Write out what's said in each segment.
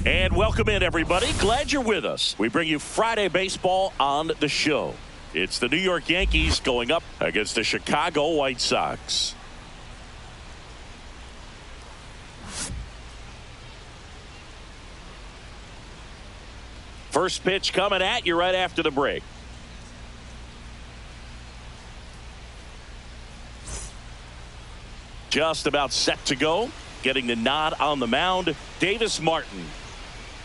And welcome in, everybody. Glad you're with us. We bring you Friday baseball on the show. It's the New York Yankees going up against the Chicago White Sox. First pitch coming at you right after the break. Just about set to go. Getting the nod on the mound, Davis Martin.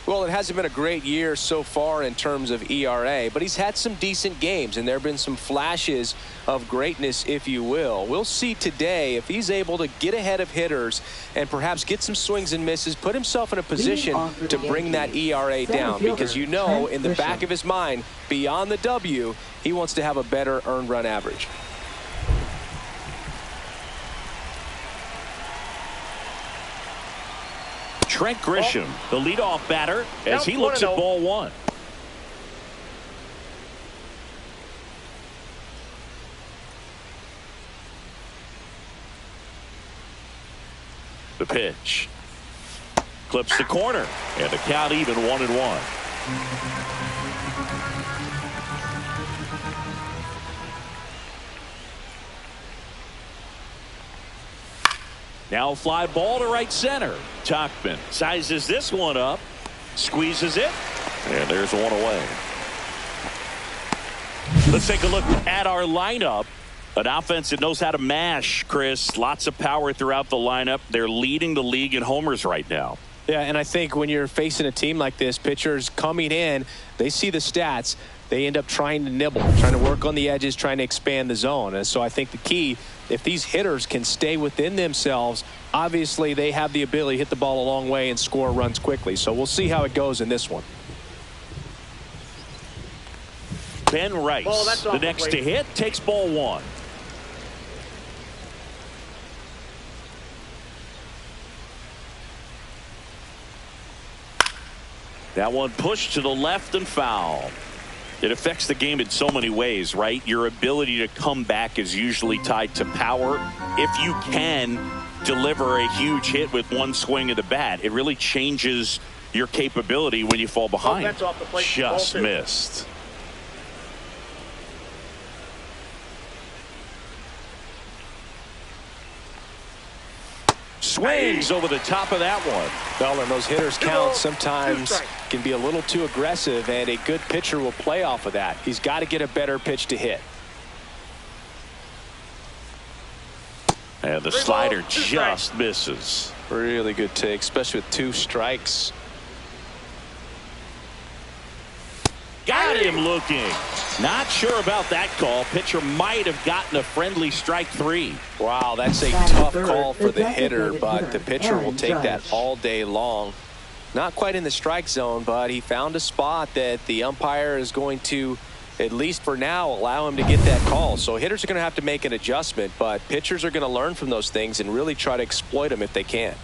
Well, it hasn't been a great year so far in terms of ERA, but he's had some decent games, and there have been some flashes of greatness, if you will. We'll see today if he's able to get ahead of hitters and perhaps get some swings and misses, put himself in a position to bring that ERA down, because you know in the back of his mind, beyond the W, he wants to have a better earned run average. Trent Grisham, the leadoff batter, as he looks at ball one. The pitch. Clips the corner, and the count even 1-1. Now fly ball to right center. Tauchman sizes this one up, squeezes it, and there's one away. Let's take a look at our lineup. An offense that knows how to mash, Chris. Lots of power throughout the lineup. They're leading the league in homers right now. Yeah, and I think when you're facing a team like this, pitchers coming in, they see the stats. They end up trying to nibble, trying to work on the edges, trying to expand the zone. And so I think the key, if these hitters can stay within themselves, obviously they have the ability to hit the ball a long way and score runs quickly. So we'll see how it goes in this one. Ben Rice, the next to hit, takes ball one. That one pushed to the left and foul. It affects the game in so many ways, right? Your ability to come back is usually tied to power. If you can deliver a huge hit with one swing of the bat, it really changes your capability when you fall behind. Just missed. Swings over the top of that one. Well, and those hitters count sometimes can be a little too aggressive, and a good pitcher will play off of that. He's got to get a better pitch to hit. And the slider just misses. Really good take, especially with 2 strikes. Got him looking. Not sure about that call. Pitcher might have gotten a friendly strike 3. Wow, that's a tough call for the hitter, but the pitcher will take that all day long. Not quite in the strike zone, but he found a spot that the umpire is going to, at least for now, allow him to get that call. So hitters are going to have to make an adjustment, but pitchers are going to learn from those things and really try to exploit them if they can.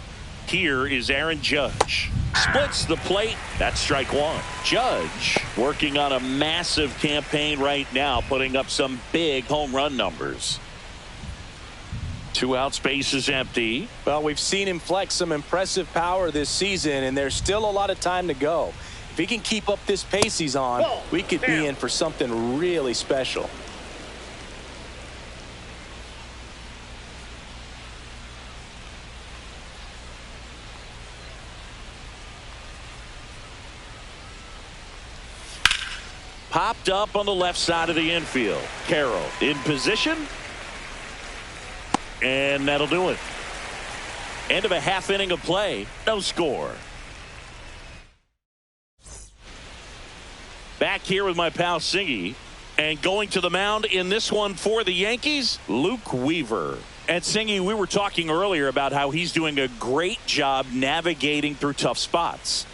Here is Aaron Judge. Splits the plate. That's strike 1. Judge working on a massive campaign right now, putting up some big home run numbers. 2 out, space is empty. Well, we've seen him flex some impressive power this season, and there's still a lot of time to go. If he can keep up this pace he's on, we could be in for something really special. Popped up on the left side of the infield. Carroll in position. And that'll do it. End of a half inning of play. No score. Back here with my pal Singy. And going to the mound in this one for the Yankees, Luke Weaver. And Singy, we were talking earlier about how he's doing a great job navigating through tough spots.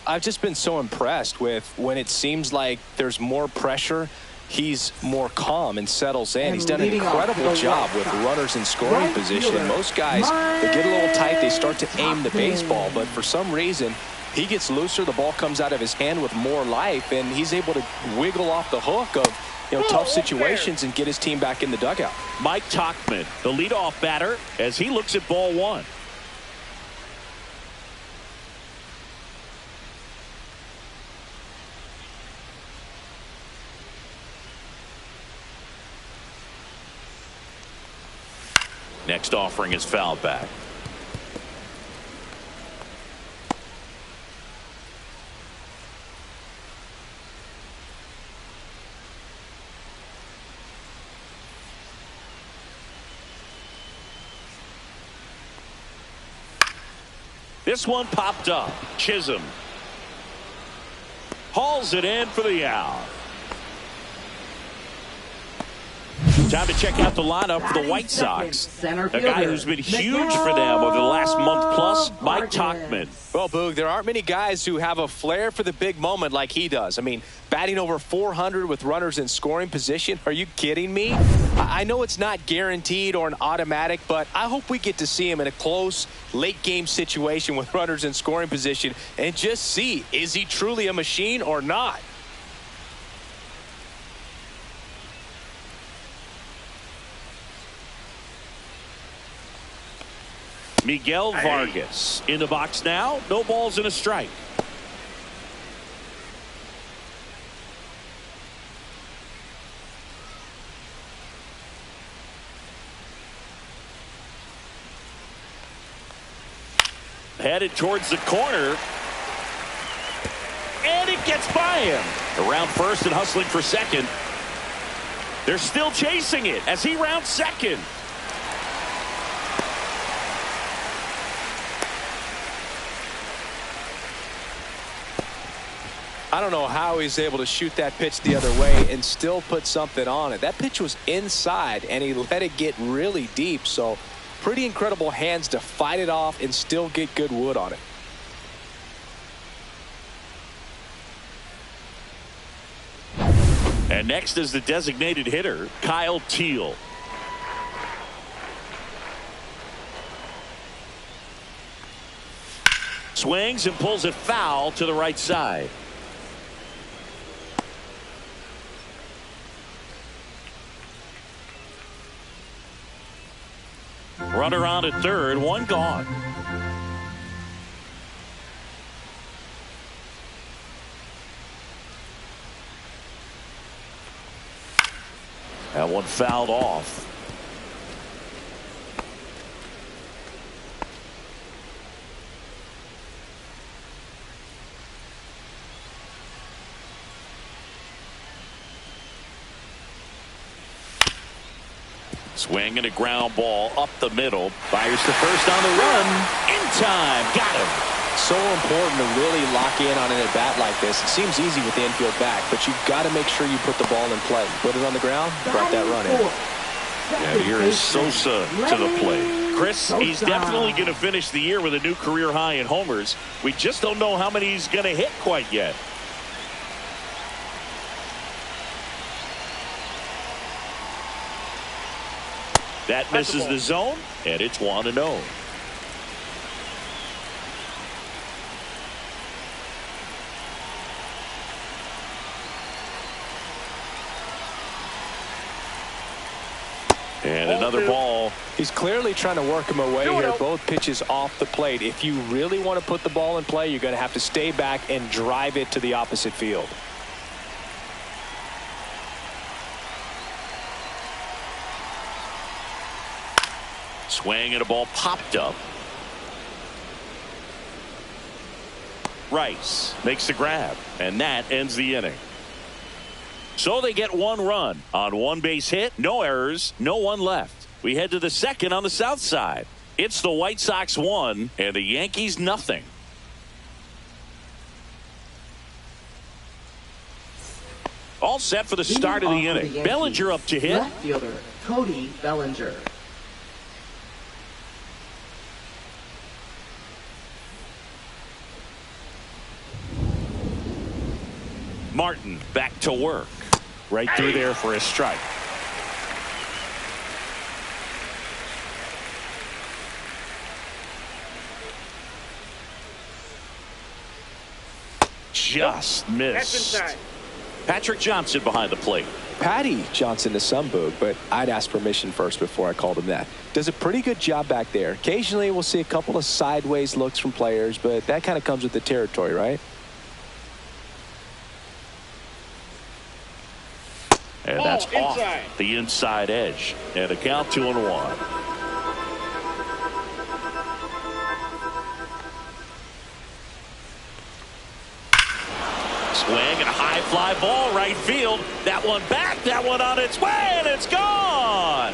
I've just been so impressed with when it seems like there's more pressure, he's more calm and settles in. He's done an incredible job with runners in scoring position. Most guys, they get a little tight, they start to aim the baseball, but for some reason, he gets looser, the ball comes out of his hand with more life, and he's able to wiggle off the hook of tough situations and get his team back in the dugout. Mike Tauchman, the leadoff batter, as he looks at ball one. Next offering is fouled back. This one popped up. Chisholm hauls it in for the out. Time to check out the lineup for the White Sox. A guy who's been huge for them over the last month plus, Mike Tauchman. Well, Boog, there aren't many guys who have a flair for the big moment like he does. I mean, batting over 400 with runners in scoring position. Are you kidding me? I know it's not guaranteed or an automatic, but I hope we get to see him in a close, late-game situation with runners in scoring position and just see, is he truly a machine or not? Miguel Vargas in the box now. No balls and a strike. Headed towards the corner. And it gets by him. Around first and hustling for second. They're still chasing it as he rounds second. I don't know how he's able to shoot that pitch the other way and still put something on it. That pitch was inside, and he let it get really deep. So pretty incredible hands to fight it off and still get good wood on it. And next is the designated hitter, Kyle Teal. Swings and pulls it foul to the right side. Runner on at third, one gone. That one fouled off. Swing and a ground ball up the middle. Fires to first on the run. In time. Got him. So important to really lock in on an at-bat like this. It seems easy with the infield back, but you've got to make sure you put the ball in play. Put it on the ground, brought that run in. And here is Sosa to the plate. Chris, he's definitely going to finish the year with a new career high in homers. We just don't know how many he's going to hit quite yet. That misses the zone, and it's 1-0. And another ball. He's clearly trying to work him away here. Both pitches off the plate. If you really want to put the ball in play, you're going to have to stay back and drive it to the opposite field. Swing and a ball popped up. Rice makes the grab, and that ends the inning. So they get one run on one base hit, no errors, no one left. We head to the second on the south side. It's the White Sox 1 and the Yankees nothing. All set for the start of the inning. Bellinger up to hit. Left fielder Cody Bellinger. Martin back to work. Right through there for a strike. Just missed. Patrick Johnson behind the plate. Patty Johnson to some, Boog, but I'd ask permission first before I called him that. Does a pretty good job back there. Occasionally we'll see a couple of sideways looks from players, but that kind of comes with the territory, right? And that's off the inside edge. And a count 2-1. Swing and a high fly ball right field. That one back, that one on its way, and it's gone.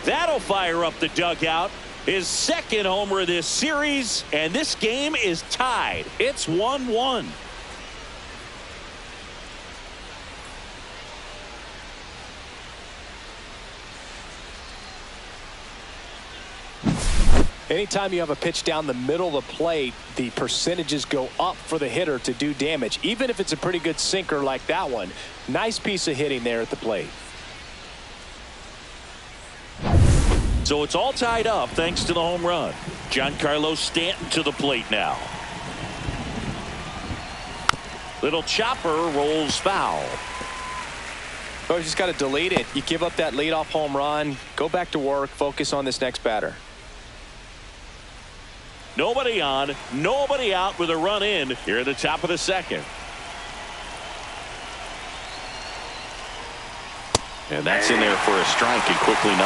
That'll fire up the dugout. His second homer of this series, and this game is tied. It's 1-1. Anytime you have a pitch down the middle of the plate, the percentages go up for the hitter to do damage, even if it's a pretty good sinker like that one. Nice piece of hitting there at the plate. So it's all tied up thanks to the home run. Giancarlo Stanton to the plate now. Little chopper rolls foul. Oh, you just got to delete it. You give up that leadoff home run. Go back to work. Focus on this next batter. Nobody on, nobody out with a run in here at the top of the second. And that's in there for a strike, and quickly 0-2.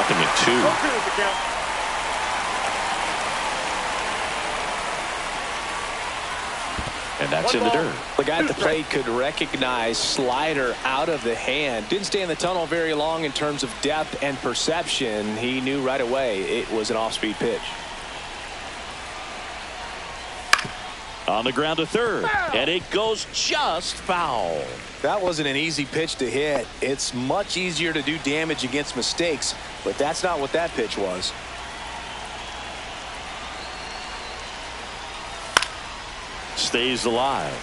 And that's in the dirt. The guy at the plate could recognize slider out of the hand. Didn't stay in the tunnel very long in terms of depth and perception. He knew right away it was an off-speed pitch. On the ground to third, and it goes just foul. That wasn't an easy pitch to hit. It's much easier to do damage against mistakes, but that's not what that pitch was. Stays alive.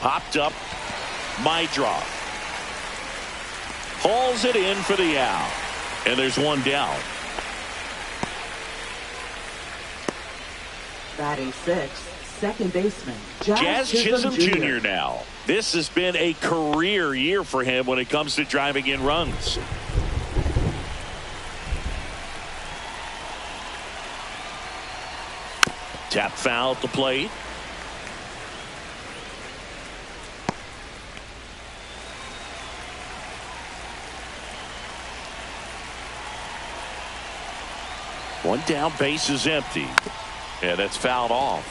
Popped up. My draw. Hauls it in for the out. And there's one down. Batting sixth, second baseman Jazz Chisholm Jr. now. This has been a career year for him when it comes to driving in runs. Tap foul at the plate. One down, base is empty. And that's fouled off.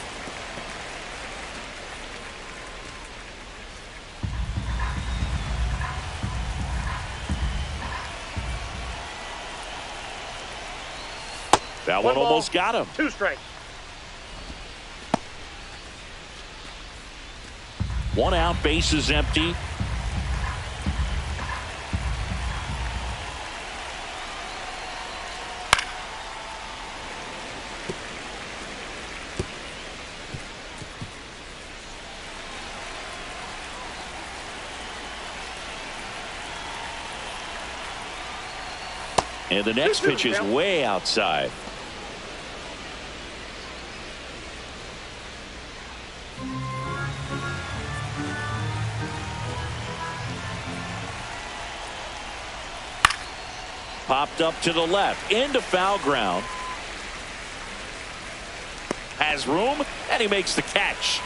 That one almost got him. 2 strikes. One out, base is empty. And the next pitch is way outside. Popped up to the left into foul ground. Has room, and he makes the catch.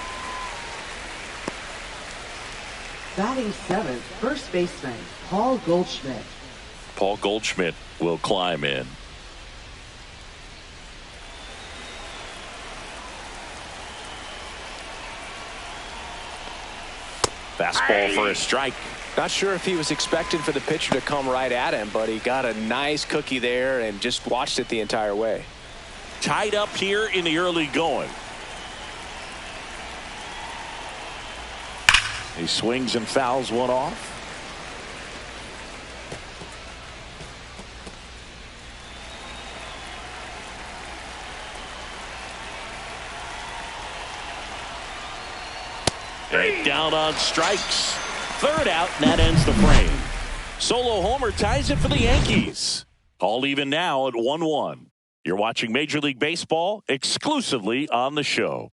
Batting seventh, first baseman Paul Goldschmidt. Paul Goldschmidt will climb in. Fastball for a strike. Not sure if he was expecting for the pitcher to come right at him, but he got a nice cookie there and just watched it the entire way. Tied up here in the early going. He swings and fouls one off. And down on strikes. Third out, and that ends the frame. Solo homer ties it for the Yankees. All even now at 1-1. You're watching Major League Baseball exclusively on the show.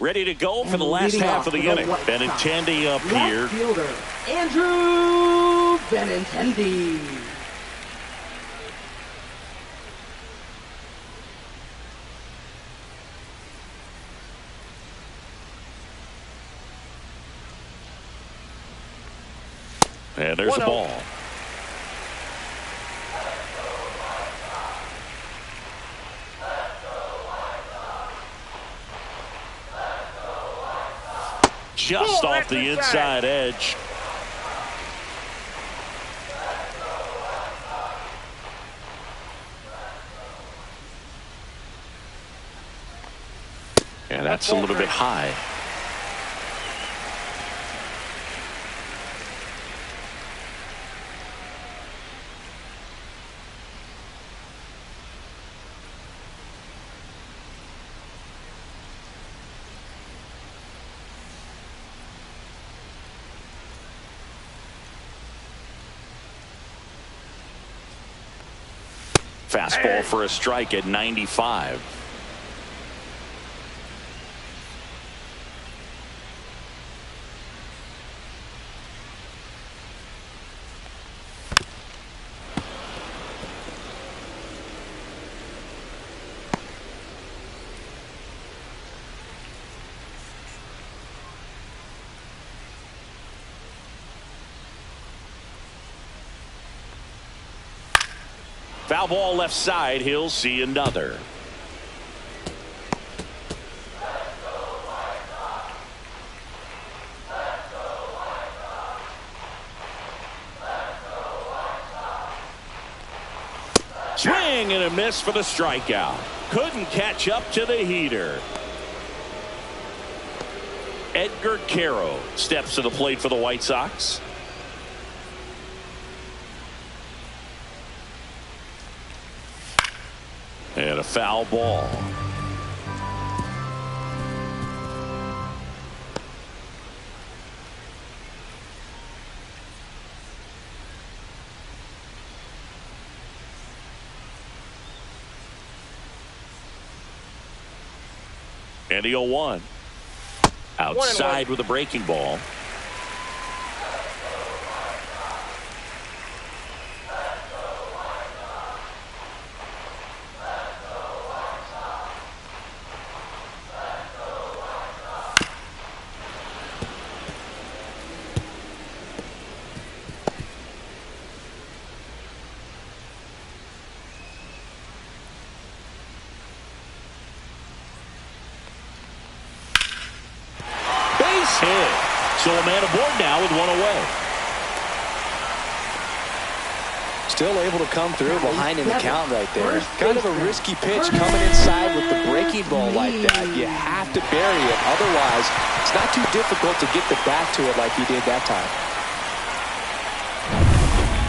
Ready to go for the last half of the inning. Benintendi up here. Fielder, Andrew Benintendi. And there's a ball. Just off the inside edge. And that's a little bit high. Fastball for a strike at 95. Foul ball left side. He'll see another. Swing and a miss for the strikeout. Couldn't catch up to the heater. Edgar Caro steps to the plate for the White Sox. And a foul ball. And the 0-1. Outside with a breaking ball. Hit. So a man aboard now with one away. Still able to come through behind in the count right there. Kind of a risky pitch coming inside with the breaking ball like that. You have to bury it. Otherwise, it's not too difficult to get the bat to it like he did that time.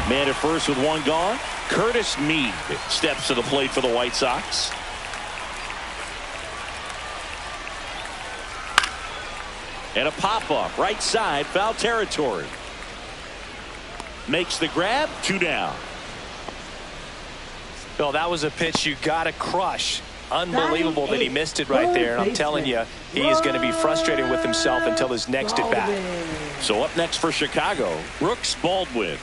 Man at first with one gone. Curtis Mead steps to the plate for the White Sox. And a pop-up right side, foul territory. Makes the grab, 2 down. Bill, that was a pitch you got to crush. Unbelievable that he missed it right there. And I'm telling you, he is going to be frustrated with himself until his next at bat. So up next for Chicago, Brooks Baldwin.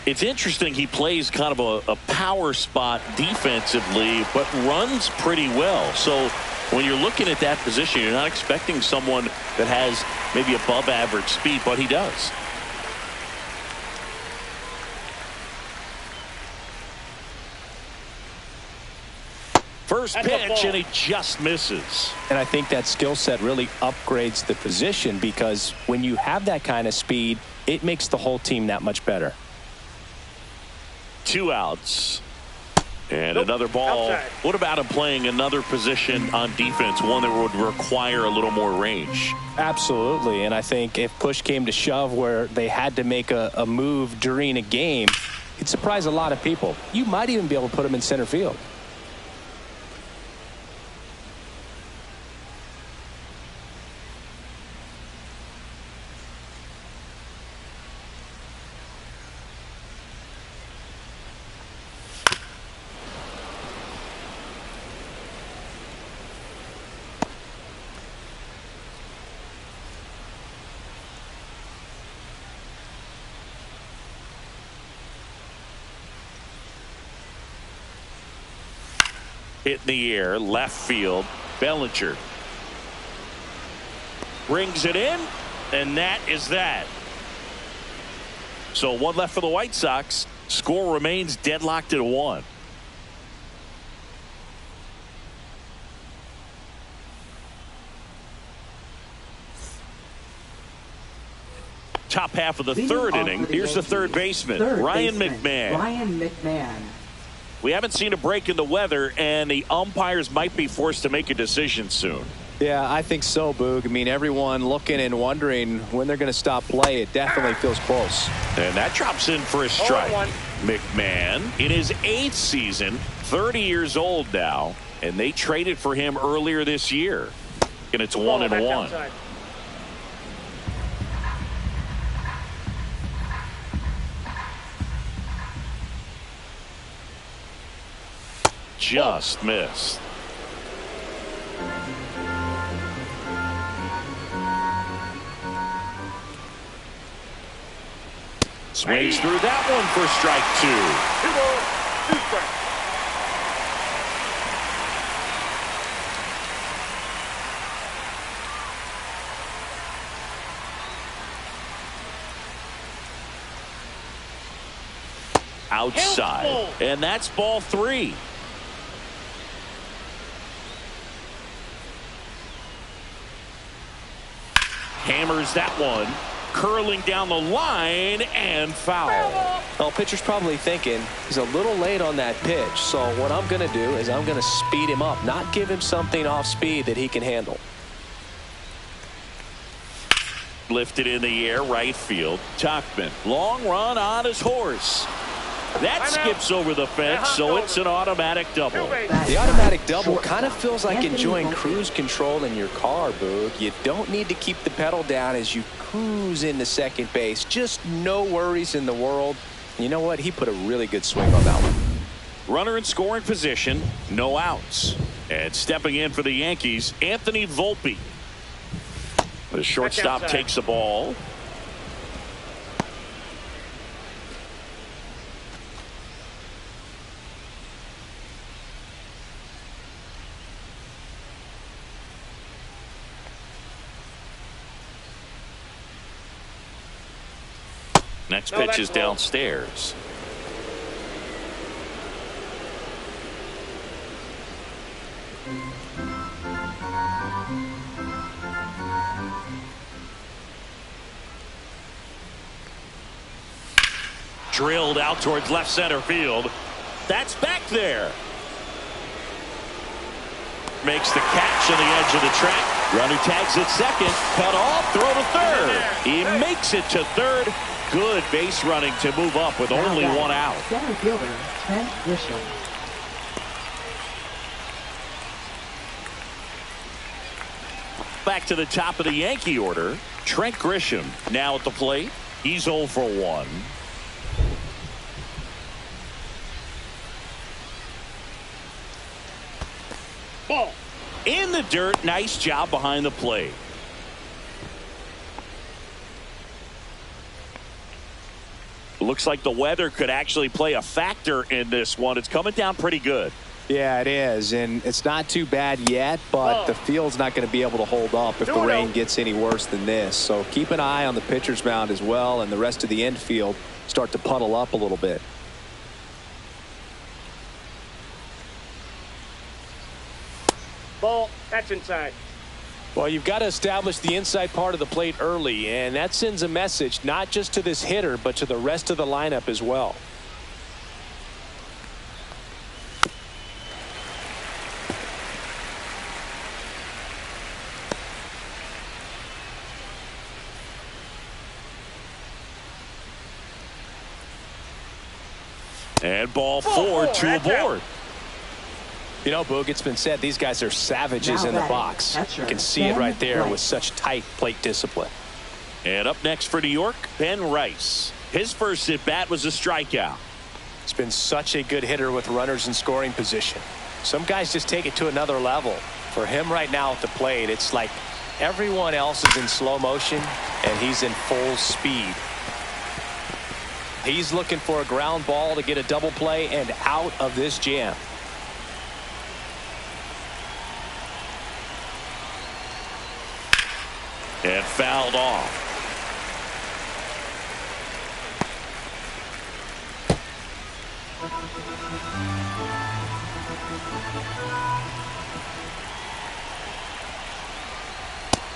It's interesting he plays kind of a power spot defensively, but runs pretty well. So when you're looking at that position, you're not expecting someone that has maybe above average speed, but he does. First pitch, and he just misses. And I think that skill set really upgrades the position, because when you have that kind of speed, it makes the whole team that much better. 2 outs. And another ball. Outside. What about him playing another position on defense, one that would require a little more range? Absolutely. And I think if push came to shove where they had to make a move during a game, it'd surprise a lot of people. You might even be able to put him in center field. Hit in the air, left field. Bellinger brings it in, and that is that. So one left for the White Sox. Score remains deadlocked at 1. Top half of the third inning. Here's the third baseman, Ryan McMahon. We haven't seen a break in the weather, and the umpires might be forced to make a decision soon. Yeah, I think so, Boog. I mean, everyone looking and wondering when they're going to stop play. It definitely feels close. And that drops in for a strike. McMahon in his 8th season, 30 years old now, and they traded for him earlier this year. And it's 1-1. Just missed. Swings through that one for strike 2. Outside, and that's ball 3. Hammers that one, curling down the line, and foul. Well, pitcher's probably thinking he's a little late on that pitch, so what I'm going to do is I'm going to speed him up, not give him something off speed that he can handle. Lifted in the air, right field. Tuckman, long run on his horse. That skips over the fence, so it's an automatic double. The automatic double kind of feels like enjoying cruise control in your car, Boog. You don't need to keep the pedal down as you cruise into second base. Just no worries in the world. You know what? He put a really good swing on that one. Runner in scoring position, no outs. And stepping in for the Yankees, Anthony Volpe. The shortstop takes the ball. Next pitch is downstairs. Drilled out towards left center field. That's back there. Makes the catch on the edge of the track. Runner tags at second. Cut off. Throw to third. He makes it to third. Good base running to move up with only one out. Center fielder, Trent Grisham. Back to the top of the Yankee order. Trent Grisham now at the plate. He's 0 for 1. Ball in the dirt. Nice job behind the plate. Looks like the weather could actually play a factor in this one. It's coming down pretty good. Yeah, it is, and it's not too bad yet, but the field's not going to be able to hold up if the rain gets any worse than this. So keep an eye on the pitcher's mound as well, and the rest of the infield start to puddle up a little bit. Ball, that's inside. Well, you've got to establish the inside part of the plate early, and that sends a message not just to this hitter, but to the rest of the lineup as well. And ball 4, 2 aboard. You know, Boog, it's been said these guys are savages in the box. You can see it right there with such tight plate discipline. And up next for New York, Ben Rice. His first at bat was a strikeout. It's been such a good hitter with runners in scoring position. Some guys just take it to another level. For him right now at the plate, it's like everyone else is in slow motion and he's in full speed. He's looking for a ground ball to get a double play and out of this jam. And fouled off.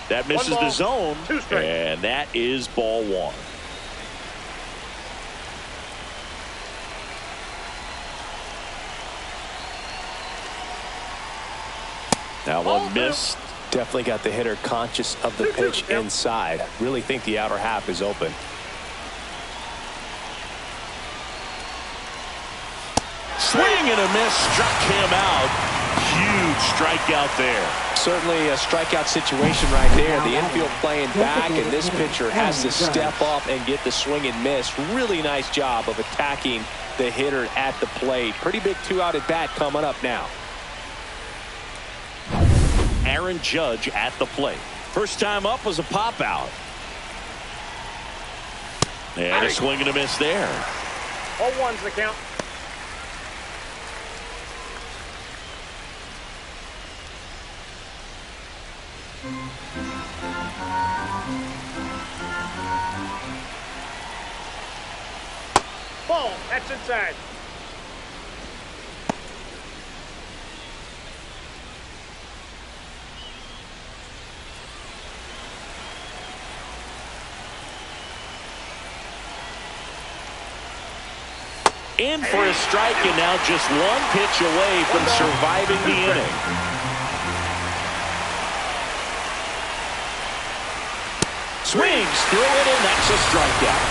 That misses the zone, and that is ball one. That one missed. Definitely got the hitter conscious of the pitch inside. Really think the outer half is open. Swing and a miss, struck him out. Huge strikeout there. Certainly a strikeout situation right there. The infield playing back, and this pitcher has to step up and get the swing and miss. Really nice job of attacking the hitter at the plate. Pretty big two-out at bat coming up now. Aaron Judge at the plate. First time up was a pop out. And a swing and a miss there. 0-1's the count. Ball, that's inside. In for a strike, and now just one pitch away from surviving the inning. Swings through it, and that's a strikeout.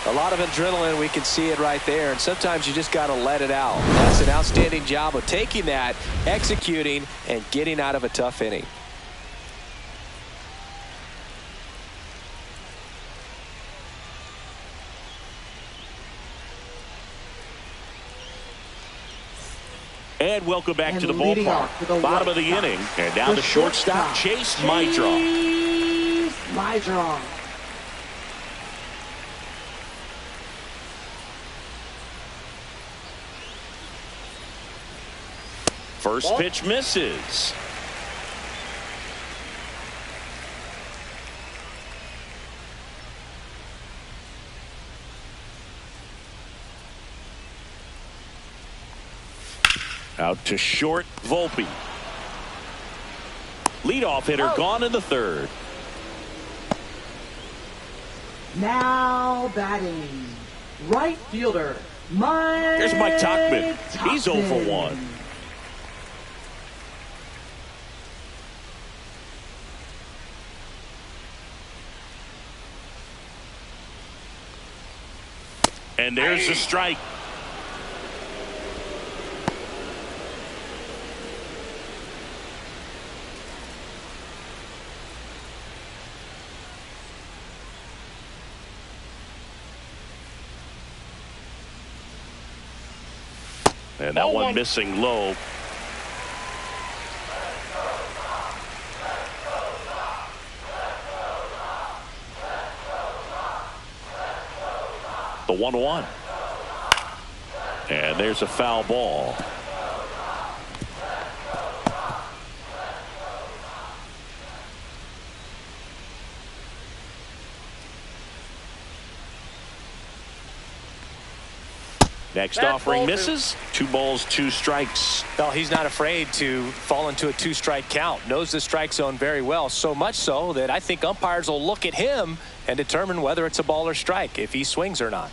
A lot of adrenaline, we can see it right there, and sometimes you just got to let it out. That's an outstanding job of taking that, executing, and getting out of a tough inning. And welcome back to the ballpark. Bottom of the inning. And now the shortstop, Chase Meidron. First pitch misses. Out to short, Volpe. Leadoff hitter gone in the third. Now batting, right fielder, Mike. There's Mike Tauchman. He's 0 for 1. And there's the strike. And that one missing low. The 1-1. And there's a foul ball. Next offering misses. 2 balls, 2 strikes. Well, he's not afraid to fall into a 2-strike count. Knows the strike zone very well. So much so that I think umpires will look at him and determine whether it's a ball or strike, if he swings or not.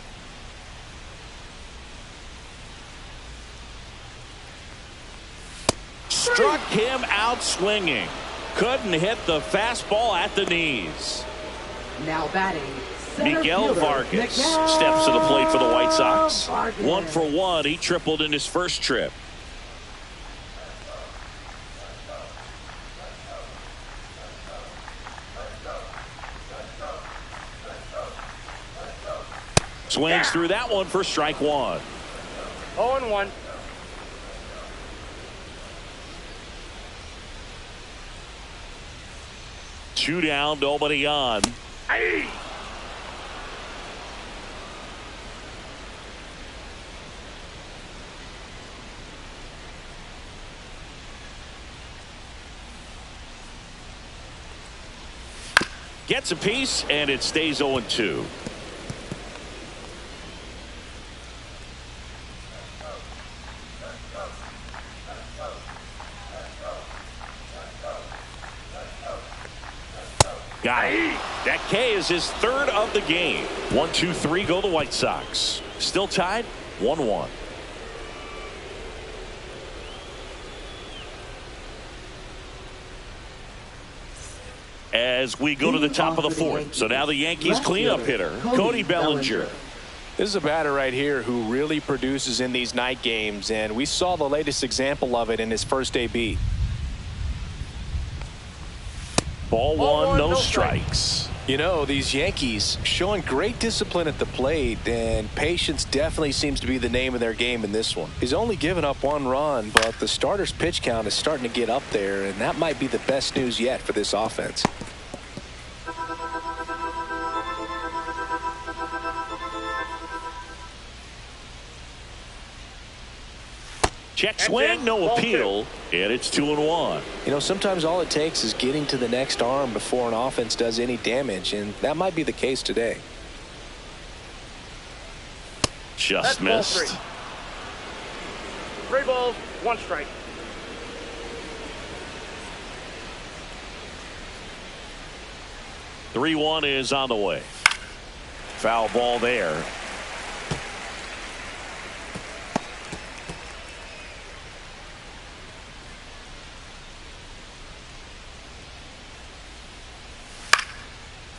Struck him out swinging. Couldn't hit the fastball at the knees. Now batting, Miguel Vargas steps to the plate for the White Sox. 1 for 1. He tripled in his first trip. Swings through that one for strike 1. 0-1. Two down, nobody on. Aye. Gets a piece, and it stays 0-2. Got it. That K is his third of the game. 1-2-3 go the White Sox. Still tied 1-1. As we go to the top of the fourth. So now the Yankees cleanup hitter, Cody Bellinger. This is a batter right here who really produces in these night games, and we saw the latest example of it in his first AB. Ball one, no strikes. You know, these Yankees showing great discipline at the plate, and patience definitely seems to be the name of their game in this one. He's only given up 1 run, but the starter's pitch count is starting to get up there, and that might be the best news yet for this offense. Check swing, no appeal, and it's 2-1. You know, sometimes all it takes is getting to the next arm before an offense does any damage, and that might be the case today. Just missed. 3 balls, 1 strike. Three 1 is on the way. Foul ball there.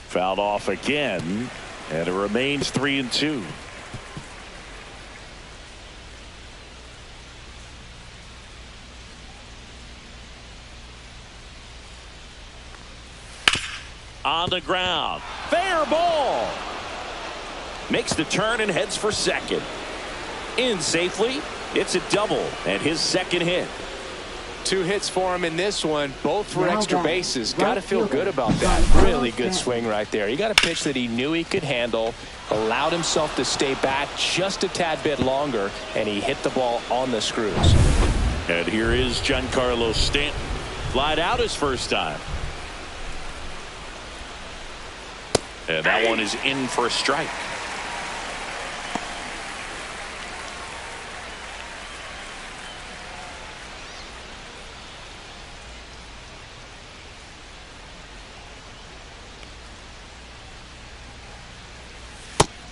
Fouled off again, and it remains 3-2. On the ground, fair ball. Makes the turn and heads for second. In safely, it's a double and his second hit. 2 hits for him in this one, both for extra bases. Got to feel good about that. Really good swing right there. He got a pitch that he knew he could handle, allowed himself to stay back just a tad bit longer, and he hit the ball on the screws. And here is Giancarlo Stanton. Flied out his first time. And that one is in for a strike.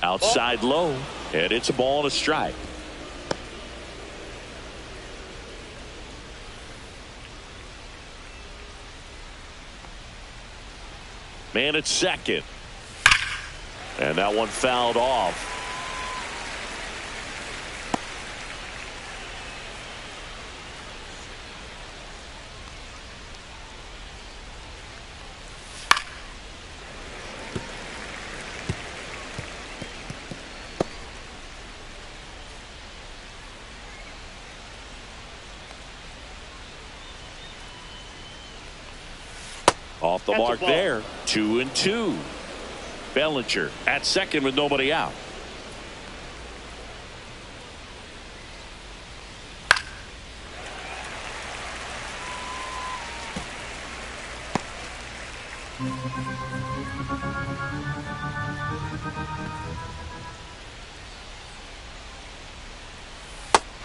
Outside low, and it's a ball and a strike. Man at second. And that one fouled off. Off the mark there. 2-2. Bellinger at second with nobody out.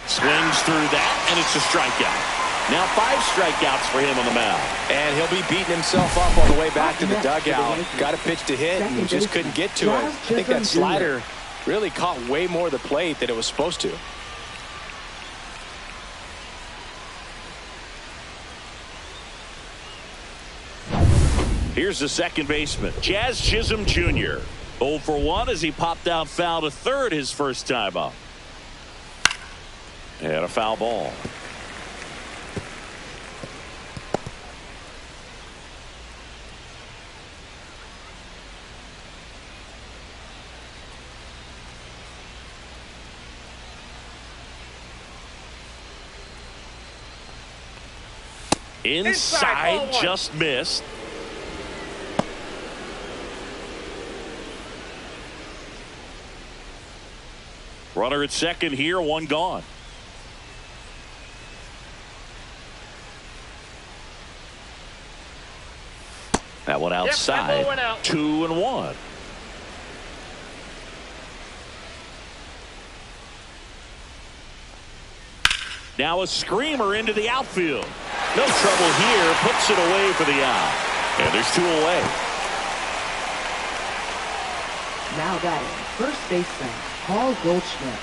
Swings through that, and it's a strikeout. Now 5 strikeouts for him on the mound. And he'll be beating himself up on the way back to the dugout. Got a pitch to hit and just couldn't get to it. I think that slider really caught way more of the plate than it was supposed to. Here's the second baseman, Jazz Chisholm Jr. 0 for 1 as he popped out foul to third his first time up. And a foul ball. Inside, just missed. Runner at second here, 1 gone. That one one outside. Yep, went out. 2-1. Now a screamer into the outfield. No trouble here. Puts it away for the out. And there's 2 away. Now batting, first baseman, Paul Goldschmidt.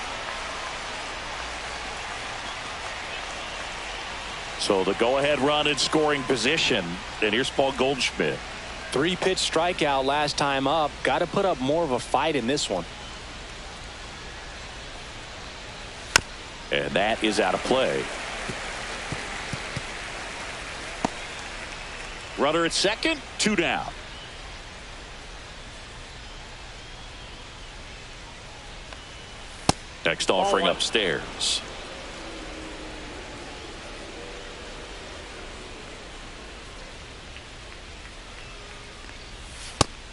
So the go-ahead run in scoring position. And here's Paul Goldschmidt. 3-pitch strikeout last time up. Got to put up more of a fight in this one. And that is out of play. Runner at second, 2 down. Next offering upstairs.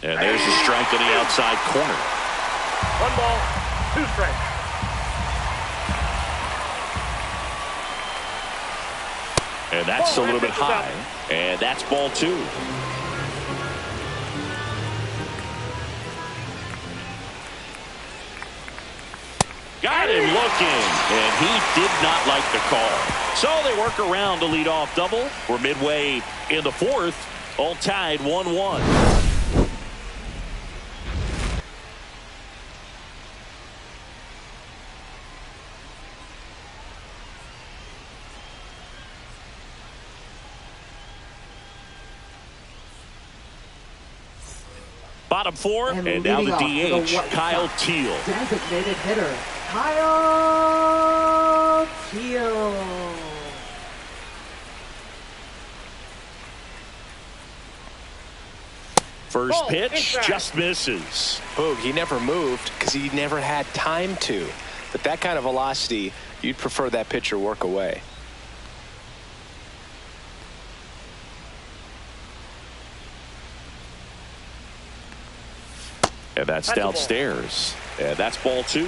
And there's a strike in the outside corner. 1 ball, 2 strikes. And that's a little bit high. And that's ball 2. Got him looking. And he did not like the call. So they work around the leadoff double. We're midway in the 4th. All tied 1-1. Bottom 4, and now the DH, Kyle Teal. Designated hitter, Kyle Teal. First pitch, just misses. Boog, he never moved because he never had time to. But that kind of velocity, you'd prefer that pitcher work away. And that's downstairs. And that's ball 2.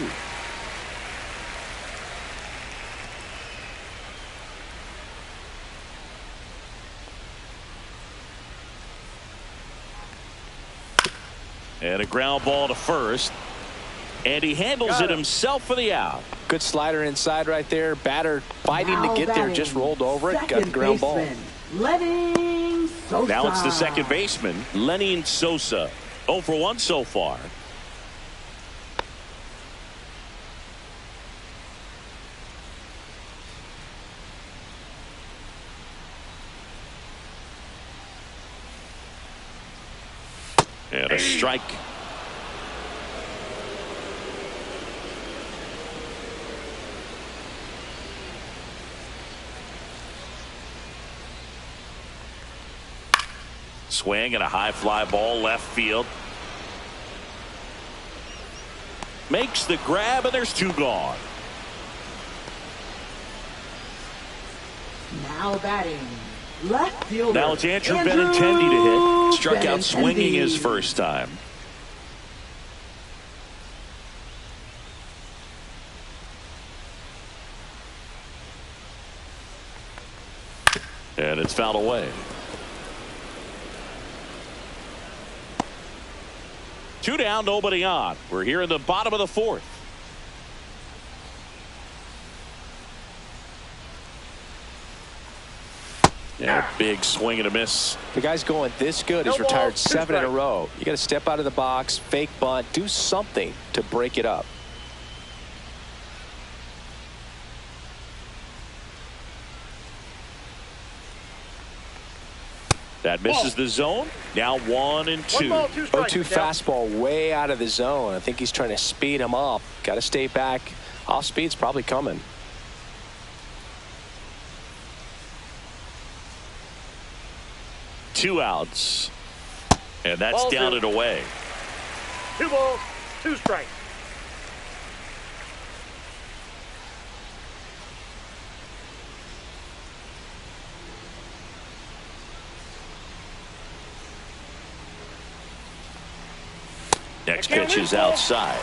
And a ground ball to first. And he handles it himself for the out. Good slider inside right there. Batter fighting to get there. Just rolled over it. Got the ground ball. Lenny Sosa. Now it's the second baseman, Lenny Sosa. 0 for 1 so far. And a strike. Swing and a high fly ball left field. Makes the grab, and there's 2 gone. Now batting, left fielder. Now it's Andrew Benintendi to hit. Struck out swinging his first time. And it's fouled away. 2 down, nobody on. We're here in the bottom of the 4th. Yeah, big swing and a miss. The guy's going this good. He's retired 7 in a row. You got to step out of the box, fake bunt, do something to break it up. That misses the zone. Now 1 and 2. 0-2 fastball way out of the zone. I think he's trying to speed him up. Got to stay back. Off speed's probably coming. Two outs. And that's down and away. 2 balls, 2 strikes. Next pitch is outside.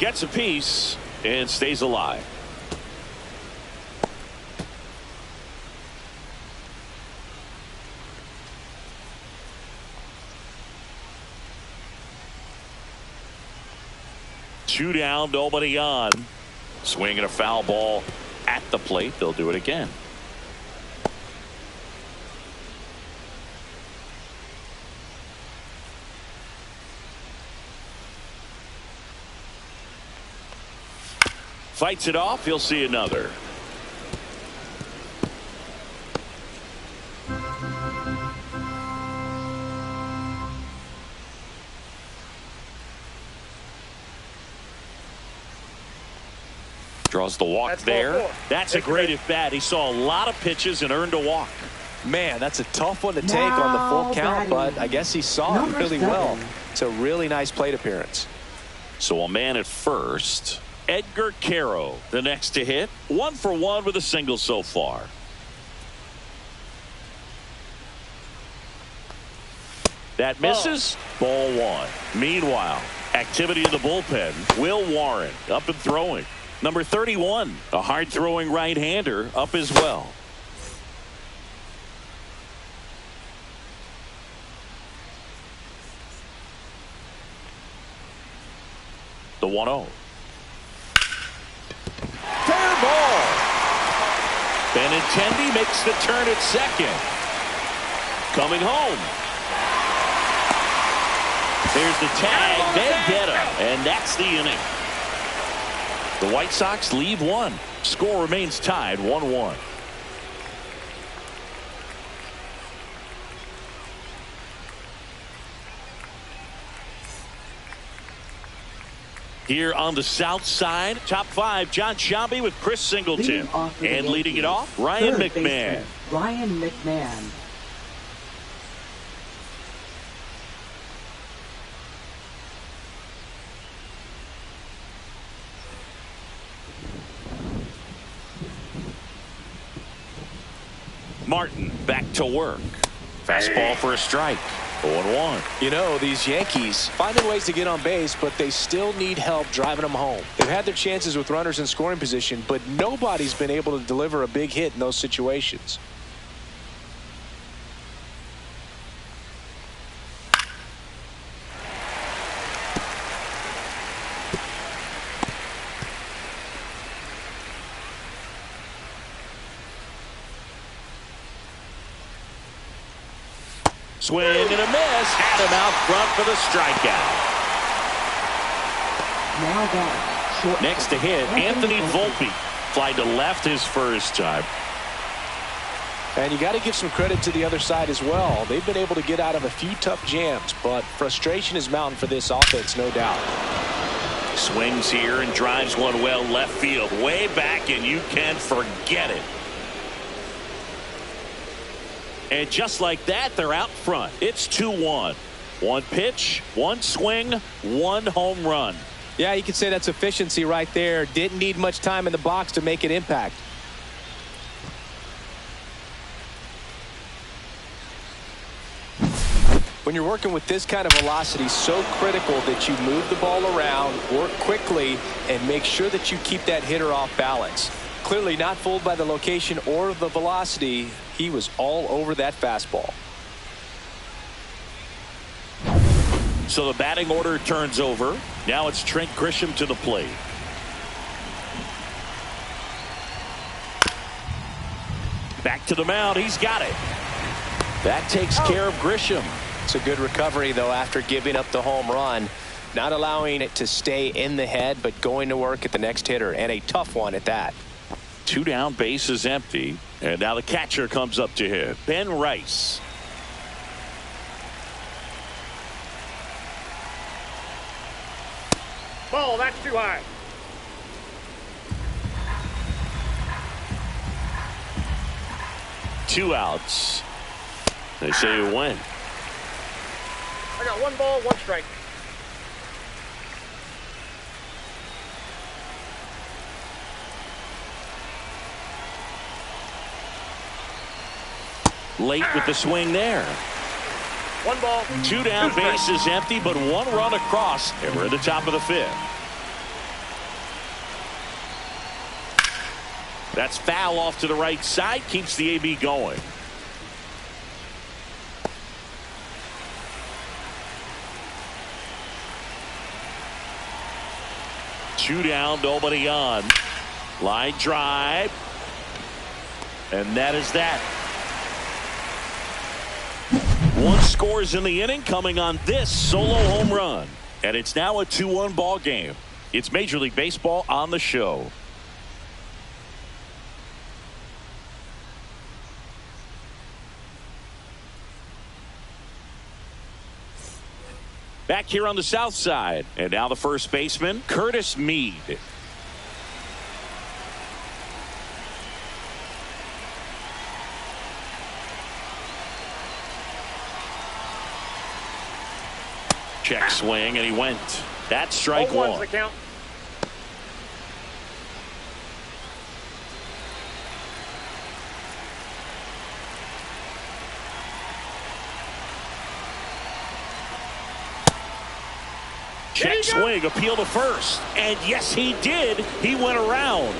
gets a piece and stays alive. Two down, nobody on. Swinging a foul ball at the plate. They'll do it again. Fights it off. He'll see another. Draws the walk there. That's a great at bat. He saw a lot of pitches and earned a walk. Man, that's a tough one to take on the full count, but I guess he saw it really well. It's a really nice plate appearance. So a man at first. Edgar Caro, the next to hit. 1 for 1 with a single so far. That misses. Ball 1. Meanwhile, activity in the bullpen. Will Warren up and throwing. Number 31, a hard-throwing right-hander, up as well. The 1-0. Fair ball. Benintendi makes the turn at second. Coming home. There's the tag. They get him, and that's the inning. The White Sox leave one. Score remains tied 1-1. Here on the south side, top 5, John Sciambi with Chris Singleton. And leading it off, Ryan McMahon. Ryan McMahon. Martin back to work. Fastball for a strike. 0-1. You know, these Yankees finding ways to get on base, but they still need help driving them home. They've had their chances with runners in scoring position, but nobody's been able to deliver a big hit in those situations. Swing and a miss. Had him out front for the strikeout. Now down. Next to hit, Anthony Volpe. Fly to left his first time. And you got to give some credit to the other side as well. They've been able to get out of a few tough jams, but frustration is mounting for this offense, no doubt. Swings here and drives one well left field. Way back, and you can forget it. And just like that, they're out front. It's 2-1. One pitch, one swing, one home run. Yeah, you could say that's efficiency right there. Didn't need much time in the box to make an impact. When you're working with this kind of velocity, so critical that you move the ball around, work quickly, and make sure that you keep that hitter off balance. Clearly not fooled by the location or the velocity. He was all over that fastball. So the batting order turns over. Now it's Trent Grisham to the plate. Back to the mound. He's got it. That takes care of Grisham. It's a good recovery, though, after giving up the home run. Not allowing it to stay in the head, but going to work at the next hitter, and a tough one at that. 2 down, base is empty. And now the catcher comes up to hit. Ben Rice. Ball, that's too high. Two outs. They say you win. I got 1 ball, 1 strike. Late with the swing there. 1 ball. 2 down, base is empty, but 1 run across, and we're at the top of the 5th. That's foul off to the right side. Keeps the AB going. Two down, nobody on. Line drive. And that is that. One scores in the inning coming on this solo home run. And it's now a 2-1 ball game. It's Major League Baseball on the show. Back here on the south side. And now the first baseman, Curtis Mead. Check swing, and he went. That's strike one. The count. Check swing, appeal to first. And yes, he did. He went around.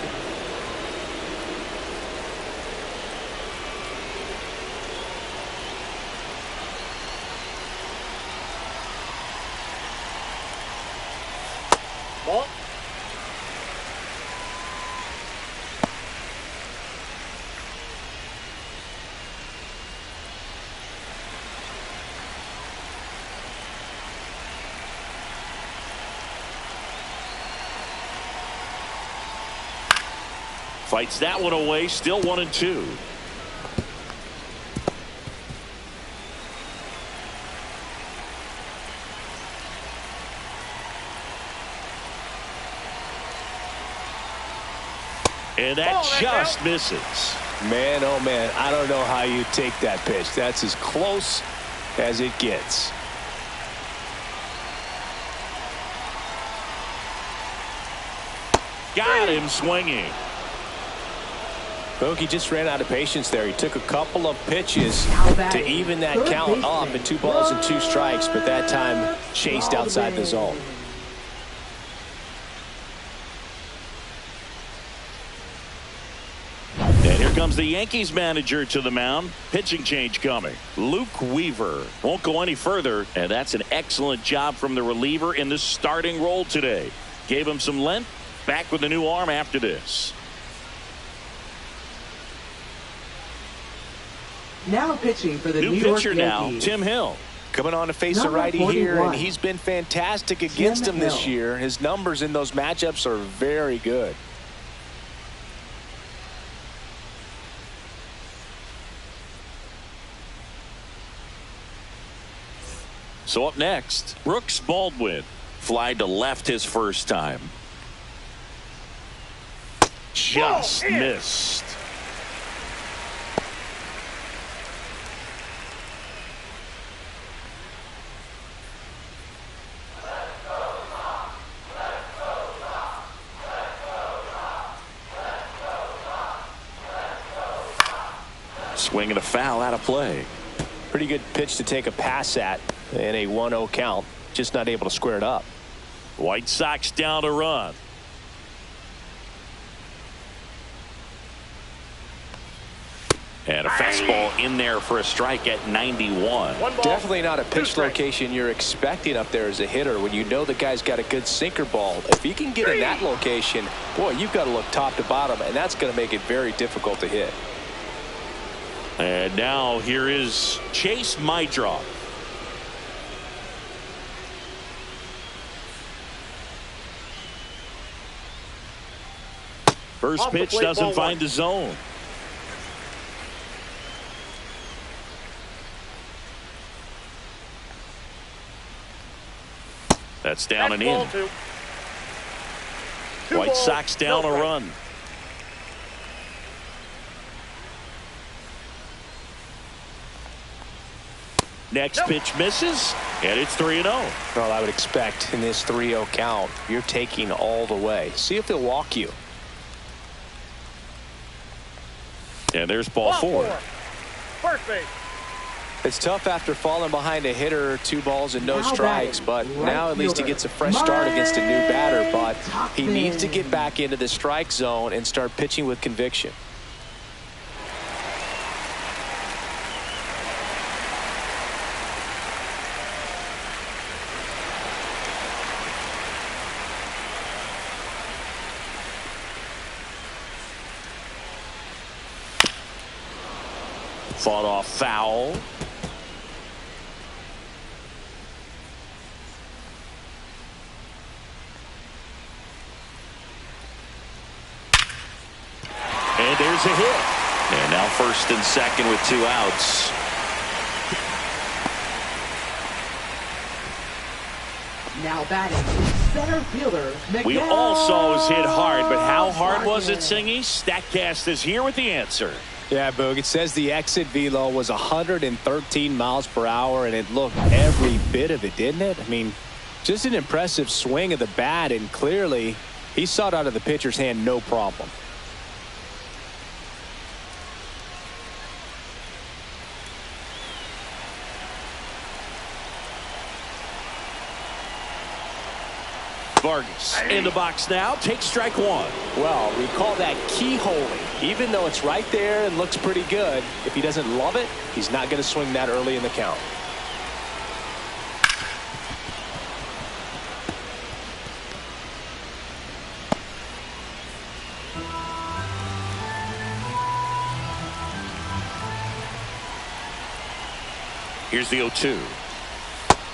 Ball. Fights that one away. Still 1-2. And that just misses. Man, oh man, I don't know how you take that pitch. That's as close as it gets. Got him swinging. Bogey just ran out of patience there. He took a couple of pitches to even that count up at 2 balls and 2 strikes, but that time chased outside the zone. And here comes the Yankees manager to the mound. Pitching change coming. Luke Weaver won't go any further, and that's an excellent job from the reliever in the starting role today. Gave him some length. Back with a new arm after this. Now pitching for the new New York pitcher Yankees. now, Tim Hill. Coming on to face a righty here, and he's been fantastic against him this year. His numbers in those matchups are very good. So up next, Brooks Baldwin. Fly to left his first time. Just missed. Swing and a foul out of play. Pretty good pitch to take a pass at in a 1-0 count. Just not able to square it up. White Sox down a run. And a fastball in there for a strike at 91. Definitely not a pitch location you're expecting up there as a hitter when you know the guy's got a good sinker ball. If he can get in that location, boy, you've got to look top to bottom, and that's going to make it very difficult to hit. And now here is Chase Mydroff. First pitch doesn't find the zone. That's down and in. White Sox down a run. Next pitch misses, and it's 3-0. Well, I would expect in this 3-0 count, you're taking all the way. See if they'll walk you. And there's ball 4. First base. It's tough after falling behind a hitter, 2 balls and no strikes, but now at least he gets a fresh start against a new batter. But he needs to get back into the strike zone and start pitching with conviction. Fought off foul. And there's a hit. And now first and second with 2 outs. Now batting, center fielder Miguel. We all saw his hit hard, but how hard was it, Singy? StatCast is here with the answer. Yeah, Boog, it says the exit velo was 113 miles per hour, and it looked every bit of it, didn't it? I mean, just an impressive swing of the bat, and clearly he saw it out of the pitcher's hand no problem. Vargas in the box now, takes strike 1. Well, we call that keyholing. Even though it's right there and looks pretty good, if he doesn't love it, he's not going to swing that early in the count. Here's the 0-2.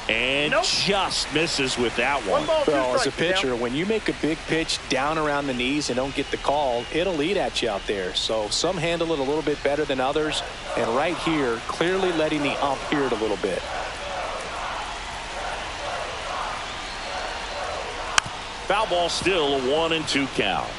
And just misses with that one. Well, as a pitcher, when you make a big pitch down around the knees and don't get the call, it'll eat at you out there. So some handle it a little bit better than others. And right here, clearly letting the ump hear it a little bit. Foul ball, still a 1-2 count.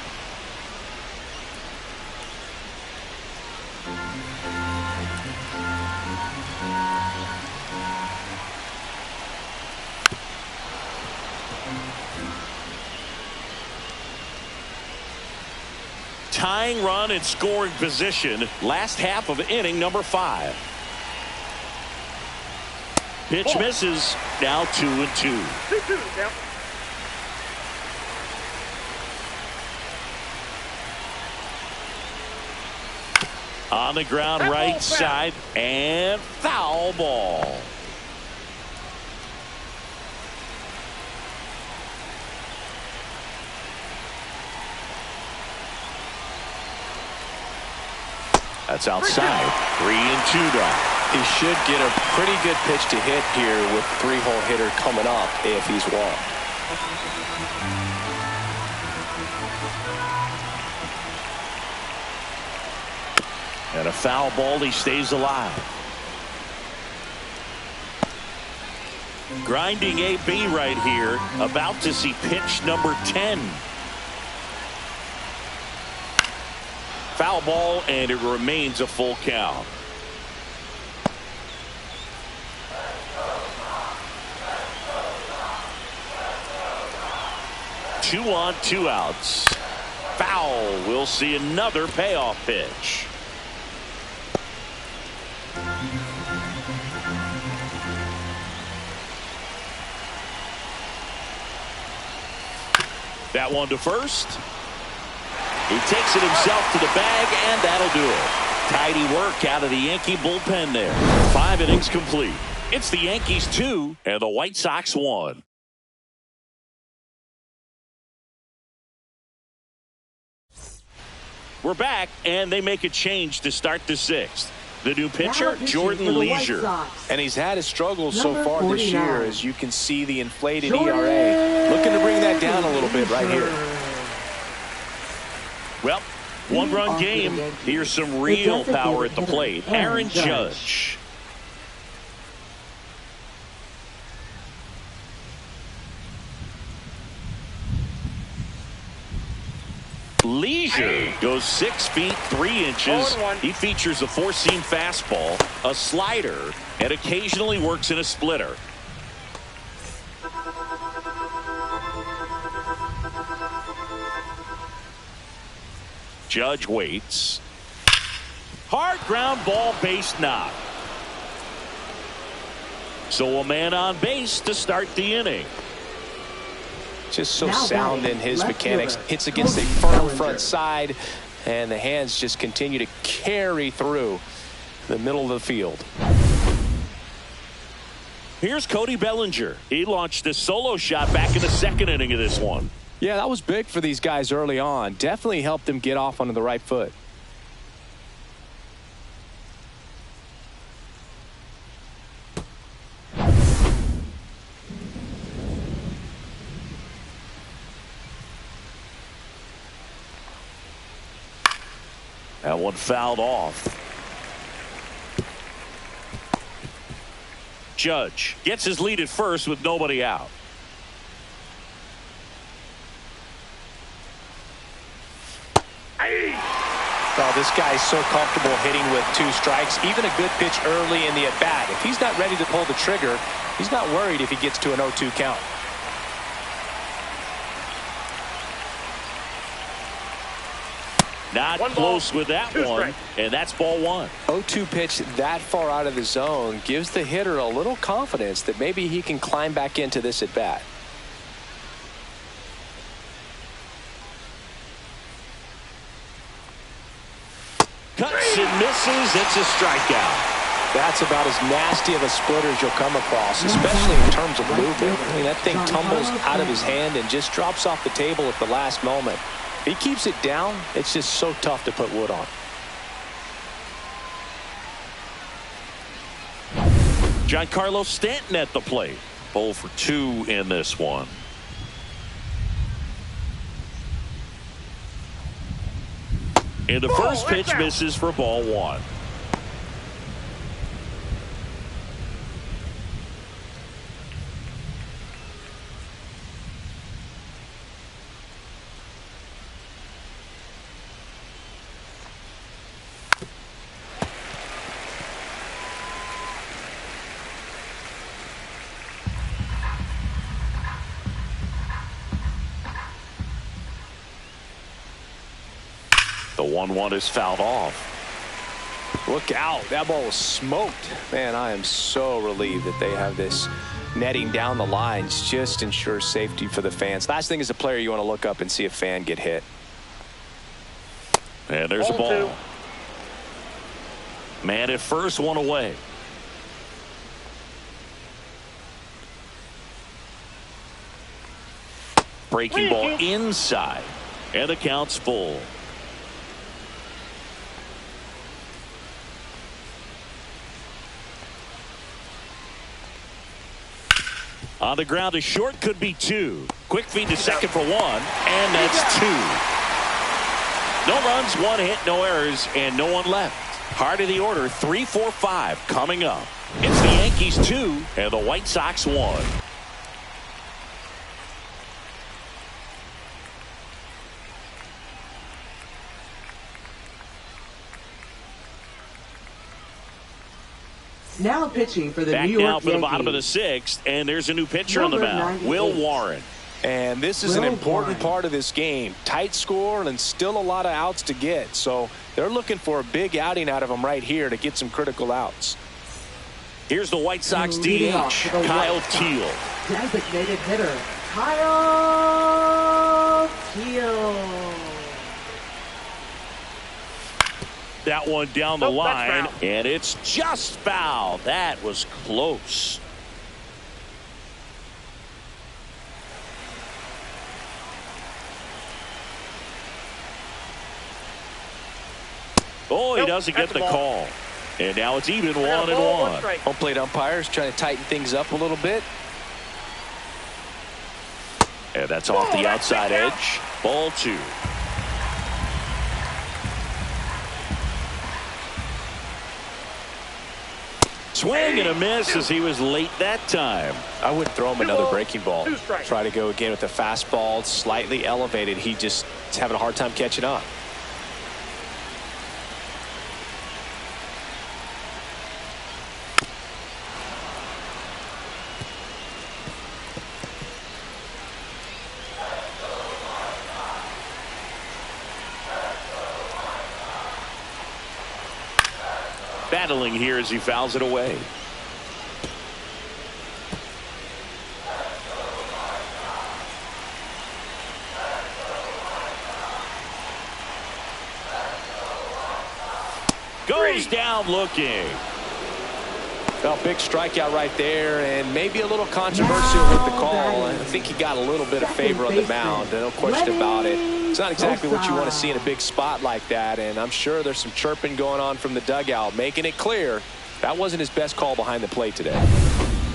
Tying run in scoring position. Last half of inning number 5. Pitch misses. Now 2-2. 2-2 now. On the ground, right side, and foul ball. That's outside. 3-2 now. He should get a pretty good pitch to hit here with 3-hole hitter coming up if he's walked. And a foul ball, he stays alive. Grinding AB right here. About to see pitch number 10. Foul ball, and it remains a full count. Two on, 2 outs. Foul. We'll see another payoff pitch. That one to first. He takes it himself to the bag, and that'll do it. Tidy work out of the Yankee bullpen there. 5 innings complete. It's the Yankees 2 and the White Sox 1. We're back, and they make a change to start the 6th. The new pitcher, Jordan Leisure. And he's had his struggles so far this year, as you can see the inflated ERA. Looking to bring that down a little bit right here. Well, 1-run game. Here's some real power at the plate. Aaron Judge. Leisure goes 6 feet 3 inches. He features a 4-seam fastball, a slider, and occasionally works in a splitter. Judge waits. Hard ground ball, base knock. So a man on base to start the inning. Just so sound in his mechanics. Hits against a firm front side, and the hands just continue to carry through the middle of the field. Here's Cody Bellinger. He launched a solo shot back in the second inning of this one. Yeah, that was big for these guys early on. Definitely helped them get off onto the right foot. That one fouled off. Judge gets his lead at first with nobody out. Well, this guy's so comfortable hitting with 2 strikes. Even a good pitch early in the at-bat. If he's not ready to pull the trigger, he's not worried if he gets to an 0-2 count. Not close with that one, and that's ball 1. 0-2 pitch that far out of the zone gives the hitter a little confidence that maybe he can climb back into this at bat. Cuts and misses. It's a strikeout. That's about as nasty of a splitter as you'll come across, especially in terms of movement. I mean, that thing tumbles out of his hand and just drops off the table at the last moment. He keeps it down. It's just so tough to put wood on. Giancarlo Stanton at the plate. 0 for 2 in this one. And the first pitch misses for ball 1. The 1-1 is fouled off. Look out. That ball was smoked. Man, I am so relieved that they have this netting down the lines. Just ensures safety for the fans. Last thing as a player, you want to look up and see a fan get hit. And there's a ball. Man at first, 1 away. Breaking ball inside. And the count's full. On the ground to short, could be 2. Quick feed to second for 1, and that's 2. No runs, 1 hit, no errors, and no one left. Heart of the order, 3, 4, 5 coming up. It's the Yankees 2 and the White Sox 1. Now pitching for the Back New York now for Yankees. the bottom of the 6th, and there's a new pitcher on the mound, Will Warren. And this is an important part of this game. Tight score and still a lot of outs to get. So they're looking for a big outing out of him right here to get some critical outs. Here's the White Sox DH, Kyle Teal. Designated hitter, Kyle Teal. That one down the line, and it's just foul. That was close. Oh, he doesn't get the call. And now it's even 1-1. Home plate umpires trying to tighten things up a little bit. And that's off the outside edge. Ball 2. Swing and a miss as he was late that time. I wouldn't throw him another breaking ball. Try to go again with the fastball, slightly elevated. He just is having a hard time catching up. Battling here as he fouls it away. Goes down looking. Well, big strikeout right there, and maybe a little controversial with the call. I think he got a little bit of favor on the mound. No question about it. It's not exactly what you want to see in a big spot like that, and I'm sure there's some chirping going on from the dugout, making it clear that wasn't his best call behind the plate today.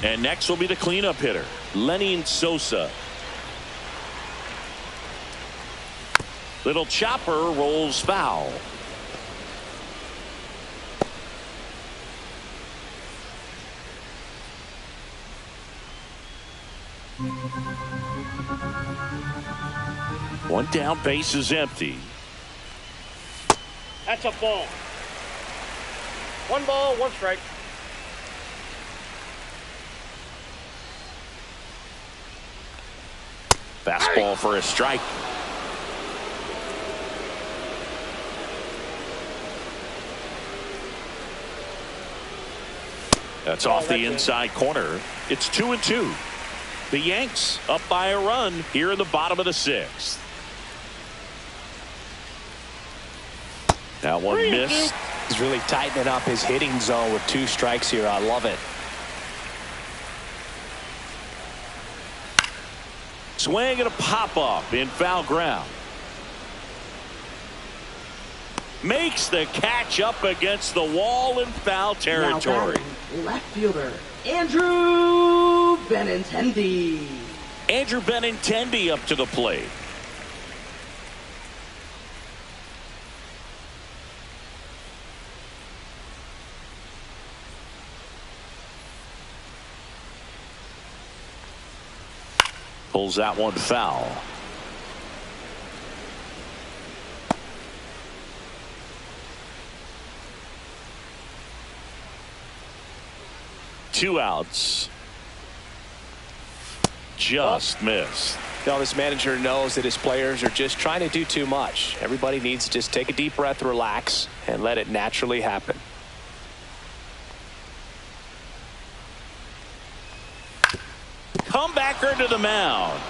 And next will be the cleanup hitter, Lenny Sosa. Little chopper rolls foul. One down, base is empty. That's a ball. 1 ball, 1 strike. Fastball for a strike. That's off the inside corner. It's 2-2. The Yanks up by a run here in the bottom of the 6th. That one missed. He's really tightening up his hitting zone with 2 strikes here. I love it. Swing and a pop-up in foul ground. Makes the catch up against the wall in foul territory. Left fielder, Andrew Benintendi. Andrew Benintendi up to the plate. Pulls that one foul. Two outs. Just missed. You know, this manager knows that his players are just trying to do too much. Everybody needs to just take a deep breath, relax, and let it naturally happen. Comebacker to the mound.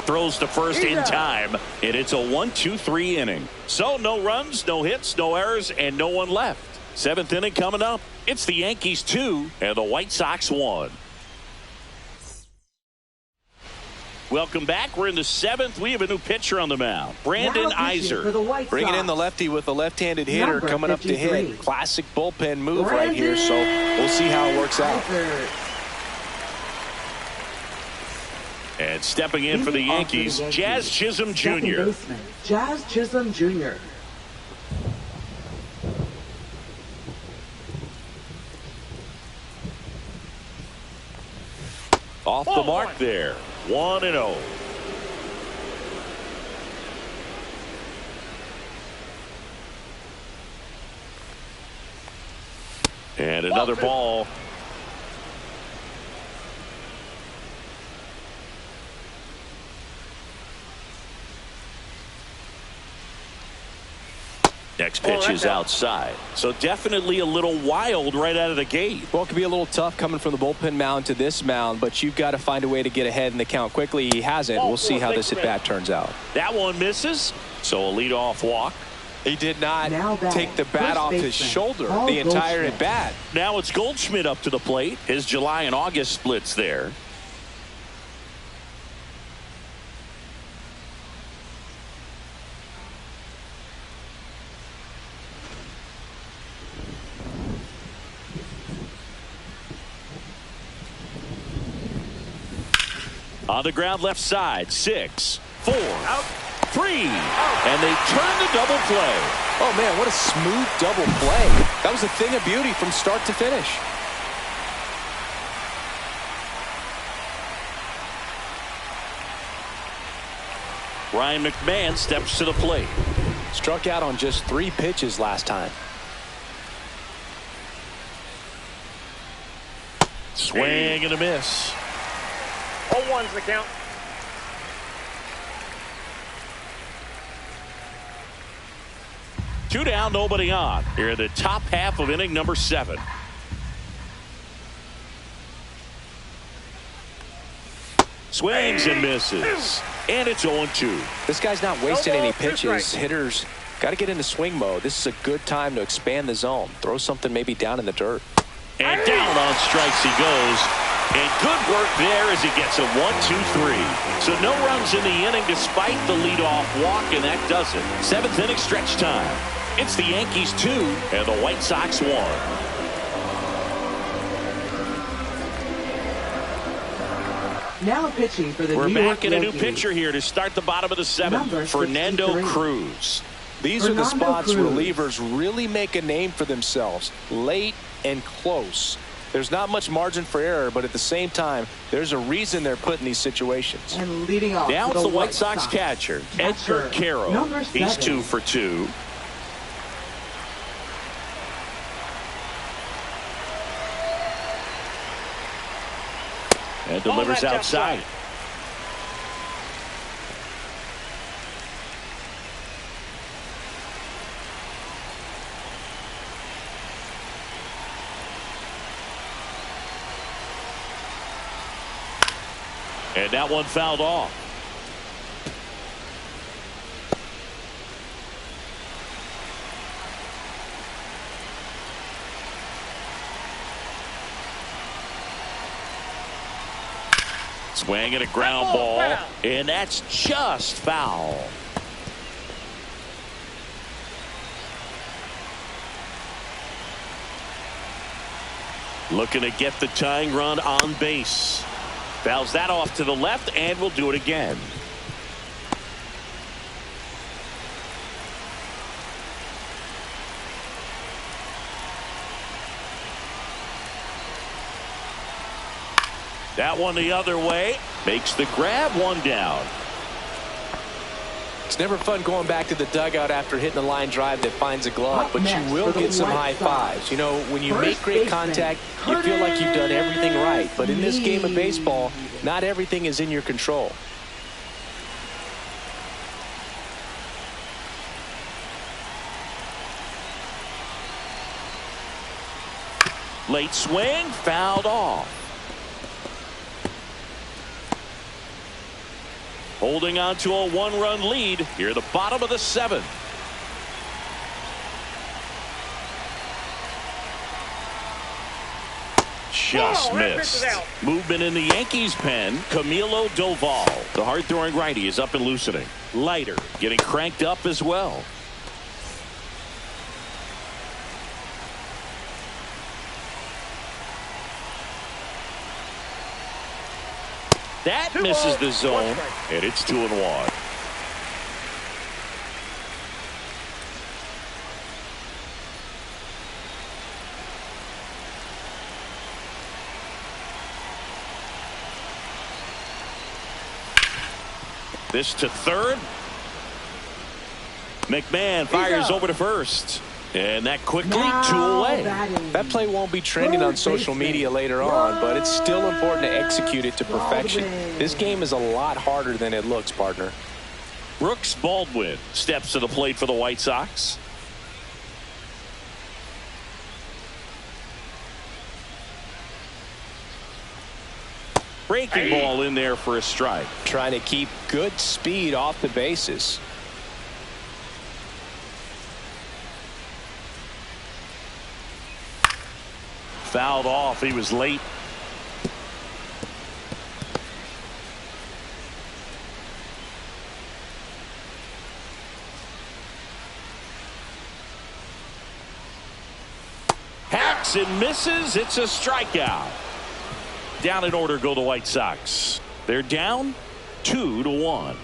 Throws to first in time, and it's a 1-2-3 inning. So no runs, no hits, no errors, and no one left. 7th inning coming up. It's the Yankees 2 and the White Sox 1. Welcome back. We're in the 7th. We have a new pitcher on the mound, Brandon Iser. Bringing in the lefty with a left-handed hitter coming up to hit. Classic bullpen move right here, so we'll see how it works out. And stepping in for the Yankees, Jazz Chisholm Jr. Jazz Chisholm Jr. Off the mark there. 1-0. And another ball. Next pitch is outside. So definitely a little wild right out of the gate. Well, it could be a little tough coming from the bullpen mound to this mound, but you've got to find a way to get ahead in the count quickly. He hasn't. We'll see how this at-bat turns out. That one misses. So a leadoff walk. He did not take the bat off his shoulder the entire at-bat. Now it's Goldschmidt up to the plate. His July and August splits there. On the ground left side, 6, 4, 3, and they turn the double play. Oh man, what a smooth double play. That was a thing of beauty from start to finish. Ryan McMahon steps to the plate. Struck out on just 3 pitches last time. Swing and a miss. 0-1's the count. Two down, nobody on. Here in the top half of inning number 7. Swings and misses. And it's 0-2. This guy's not wasting any pitches. Hitters Got to get into swing mode. This is a good time to expand the zone. Throw something maybe down in the dirt. And down on strikes he goes. And good work there as he gets a 1-2-3. So no runs in the inning despite the leadoff walk, and that does it. 7th inning stretch time. It's the Yankees 2 and the White Sox 1. Now pitching for the We're New back York in a new Yankees. pitcher here to start the bottom of the 7th. Fernando 63. Cruz. These are the Fernando spots Cruz. relievers really make a name for themselves. Late and close. There's not much margin for error, but at the same time, there's a reason they're put in these situations. And leading off Now for it's the White White Sox catcher, Edgar Carroll. number He's 7. 2 for 2. And delivers outside. And that one fouled off. Swing and a ground ball, and that's just foul. Looking to get the tying run on base. Fouls that off to the left, and will do it again. That one the other way. Makes the grab, one down. It's never fun going back to the dugout after hitting a line drive that finds a glove, but you will get some high fives. You know, when you make great contact, you feel like you've done everything right. But in this game of baseball, not everything is in your control. Late swing, fouled off. Holding on to a 1-run lead here at the bottom of the 7th. Just missed. Movement in the Yankees pen. Camilo Doval, the hard-throwing righty, is up and loosening. Leiter getting cranked up as well. That misses the zone, and it's 2-1. This to third. McMahon fires over to first. And that quickly, 2 away. That play won't be trending on social media later on, but it's still important to execute it to perfection. This game is a lot harder than it looks, partner. Brooks Baldwin steps to the plate for the White Sox. Breaking ball in there for a strike. Trying to keep good speed off the bases. Fouled off. He was late. Hacks and misses. It's a strikeout. Down in order go the White Sox. They're down 2-1.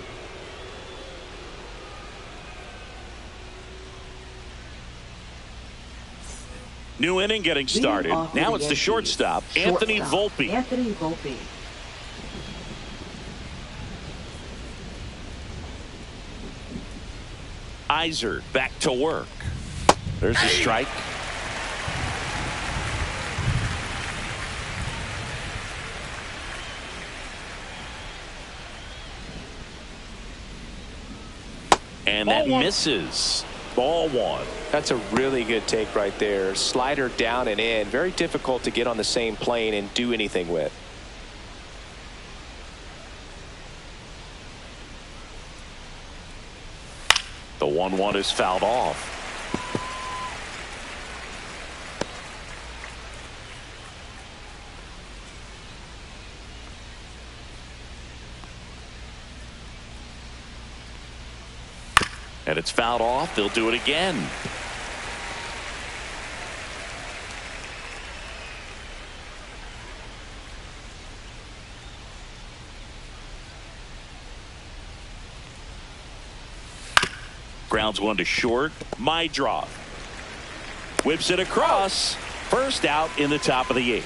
New inning getting started. Now it's the shortstop, Anthony Volpe. Anthony Volpe. Iser back to work. There's a strike. And that misses. Ball 1. That's a really good take right there. Slider down and in. Very difficult to get on the same plane and do anything with. The 1-1 is fouled off. And it's fouled off. They'll do it again. Grounds one to short. My drop. Whips it across. First out in the top of the 8th.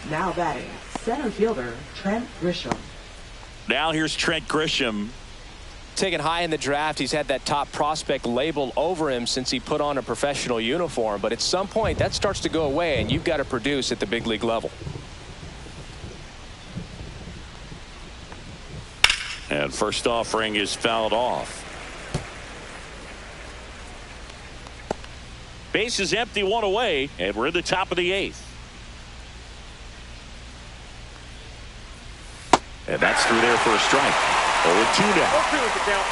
Now batting, center fielder Trent Grisham. Now here's Trent Grisham. Taken high in the draft, he's had that top prospect label over him since he put on a professional uniform. But at some point, that starts to go away, and you've got to produce at the big league level. And first offering is fouled off. Base is empty, one away, and we're in the top of the 8th. And that's through there for a strike. 0-2 now. 0-2 is the count.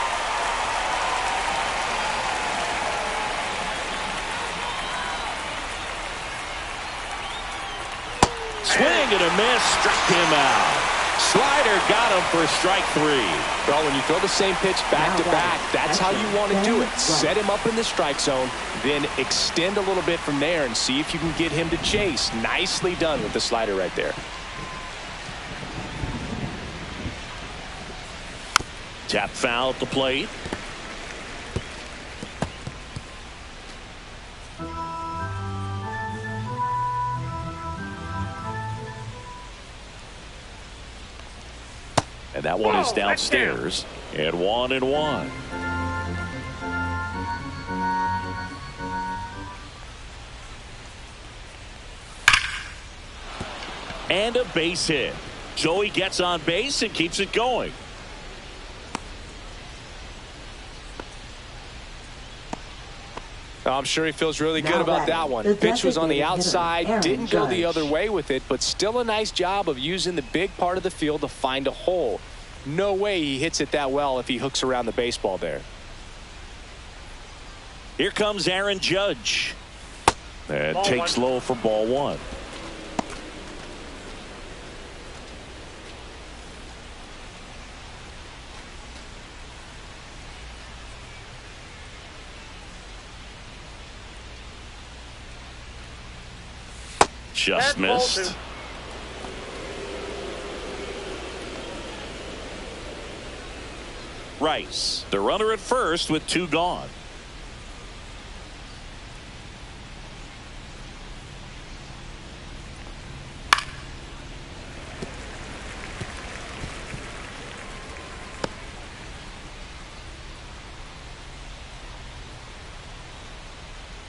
Swing and a miss, struck him out. Slider got him for strike 3. Well, when you throw the same pitch back to back, that's how you want to do it. Set him up in the strike zone, then extend a little bit from there and see if you can get him to chase. Nicely done with the slider right there. Tap foul at the plate. And that one is downstairs. And 1-1. And a base hit. Joey gets on base and keeps it going. I'm sure he feels really good about that one. Pitch was on the outside, didn't go the other way with it, but still a nice job of using the big part of the field to find a hole. No way he hits it that well if he hooks around the baseball there. Here comes Aaron Judge. And Ball takes one. low for ball 1. Just missed. Rice, the runner at first with 2 gone.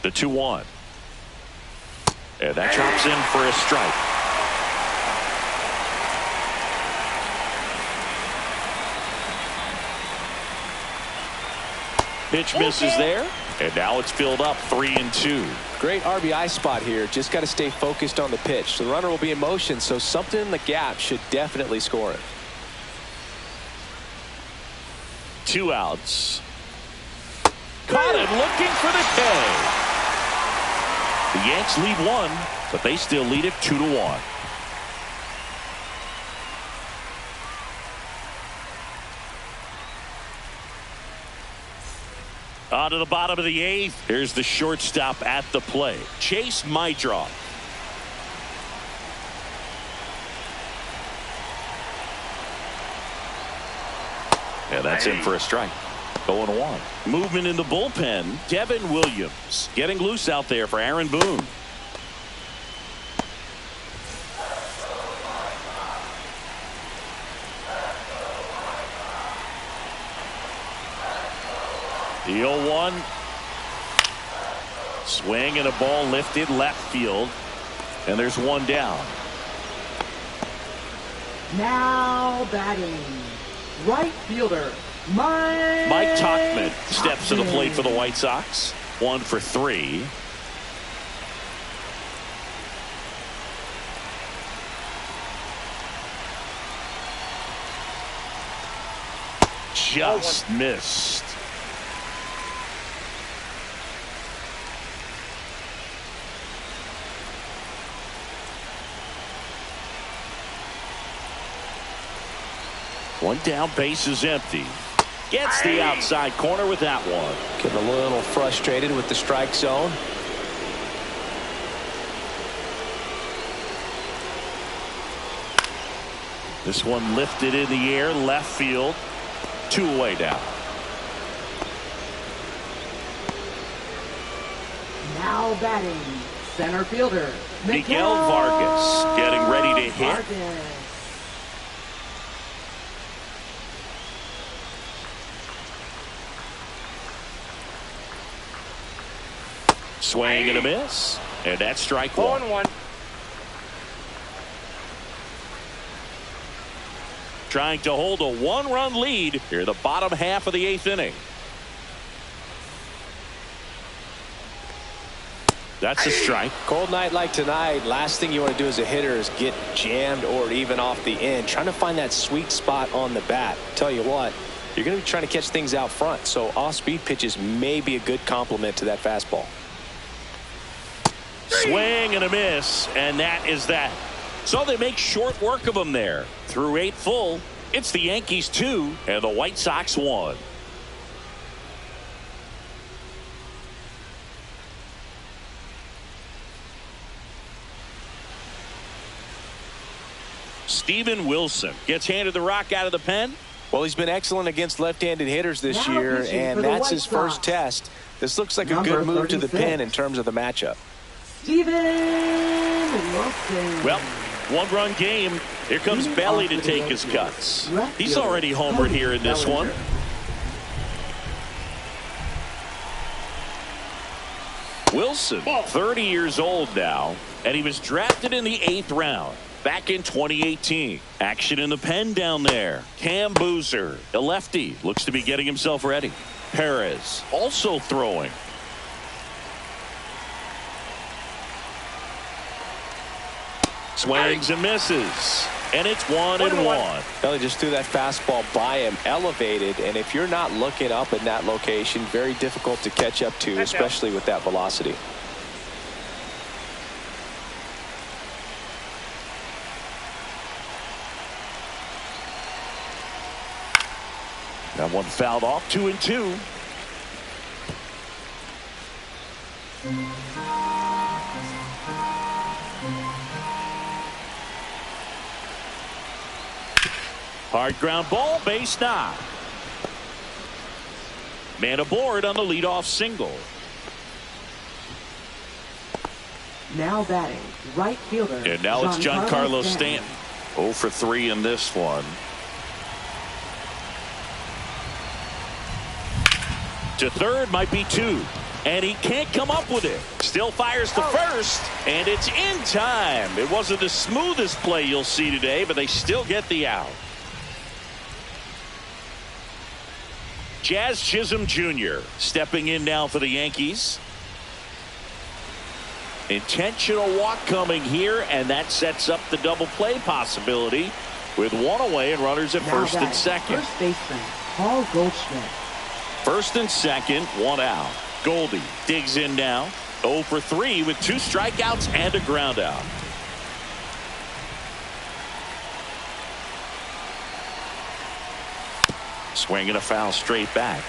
The 2-1. And that drops in for a strike. Pitch misses there. And now it's filled up 3-2. Great RBI spot here. Just got to stay focused on the pitch. The runner will be in motion, so something in the gap should definitely score it. 2 outs. Caught it looking for the K. The Yanks lead 1, but they still lead it 2-1. On to the bottom of the 8th. Here's the shortstop at the plate, Chase Mydroff. Yeah, that's in for a strike. 0-1. Movement in the bullpen. Devin Williams getting loose out there for Aaron Boone. The 0-1. Swing and a ball lifted left field. And there's 1 down. Now batting, right fielder Mike Tauchman steps to the plate for the White Sox. 1 for 3. just missed. One down, base is empty. Gets the outside corner with that one. Getting a little frustrated with the strike zone. This one lifted in the air, left field. 2 away now. Now batting, center fielder Miguel Vargas getting ready to hit. Vargas. Swing and a miss. And that's strike one. 0-1. Trying to hold a 1-run lead here in the bottom half of the 8th inning. That's a strike. Cold night like tonight, last thing you want to do as a hitter is get jammed or even off the end. Trying to find that sweet spot on the bat. Tell you what, you're going to be trying to catch things out front, so off-speed pitches may be a good complement to that fastball. Swing and a miss, and that is that. So they make short work of them there. Through 8 full, it's the Yankees 2 and the White Sox 1. Steven Wilson gets handed the rock out of the pen. Well, he's been excellent against left-handed hitters this year, and that's his first test. This looks like a good move to the pen in terms of the matchup. Steven Wilson. Well, 1-run game. Here comes Belly to take his cuts. He's already homered here in this one. Wilson, 30 years old now, and he was drafted in the 8th round back in 2018. Action in the pen down there. Cam Boozer, a lefty, looks to be getting himself ready. Perez also throwing. Swings and misses, and it's 1-1. Belly just threw that fastball by him, elevated, and if you're not looking up in that location, very difficult to catch up to, especially with that velocity. That one fouled off. 2-2. Hard ground ball, base knock. Man aboard on the leadoff single. Now batting, right fielder. And now it's Giancarlo Stanton. 0 for 3 in this one. To third, might be 2. And he can't come up with it. Still fires to first, and it's in time. It wasn't the smoothest play you'll see today, but they still get the out. Jazz Chisholm Jr. stepping in now for the Yankees. Intentional walk coming here, and that sets up the double play possibility with 1 away and runners at first and second. First baseman Paul Goldschmidt. First and second, 1 out. Goldie digs in now. 0 for 3 with 2 strikeouts and a ground out. Swing and a foul straight back.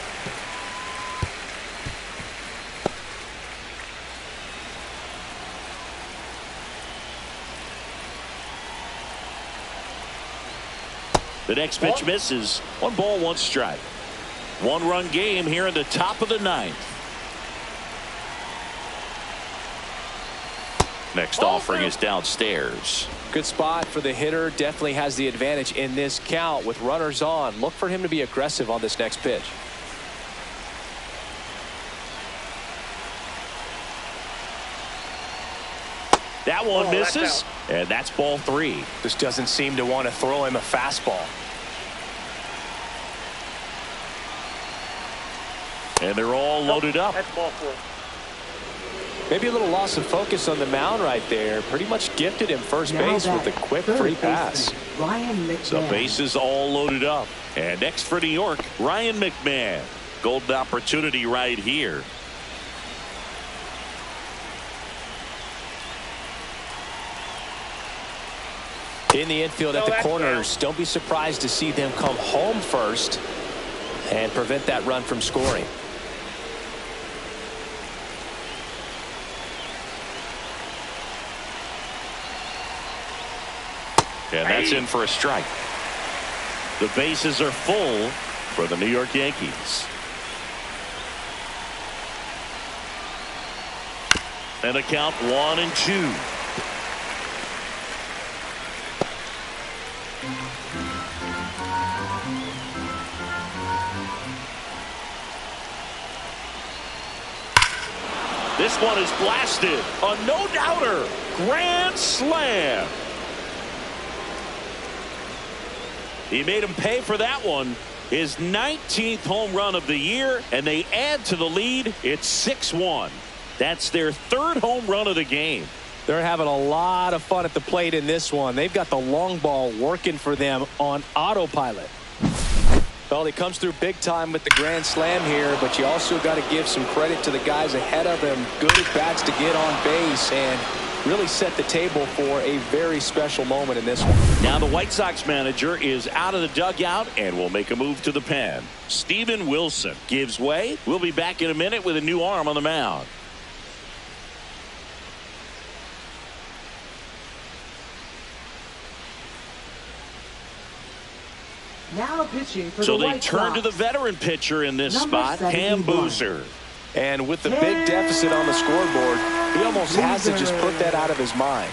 The next pitch misses. 1 ball, 1 strike. 1-run game here in the top of the 9th. Next offering is downstairs. Good spot for the hitter. Definitely has the advantage in this count with runners on. Look for him to be aggressive on this next pitch. That one misses, and that's ball 3. This doesn't seem to want to throw him a fastball. And they're all loaded up. That's ball 4. Maybe a little loss of focus on the mound right there. Pretty much gifted him first base with a quick free pass. So bases all loaded up. And next for New York, Ryan McMahon. Golden opportunity right here. In the infield at the corners, don't be surprised to see them come home first and prevent that run from scoring. And that's in for a strike. The bases are full for the New York Yankees. And a count 1-2. This one is blasted. A no-doubter. Grand slam. He made him pay for that one. His 19th home run of the year, and they add to the lead. It's 6-1. That's their third home run of the game. They're having a lot of fun at the plate in this one. They've got the long ball working for them on autopilot. Well, he comes through big time with the grand slam here, but you also got to give some credit to the guys ahead of him. Good at bats to get on base and really set the table for a very special moment in this one. Now the White Sox manager is out of the dugout and will make a move to the pen. Steven Wilson gives way. We'll be back in a minute with a new arm on the mound. Now pitching for so the they White turn Sox. to the veteran pitcher in this Number spot, Cam 71. Boozer. And with the big deficit on the scoreboard, he almost has to just put that out of his mind.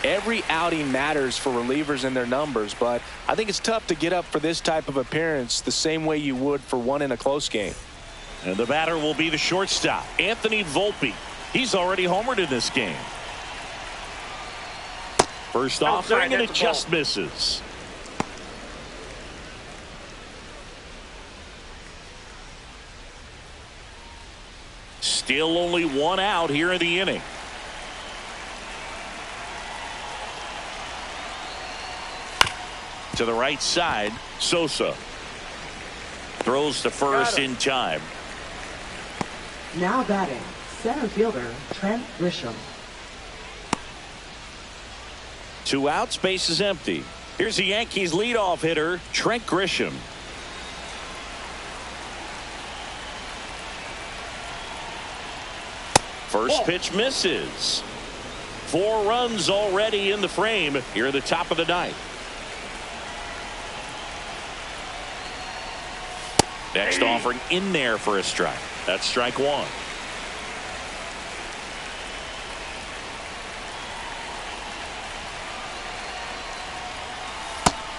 Every outing matters for relievers and their numbers, but I think it's tough to get up for this type of appearance the same way you would for one in a close game. And the batter will be the shortstop, Anthony Volpe. He's already homered in this game. First offering, and it just misses. Still only one out here in the inning. To the right side, Sosa throws to first in time. Now batting, center fielder Trent Grisham. 2 outs, base is empty. Here's the Yankees leadoff hitter, Trent Grisham. First pitch misses. 4 runs already in the frame here at the top of the ninth. Next offering in there for a strike. That's strike 1.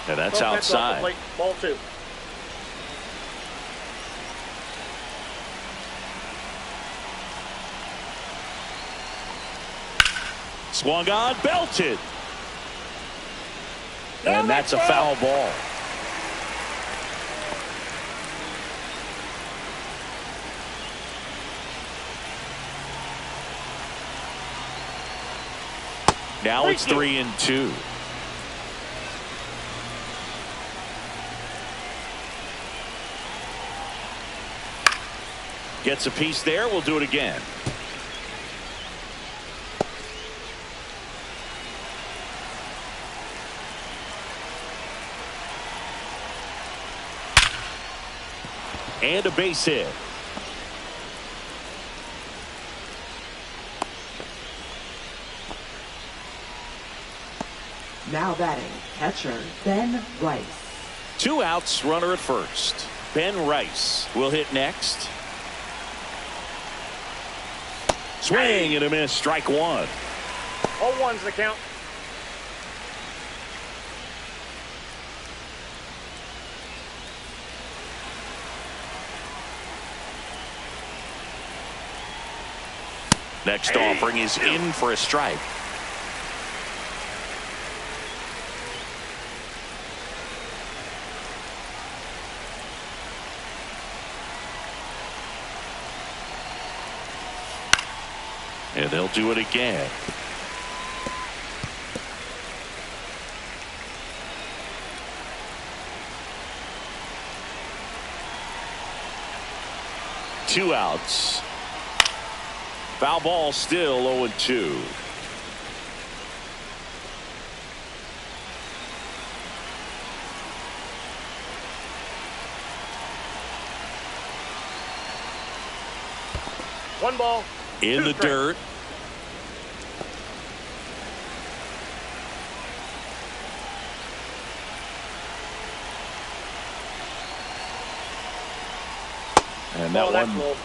And that's outside. Ball 2. Swung on, belted. And that's a foul ball. Now it's 3-2. Gets a piece there. We'll do it again. And a base hit. Now batting, catcher Ben Rice. 2 outs, runner at first. Ben Rice will hit next. Swing and a miss, strike 1. All ones the count. Next offering is in for a strike. And they'll do it again. Two outs. Foul ball, still 0-2. One ball. In the dirt. And that one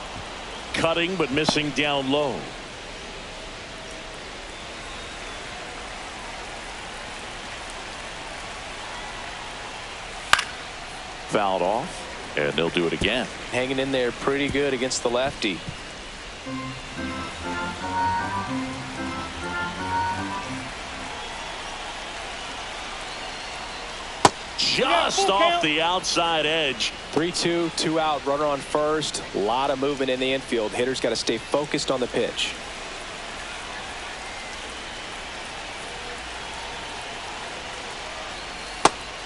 cutting but missing down low. Fouled off, and they'll do it again. Hanging in there pretty good against the lefty. Just off the outside edge. 3-2, 2 out, runner on first. A lot of movement in the infield. Hitter's got to stay focused on the pitch.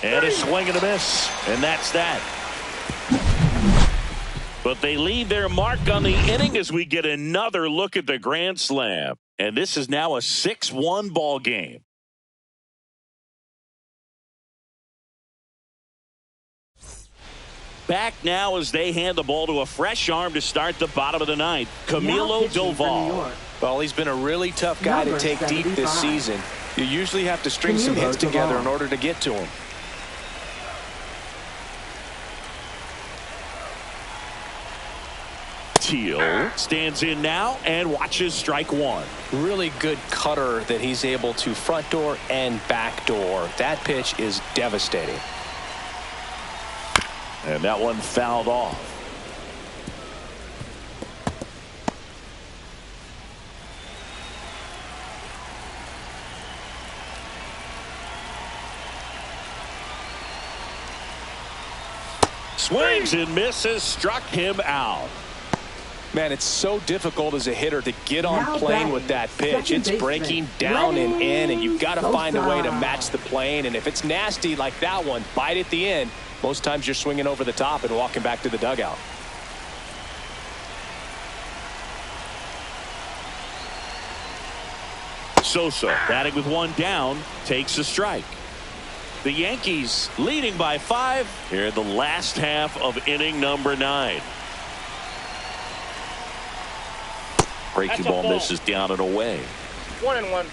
And a swing and a miss. And that's that. But they leave their mark on the inning as we get another look at the grand slam. And this is now a 6-1 ball game. Back now as they hand the ball to a fresh arm to start the bottom of the ninth. Camilo Doval. Well, he's been a really tough guy to take deep this season. You usually have to string some hits together in order to get to him. Teal stands in now and watches strike one. Really good cutter that he's able to front door and back door. That pitch is devastating. And that one fouled off. Swings and misses, struck him out. Man, it's so difficult as a hitter to get on plane with that pitch. It's breaking down and in, and you've got to find a way to match the plane. And if it's nasty like that one, bite at the end. Most times you're swinging over the top and walking back to the dugout. Sosa batting with one down takes a strike. The Yankees leading by 5 here in the last half of inning number 9. Breaking ball misses down and away. 1-1.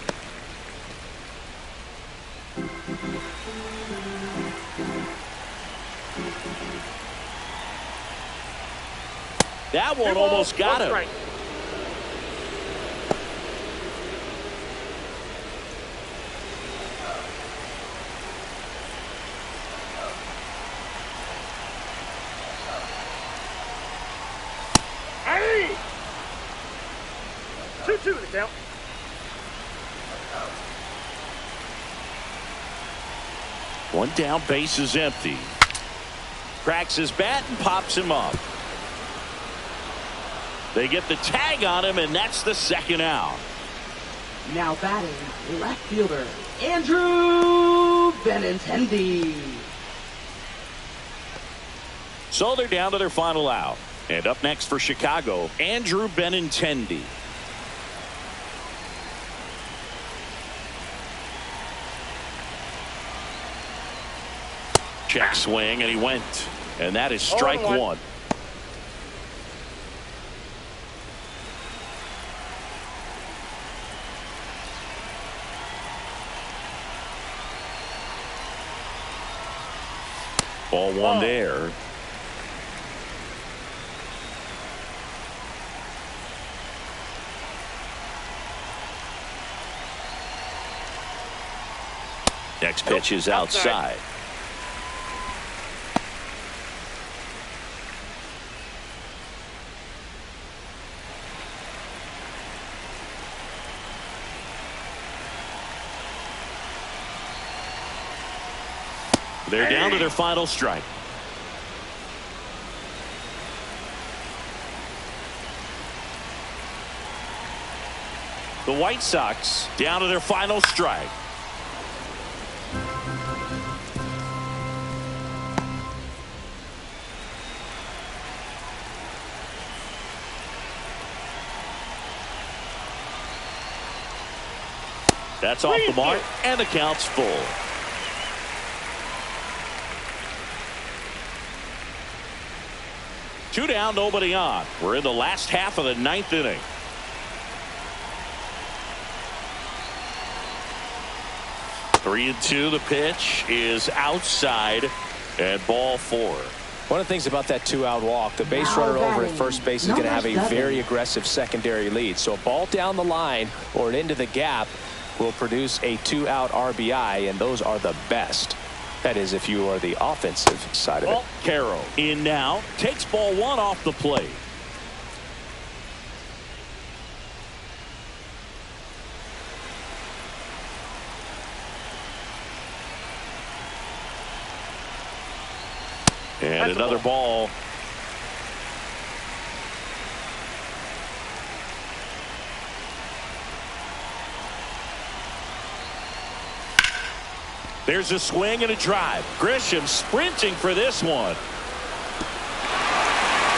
That one almost got him. Strike. Hey! 2-2 the count. One down, base is empty. Cracks his bat and pops him up. They get the tag on him, and that's the second out. Now batting, left fielder, Andrew Benintendi. So they're down to their final out. And up next for Chicago, Andrew Benintendi. Check swing, and he went. And that is strike 1. Ball 1 there. Next pitch is outside. They're down to their final strike. The White Sox down to their final strike. That's off the mark, and the count's full. Two down, nobody on. We're in the last half of the ninth inning. Three and two. The pitch is outside, and ball four. One of the things about that two-out walk, the base runner over at first base is going to have a very aggressive secondary lead. So a ball down the line or into the gap will produce a two-out RBI, and those are the best. That is, if you are the offensive side of it. Carroll in now, takes ball one off the plate. And another ball. There's a swing and a drive. Grisham sprinting for this one.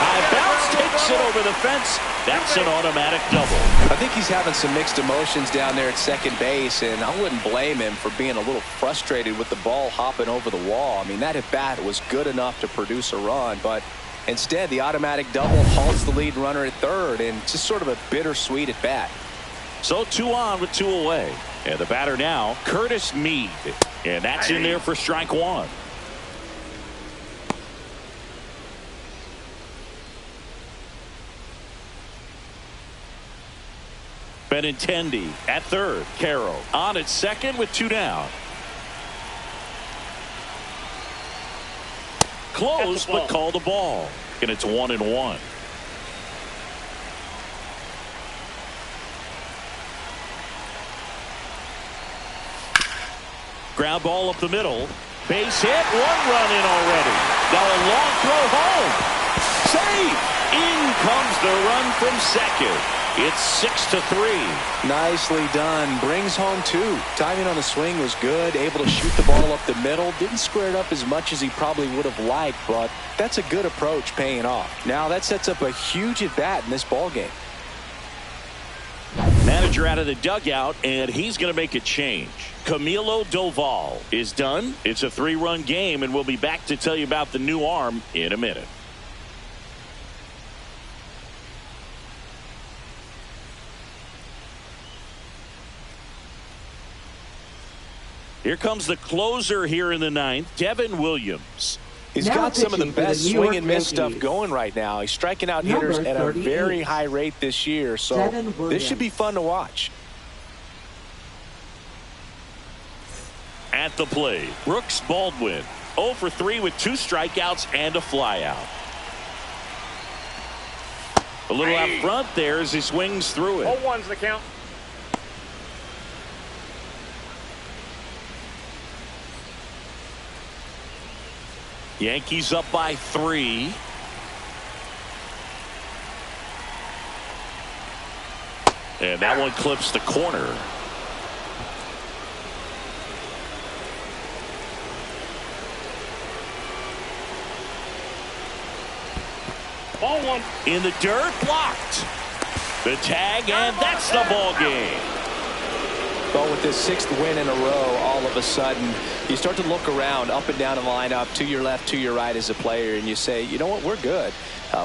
High bounce takes it over the fence. That's an automatic double. I think he's having some mixed emotions down there at second base, and I wouldn't blame him for being a little frustrated with the ball hopping over the wall. I mean, that at bat was good enough to produce a run, but instead the automatic double halts the lead runner at third, and just sort of a bittersweet at bat. So two on with two away. And the batter now, Curtis Mead. And that's in there for strike one. Benintendi at third. Carroll on at second with two down. Close, but called a ball. And it's 1-1. Ground ball up the middle. Base hit. One run in already. Now a long throw home. Save. In comes the run from second. It's 6-3. Nicely done. Brings home two. Timing on the swing was good. Able to shoot the ball up the middle. Didn't square it up as much as he probably would have liked, but that's a good approach paying off. Now that sets up a huge at bat in this ball game. Manager out of the dugout, and he's going to make a change. Camilo Doval is done. It's a 3-run game, and we'll be back to tell you about the new arm in a minute. Here comes the closer here in the ninth, Devin Williams. He's got some of the best swing and miss stuff going right now. He's striking out hitters at a very high rate this year, so this should be fun to watch. At the plate, Brooks Baldwin, 0 for 3 with 2 strikeouts and a flyout. A little out front there as he swings through it. 0-1's the count. Yankees up by 3. And that one clips the corner. Ball one. In the dirt, blocked. The tag, and that's the ball game. But with this 6th win in a row, all of a sudden, you start to look around up and down the lineup, to your left, to your right as a player, and you say, you know what, we're good.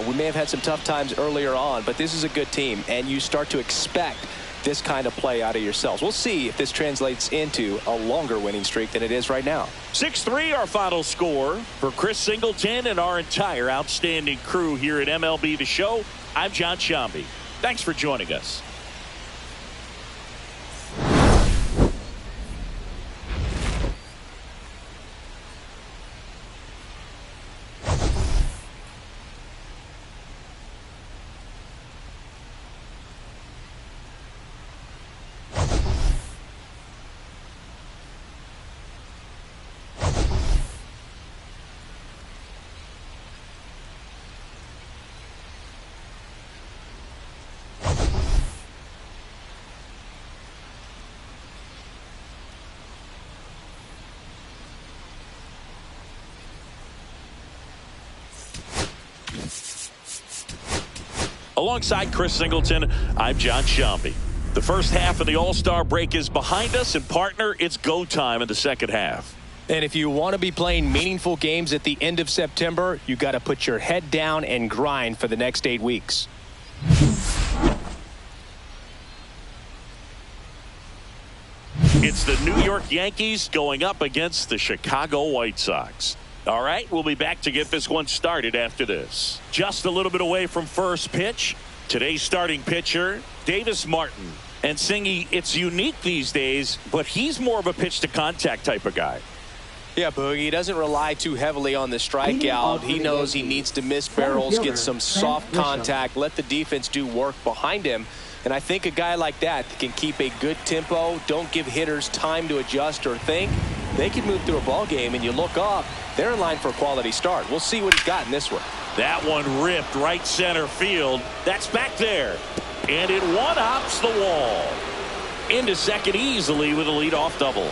We may have had some tough times earlier on, but this is a good team, and you start to expect this kind of play out of yourselves. We'll see if this translates into a longer winning streak than it is right now. 6-3 our final score. For Chris Singleton and our entire outstanding crew here at MLB The Show, I'm John Shambi. Thanks for joining us. Alongside Chris Singleton, I'm John Shambi. The first half of the All-Star break is behind us, and partner, it's go time in the second half. And if you want to be playing meaningful games at the end of September, you got to put your head down and grind for the next 8 weeks. It's the New York Yankees going up against the Chicago White Sox. All right, we'll be back to get this one started after this. Just a little bit away from first pitch. Today's starting pitcher, Davis Martin. And Singy, it's unique these days, but he's more of a pitch-to-contact type of guy. Yeah, Boogie, he doesn't rely too heavily on the strikeout. He knows he needs to miss barrels, get some soft contact, let the defense do work behind him. And I think a guy like that can keep a good tempo, don't give hitters time to adjust or think. They can move through a ball game, and you look up, they're in line for a quality start. We'll see what he's got in this one. That one ripped right center field. That's back there. And it one-hops the wall. Into second easily with a leadoff double.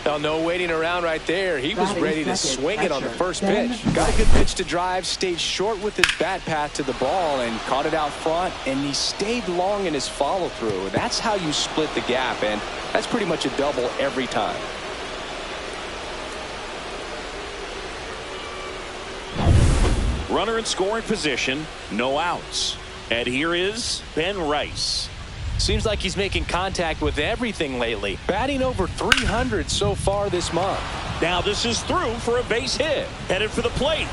Now, no waiting around right there. He was ready to swing it on the first pitch. Got a good pitch to drive, stayed short with his bat path to the ball and caught it out front, and he stayed long in his follow-through. That's how you split the gap, and that's pretty much a double every time. Runner in scoring position, no outs. And here is Ben Rice. Seems like he's making contact with everything lately. Batting over 300 so far this month. Now this is through for a base hit. Headed for the plate.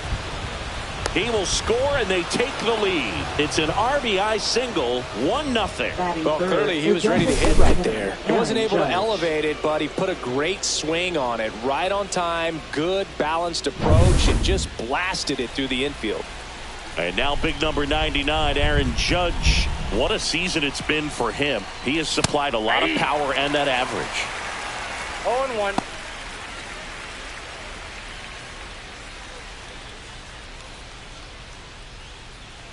He will score and they take the lead. It's an RBI single, 1-0. Well, clearly he was ready to hit right there. He wasn't able to elevate it, but he put a great swing on it. Right on time, good balanced approach, and just blasted it through the infield. And now big number 99, Aaron Judge. What a season it's been for him. He has supplied a lot of power and that average. 0-1.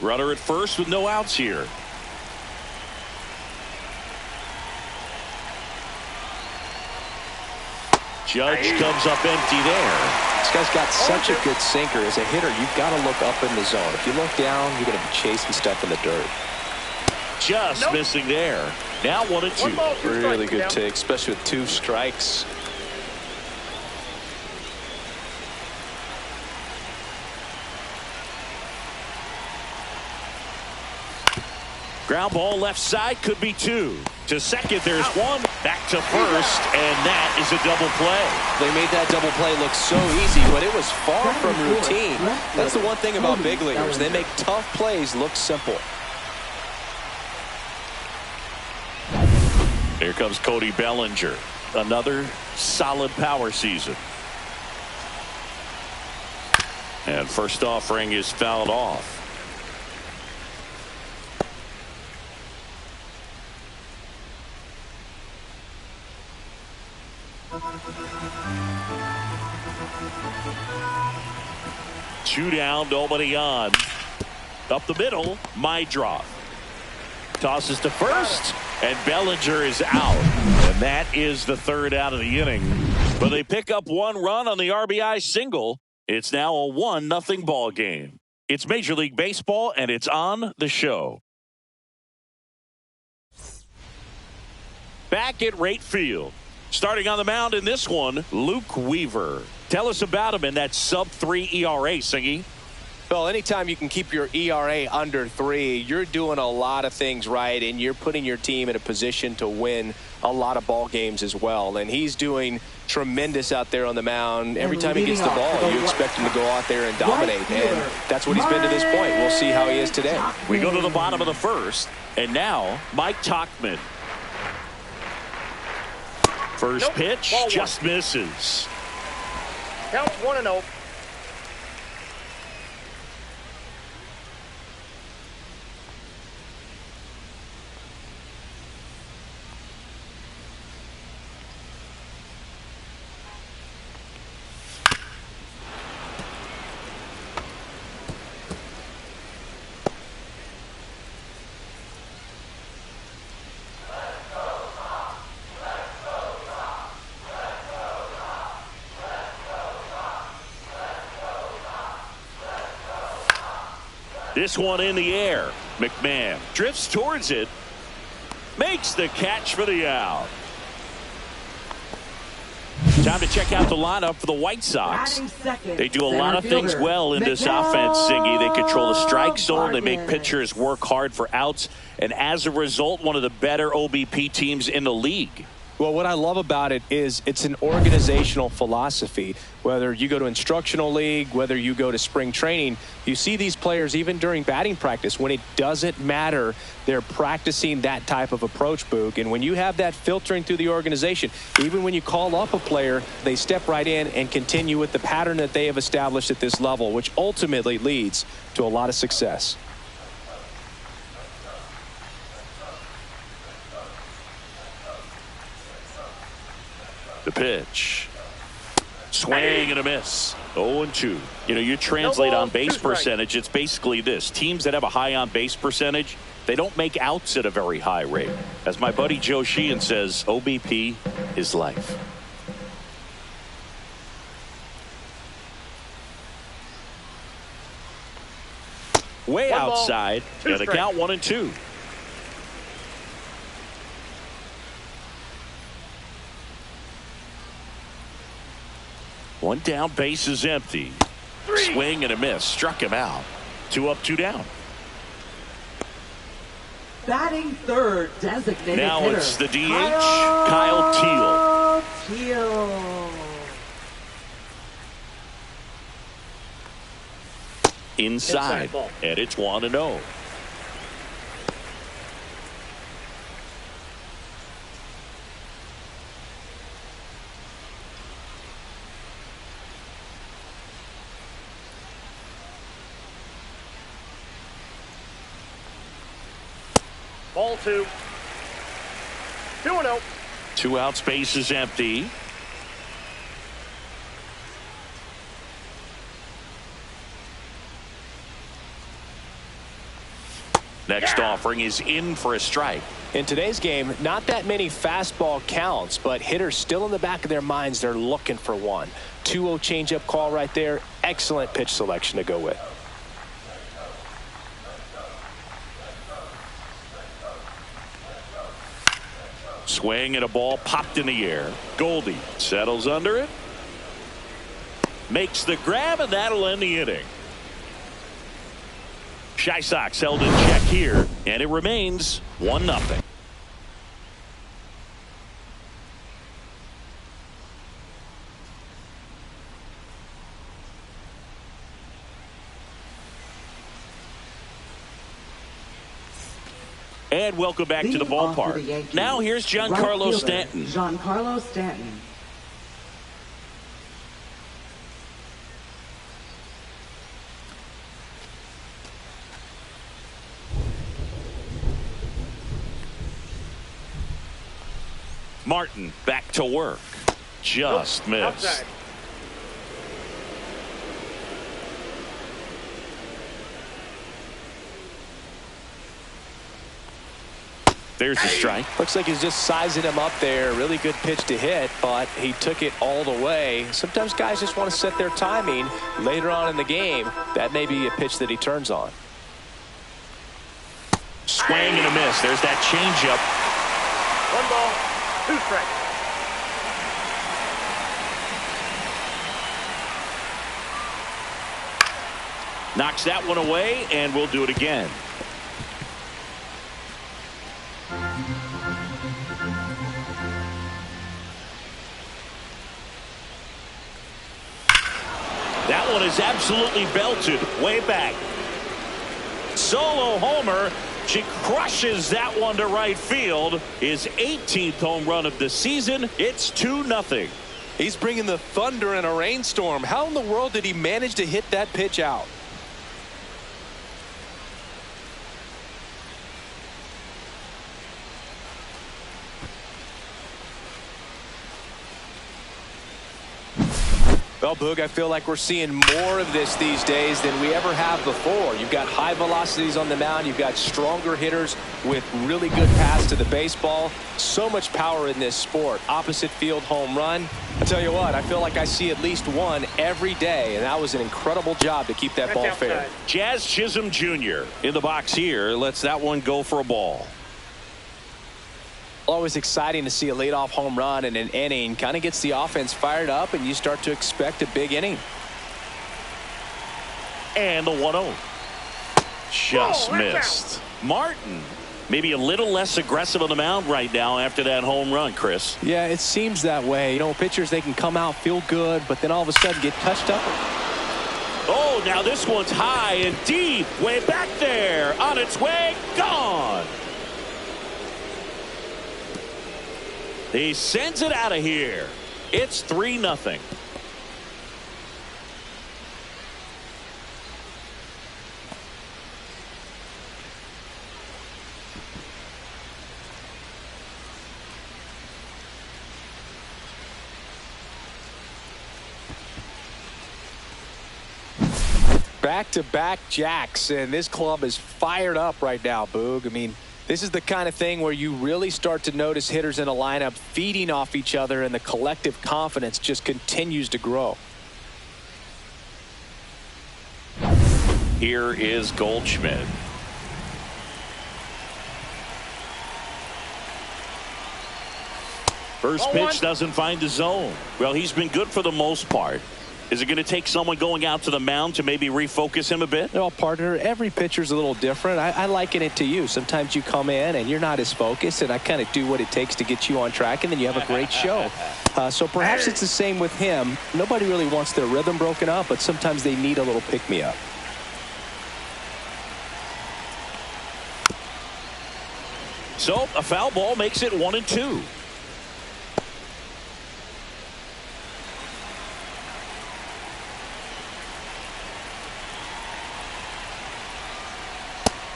Runner at first with no outs here. Judge comes up empty there. This guy's got such a good sinker. As a hitter, you've got to look up in the zone. If you look down, you're going to be chasing stuff in the dirt. Just missing there. Now 1-2. Really good take, especially with 2 strikes. Ground ball left side, could be 2. To second, there's 1. Back to first, and that is a double play. They made that double play look so easy, but it was far from routine. That's the one thing about big leaguers. They make tough plays look simple. Here comes Cody Bellinger. Another solid power season. And first offering is fouled off. Two down, nobody on. Up the middle, my drop. Tosses to first, and Bellinger is out. And that is the third out of the inning. But they pick up 1 run on the RBI single. It's now a 1-0 ball game. It's Major League Baseball, and it's on the show. Back at right field. Starting on the mound in this one, Luke Weaver. Tell us about him in that sub-3 ERA, Singy. Well, anytime you can keep your ERA under 3, you're doing a lot of things right, and you're putting your team in a position to win a lot of ball games as well. And he's doing tremendous out there on the mound. Every time he gets the ball, you expect him to go out there and dominate, and that's what he's been to this point. We'll see how he is today. We go to the bottom of the first, and now Mike Tauchman. First pitch just misses. Counts 1-0. This one in the air. McMahon drifts towards it. Makes the catch for the out. Time to check out the lineup for the White Sox. They do a lot of things well in this offense, Singy. They control the strike zone. They make pitchers work hard for outs. And as a result, one of the better OBP teams in the league. Well, what I love about it is it's an organizational philosophy. Whether you go to instructional league, whether you go to spring training, you see these players even during batting practice. When it doesn't matter, they're practicing that type of approach, Boog. And when you have that filtering through the organization, even when you call up a player, they step right in and continue with the pattern that they have established at this level, which ultimately leads to a lot of success. The pitch. Swing and a miss. 0-2. You know, you translate on base percentage, it's basically this. Teams that have a high on base percentage, they don't make outs at a very high rate. As my buddy Joe Sheehan says, OBP is life. Way outside. And the count 1-2. One down, base is empty. Swing and a miss. Struck him out. 2 up, 2 down. Batting third, designated now hitter. It's the DH, Kyle Teal. Inside. And it's 1-0. Ball 2. 2-0. 2 out, space is empty. Next offering is in for a strike. In today's game, not that many fastball counts, but hitters still in the back of their minds, they're looking for one. 2-0 changeup call right there. Excellent pitch selection to go with. Swing and a ball popped in the air. Goldie settles under it. Makes the grab, and that'll end the inning. Shy Sox held in check here, and it remains 1-0. And welcome back to the ballpark. Now here's Giancarlo Stanton. Giancarlo Stanton. Martin back to work. Just missed. Outside. There's the strike. Looks like he's just sizing him up there. Really good pitch to hit, but he took it all the way. Sometimes guys just want to set their timing later on in the game. That may be a pitch that he turns on. Swing and a miss. There's that changeup. 1 ball, 2 strikes. Knocks that one away, and we'll do it again. That one is absolutely belted way back. Solo homer. She crushes that one to right field. His 18th home run of the season. It's 2-0. He's bringing the thunder in a rainstorm. How in the world did he manage to hit that pitch out? Well, Boog, I feel like we're seeing more of this these days than we ever have before. You've got high velocities on the mound. You've got stronger hitters with really good paths to the baseball. So much power in this sport. Opposite field home run. I tell you what, I feel like I see at least one every day, and that was an incredible job to keep that ball fair. Jazz Chisholm Jr. in the box here. Lets that one go for a ball. Always exciting to see a leadoff home run in an inning. Kind of gets the offense fired up, and you start to expect a big inning. And the 1-0. Just missed. Martin, maybe a little less aggressive on the mound right now after that home run, Chris. Yeah, it seems that way. You know, pitchers, they can come out, feel good, but then all of a sudden get touched up. Oh, now this one's high and deep. Way back there. On its way. Gone. He sends it out of here. It's 3-0. Back-to-back jacks, and this club is fired up right now, Boog. I mean, this is the kind of thing where you really start to notice hitters in a lineup feeding off each other, and the collective confidence just continues to grow. Here is Goldschmidt. First pitch doesn't find the zone. Well, he's been good for the most part. Is it going to take someone going out to the mound to maybe refocus him a bit? Well, partner, every pitcher's a little different. I liken it to you. Sometimes you come in and you're not as focused, and I kind of do what it takes to get you on track, and then you have a great show. So perhaps it's the same with him. Nobody really wants their rhythm broken up, but sometimes they need a little pick-me-up. So a foul ball makes it 1-2.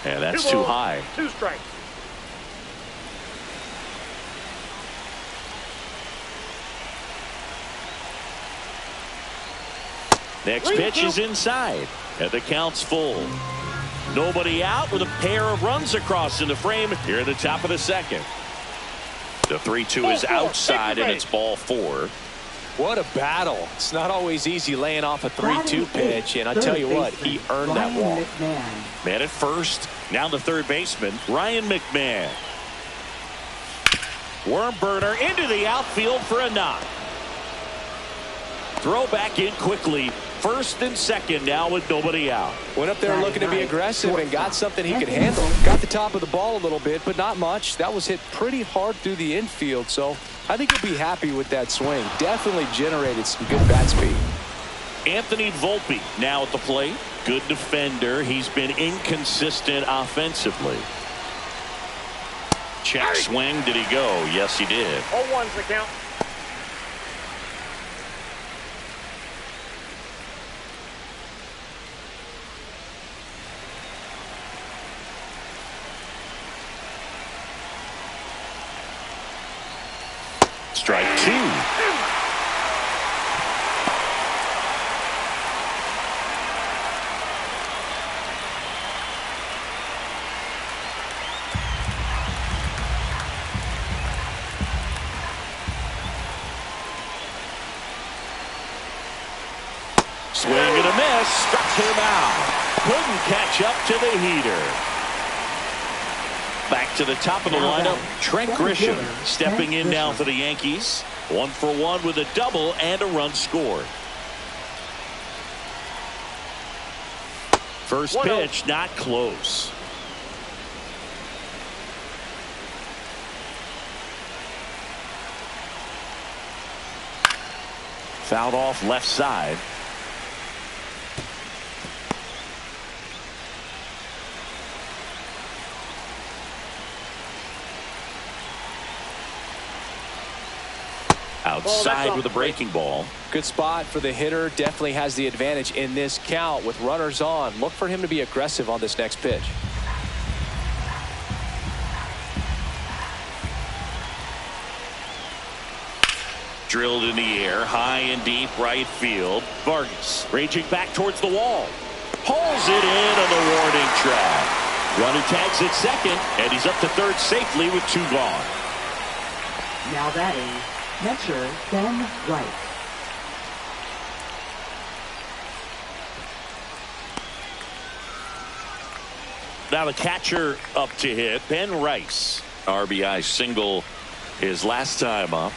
Yeah, that's too high. 2 strikes. Next pitch is inside, and the count's full. Nobody out with a pair of runs across in the frame here at the top of the second. The 3-2 is outside, and it's ball 4. What a battle. It's not always easy laying off a 3-2 pitch, and I tell you what, he earned that walk. Man at first, now the third baseman, Ryan McMahon. Worm burner into the outfield for a knock. Throw back in quickly. First and second now with nobody out. Went up there looking to be aggressive and got something he could handle. Got the top of the ball a little bit, but not much. That was hit pretty hard through the infield, so I think he'll be happy with that swing. Definitely generated some good bat speed. Anthony Volpe now at the plate. Good defender. He's been inconsistent offensively. Check swing. Did he go? Yes, he did. 0-1's the count. Strike 2. Swing and a miss. Struck him out. Couldn't catch up to the heater. Back to the top of the lineup, Trent Grisham stepping in now for the Yankees. 1 for 1 with a double and a run scored. First pitch not close. Fouled off left side. Outside with a breaking ball. Good spot for the hitter. Definitely has the advantage in this count with runners on. Look for him to be aggressive on this next pitch. Drilled in the air, high and deep right field. Vargas raging back towards the wall. Pulls it in on the warning track. Runner tags at second, and he's up to third safely with 2 gone. Now batting, catcher Ben Wright. Now the catcher up to hit, Ben Rice. RBI single his last time up.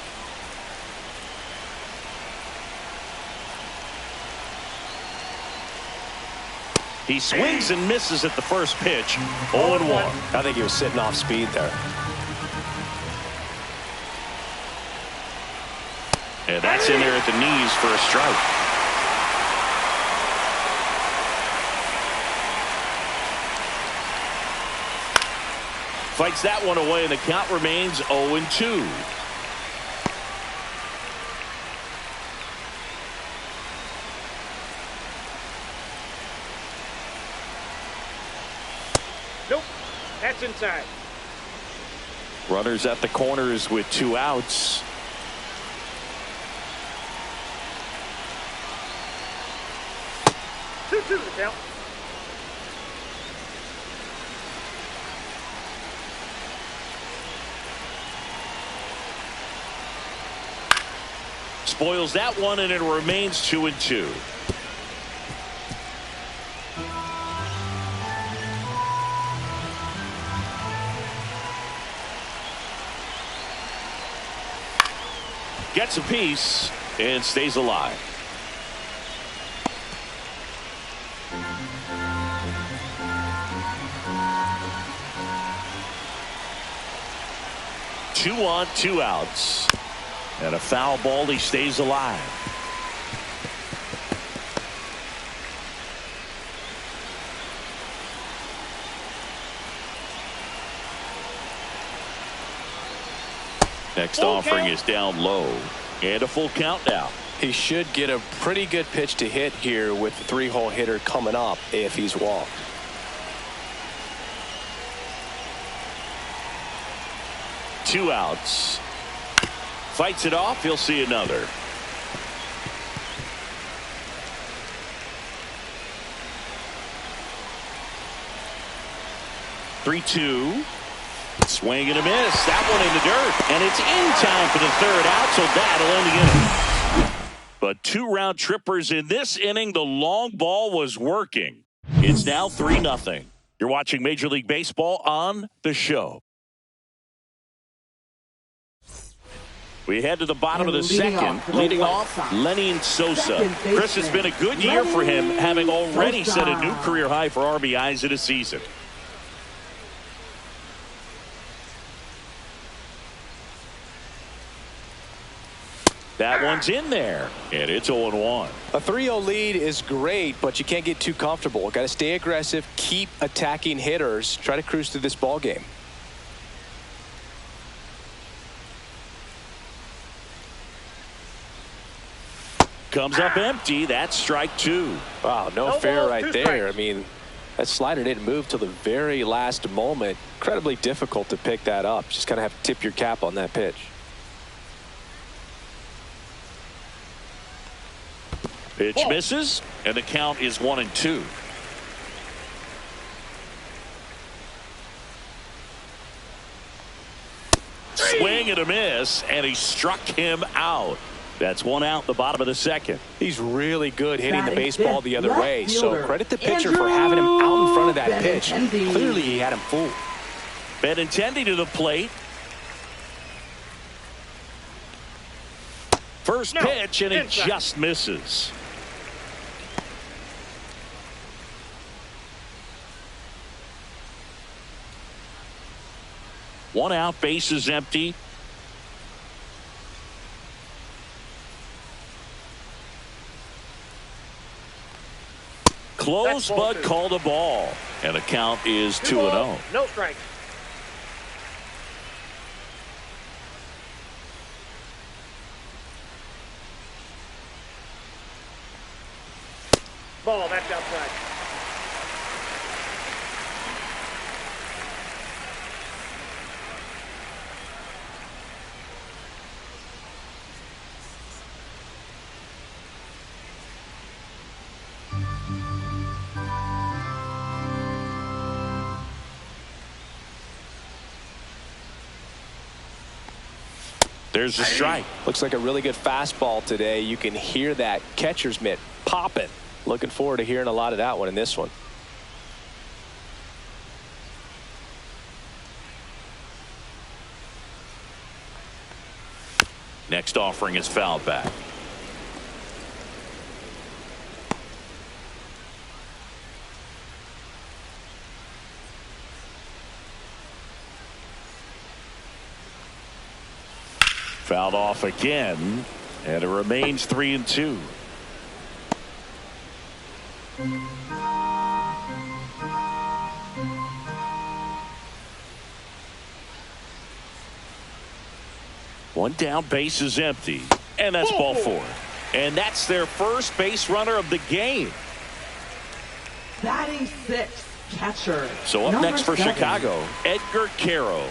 He swings and misses at the first pitch. 0-1. I think he was sitting off speed there. And that's in there at the knees for a strike. Fights that one away, and the count remains 0-2. Nope. That's inside. Runners at the corners with 2 outs. Two to count. Spoils that one, and it remains 2-2. Gets a piece and stays alive. Two on, 2 outs. And a foul ball, he stays alive. Next offering is down low. And a full count now. He should get a pretty good pitch to hit here with the 3-hole hitter coming up if he's walked. Two outs. Fights it off. He'll see another. Three-two. Swing and a miss. That one in the dirt. And it's in time for the 3rd out, so that'll end the inning. But 2 round trippers in this inning. The long ball was working. It's now 3-0. You're watching Major League Baseball on The Show. We head to the bottom of the second. Leading off, Lenny Sosa. Chris, it's been a good year for him, having already set a new career high for RBIs in a season. That one's in there, and it's 0-1. A 3-0 lead is great, but you can't get too comfortable. Got to stay aggressive, keep attacking hitters, try to cruise through this ball game. Comes up empty. That's strike 2. Wow, no fair right there. I mean, that slider didn't move till the very last moment. Incredibly difficult to pick that up. Just kind of have to tip your cap on that pitch. Pitch misses, and the count is 1-2. Swing and a miss, and he struck him out. That's 1 out, the bottom of the second. He's really good hitting the baseball the other way, so credit the pitcher for having him out in front of that pitch. Clearly he had him fooled. Benintendi to the plate. First pitch, and it just misses. One out, bases empty. Close, but called a ball. And the count is 2-0. No strike. Ball, that's outside. There's a strike. Looks like a really good fastball today. You can hear that catcher's mitt popping. Looking forward to hearing a lot of that one in this one. Next offering is fouled back. Fouled off again, and it remains 3-2. One down, base is empty, and that's ball four. And that's their first base runner of the game. Batting sixth, catcher. So up next for 7. Chicago, Edgar Caro.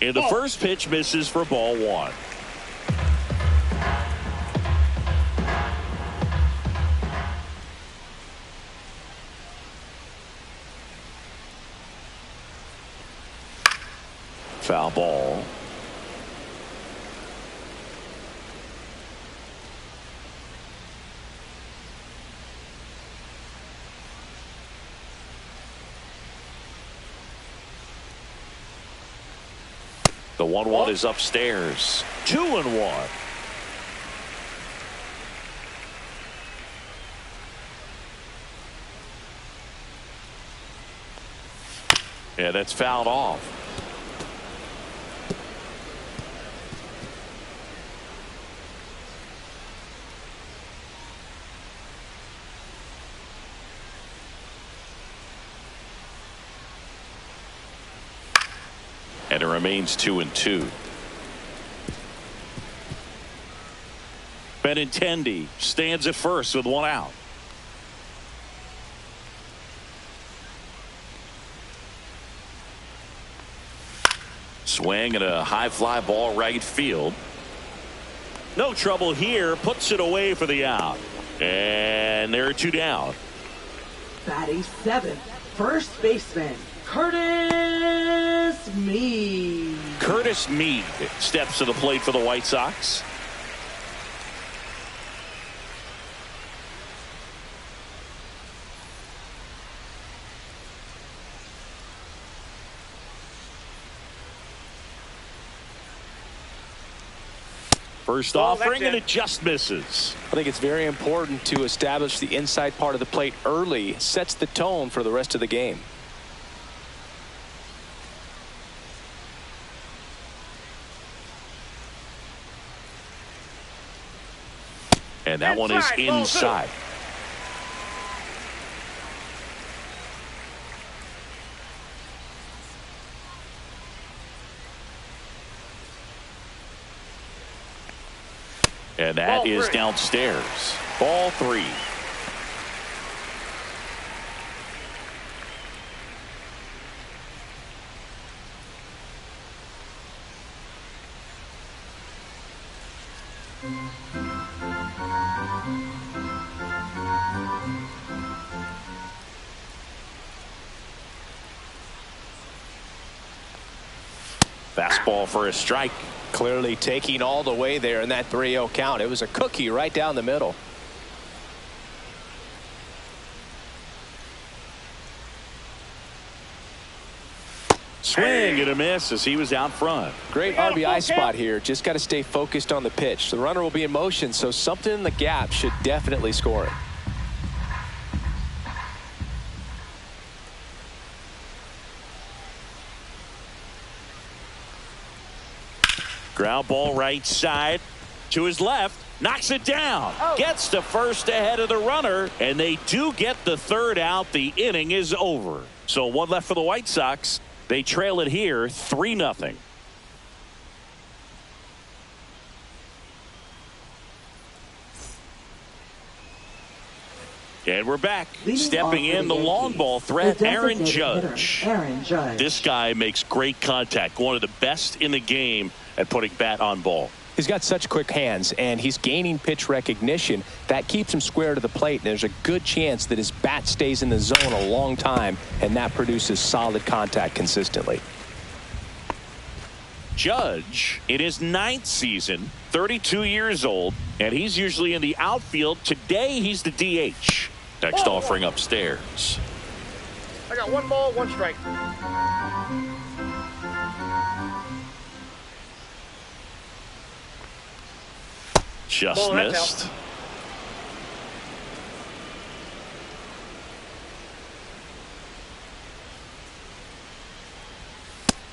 And the first pitch misses for ball one. Foul ball. The 1-1 is upstairs. 2-1. Yeah, that's fouled off. And it remains 2-2. Benintendi stands at first with one out. Swing and a high fly ball right field. No trouble here. Puts it away for the out. And there are two down. Batting seventh, first baseman, Curtis Mead. Curtis Mead steps to the plate for the White Sox. First offering, and it just misses. I think it's very important to establish the inside part of the plate early. Sets the tone for the rest of the game. And that one is inside. And that is downstairs. Ball three. Fastball for a strike. Clearly taking all the way there in that 3-0 count. It was a cookie right down the middle. Swing and a miss as he was out front. Great RBI spot here. Just got to stay focused on the pitch. The runner will be in motion, so something in the gap should definitely score it. Ground ball right side to his left, knocks it down, gets to first ahead of the runner, and they do get the third out. The inning is over. So one left for the White Sox. They trail it here 3-0. And we're back. Leading Stepping off for in the long Yankees, ball threat, the Aaron designated Judge. hitter, Aaron Judge. This guy makes great contact. One of the best in the game at putting bat on ball. He's got such quick hands, and he's gaining pitch recognition. That keeps him square to the plate, and there's a good chance that his bat stays in the zone a long time, and that produces solid contact consistently. Judge, in his 9th season, 32 years old, and he's usually in the outfield. Today, he's the DH. Next offering upstairs. I got 1 ball, 1 strike. Just Ball, that's missed. out.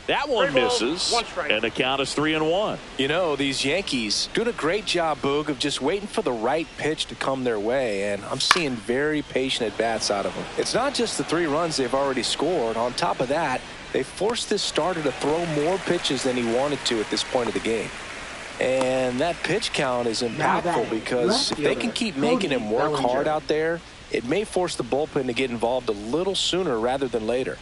That one 3 balls, misses, 1 strike. and the count is 3-1. You know, these Yankees doing a great job, Boog, of just waiting for the right pitch to come their way, and I'm seeing very patient at-bats out of them. It's not just the 3 runs they've already scored. On top of that, they forced this starter to throw more pitches than he wanted to at this point of the game. And that pitch count is impactful because if they can keep making him work hard out there, it may force the bullpen to get involved a little sooner rather than later.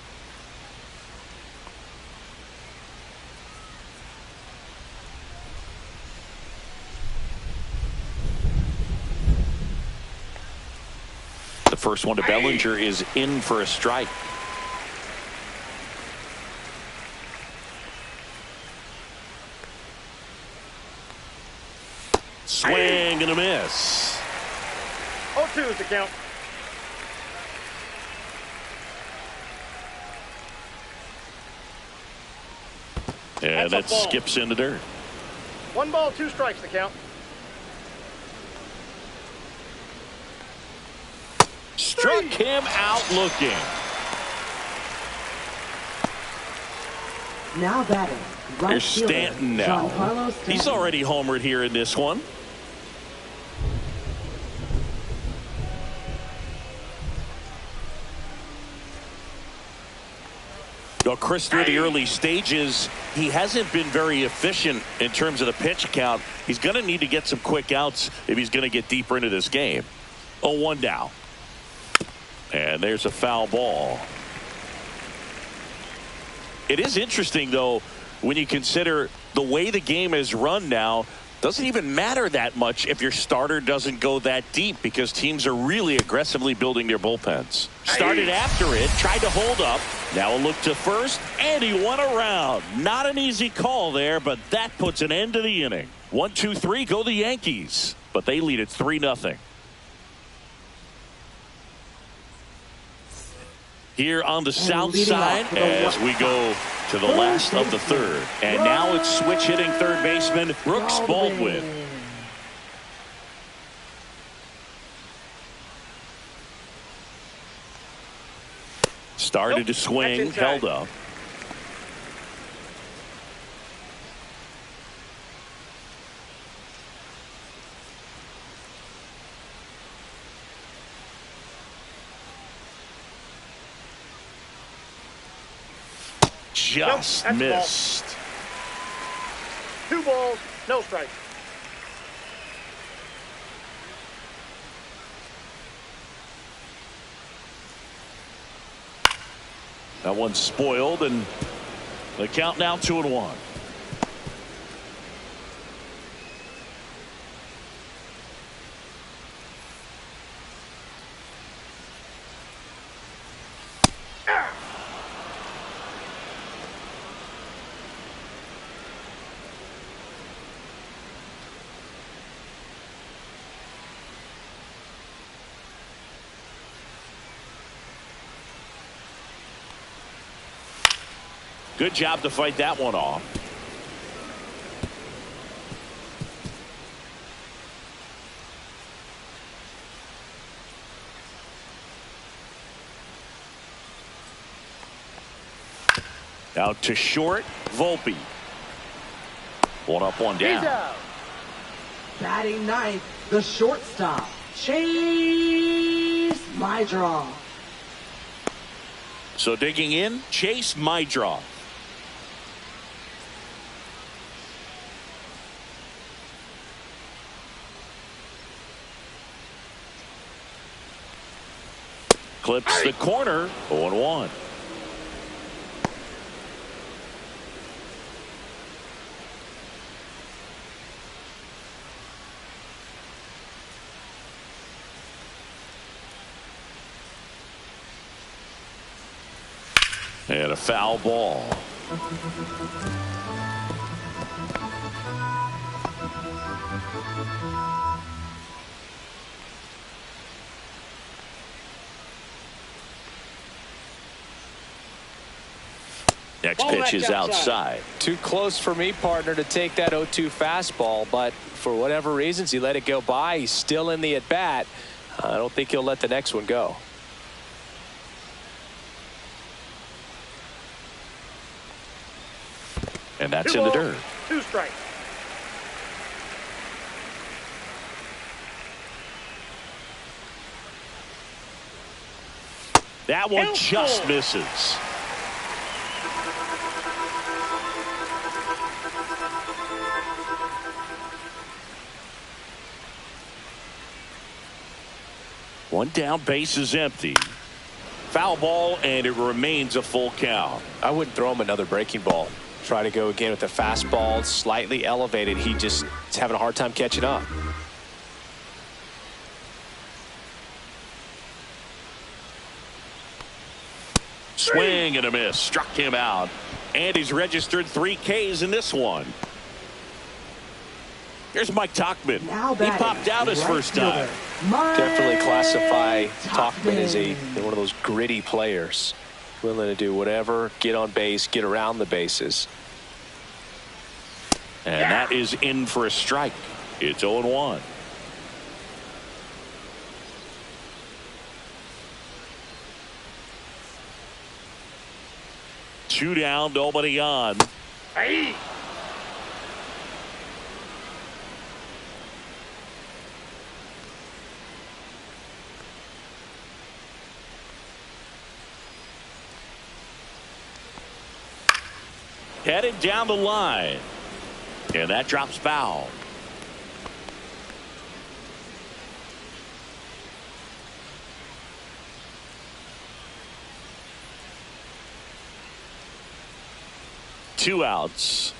The first one to Bellinger is in for a strike. Swing and a miss. 0-2 is the count. And that That's a ball. skips in the dirt. 1 ball, 2 strikes the count. Struck him out looking. Now batting, right Here's fielder, Stanton now. Giancarlo Stanton. He's already homered here in this one. Well, Chris, through the early stages, he hasn't been very efficient in terms of the pitch count. He's going to need to get some quick outs if he's going to get deeper into this game. 0-1 down. And there's a foul ball. It is interesting, though, when you consider the way the game is run now. Doesn't even matter that much if your starter doesn't go that deep because teams are really aggressively building their bullpens. Started after it, tried to hold up. Now a look to first, and he went around. Not an easy call there, but that puts an end to the inning. 1-2-3, go the Yankees. But they lead it 3-0. Here on the south side as we go to the last of the 3rd. And now it's switch hitting third baseman Brooks Baldwin. Started to swing, held up. Just missed. 2 balls, no strike. That one's spoiled, and the count now 2-1. Good job to fight that one off. Out to short, Volpe. 1 up, 1 down. He's out. Batting 9th, the shortstop, Chase Mydroff. So digging in, Chase Mydroff. clips the corner. 0-1. And a foul ball. Next pitch is outside. Too close for me, partner, to take that 0-2 fastball, but for whatever reasons he let it go by. He's still in the at bat. I don't think he'll let the next one go. And that's in the dirt. 2 strikes. That one just misses. One down, base is empty. Foul ball, and it remains a full count. I wouldn't throw him another breaking ball. Try to go again with the fastball, slightly elevated. He just is having a hard time catching up. Swing and a miss. Struck him out. And he's registered 3 Ks in this one. Here's Mike Tauchman. He popped out his first time. Definitely classify Tauchman as one of those gritty players. Willing to do whatever, get on base, get around the bases. And that is in for a strike. It's 0-1. Two down, nobody on. Hey. Headed down the line. And that drops foul. Two outs.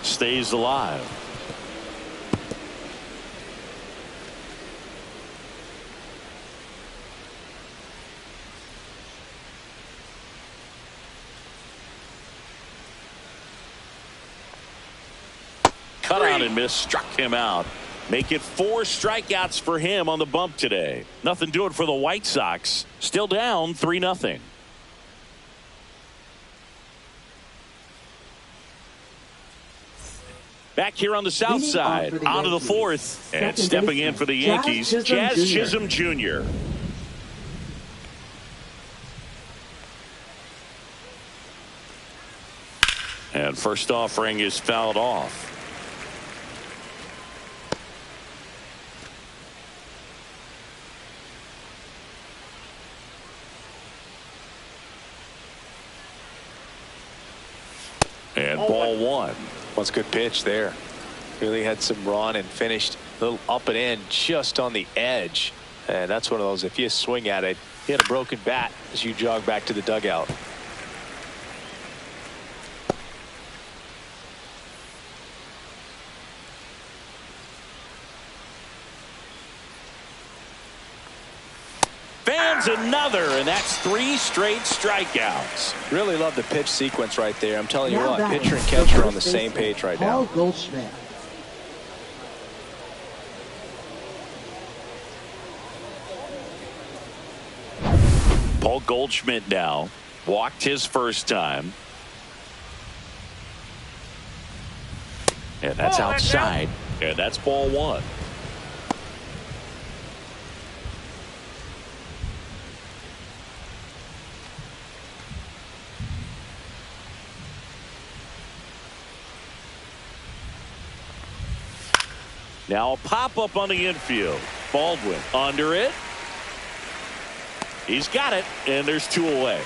Stays alive. Cut out and miss, struck him out. Make it 4 strikeouts for him on the bump today. Nothing doing for the White Sox. Still down 3-0. Back here on the south side, on to the 4th, and stepping in for the Yankees, Jazz Chisholm Jr. And first offering is fouled off. And ball 1. That's a good pitch there. Really had some run and finished a little up and in just on the edge. And that's one of those, if you swing at it, you hit a broken bat as you jog back to the dugout. Fans another, and that's 3 straight strikeouts. Really love the pitch sequence right there. I'm telling you what, pitcher and catcher are on the same page right now. Paul Goldschmidt. Paul Goldschmidt now walked his first time. And that's outside. And that's ball 1. Now a pop-up on the infield. Baldwin under it. He's got it, and there's 2 away.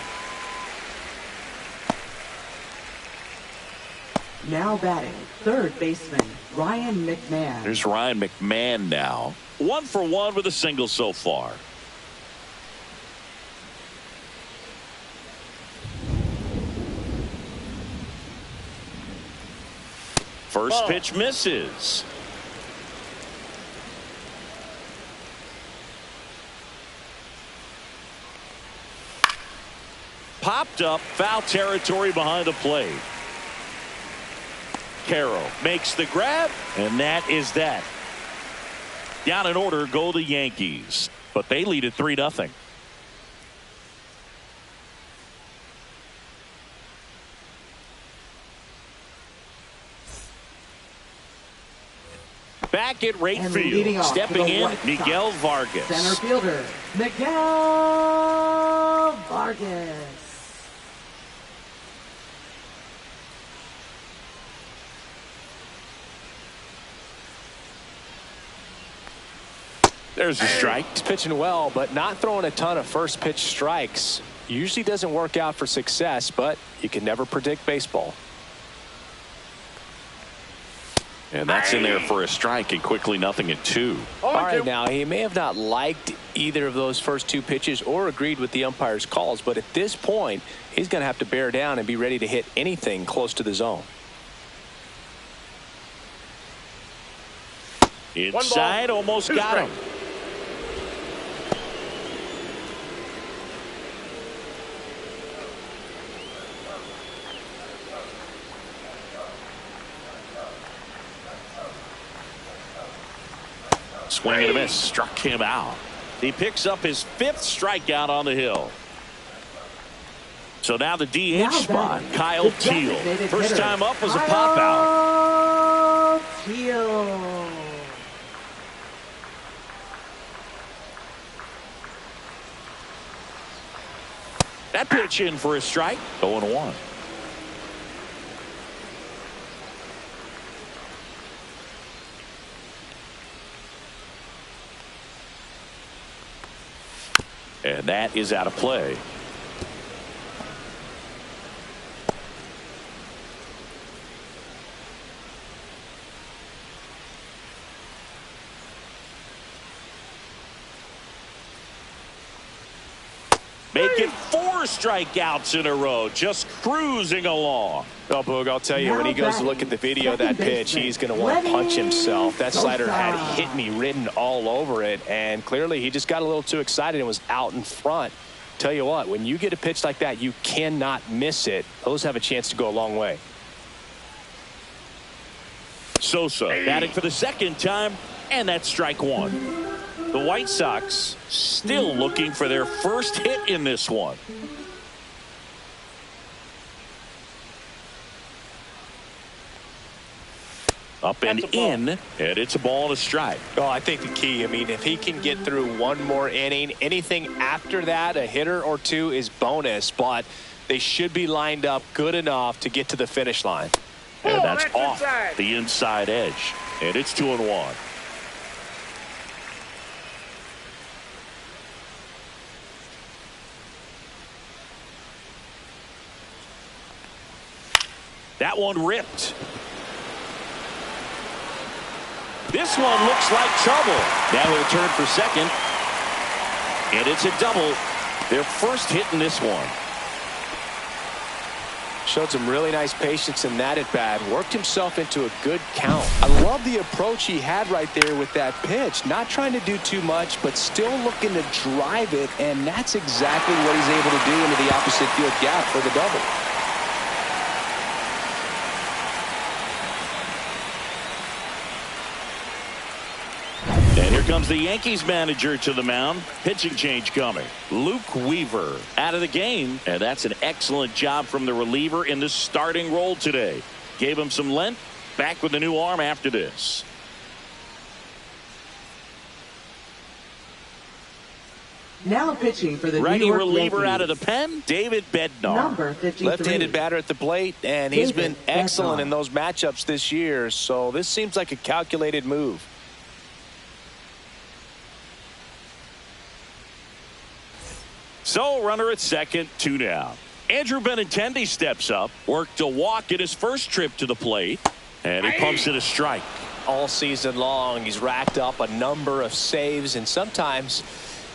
Now batting, third baseman, Ryan McMahon. There's Ryan McMahon now. 1 for 1 with a single so far. First pitch misses. Popped up, foul territory behind the plate. Carroll makes the grab, and that is that. Down in order go the Yankees, but they lead at 3-0. Back at right field, stepping in, Miguel Vargas. Center fielder, Miguel Vargas. There's a strike. He's pitching well, but not throwing a ton of first pitch strikes. Usually doesn't work out for success, but you can never predict baseball. And that's in there for a strike, and quickly 0-2. All right, now he may have not liked either of those first two pitches or agreed with the umpire's calls, but at this point, he's going to have to bear down and be ready to hit anything close to the zone. Inside, almost got him. Swing and a miss, struck him out. He picks up his 5th strikeout on the hill. So now the DH spot, Kyle Teal. First time up was a pop out. Teal. That pitch in for a strike. 0-1. And that is out of play. Make it 4 strikeouts in a row, just cruising along. Oh, Boog, I'll tell you, when he goes to look at the video of that pitch, he's going to want to punch himself. That slider had hit me written all over it, and clearly he just got a little too excited and was out in front. Tell you what, when you get a pitch like that, you cannot miss it. Those have a chance to go a long way. Sosa batting for the 2nd time, and that's strike 1. The White Sox still looking for their first hit in this one. Up and in, and it's a ball and a strike. Oh, I think the key, I mean, if he can get through one more inning, anything after that, a hitter or two is bonus, but they should be lined up good enough to get to the finish line. And that's off the inside edge, and it's 2-1. That one ripped. This one looks like trouble. Now he'll turn for second. And it's a double. Their first hit in this one. Showed some really nice patience in that at bat. Worked himself into a good count. I love the approach he had right there with that pitch. Not trying to do too much, but still looking to drive it. And that's exactly what he's able to do into the opposite field gap for the double. And here comes the Yankees manager to the mound. Pitching change coming. Luke Weaver out of the game. And that's an excellent job from the reliever in the starting role today. Gave him some length. Back with a new arm after this. Now pitching for the righty New York reliever Yankees. out of the pen, David Bednar. Number 53. Left-handed batter at the plate, and he's been David excellent Bednar. in those matchups this year. So this seems like a calculated move. So runner at second, 2 down. Andrew Benintendi steps up, worked a walk in his first trip to the plate, and he pumps it a strike. All season long, he's racked up a number of saves, and sometimes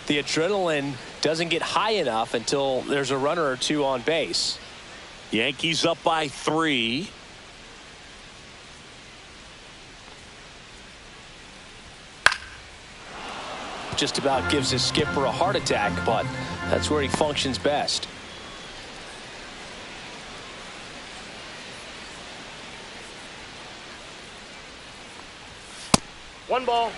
the adrenaline doesn't get high enough until there's a runner or two on base. Yankees up by 3. Just about gives his skipper a heart attack, but that's where he functions best. One ball,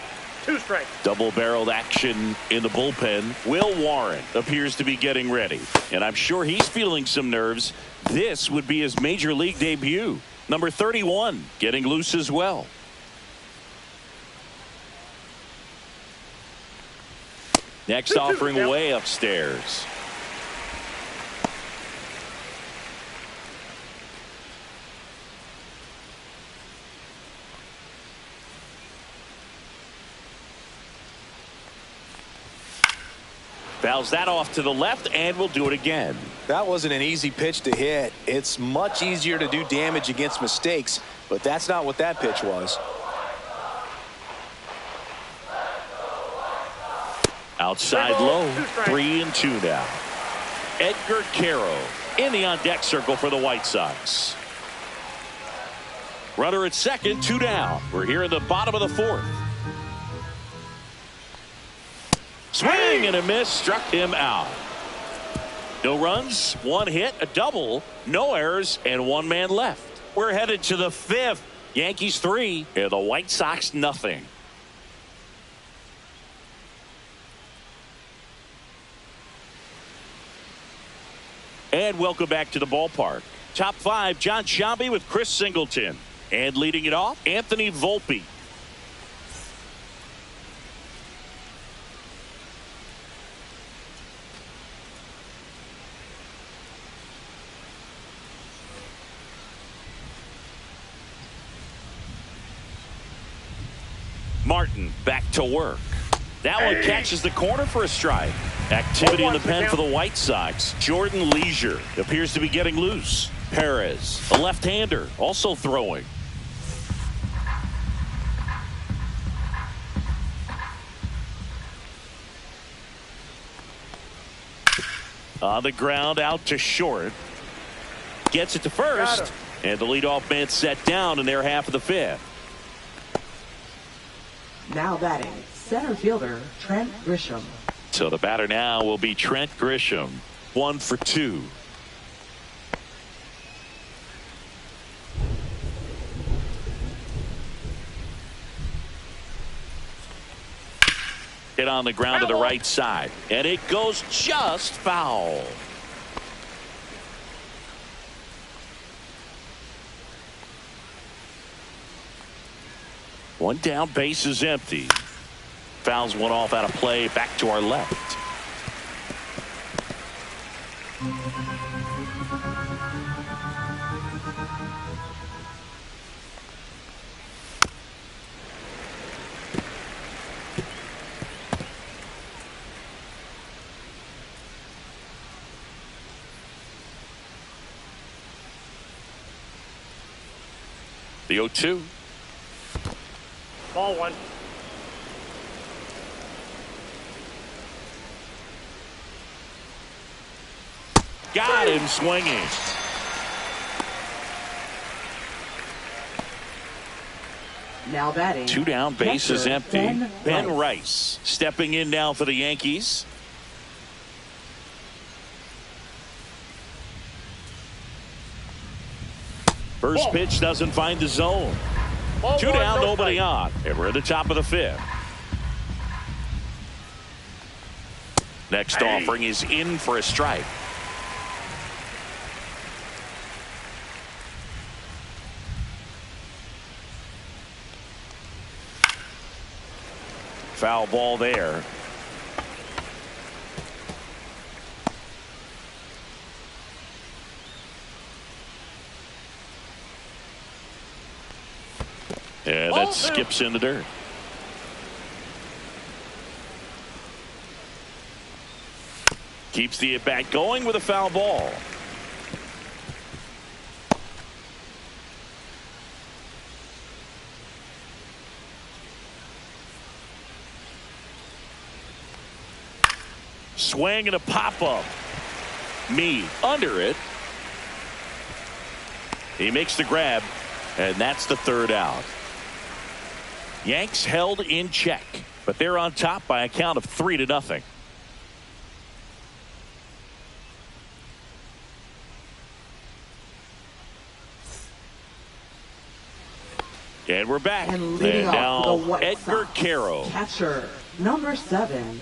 two strikes. Double-barreled action in the bullpen. Will Warren appears to be getting ready, and I'm sure he's feeling some nerves. This would be his major league debut. Number 31 getting loose as well. Next offering way upstairs. Fouls that off to the left, and we'll do it again. That wasn't an easy pitch to hit. It's much easier to do damage against mistakes, but that's not what that pitch was. Outside low, 3-2 now. Edgar Caro in the on-deck circle for the White Sox. Runner at second, 2 down. We're here in the bottom of the fourth. Swing and a miss, struck him out. No runs, 1 hit, a double, no errors, and 1 man left. We're headed to the 5th. Yankees 3 and the White Sox nothing. And welcome back to the ballpark. Top 5, John Sciambi with Chris Singleton. And leading it off, Anthony Volpe. Martin back to work. That one catches the corner for a strike. Activity in the pen for the White Sox. Jordan Leisure appears to be getting loose. Perez, a left-hander, also throwing. On the ground, out to short. Gets it to first. And the leadoff man set down in their half of the 5th. Now batting, center fielder Trent Grisham. So the batter now will be Trent Grisham. 1 for 2. Hit on the ground to the right side, and it goes just foul. One down, base is empty. Fouls one off out of play, back to our left. The 0-2. Ball 1. Got him swinging. Now batting. 2 down, base is empty. Ben Rice. Rice stepping in now for the Yankees. First pitch doesn't find the zone. Ball 2 1, down, no nobody strike. on. And we're at the top of the 5th. Next offering is in for a strike. Foul ball there. And that skips in the dirt. Keeps the at-bat going with a foul ball. Swing and a pop-up. Me under it. He makes the grab, and that's the 3rd out. Yanks held in check. But they're on top by a count of 3-0. And we're back. And leading off now the White Edgar Sox, Caro. catcher, number 7.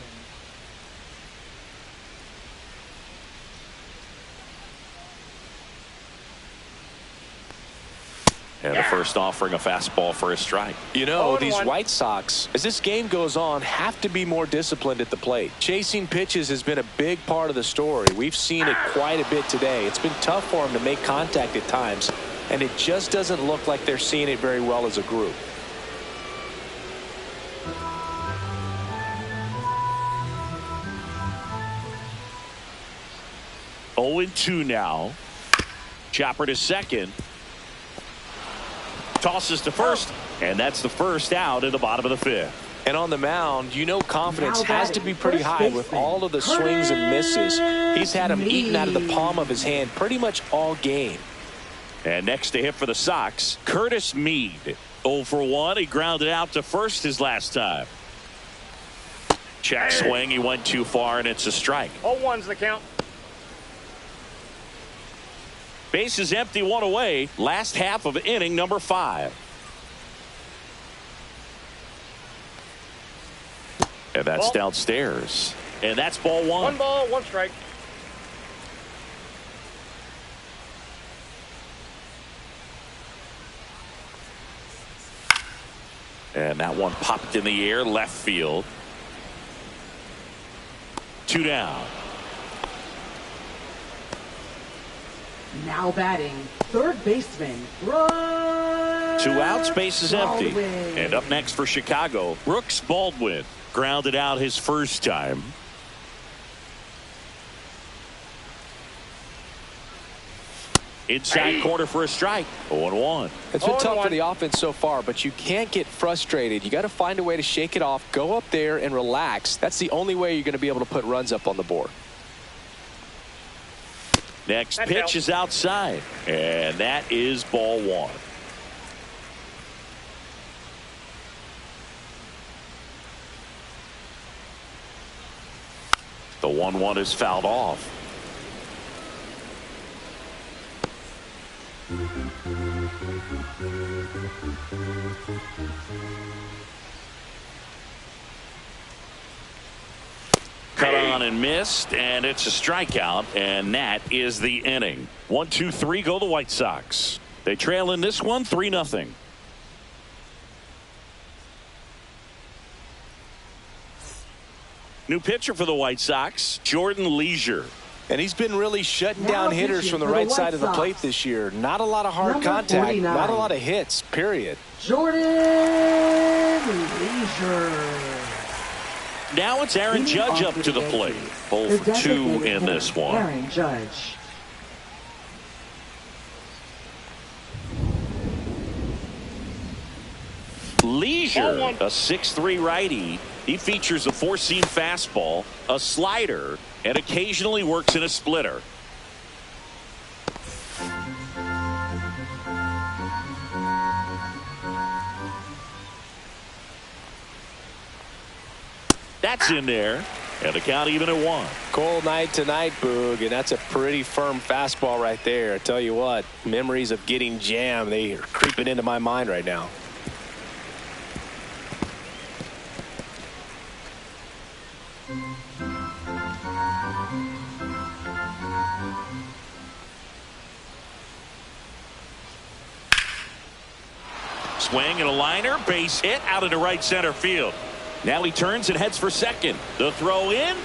And the first offering a fastball for a strike. You know, these 0-1. White Sox, as this game goes on, have to be more disciplined at the plate. Chasing pitches has been a big part of the story. We've seen it quite a bit today. It's been tough for them to make contact at times, and it just doesn't look like they're seeing it very well as a group. Oh, 0-2 now. Chopper to second. Tosses to first, and that's the first out in the bottom of the 5th. And on the mound, you know confidence Now has to be pretty batting, high first with baseman, all of the swings and misses. He's had them eaten out of the palm of his hand pretty much all game. And next to hit for the Sox, Curtis Mead. 0 for 1. He grounded out to first his last time. Check swing. He went too far, and it's a strike. 0-1's the count. Bases empty, 1 away. Last half of inning number 5. And that's Ball. downstairs. And that's ball 1. 1 ball, 1 strike. And that one popped in the air, left field. 2 down. Now batting, third baseman, 2 outs, base is empty. Baldwin. And up next for Chicago, Brooks Baldwin. Grounded out his first time. Inside corner for a strike. 0-1. It's been tough 0-1. for the offense so far, but you can't get frustrated. You got to find a way to shake it off, go up there and relax. That's the only way you're going to be able to put runs up on the board. Next That's pitch out. is outside. And that is ball 1. The 1-1 is fouled off. Cut on and missed, and it's a strikeout, and that is the inning. 1, 2, 3 go the White Sox. They trail in this one 3-0. New pitcher for the White Sox, Jordan Leisure. And he's been really shutting Now down hitters pitching from the for the right White side of the Sox. plate this year. Not a lot of hard Number contact, 49. not a lot of hits, period. Jordan Leisure. Now it's Aaron Leading Judge off up to the Yankees, plate. 0 the for 2 designated in hitter, this one. Aaron Judge. Leisure, Ball 1. a 6'3" righty. He features a 4-seam fastball, a slider, and occasionally works in a splitter. That's in there, and the count even at 1. Cold night tonight, Boog, and that's a pretty firm fastball right there. I tell you what, memories of getting jammed, they are creeping into my mind right now. Swing and a liner, base hit out into right center field. Now he turns and heads for second. The throw in,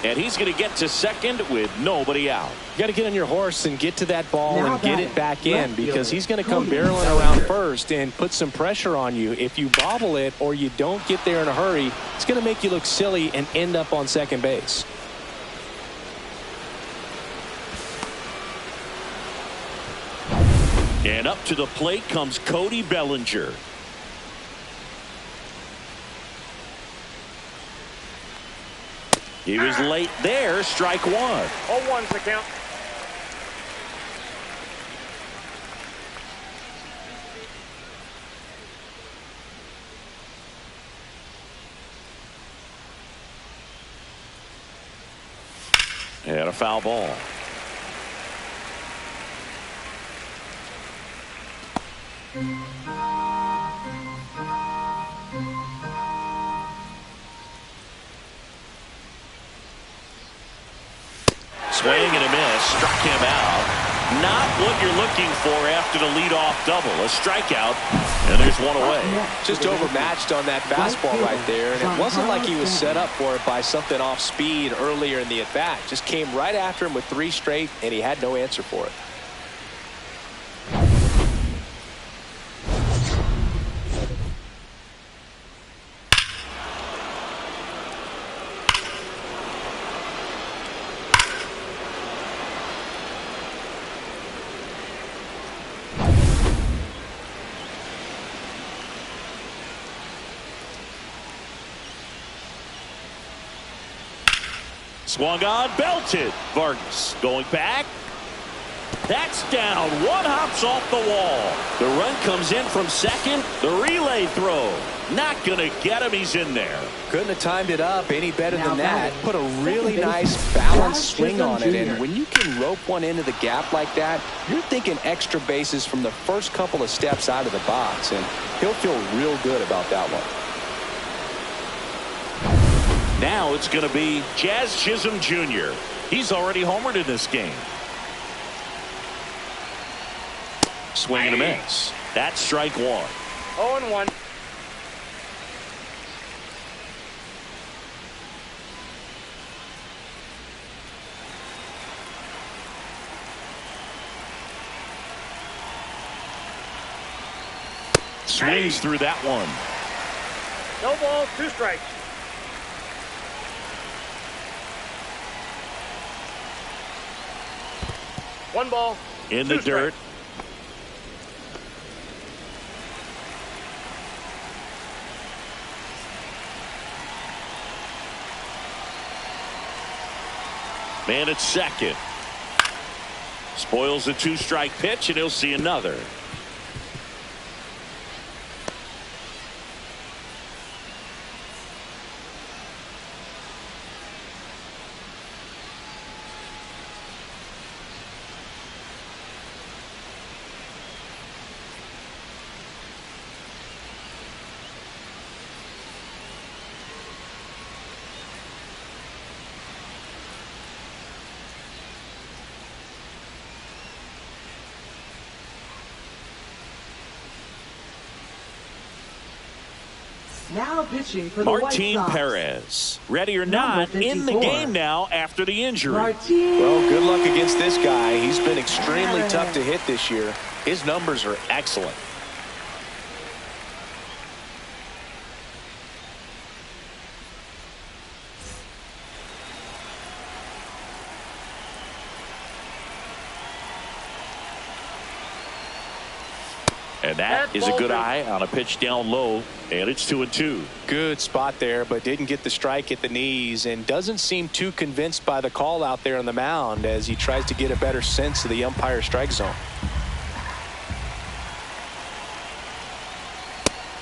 and he's going to get to second with nobody out. You got to get on your horse and get to that ball Now and get batting, it back in, left because fielder, he's going to come Cody barreling Bellinger. around first and put some pressure on you. If you bobble it or you don't get there in a hurry, it's going to make you look silly and end up on second base. And up to the plate comes Cody Bellinger. He was late there, strike 1. 0-1's the count. And a foul ball. Swing and a miss. Struck him out. Not what you're looking for after the leadoff double. A strikeout, and there's one away. Just overmatched on that fastball right there, and it wasn't like he was set up for it by something off speed earlier in the at-bat. Just came right after him with 3 straight, and he had no answer for it. Swung on, belted. Vargas going back. That's down. One hops off the wall. The run comes in from second. The relay throw. Not going to get him. He's in there. Couldn't have timed it up any better than that. Put a really nice balanced swing on it. And when you can rope one into the gap like that, you're thinking extra bases from the first couple of steps out of the box. And he'll feel real good about that one. Now it's going to be Jazz Chisholm Jr. He's already homered in this game. Swing and a miss. That's strike 1. 0-1. Swings through that one. No balls, 2 strikes. One ball. In the dirt. Man at second. Spoils the 2-strike pitch, and he'll see another. Now pitching for the Martin White Sox. Perez, ready or not, in the game now after the injury. Well, good luck against this guy. He's been extremely tough to hit this year. His numbers are excellent. And that is a good eye on a pitch down low, and it's 2-2. Good spot there, but didn't get the strike at the knees, and doesn't seem too convinced by the call out there on the mound as he tries to get a better sense of the umpire strike zone.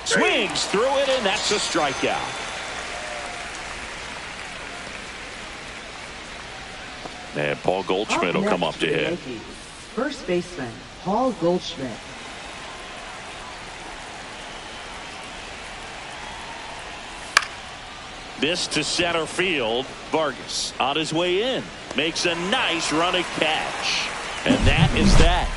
Swings through it, and that's a strikeout. And Paul Goldschmidt will come up to hit. Yankees. First baseman, Paul Goldschmidt. This to center field. Vargas on his way in. Makes a nice running catch. And that is that.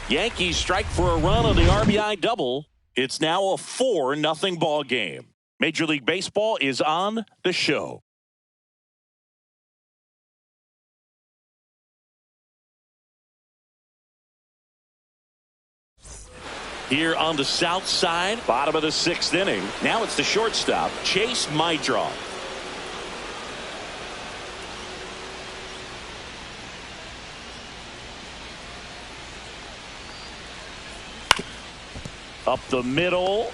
Yankees strike for a run on the RBI double. It's now a 4-0 ball game. Major League Baseball is on the show. Here on the south side, bottom of the 6th inning. Now it's the shortstop, Chase Mydroff. Up the middle.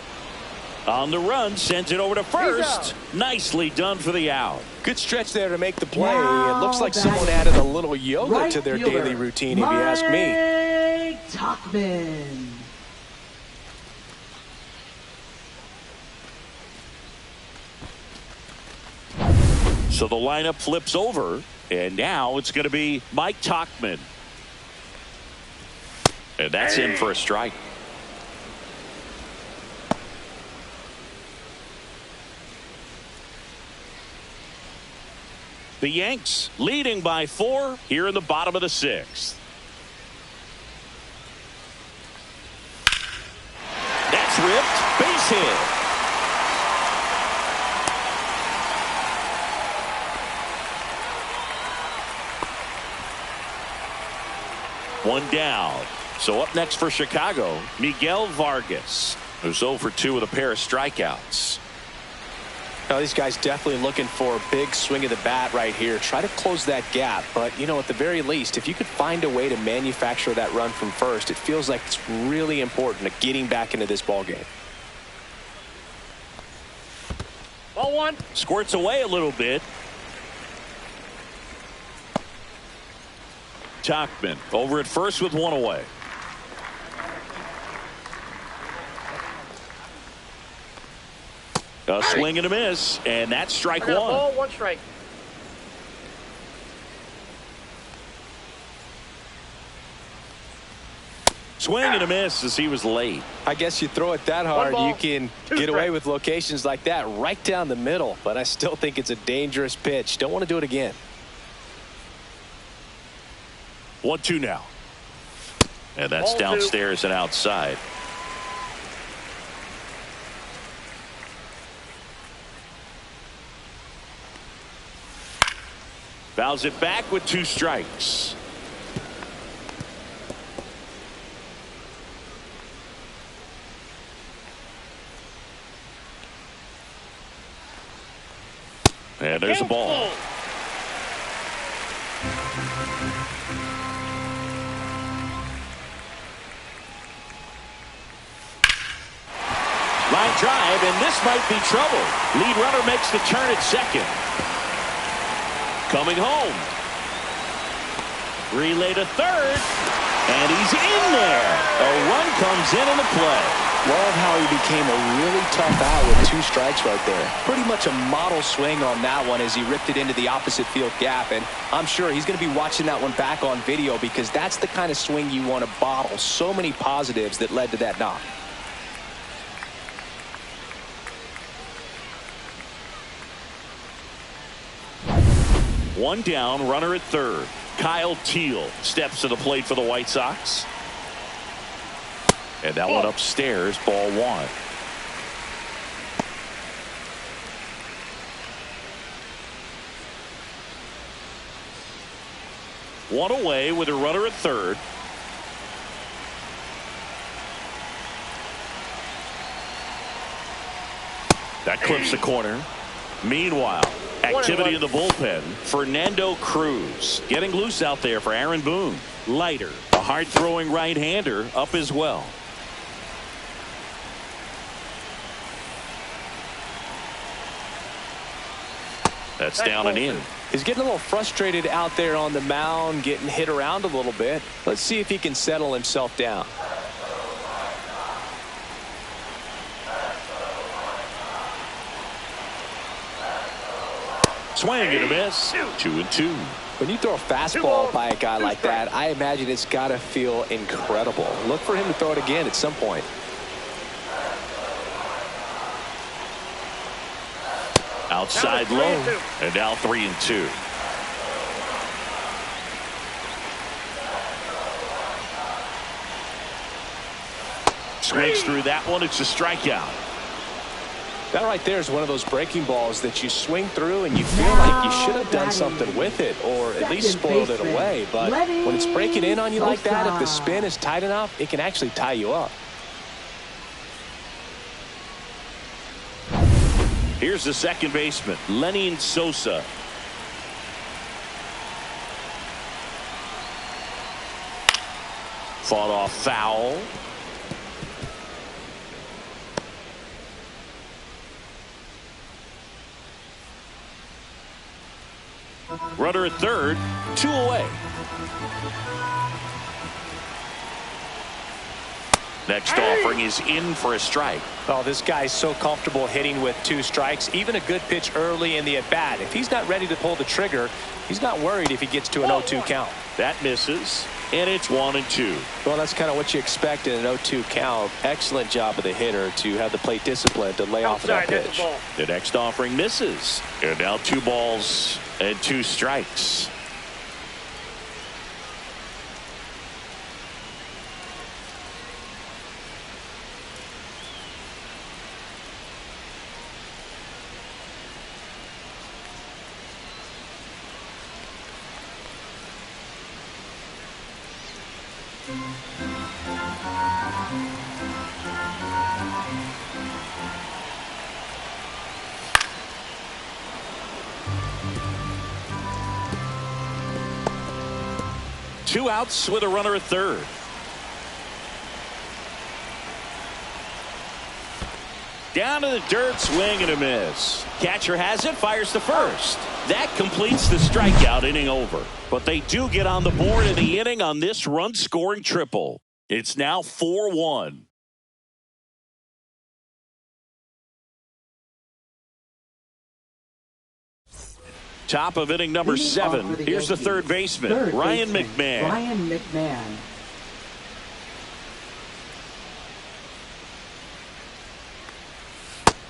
On the run, sends it over to first. Nicely done for the out. Good stretch there to make the play. It looks like someone added a little yoga to their daily routine, if you ask me. Tuchman. So the lineup flips over. And now it's going to be Mike Tauchman. And that's in for a strike. The Yanks leading by 4 here in the bottom of the 6th. That's ripped. Base hit. One down. So up next for Chicago, Miguel Vargas, who's 0 for 2 with a pair of strikeouts. Now, these guys definitely looking for a big swing of the bat right here. Try to close that gap. But, you know, at the very least, if you could find a way to manufacture that run from first, it feels like it's really important to getting back into this ball game. Ball 1. Squirts away a little bit. Tauchman over at first with 1 away. A swing and a miss, and that's strike 1. Ball, 1 strike. Swing and a miss as he was late. I guess you throw it that hard, ball, you can 2 get away strikes. with locations like that right down the middle. But I still think it's a dangerous pitch. Don't want to do it again. 1-2 now. And that's Ball 2. downstairs and outside. Fouls it back with 2 strikes. And there's a ball. Line drive, and this might be trouble. Lead runner makes the turn at second. Coming home. Relay to third. And he's in there. A run comes in the play. Love how he became a really tough out with 2 strikes right there. Pretty much a model swing on that one as he ripped it into the opposite field gap. And I'm sure he's going to be watching that one back on video because that's the kind of swing you want to bottle. So many positives that led to that knock. One down, runner at third. Kyle Teal steps to the plate for the White Sox. And that one upstairs, ball 1. One away with a runner at third. That clips the corner. Meanwhile, activity in the bullpen. Fernando Cruz getting loose out there for Aaron Boone. Leiter, a hard-throwing right-hander, up as well. That's down and in. He's getting a little frustrated out there on the mound, getting hit around a little bit. Let's see if he can settle himself down. Swing and a miss. 2-2. When you throw a fastball by a guy like that, I imagine it's got to feel incredible. Look for him to throw it again at some point. Outside low, and now 3-2. Swings through that one. It's a strikeout. That right there is one of those breaking balls that you swing through and you feel like you should have done something with it or at least spoiled it away. But when it's breaking in on you like that, if the spin is tight enough, it can actually tie you up. Here's the second baseman, Lenin Sosa. Fought off foul. Runner at third, 2 away. Next offering is in for a strike. Oh, this guy's so comfortable hitting with 2 strikes. Even a good pitch early in the at-bat. If he's not ready to pull the trigger, he's not worried if he gets to an 0-2 count. That misses, and it's 1-2. Well, that's kind of what you expect in an 0-2 count. Excellent job of the hitter to have the plate discipline to lay off of that pitch. The next offering misses. And now 2 balls and 2 strikes. Two outs with a runner at third. Down to the dirt, swing and a miss. Catcher has it, fires to first. That completes the strikeout, inning over. But they do get on the board in the inning on this run-scoring triple. It's now 4-1. Top of inning number 7. Here's the third baseman, Ryan McMahon. Ryan McMahon.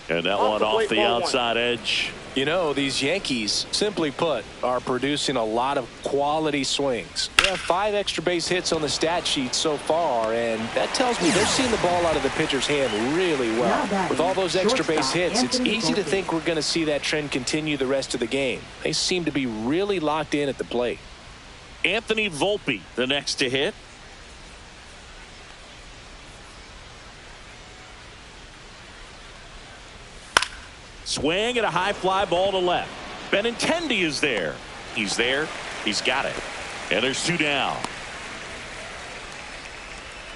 And that one off the outside edge. You know, these Yankees, simply put, are producing a lot of quality swings. They have 5 extra base hits on the stat sheet so far, and that tells me they're seeing the ball out of the pitcher's hand really well. With all those extra base hits, it's easy to think we're going to see that trend continue the rest of the game. They seem to be really locked in at the plate. Anthony Volpe, the next to hit. Swing and a high fly ball to left. Benintendi is there. He's there. He's got it. And there's 2 down.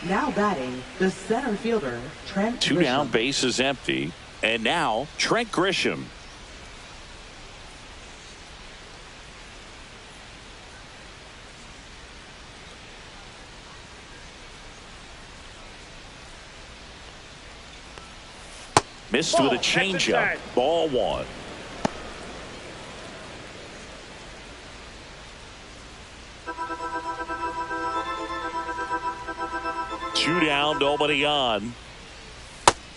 Now batting, the center fielder, Trent 2 Grisham. down, base is empty. And now Trent Grisham. Missed with a changeup. Ball 1. Two down, nobody on.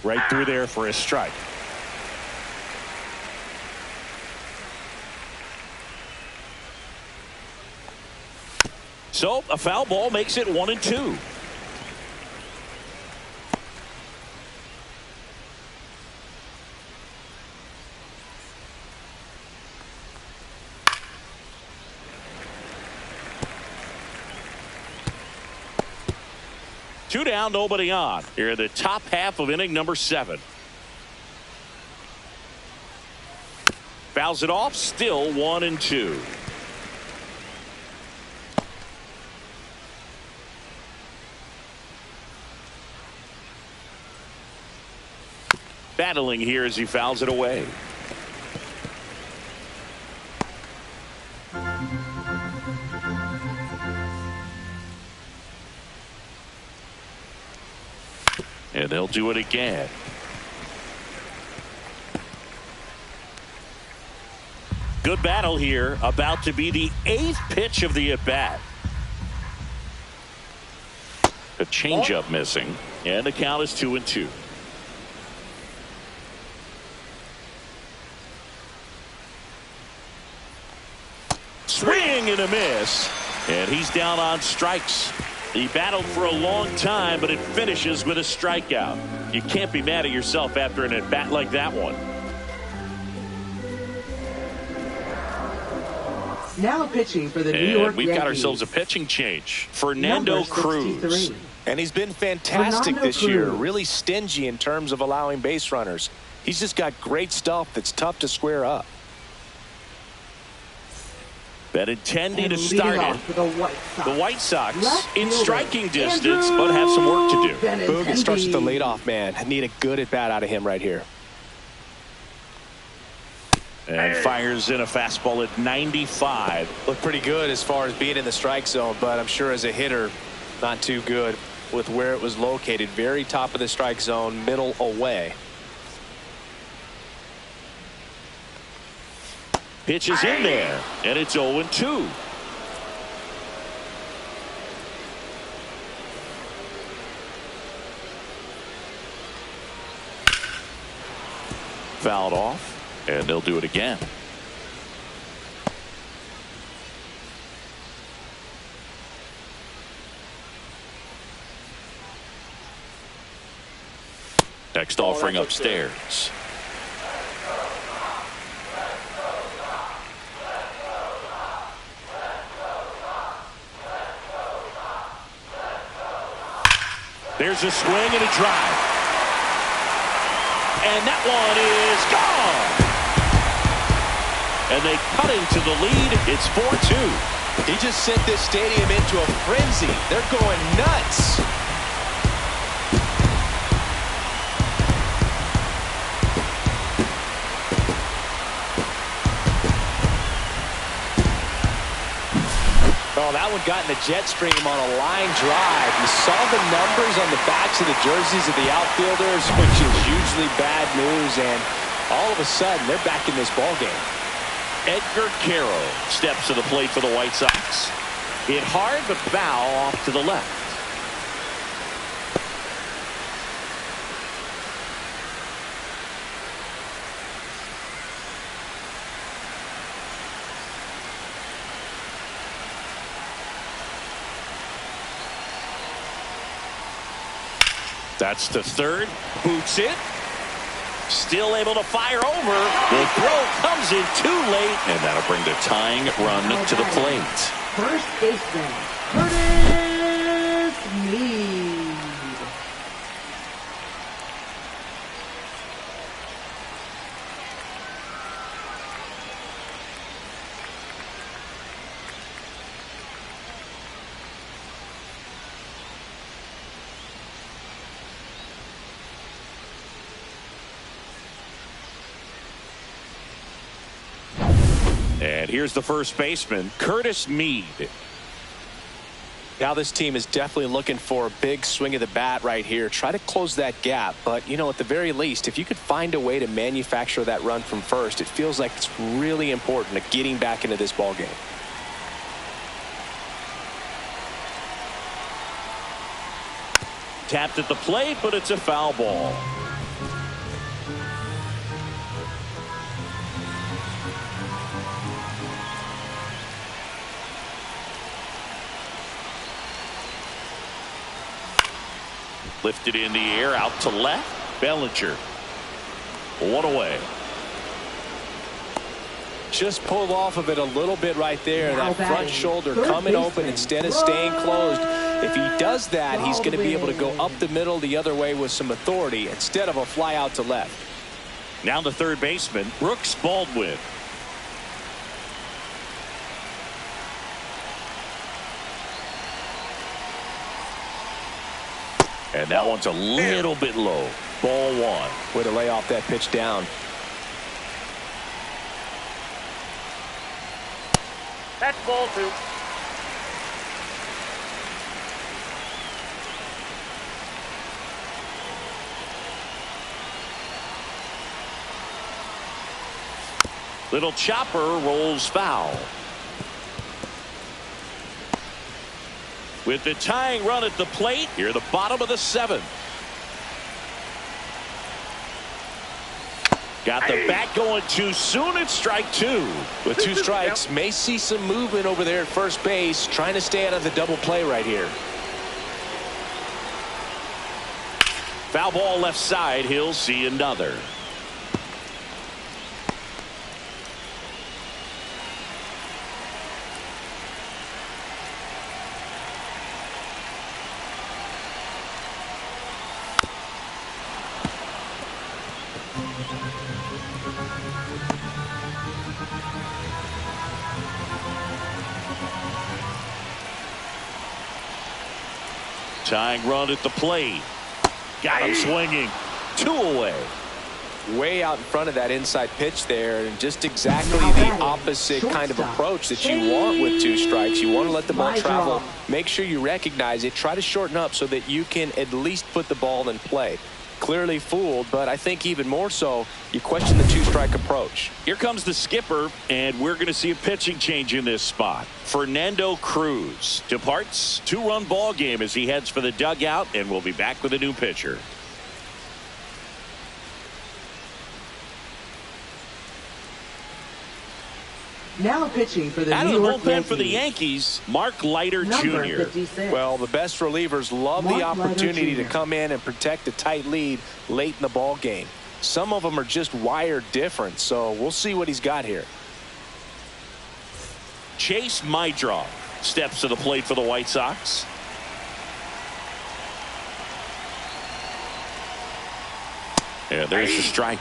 Right through there for a strike. So a foul ball makes it 1-2. Two down, nobody on. Here in the top half of inning number 7. Fouls it off, still 1-2. Battling here as he fouls it away. And they'll do it again. Good battle here. About to be the 8th pitch of the at-bat. A changeup missing. And the count is 2-2. Swing and a miss. And he's down on strikes. He battled for a long time, but it finishes with a strikeout. You can't be mad at yourself after an at-bat like that one. Now pitching for the New York Yankees. We've got ourselves a pitching change. Fernando Cruz. And he's been fantastic this year. Really stingy in terms of allowing base runners. He's just got great stuff that's tough to square up. Benintendi to start it. The White Sox in striking distance, but have some work to do. Boog starts with the leadoff man. Need a good at-bat out of him right here. And fires in a fastball at 95. Looked pretty good as far as being in the strike zone, but I'm sure as a hitter, not too good. with where it was located. Very top of the strike zone, middle away. Pitch is in there, and it's 0-2. Fouled off, and they'll do it again. Next offering upstairs. There's a swing and a drive. And that one is gone. And they cut into the lead. It's 4-2. He just sent this stadium into a frenzy. They're going nuts. Oh, that one got in the jet stream on a line drive. You saw the numbers on the backs of the jerseys of the outfielders, which is usually bad news, and all of a sudden they're back in this ball game. Edgar Caro steps to the plate for the White Sox. Hit hard but foul off to the left. That's the third. Boots it. Still able to fire over. The throw comes in too late, and that'll bring the tying run to the plate. First baseman, Curtis Mead. And here's the first baseman, Curtis Mead. Now this team is definitely looking for a big swing of the bat right here. Try to close that gap. But, you know, at the very least, if you could find a way to manufacture that run from first, it feels like it's really important to getting back into this ball game. Tapped at the plate, but it's a foul ball. Lifted in the air, out to left. Bellinger. One away. Just pulled off of it a little bit right there. That front shoulder coming open instead of staying closed. If he does that, he's going to be able to go up the middle the other way with some authority instead of a fly out to left. Now the third baseman, Brooks Baldwin. And that one's a little bit low. Ball one. Way to lay off that pitch down. That's ball two. Little chopper rolls foul. With the tying run at the plate, here the bottom of the seventh. Got the bat going too soon. It's strike two. With two strikes, may see some movement over there at first base, trying to stay out of the double play right here. Foul ball left side. He'll see another. Tying run at the plate. Got him swinging. Two away. way out in front of that inside pitch there, and just exactly the opposite kind of approach that you want with 2 strikes. You want to let the ball travel, make sure you recognize it, try to shorten up so that you can at least put the ball in play. Clearly fooled, but I think even more so, you question the 2-strike approach. Here comes the skipper, and we're going to see a pitching change in this spot. Fernando Cruz departs. 2-run ball game as he heads for the dugout, and we'll be back with a new pitcher. Now pitching for the out New of the York bullpen Yankees. For the Yankees, Mark Leiter Number Jr. 56. Well, the best relievers love the opportunity to come in and protect a tight lead late in the ball game. Some of them are just wired different, so we'll see what he's got here. Chase Mydroff steps to the plate for the White Sox. Yeah, there's the strike.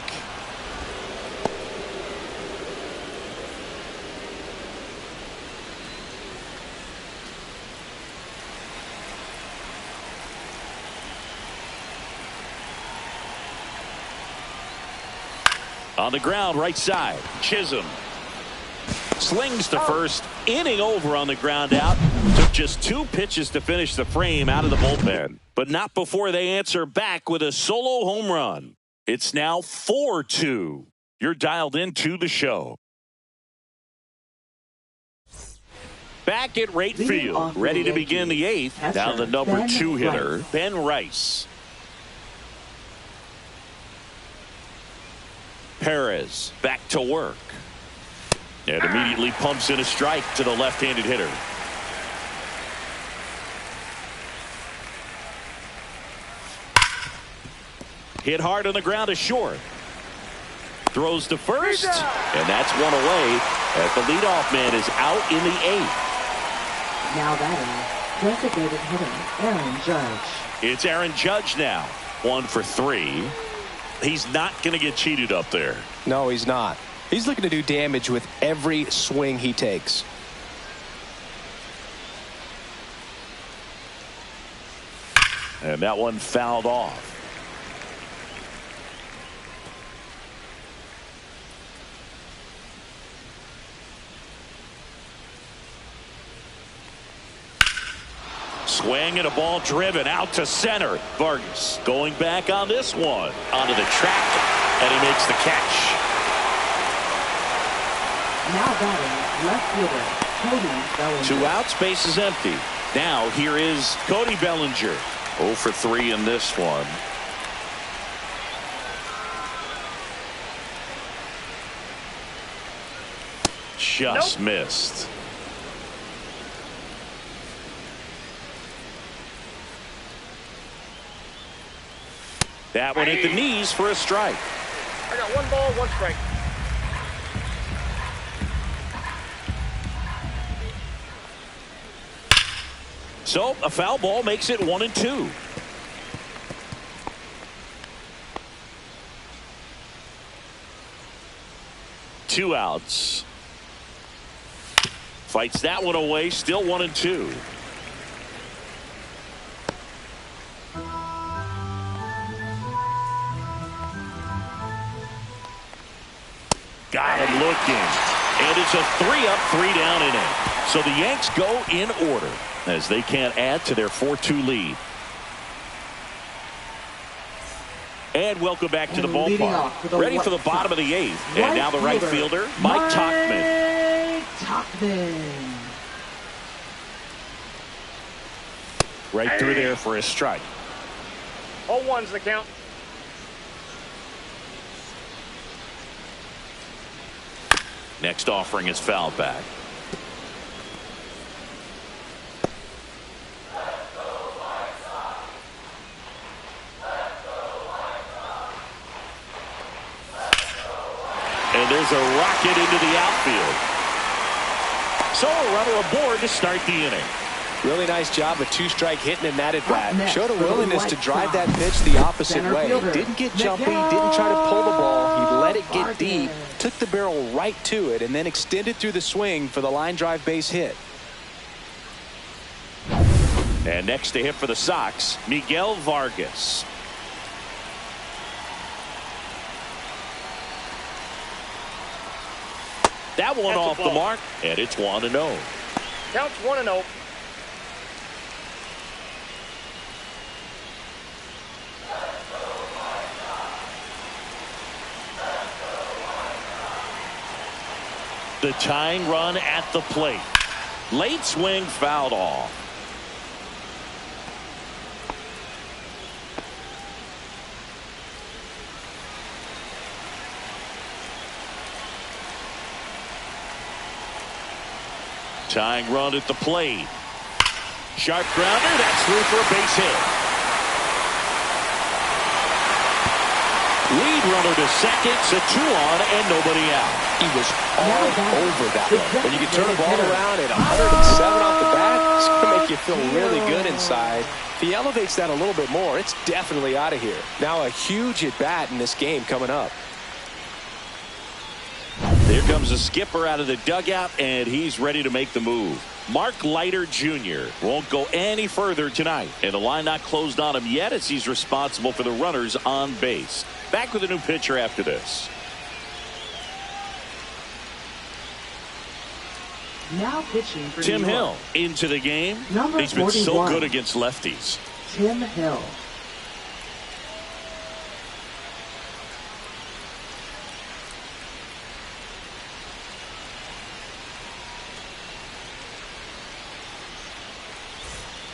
On the ground, right side, Chisholm slings to first. Inning over on the ground out. Took just 2 pitches to finish the frame out of the bullpen, but not before they answer back with a solo home run. It's now 4-2. You're dialed into the show. Back at right field, ready to begin the 8th. Now the number 2 hitter, Ben Rice. Perez back to work. And immediately pumps in a strike to the left-handed hitter. Hit hard on the ground to short. Throws to first. And that's one away as the leadoff man is out in the 8th. Now batting, designated hitter Aaron Judge. It's Aaron Judge now. 1 for 3. He's not going to get cheated up there. No, he's not. He's looking to do damage with every swing he takes. And that one fouled off. Swing and a ball driven out to center. Vargas going back on this one. Onto the track, and he makes the catch. Now batting, left fielder Cody Bellinger. 2 outs, base is empty. Now here is Cody Bellinger. 0 for 3 in this one. Just missed. That one hit the knees for a strike. I got 1 ball, 1 strike. So a foul ball makes it 1-2. Two outs. Fights that one away. Still 1-2. Got him looking. And it's a 3-up, 3-down inning. So the Yanks go in order as they can't add to their 4-2 lead. And welcome back to the ballpark. Ready for the bottom of the 8th. And now the right fielder, Mike Tauchman. Right through there for a strike. 0-1's the count. Next offering is fouled back. And there's a rocket into the outfield. So a runner aboard to start the inning. Really nice job with 2-strike hitting in that at bat. Showed a willingness to drive that pitch the opposite way. Didn't get jumpy, didn't try to pull the ball. He let it get deep, took the barrel right to it, and then extended through the swing for the line drive base hit. And next to hit for the Sox, Miguel Vargas. That one That's a off the ball. mark, and it's 1-0. Counts 1-0. The tying run at the plate. Late swing fouled off. Tying run at the plate. Sharp grounder. That's through for a base hit. Lead runner to second. It's a 2-on and nobody out. He was all over that one. When you can turn the ball around at 107 off the bat, it's going to make you feel really good inside. If he elevates that a little bit more, it's definitely out of here. Now a huge at bat in this game coming up. Here comes the skipper out of the dugout, and he's ready to make the move. Mark Leiter Jr. won't go any further tonight, and the line not closed on him yet as he's responsible for the runners on base. Back with a new pitcher after this. Now pitching for Tim New Hill York. into the game. Number He's been so 41. good against lefties. Tim Hill.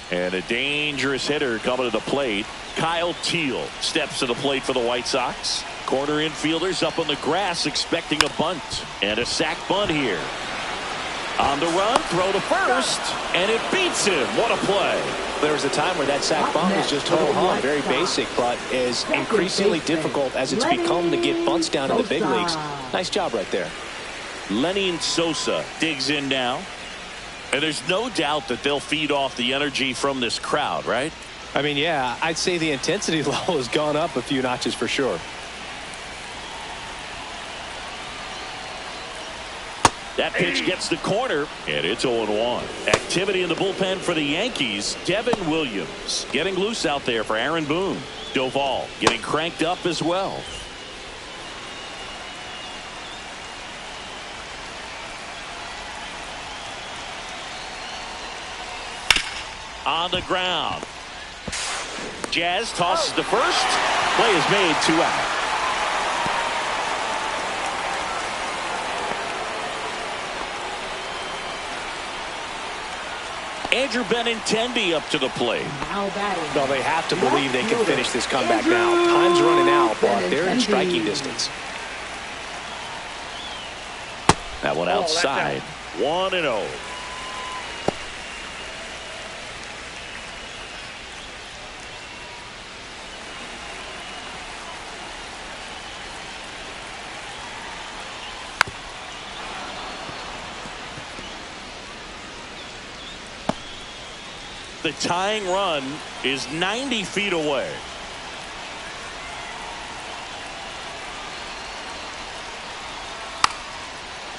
And a dangerous hitter coming to the plate. Kyle Teal steps to the plate for the White Sox. Corner infielders up on the grass expecting a bunt. And a sac bunt here. On the run, throw to first, and it beats him. What a play. There was a time where that sac bunt was just ho-hum, very basic, but is increasingly difficult as it's become to get bunts down in the big leagues. Nice job right there. Lenin Sosa digs in now. And there's no doubt that they'll feed off the energy from this crowd, right? I mean, yeah, I'd say the intensity level has gone up a few notches for sure. That pitch gets the corner, and it's 0-1. Activity in the bullpen for the Yankees. Devin Williams getting loose out there for Aaron Boone. Doval getting cranked up as well. On the ground. Jazz tosses to first. Play is made, 2 out. Andrew Benintendi up to the plate. Now batting. Well, they have to believe they can finish this comeback now. Time's running out, but they're in striking distance. That one outside. 1-0. The tying run is 90 feet away.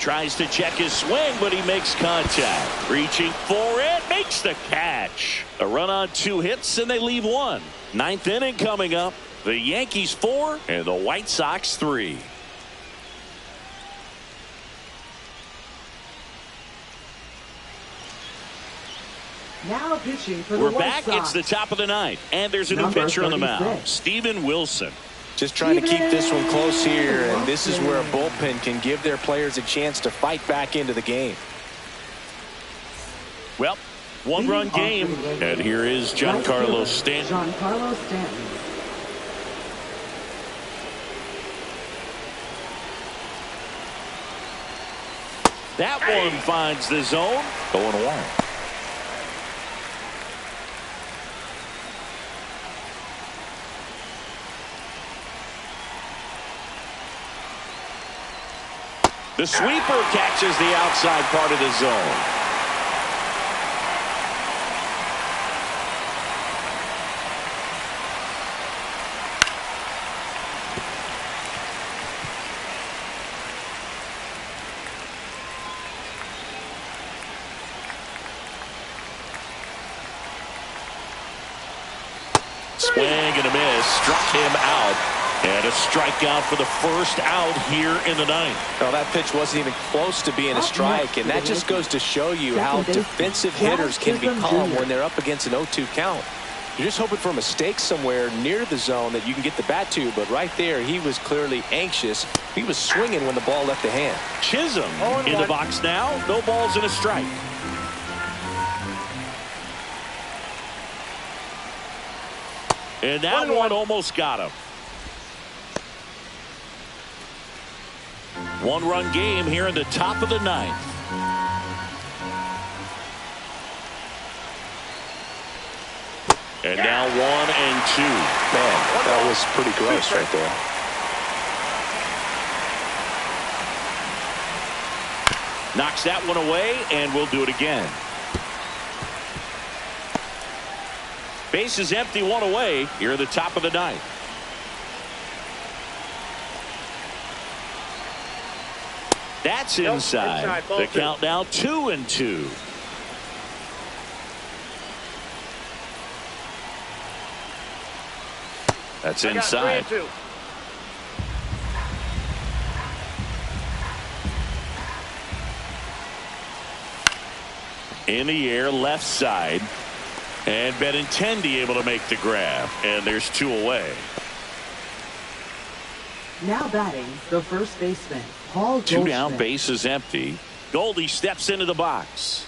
Tries to check his swing, but he makes contact. Reaching for it, makes the catch. A run on 2 hits, and they leave 1. 9th inning coming up. The Yankees 4 and the White Sox 3. Now pitching for the We're White back. Sox. It's the top of the ninth, and there's a new Number pitcher on the mound. 36. Steven Wilson. Just trying to keep this one close here, and this is where a bullpen can give their players a chance to fight back into the game. Well, 1-run game, and here is Giancarlo Stanton. Giancarlo Stanton. That one finds the zone. 0-1. The sweeper catches the outside part of the zone. Swing and a miss. Struck him out. And a strikeout for the first out here in the ninth. Well, that pitch wasn't even close to being a strike, and that just goes to show you how defensive hitters can become when they're up against an 0-2 count. You're just hoping for a mistake somewhere near the zone that you can get the bat to, but right there, he was clearly anxious. He was swinging when the ball left the hand. Chisholm in the box now. No balls and a strike. And that one almost got him. One-run game here in the top of the ninth. And now 1-2. Man, that was pretty gross right there. Knocks that one away, and we'll do it again. Base is empty, one away here at the top of the ninth. That's inside. The count now 2-2. That's inside. In the air, left side. And Benintendi able to make the grab. And there's 2 away. Now batting, the first baseman, Paul Goldschmidt. 2 down, base is empty. Goldie steps into the box.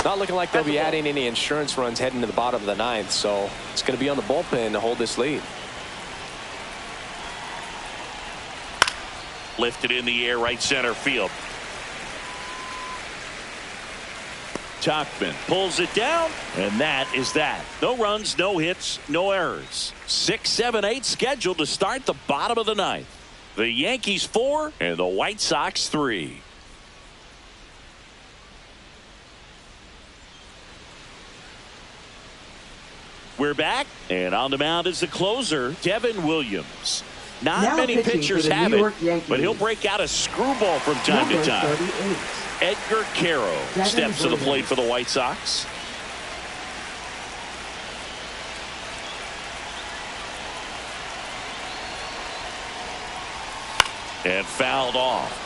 Not looking like they'll be adding any insurance runs heading to the bottom of the ninth, so it's going to be on the bullpen to hold this lead. Lifted in the air, right center field. Tauchman pulls it down, and that is that. No runs, no hits, no errors. 6, 7, 8 scheduled to start the bottom of the ninth. The Yankees 4 and the White Sox 3. We're back, and on the mound is the closer, Devin Williams. Not now many pitchers have it, but he'll break out a screwball from time to time. 38. Edgar Caro steps to the plate for the White Sox. And fouled off.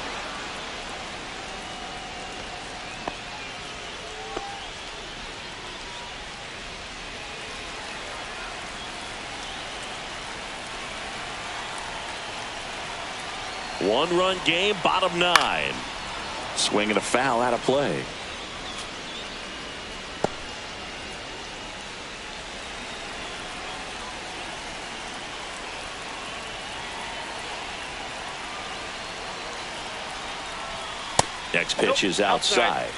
One-run game, bottom 9. Swinging a foul out of play. Next pitch is outside.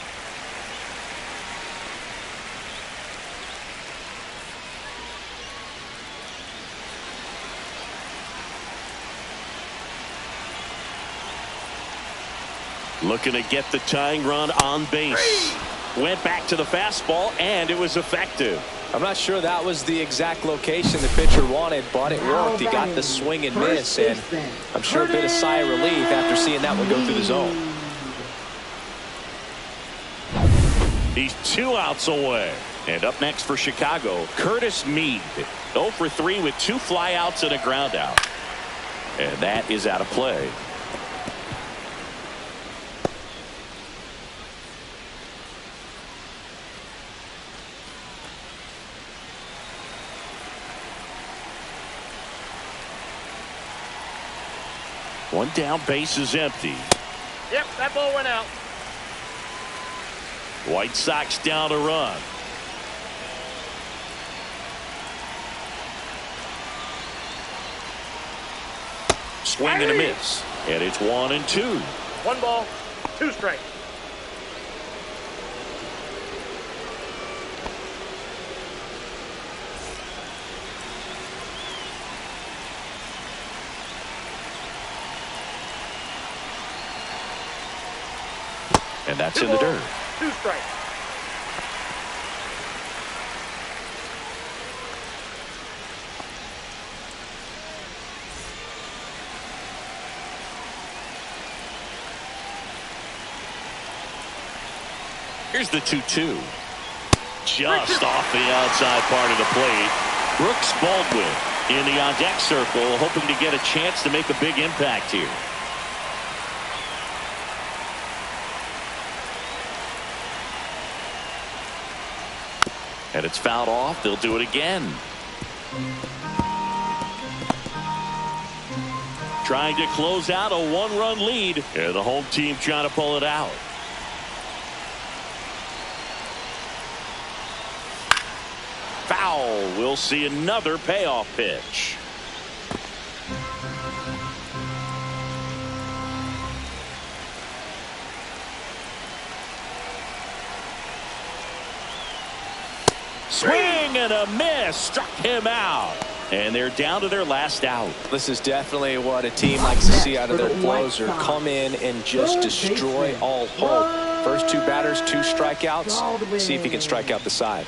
Looking to get the tying run on base. Went back to the fastball, and it was effective. I'm not sure that was the exact location the pitcher wanted, but it worked. He got the swing and miss, and I'm sure a bit of sigh of relief after seeing that one go through the zone. He's 2 outs away. And up next for Chicago, Curtis Mead. 0 for 3 with 2 flyouts and a ground out. And that is out of play. One down, base is empty. Yep, that ball went out. White Sox down a run. Swing and a miss. And it's 1-2. 1 ball, 2 strikes. And that's in the dirt. 2 strikes. Here's the 2-2. Just off the outside part of the plate. Brooks Baldwin in the on-deck circle, hoping to get a chance to make a big impact here. And it's fouled off. They'll do it again. Trying to close out a one-run lead. And the home team trying to pull it out. Foul. We'll see another payoff pitch. Swing and a miss. Struck him out. And they're down to their last out. This is definitely what a team likes to see out of their closer. Come in and just destroy all hope. First 2 batters, 2 strikeouts. See if he can strike out the side.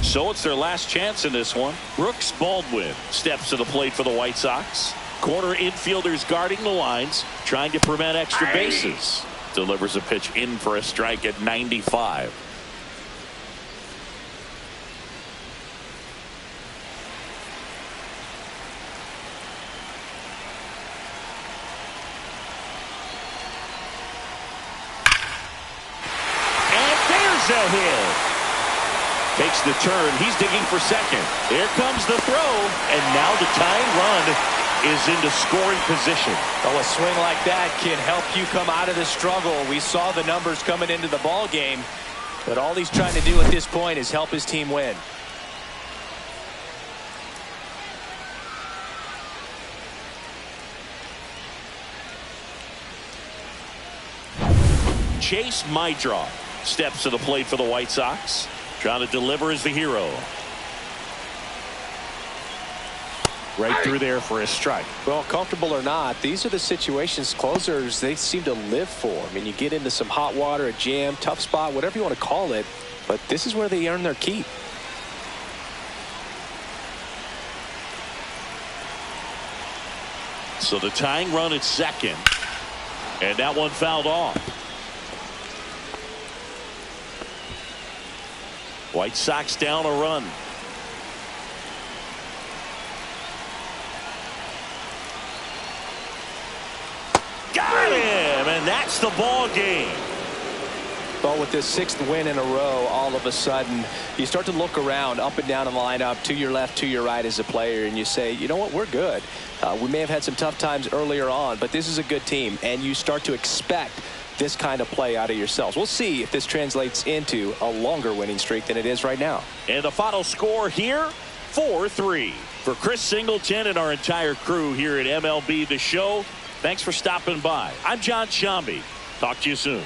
So it's their last chance in this one. Brooks Baldwin steps to the plate for the White Sox. Corner infielders guarding the lines, trying to prevent extra bases. Delivers a pitch in for a strike at 95. And there's a hit. Takes the turn. He's digging for second. Here comes the throw. And now the tying run is into scoring position. Oh, a swing like that can help you come out of the struggle. We saw the numbers coming into the ball game, but all he's trying to do at this point is help his team win. Chase Mydroff steps to the plate for the White Sox. Trying to deliver as the hero. Right through there for a strike. Well, comfortable or not, these are the situations closers they seem to live for. I mean, you get into some hot water, a jam, tough spot, whatever you want to call it, but this is where they earn their keep. So the tying run at second. And that one fouled off. White Sox down a run. Got him, and that's the ball game. But with this 6th win in a row, all of a sudden you start to look around up and down the lineup, to your left, to your right as a player, and you say, you know what, we're good. We may have had some tough times earlier on, but this is a good team, and you start to expect this kind of play out of yourselves. We'll see if this translates into a longer winning streak than it is right now. And the final score here, 4-3. For Chris Singleton and our entire crew here at MLB The Show, thanks for stopping by. I'm John Shambi. Talk to you soon.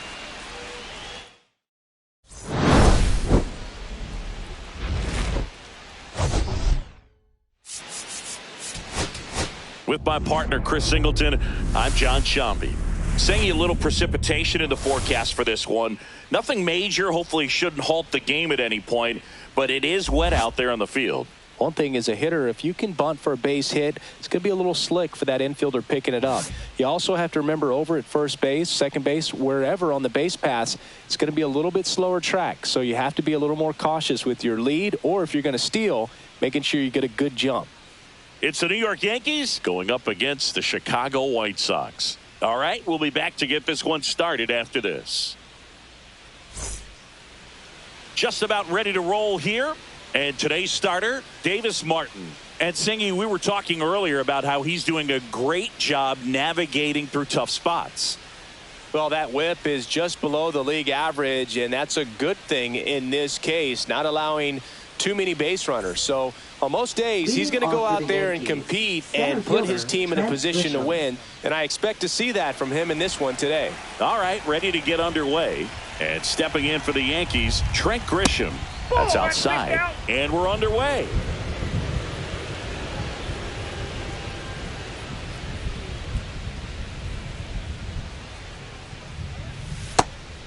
With my partner, Chris Singleton, I'm John Shambi. Saying a little precipitation in the forecast for this one. Nothing major. Hopefully shouldn't halt the game at any point, but it is wet out there on the field. One thing as a hitter, if you can bunt for a base hit, it's going to be a little slick for that infielder picking it up. You also have to remember over at first base, second base, wherever on the base paths, it's going to be a little bit slower track. So you have to be a little more cautious with your lead, or if you're going to steal, making sure you get a good jump. It's the New York Yankees going up against the Chicago White Sox. All right, we'll be back to get this one started after this. Just about ready to roll here. And today's starter, Davis Martin. And Singy, we were talking earlier about how he's doing a great job navigating through tough spots. Well, that whip is just below the league average, and that's a good thing in this case, not allowing too many base runners. So on most days, he's going to go out there and compete and put his team in a position to win. And I expect to see that from him in this one today. All right, ready to get underway. And stepping in for the Yankees, Trent Grisham. That's outside. And we're underway.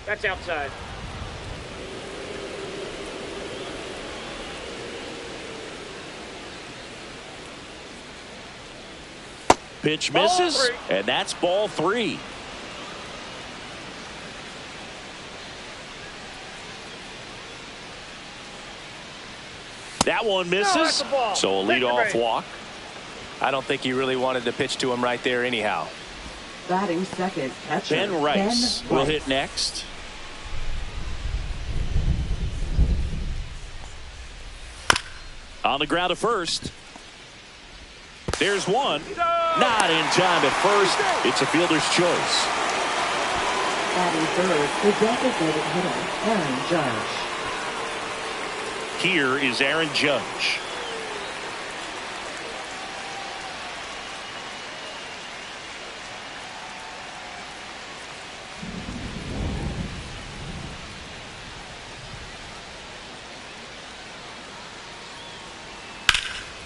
That's outside. Pitch Ball misses, three. and that's ball 3. That one misses, that's a ball. so a Take the leadoff base. walk. I don't think he really wanted to pitch to him right there anyhow. Batting second, catcher Ben Rice Ben will Rice. hit next. On the ground at first. There's one. Not in time at first. It's a fielder's choice. Batting third, the designated hitter, Aaron Judge. Here is Aaron Judge.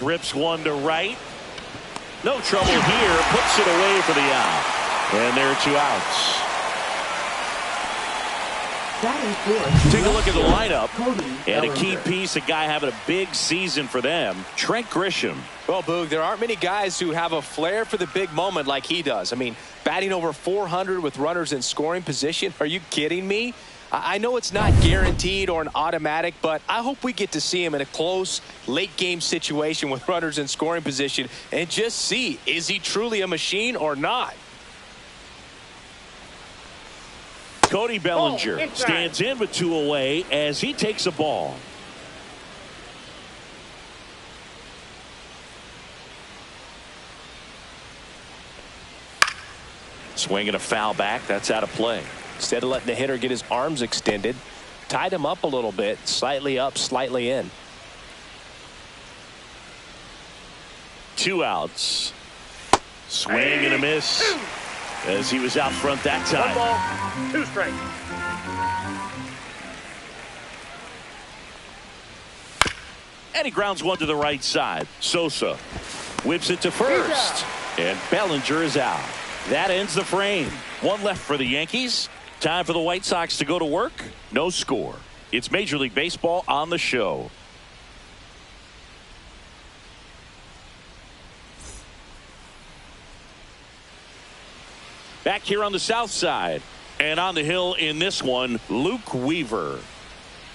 Rips one to right. No trouble here. Puts it away for the out. And there are 2 outs. Batting fourth, Take a look at the lineup. Cody And a key Bellinger. piece, a guy having a big season for them, Trent Grisham. Well, Boog, there aren't many guys who have a flair for the big moment like he does. I mean, batting over 400 with runners in scoring position. Are you kidding me? I know it's not guaranteed or an automatic, but I hope we get to see him in a close, late-game situation with runners in scoring position and just see, is he truly a machine or not? Cody Bellinger inside. stands in with 2 away as he takes a ball. Swinging a foul back. That's out of play. Instead of letting the hitter get his arms extended, tied him up a little bit, slightly up, slightly in. 2 outs. Swing and a miss as he was out front that 1 time. ball, 2 strikes. And he grounds one to the right side. Sosa whips it to first. And Bellinger is out. That ends the frame. 1 left for the Yankees. Time for the White Sox to go to work. No score. It's Major League Baseball on the show. Back here on the south side. And on the hill in this one, Luke Weaver.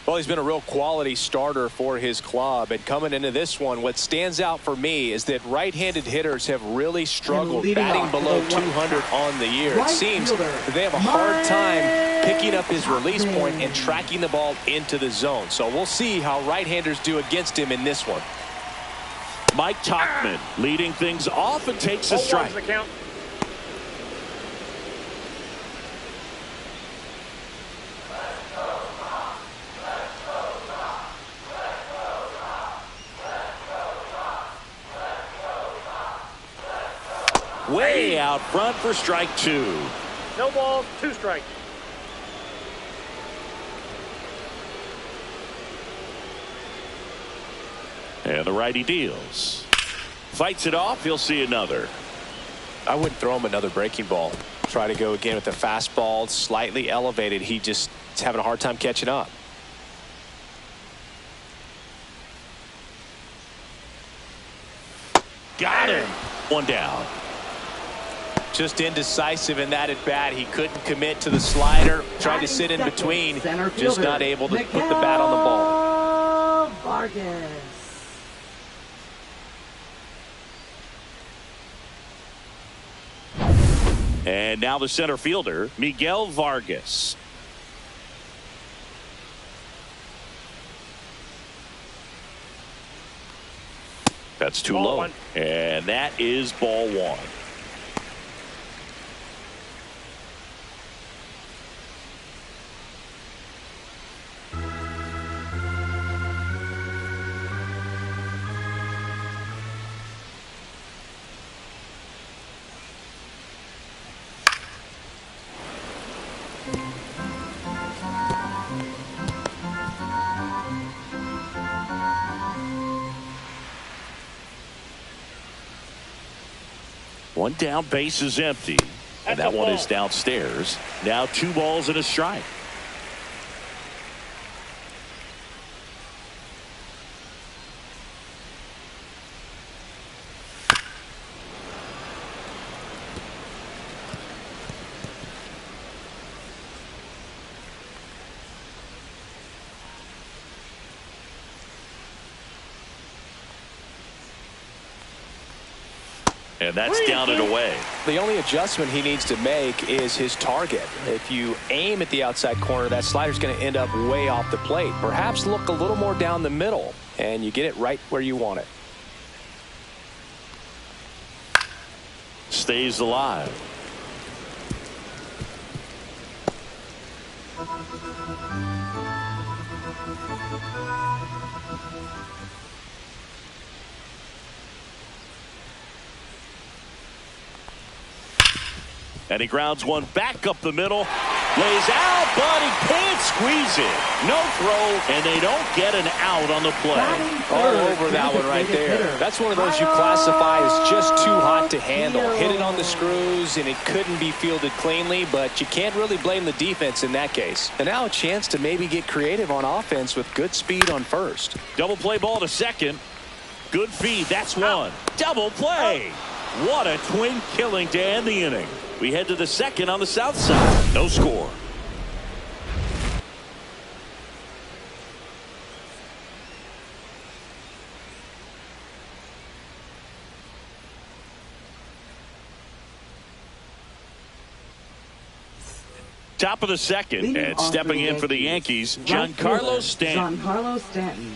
Well, he's been a real quality starter for his club. And coming into this one, what stands out for me is that right-handed hitters have really struggled batting below 200 on the year. It seems that they have a hard time picking up his release point and tracking the ball into the zone. So we'll see how right-handers do against him in this one. Mike Tauchman leading things off and takes a 0-1's strike. the count. Way out front for strike 2. No balls, 2 strikes. And the righty deals. Fights it off. He'll see another. I wouldn't throw him another breaking ball. Try to go again with the fastball, slightly elevated. He just is having a hard time catching up. Got him. 1 down. Just indecisive in that at bat. He couldn't commit to the slider. Tried to sit in between. Just not able to put the bat on the ball. Vargas. And now the center fielder, Miguel Vargas. That's too Ball low. 1. And that is ball 1. One down, base is empty. And that one is downstairs. Now 2 balls and a strike. And that's down and away. The only adjustment he needs to make is his target. If you aim at the outside corner, that slider's going to end up way off the plate. Perhaps look a little more down the middle, and you get it right where you want it. Stays alive. And he grounds one back up the middle. Lays out, but he can't squeeze it. No throw, and they don't get an out on the play. All over that one right there. That's one of those you classify as just too hot to handle. Hit it on the screws, and it couldn't be fielded cleanly, but you can't really blame the defense in that case. And now a chance to maybe get creative on offense with good speed on first. Double play ball to second. Good feed. That's one. Double play. What a twin killing to end the inning. We head to the second on the south side. No score. Top of the second, and stepping in for the Yankees, Giancarlo Stanton. Giancarlo Stanton.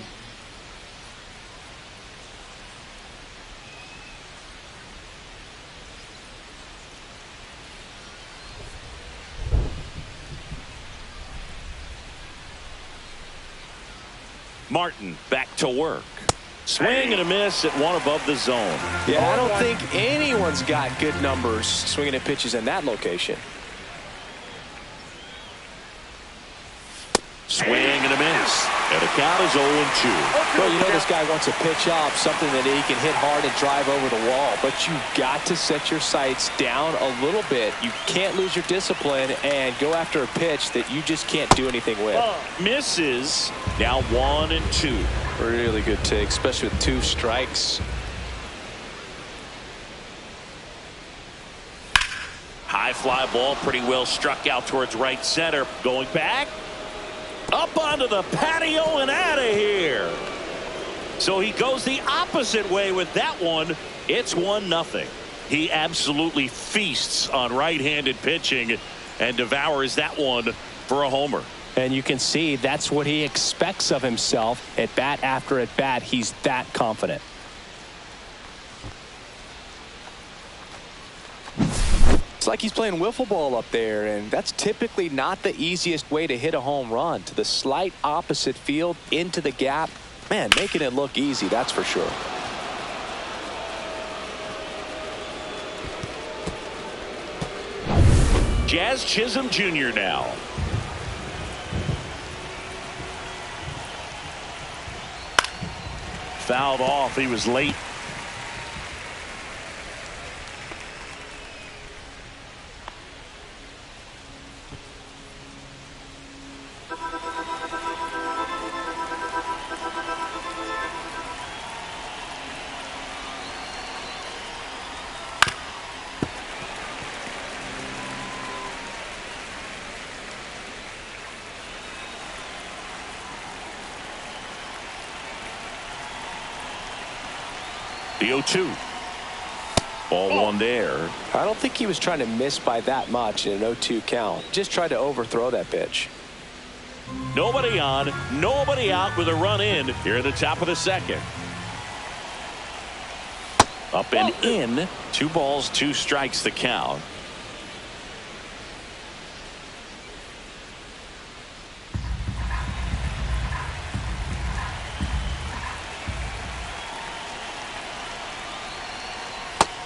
Martin back to work. Swing and a miss at one above the zone. Yeah, I don't think anyone's got good numbers swinging at pitches in that location. Swing and a miss. And the count is 0-2. Well, you know this guy wants to pitch up something that he can hit hard and drive over the wall, but you've got to set your sights down a little bit. You can't lose your discipline and go after a pitch that you just can't do anything with. Misses. Now 1-2. Really good take, especially with 2 strikes. High fly ball, pretty well struck out towards right center. Going back. Up onto the patio and out of here. So he goes the opposite way with that one. It's 1-0. He absolutely feasts on right-handed pitching and devours that one for a homer. And you can see that's what he expects of himself at bat after at bat. He's that confident. It's like he's playing wiffle ball up there, and that's typically not the easiest way to hit a home run. To the slight opposite field, into the gap. Man, making it look easy, that's for sure. Jazz Chisholm Jr. now. Fouled off. He was late. The 0-2. Ball one there. I don't think he was trying to miss by that much in an 0-2 count. Just tried to overthrow that pitch. Nobody on, nobody out with a run in here at the top of the second. Up and in. 2 balls, 2 strikes the count.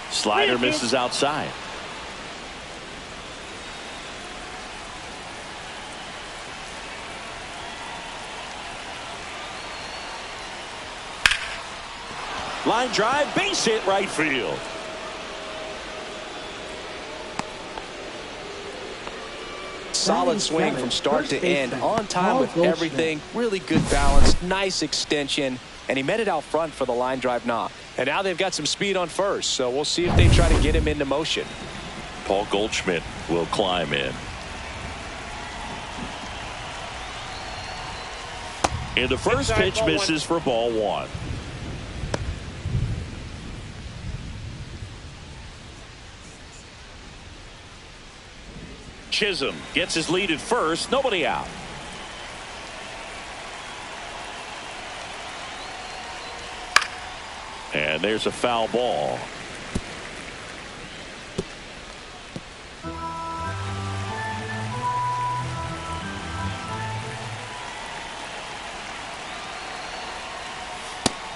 Slider misses outside. Line drive, base hit, right field. Solid swing from start to end, on time with everything. Really good balance, nice extension, and he met it out front for the line drive knock. And now they've got some speed on first, so we'll see if they try to get him into motion. Paul Goldschmidt will climb in. And the first pitch misses for ball 1. Chisholm gets his lead at first. Nobody out. And there's a foul ball.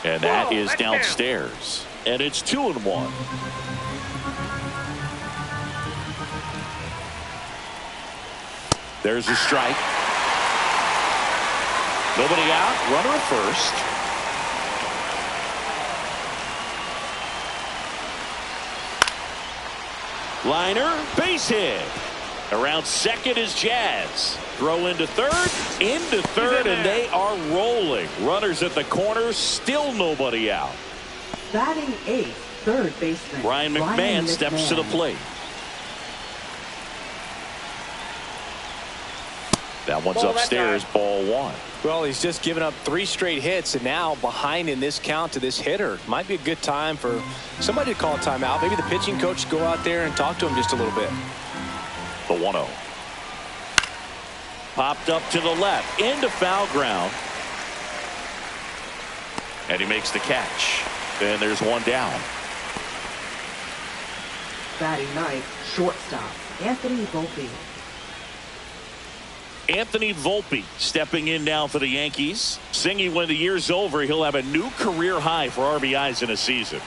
And that is downstairs. And it's 2-1. There's a strike. Nobody out. Runner at first. Liner, base hit. Around second is Jazz. Throw into third, and they are rolling. Runners at the corner, still nobody out. Batting eighth, third baseman Ryan McMahon steps to the plate. That one's upstairs, ball one. Well, he's just given up 3 straight hits, and now behind in this count to this hitter. Might be a good time for somebody to call a timeout. Maybe the pitching coach go out there and talk to him just a little bit. The 1-0. Popped up to the left, into foul ground. And he makes the catch. And there's one down. Batting ninth, shortstop, Anthony Volpe. Anthony Volpe stepping in now for the Yankees. Singing when the year's over, he'll have a new career high for RBIs in a season.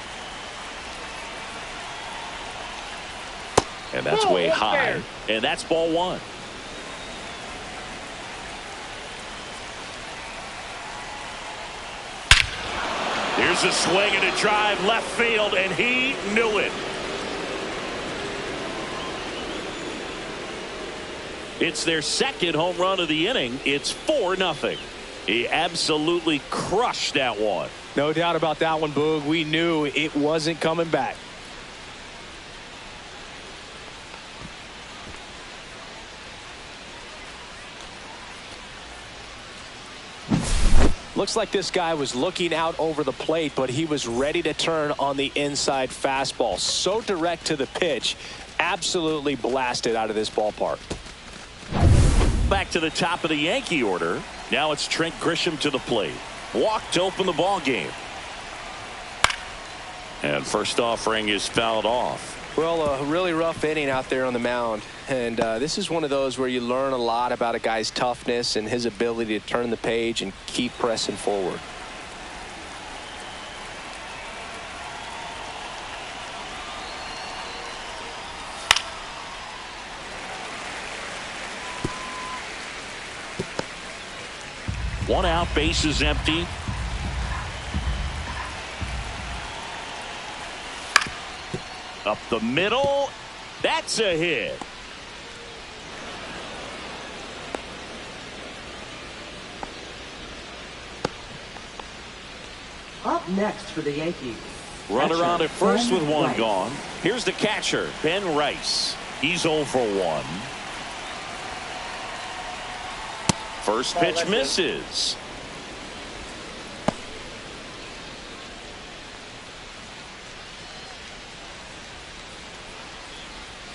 And that's way high. And that's ball one. Here's a swing and a drive left field, and he knew it. It's their second home run of the inning. It's 4-0. He absolutely crushed that one. No doubt about that one, Boog. We knew it wasn't coming back. Looks like this guy was looking out over the plate, but he was ready to turn on the inside fastball. So direct to the pitch, absolutely blasted out of this ballpark. Back to the top of the Yankee order. Now it's Trent Grisham to the plate. Walk to open the ball game. And first offering is fouled off. Well, a really rough inning out there on the mound. And this is one of those where you learn a lot about a guy's toughness and his ability to turn the page and keep pressing forward. One out, base is empty. Up the middle. That's a hit. Up next for the Yankees. Runner Catcher, on at first Ben with one Rice. gone. Here's the catcher, Ben Rice. He's 0 for 1. First pitch misses.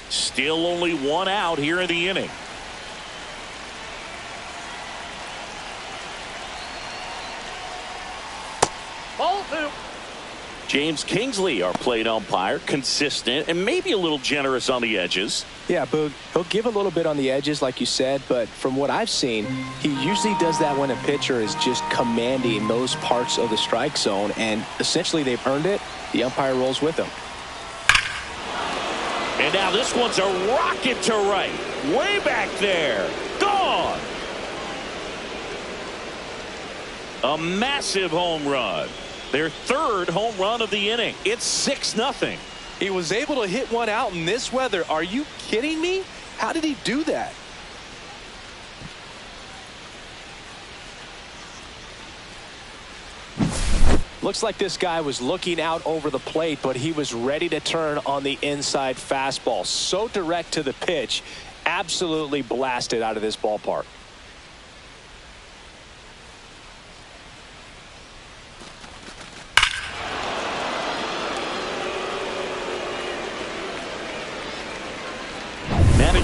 Still only one out here in the inning. Ball two. James Kingsley, our plate umpire, consistent and maybe a little generous on the edges. Yeah, Boog, he'll give a little bit on the edges, like you said, but from what I've seen, he usually does that when a pitcher is just commanding those parts of the strike zone, and essentially they've earned it. The umpire rolls with them. And now this one's a rocket to right. Way back there. Gone. A massive home run. Their third home run of the inning. It's 6-0. He was able to hit one out in this weather. Are you kidding me? How did he do that? Looks like this guy was looking out over the plate, but he was ready to turn on the inside fastball. So direct to the pitch, absolutely blasted out of this ballpark.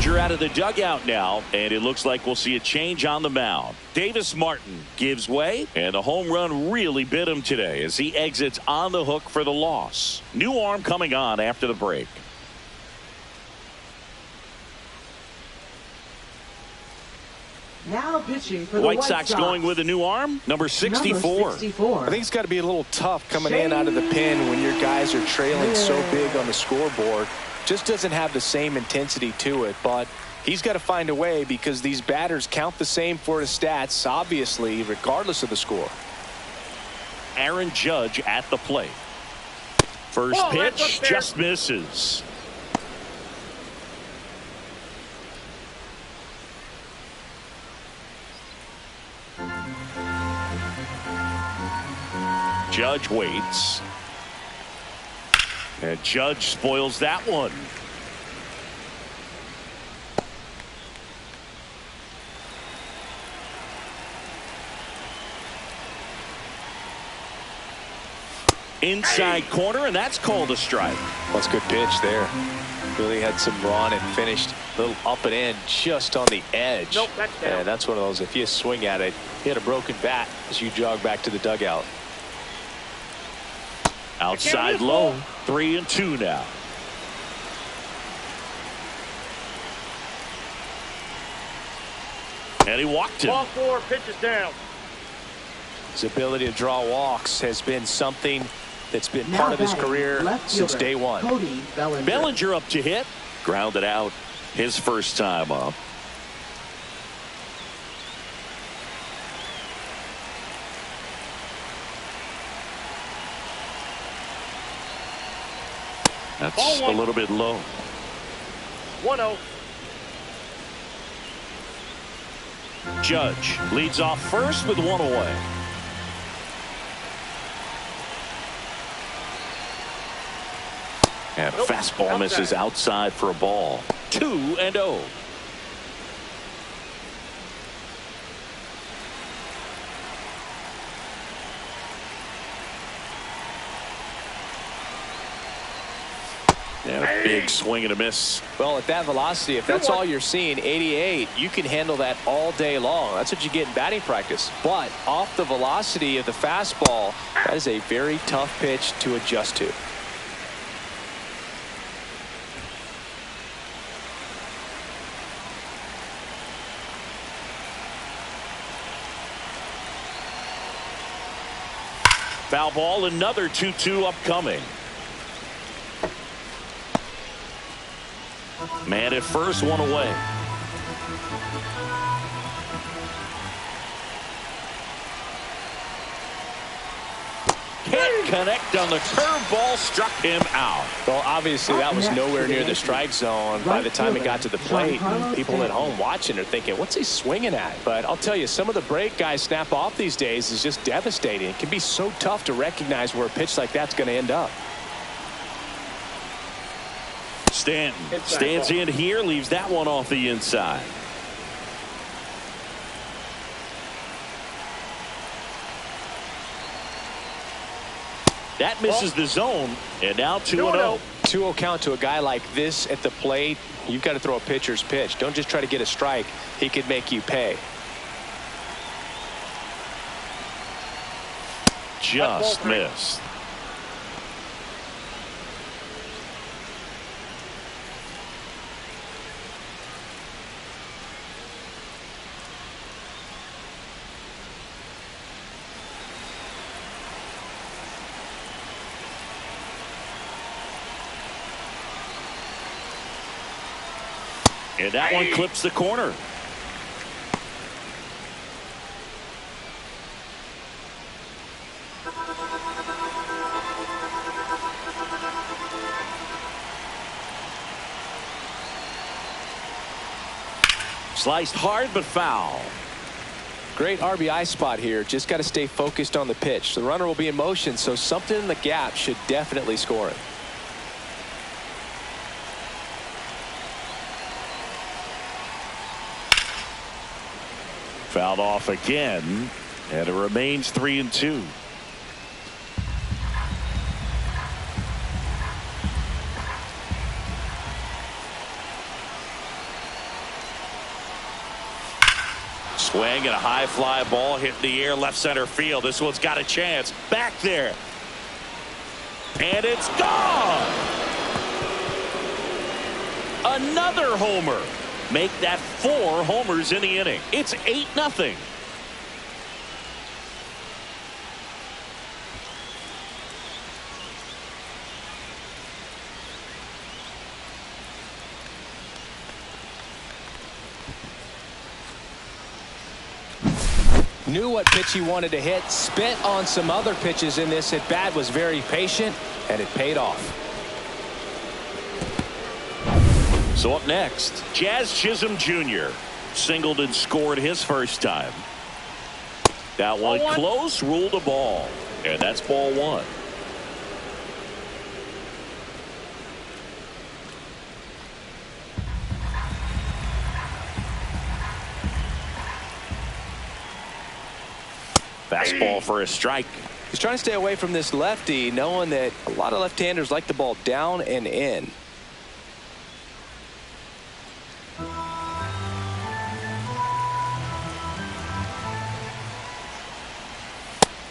Bellinger out of the dugout now, and it looks like we'll see a change on the mound. Davis Martin gives way, and the home run really bit him today as he exits on the hook for the loss. New arm coming on after the break. Now pitching for the White Sox going with a new arm, number 64. Number 64. I think it's got to be a little tough coming in out of the pen when your guys are trailing so big on the scoreboard. Just doesn't have the same intensity to it, but he's got to find a way because these batters count the same for his stats, obviously, regardless of the score. Aaron Judge at the plate. First pitch just misses. Judge waits. And Judge spoils that one. Inside corner, and that's called a strike. Well, it's a good pitch there. Really had some run and finished a little up and in just on the edge. Nope, that's down. And that's one of those, if you swing at it, you hit a broken bat as you jog back to the dugout. Outside low, 3-2 now. And he walked him. Ball 4, pitches down. His ability to draw walks has been something that's been Now part of his batting, career left since fielder, day one. Cody Bellinger. Bellinger up to hit. Grounded out his first time up. That's a little bit low. 1-0. Judge leads off first with one away. And fastball misses outside for a ball. 2-0. And a big swing and a miss. Well, at that velocity, if that's all you're seeing, 88, you can handle that all day long. That's what you get in batting practice. But off the velocity of the fastball, that is a very tough pitch to adjust to. Foul ball, another 2-2 upcoming. Man at first, one away. Can't connect on the curveball, struck him out. Well, obviously that was nowhere near the strike zone by the time it got to the plate. And people at home watching are thinking, what's he swinging at? But I'll tell you, some of the break guys snap off these days is just devastating. It can be so tough to recognize where a pitch like that's going to end up. Stanton stands in here, leaves that one off the inside. That misses the zone, and now 2-0. 2-0 count to a guy like this at the plate. You've got to throw a pitcher's pitch. Don't just try to get a strike. He could make you pay. Just missed. And that one clips the corner. Sliced hard but foul. Great RBI spot here. Just got to stay focused on the pitch. The runner will be in motion, so something in the gap should definitely score it. Fouled off again, and it remains 3-2. Swing and a high fly ball hit in the air left center field. This one's got a chance. Back there. And it's gone. Another homer. Make that 4 homers in the inning. It's 8-0. Knew what pitch he wanted to hit. Spent on some other pitches in this at bat. Was very patient, and it paid off. So up next, Jazz Chisholm Jr. singled and scored his first time. That one close, ruled a ball. And that's ball 1. Fastball for a strike. He's trying to stay away from this lefty, knowing that a lot of left-handers like the ball down and in.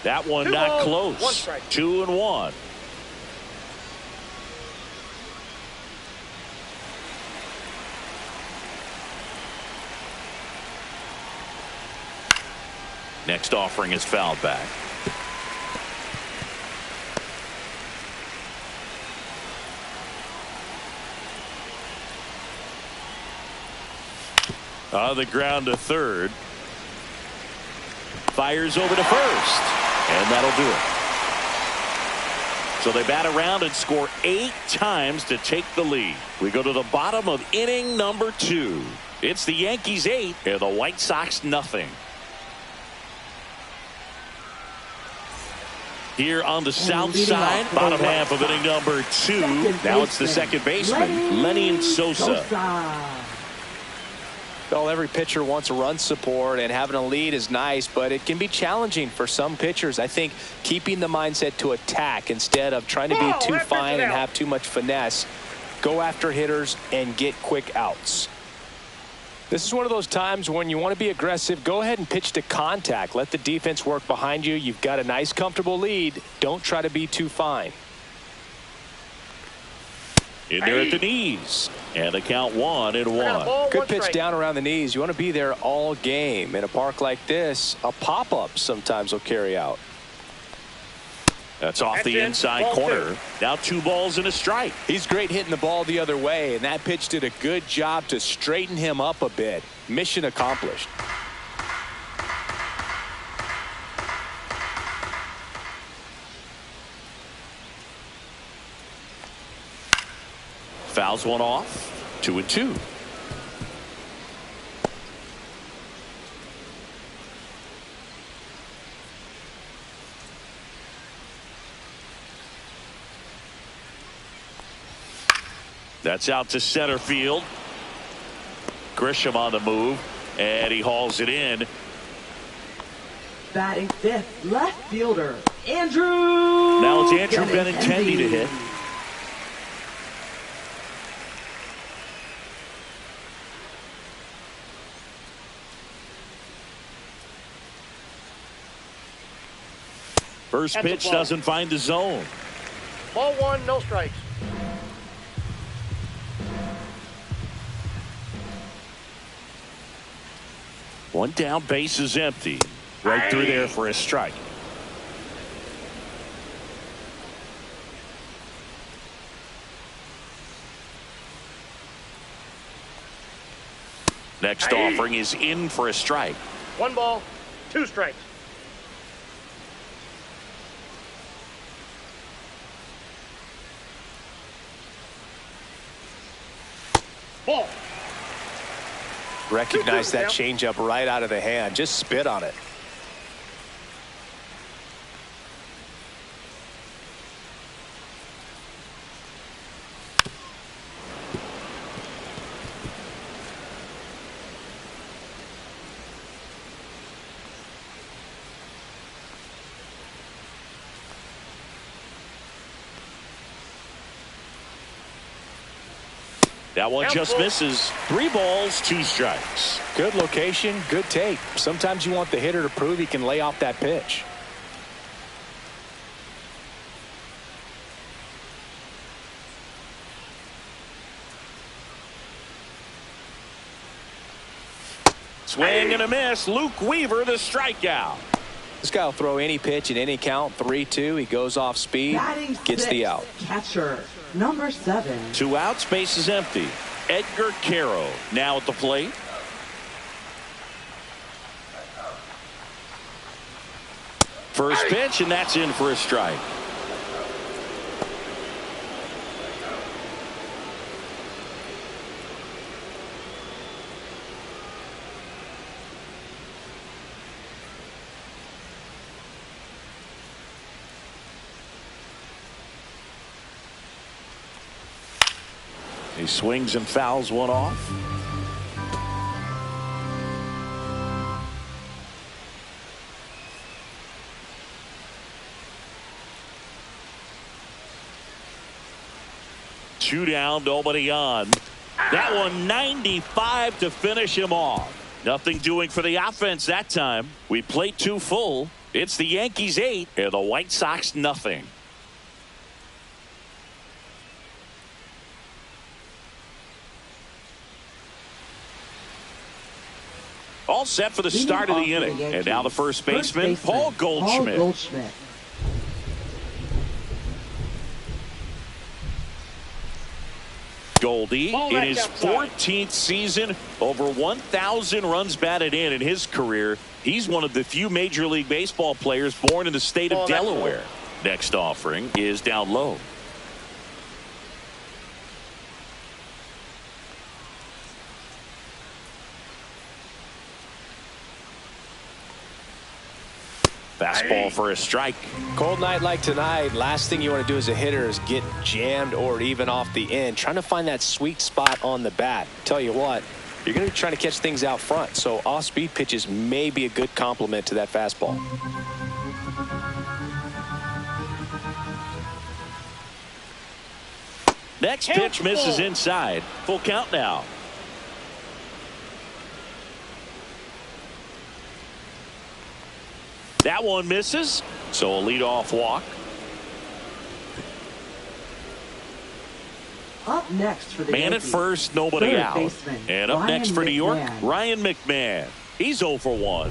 That one not close. 1 strike. 2-1. Next offering is fouled back. On the ground to third. Fires over to first. And that'll do it. So they bat around and score 8 times to take the lead. We go to the bottom of inning number 2. It's the Yankees 8 and the White Sox nothing. Here on the south side, bottom half of inning number 2. Now it's the second baseman, Lenny Sosa. Well, every pitcher wants run support, and having a lead is nice, but it can be challenging for some pitchers. I think keeping the mindset to attack instead of trying to be too fine and have too much finesse. Go after hitters and get quick outs. This is one of those times when you want to be aggressive. Go ahead and pitch to contact. Let the defense work behind you. You've got a nice, comfortable lead. Don't try to be too fine. In there at the knees. And the count 1-1. Good pitch down around the knees. You want to be there all game. In a park like this, a pop-up sometimes will carry out. That's off the inside corner. Now 2 balls and a strike. He's great hitting the ball the other way, and that pitch did a good job to straighten him up a bit. Mission accomplished. Fouls one off. 2-2. That's out to center field. Grisham on the move, and he hauls it in. Batting 5th, left fielder, Andrew. Now it's Andrew Benintendi to hit. First pitch doesn't find the zone. Ball 1, no strikes. One down, base is empty. Right through there for a strike. Next offering is in for a strike. 1 ball, 2 strikes. Ball. Recognize that changeup right out of the hand. Just spit on it. That one just Count misses. 3 balls, 2 strikes. Good location, good take. Sometimes you want the hitter to prove he can lay off that pitch. Swing and a miss. Luke Weaver, the strikeout. This guy will throw any pitch in any count. 3-2. He goes off speed, Batting gets sixth, the out. Catcher, number 7. 2 outs, base is empty. Edgar Caro now at the plate. First pitch, and that's in for a strike. He swings and fouls one off. Two down, nobody on. That one 95 to finish him off. Nothing doing for the offense that time. We played 2 full. It's the Yankees 8 and the White Sox nothing. All set for the start of the inning. And now the first baseman, Paul Goldschmidt. Goldie in his 14th season, over 1,000 runs batted in his career. He's one of the few Major League Baseball players born in the state of Delaware. Next offering is down low. Fastball for a strike. Cold night like tonight, last thing you want to do as a hitter is get jammed or even off the end. Trying to find that sweet spot on the bat. Tell you what, you're going to be trying to catch things out front, so off-speed pitches may be a good complement to that fastball. Next pitch misses inside. Full count now. That one misses, so a leadoff walk. Up next for the Man Yankees, at first, nobody third out. baseman, And up next for New York, Ryan McMahon. He's 0 for 1.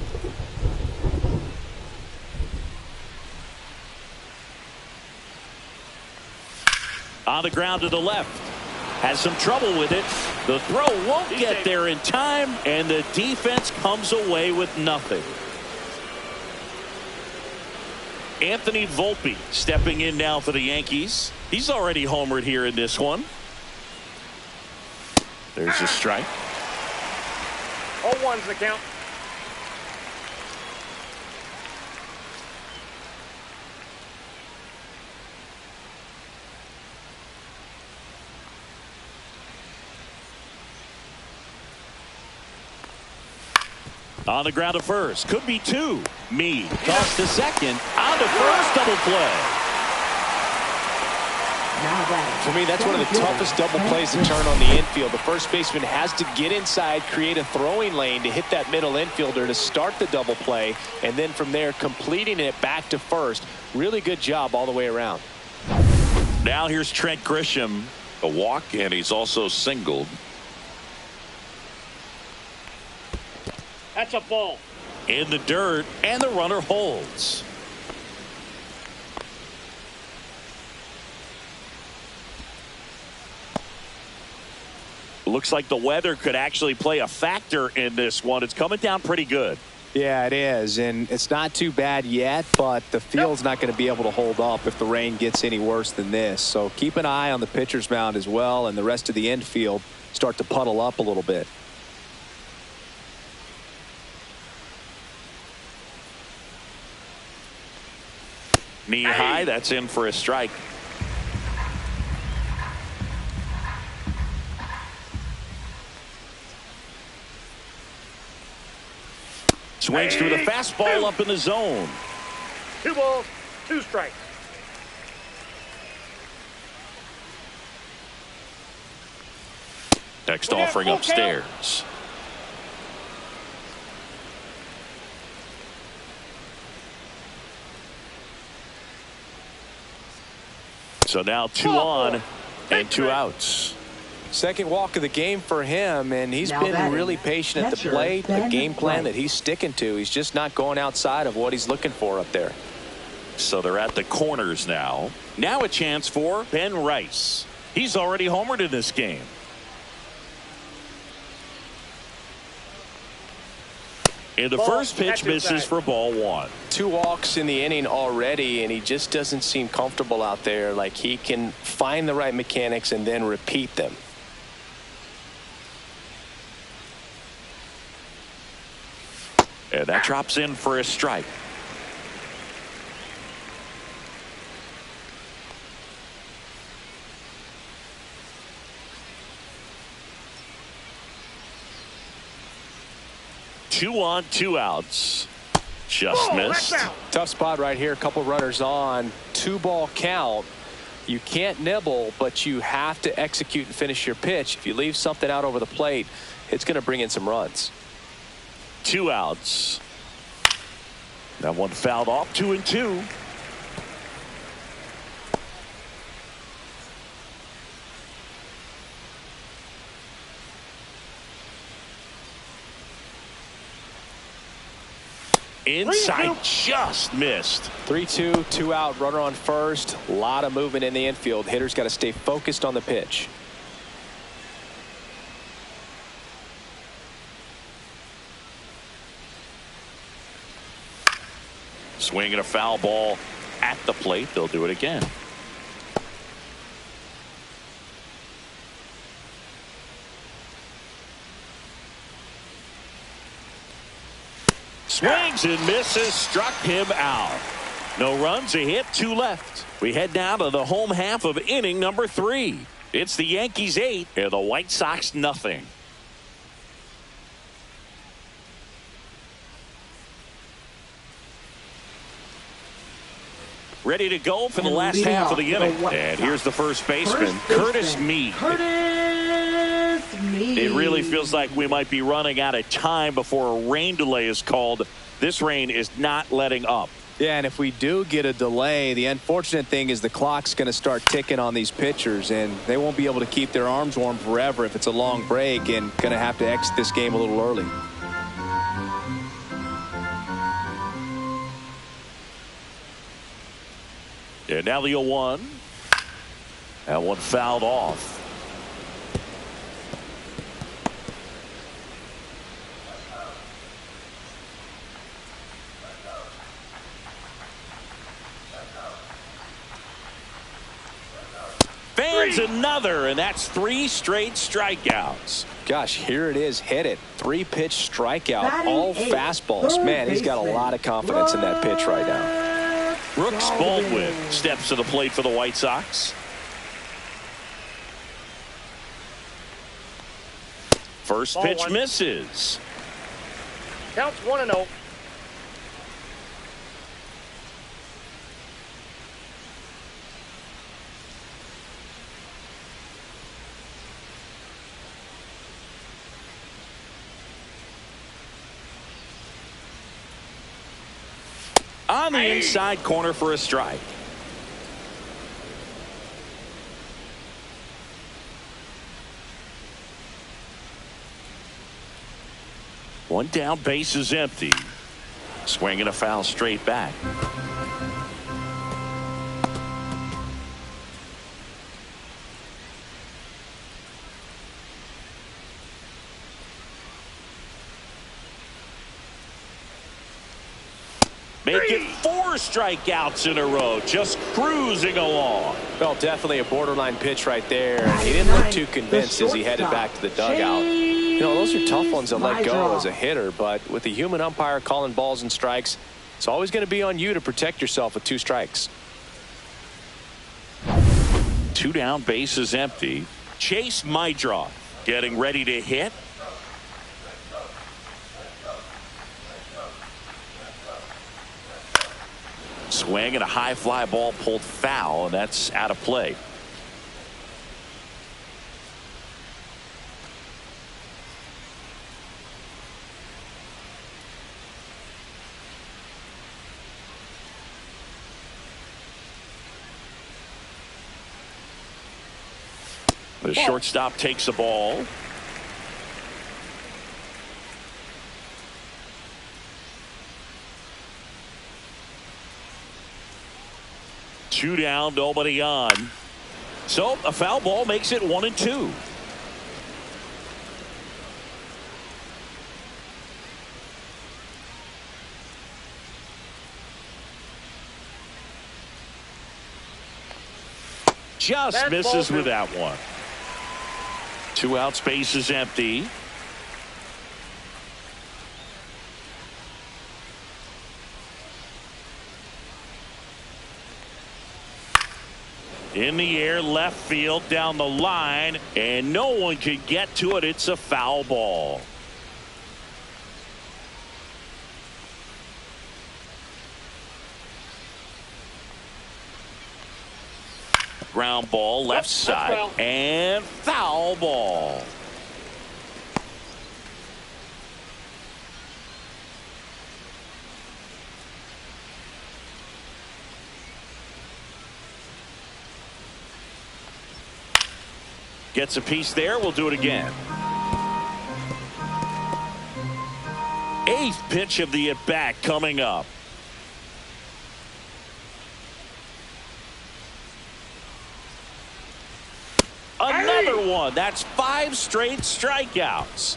On the ground to the left. Has some trouble with it. The throw won't get there in time, and the defense comes away with nothing. Anthony Volpe stepping in now for the Yankees. He's already homered here in this one. There's a strike. 0-1's the count. On the ground to first. Could be 2. Me. Toss to second. On to first. Double play. For me, that's one of the toughest double plays to turn on the infield. The first baseman has to get inside, create a throwing lane to hit that middle infielder to start the double play, and then from there completing it back to first. Really good job all the way around. Now here's Trent Grisham. A walk, and he's also singled. That's a ball. In the dirt, and the runner holds. Looks like the weather could actually play a factor in this one. It's coming down pretty good. Yeah, it is, and it's not too bad yet, but the field's not going to be able to hold up if the rain gets any worse than this. So keep an eye on the pitcher's mound as well, and the rest of the infield start to puddle up a little bit. Knee high, that's in for a strike. Swings through the fastball up in the zone. 2 balls, 2 strikes. Next offering upstairs. So now 2 on and 2 outs. Second walk of the game for him, and he's been really patient at the plate. The game plan that he's sticking to. He's just not going outside of what he's looking for up there. So they're at the corners now. Now a chance for Ben Rice. He's already homered in this game. And the first pitch misses for ball 1. 2 walks in the inning already, and he just doesn't seem comfortable out there. Like he can find the right mechanics and then repeat them. And that drops in for a strike. Two on, 2 outs. Just missed. Tough spot right here. A couple runners on. 2-ball count. You can't nibble, but you have to execute and finish your pitch. If you leave something out over the plate, it's going to bring in some runs. 2 outs. That one fouled off. 2 and 2. Inside, just missed. 3-2, 2 out, runner on first. A lot of movement in the infield. Hitter's got to stay focused on the pitch. Swinging a foul ball at the plate. They'll do it again. Swings and misses, struck him out. No runs, a hit, 2 left. We head now to the home half of inning number 3. It's the Yankees 8 and the White Sox nothing. Ready to go for the last half of the inning. And here's the first baseman, Curtis Mead. It really feels like we might be running out of time before a rain delay is called. This rain is not letting up. Yeah, and if we do get a delay, the unfortunate thing is the clock's going to start ticking on these pitchers, and they won't be able to keep their arms warm forever if it's a long break, and going to have to exit this game a little early. And now the 0-1. That one fouled off. Fans another, and that's 3 straight strikeouts. Gosh, here it is. Hit it. 3-pitch strikeout. All fastballs. Man, he's got a lot of confidence in that pitch right now. Brooks Baldwin steps to the plate for the White Sox. First pitch misses. Counts 1-0. On the inside corner for a strike. One down, base is empty. Swinging a foul straight back. Make it 4 strikeouts in a row, just cruising along. Well, definitely a borderline pitch right there. He didn't look too convinced as he headed back to the dugout. You know, those are tough ones to let go as a hitter, but with the human umpire calling balls and strikes, it's always going to be on you to protect yourself with 2 strikes. 2 down, base is empty. Chase Mydroth getting ready to hit. Swing and a high fly ball pulled foul, and that's out of play. The shortstop takes the ball. Two down, nobody on. So a foul ball makes it 1-2. Just misses with that one. 2 outs, base is empty. In the air, left field, down the line, and no one can get to it. It's a foul ball. Ground ball, left side, and foul ball. Gets a piece there. We'll do it again. 8th pitch of the at-bat coming up. Another one. That's 5 straight strikeouts.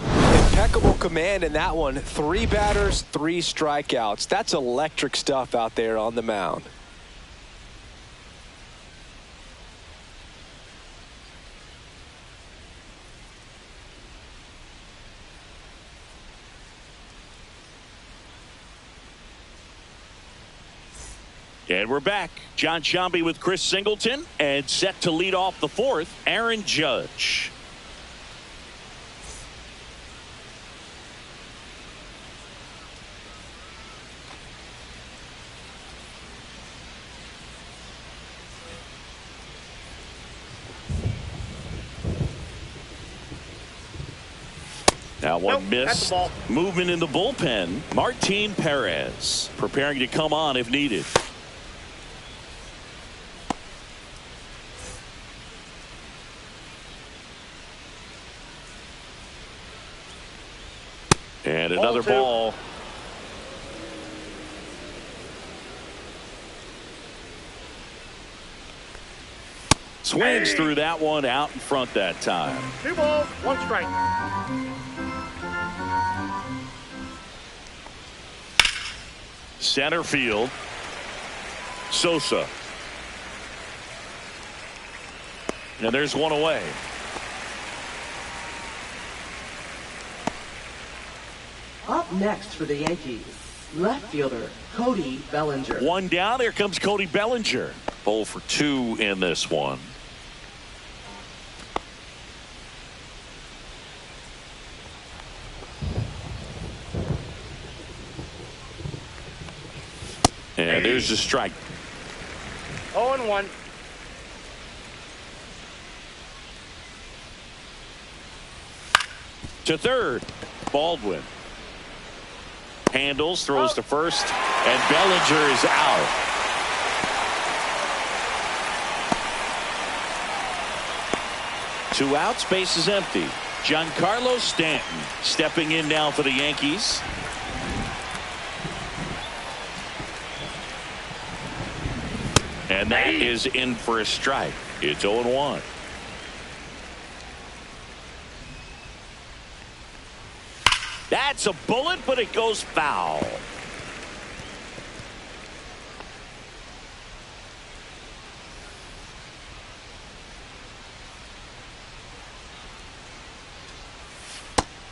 Impeccable command in that one. 3 batters, 3 strikeouts. That's electric stuff out there on the mound. And we're back. John Sciambi with Chris Singleton, and set to lead off the 4th, Aaron Judge. That one missed. Movement in the bullpen. Martin Perez preparing to come on if needed. And another ball. Swings through that one, out in front that time. 2 balls, 1 strike. Center field. Sosa. And there's one away. Up next for the Yankees, left fielder Cody Bellinger. 1 down. Here comes Cody Bellinger. 0 for 2 in this one. And there's the strike. 0-1. To third. Baldwin. Handles, throws to first, and Bellinger is out. Two outs, base is empty. Giancarlo Stanton stepping in now for the Yankees. And that is in for a strike. It's 0-1. That's a bullet, but it goes foul.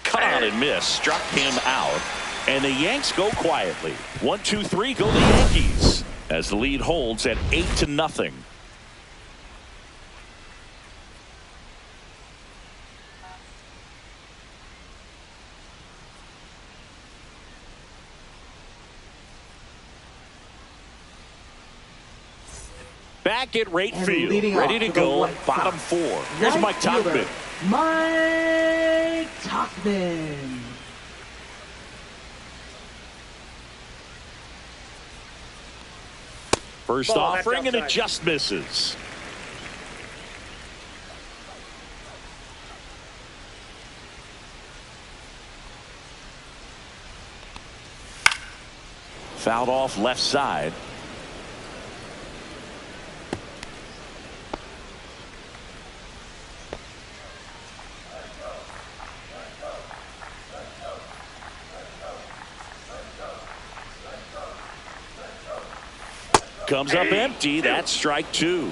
Cut on and miss. Struck him out. And the Yanks go quietly. 1-2-3 go the Yankees. As the lead holds at 8-0. Back at right field, ready to go, bottom 4. Here's Mike Tauchman. Mike Tauchman. First offering, and it just misses. Fouled off left side. Comes up empty. That's strike two.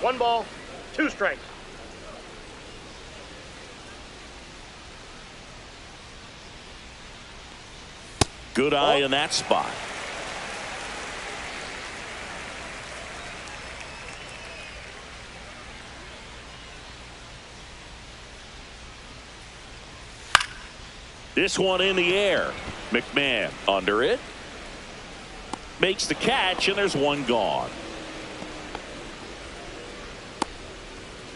1 ball, 2 strikes. Good eye in that spot. This one in the air. McMahon under it. Makes the catch, and there's one gone.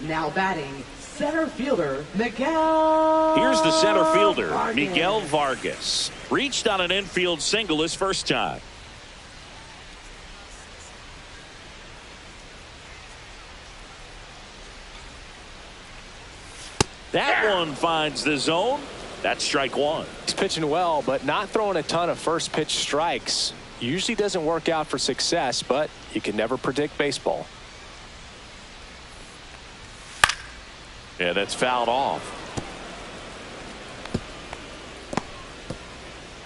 Now batting, center fielder Miguel. Here's the center fielder, Miguel Vargas. Reached on an infield single his first time. That one finds the zone. That's strike one. He's pitching well, but not throwing a ton of first pitch strikes. Usually doesn't work out for success, but you can never predict baseball. Yeah, that's fouled off.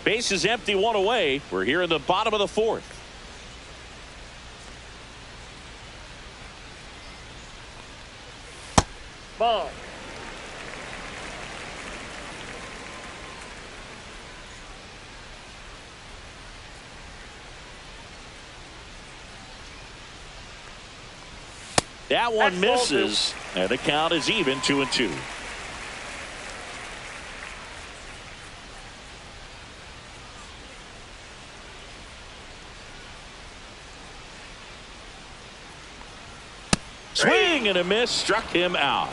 Base is empty, one away. We're here in the bottom of the fourth. Ball. That one misses, and the count is even 2-2. Swing and a miss, struck him out.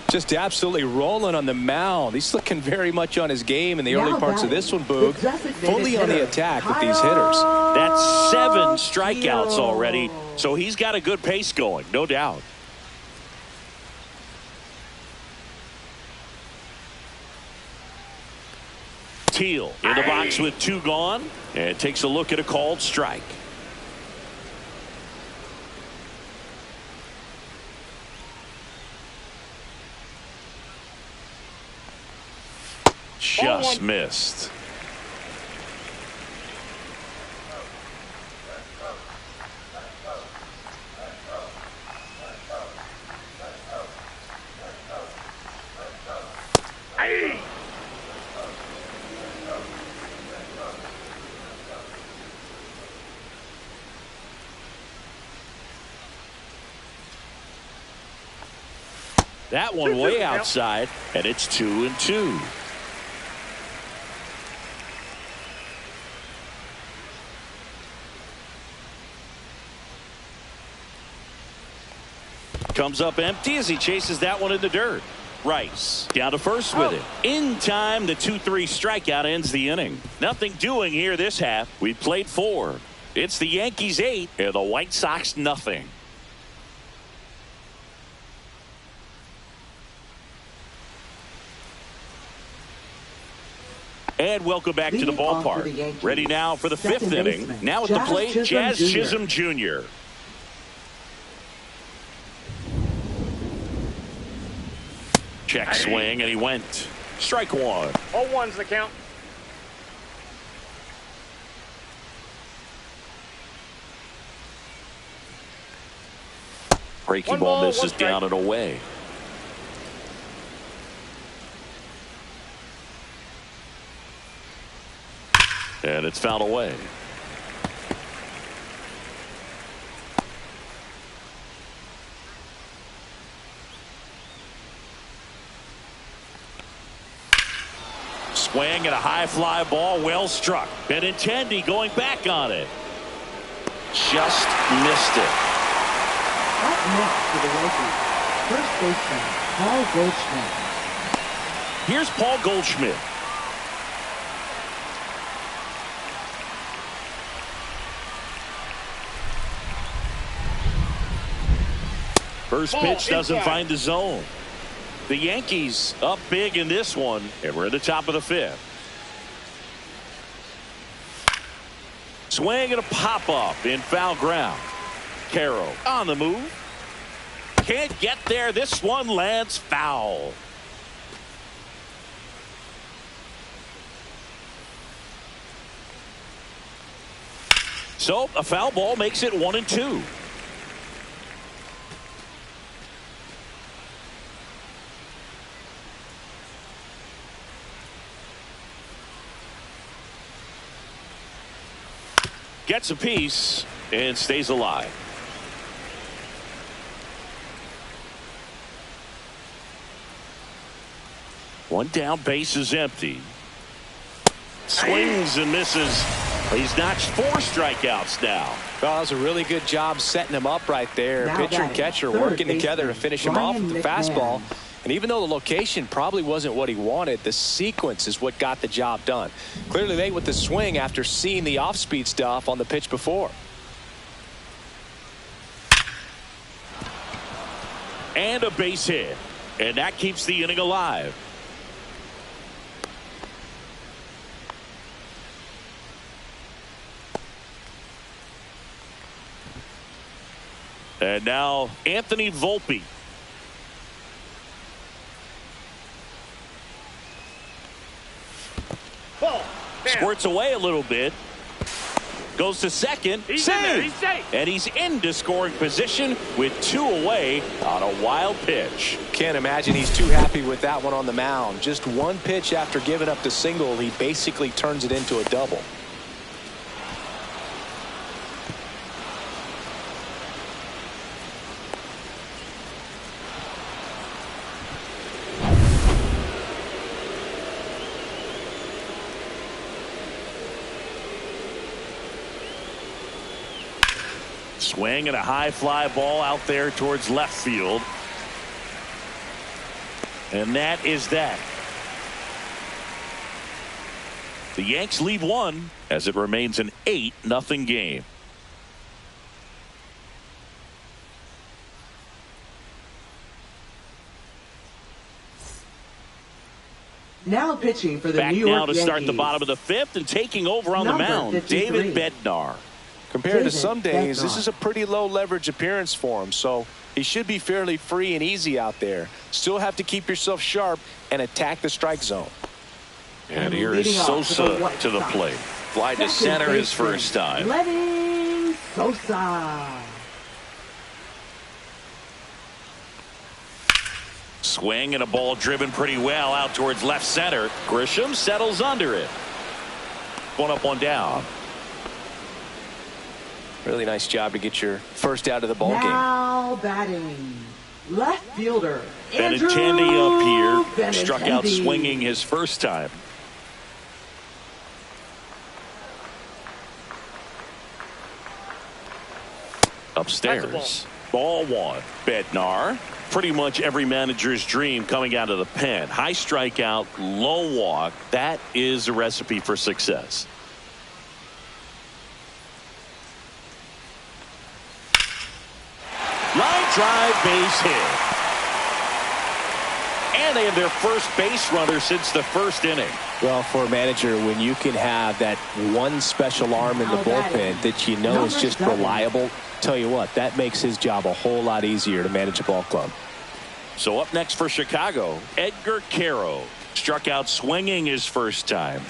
Just absolutely rolling on the mound. He's looking very much on his game in the early parts of this one, Boog. Fully on the attack with these hitters. That's 7 strikeouts already, so he's got a good pace going, no doubt. Teal in the box with 2 gone, and takes a look at a called strike. Just missed. That one way outside, and it's 2-2. Comes up empty as he chases that one in the dirt. Rice down to first with it. In time, the 2-3 strikeout ends the inning. Nothing doing here this half. We played 4. It's the Yankees 8 and the White Sox nothing. And welcome back to the ballpark. Ready now for the 5th inning. Now at the plate, Jazz Chisholm Jr. Check swing, and he went. Strike one. 0-1's the count. Breaking ball misses down and away. And it's fouled away. Swing and a high fly ball, well struck. Benintendi going back on it. Just missed it. Up next for the Yankees, first baseman Paul Goldschmidt. Here's Paul Goldschmidt. First pitch doesn't find the zone. The Yankees up big in this one, and we're at the top of the 5th. Swing and a pop-up in foul ground. Caro on the move. Can't get there. This one lands foul. So a foul ball makes it 1-2. Gets a piece and stays alive. One down, base is empty. Swings and misses. He's notched 4 strikeouts now. Well, that was a really good job setting him up right there. Pitcher and catcher working together to finish him off with the fastball. And even though the location probably wasn't what he wanted, the sequence is what got the job done. Clearly late with the swing after seeing the off-speed stuff on the pitch before. And a base hit. And that keeps the inning alive. And now Anthony Volpe. Squirts away a little bit. Goes to second. Save. And he's into scoring position with 2 away on a wild pitch. Can't imagine he's too happy with that one on the mound. Just 1 pitch after giving up the single, he basically turns it into a double. Swing and a high fly ball out there towards left field. And that is that. The Yanks lead 1 as it remains an 8-0 game. Now pitching for the Back New York now to Yankees. Start the bottom of the 5th and taking over on the mound, 53. David Bednar. Compared to some days, this is a pretty low leverage appearance for him, so he should be fairly free and easy out there. Still have to keep yourself sharp and attack the strike zone. And here is Sosa to the plate. Fly to center his first time. Letting Sosa. Swing and a ball driven pretty well out towards left center. Grisham settles under it. 1 up, 1 down. Really nice job to get your first out of the ball game. Now batting, left fielder Benintendi up here. Benintendi. Struck out swinging his first time. Upstairs. Ball 1. Bednar. Pretty much every manager's dream coming out of the pen. High strikeout, low walk. That is a recipe for success. Line drive, base hit. And they have their first base runner since the first inning. Well, for a manager, when you can have that one special arm in the bullpen that you know is just reliable, tell you what, that makes his job a whole lot easier to manage a ball club. So up next for Chicago, Edgar Caro. Struck out swinging his first time.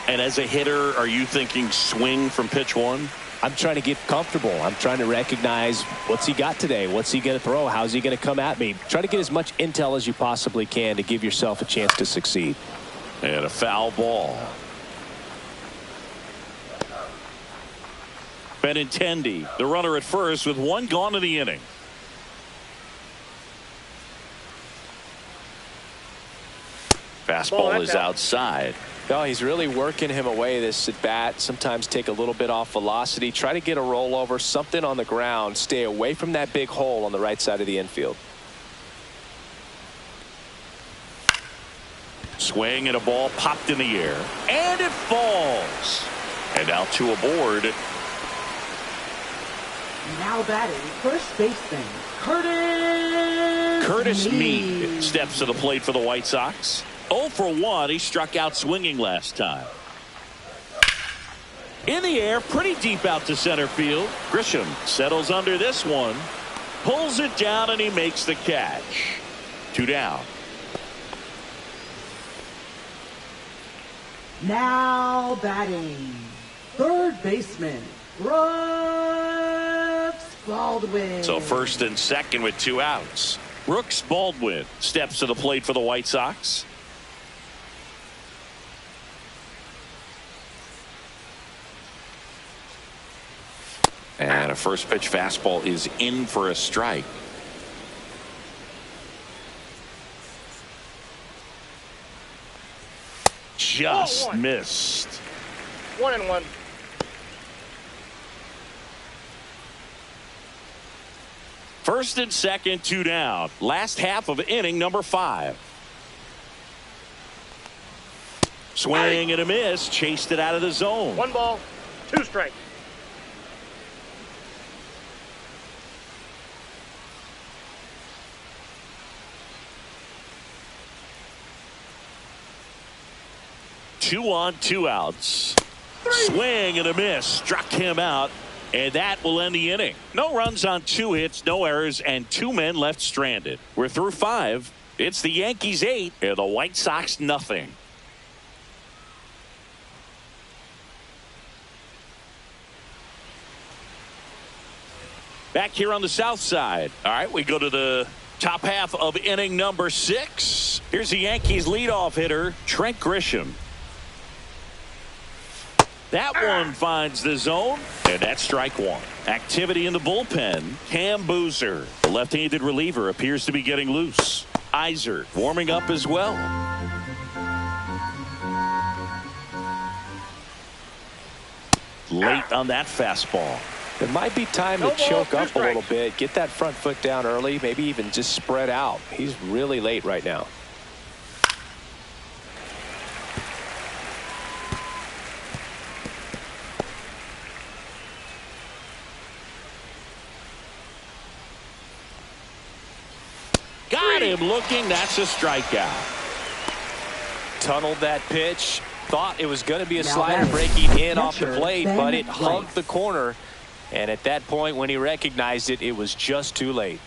And as a hitter, are you thinking swing from pitch 1? I'm trying to get comfortable. I'm trying to recognize what's he got today. What's he going to throw? How's he going to come at me? Try to get as much intel as you possibly can to give yourself a chance to succeed. And a foul ball. Benintendi, the runner at first with 1 gone in the inning. Fastball is outside. No, he's really working him away this at bat. Sometimes take a little bit off velocity. Try to get a rollover, something on the ground. Stay away from that big hole on the right side of the infield. Swing and a ball popped in the air. And it falls. And now 2 aboard. Now batting, first baseman Curtis Mead steps to the plate for the White Sox. 0 for 1. He struck out swinging last time. In the air, pretty deep out to center field. Grisham settles under this one. Pulls it down, and he makes the catch. 2 down. Now batting, third baseman, Brooks Baldwin. So first and second with 2 outs. Brooks Baldwin steps to the plate for the White Sox. And a first pitch fastball is in for a strike. Just missed. 1-1. First and second, 2 down. Last half of inning number 5. Swing and a miss. Chased it out of the zone. 1 ball, 2 strikes. Two on, 2 outs. Swing and a miss. Struck him out. And that will end the inning. No runs on 2 hits, no errors, and 2 men left stranded. We're through 5. It's the Yankees 8 and the White Sox nothing. Back here on the south side. All right, we go to the top half of inning number 6. Here's the Yankees leadoff hitter, Trent Grisham. That one finds the zone, and that's strike 1. Activity in the bullpen. Cam Boozer, the left-handed reliever, appears to be getting loose. Iser warming up as well. Late on that fastball. It might be time to choke up a little bit, get that front foot down early, maybe even just spread out. He's really late right now. Got him looking. That's a strikeout. Tunneled that pitch. Thought it was going to be a slider breaking in off the plate, but it hugged the corner. And at that point, when he recognized it, it was just too late.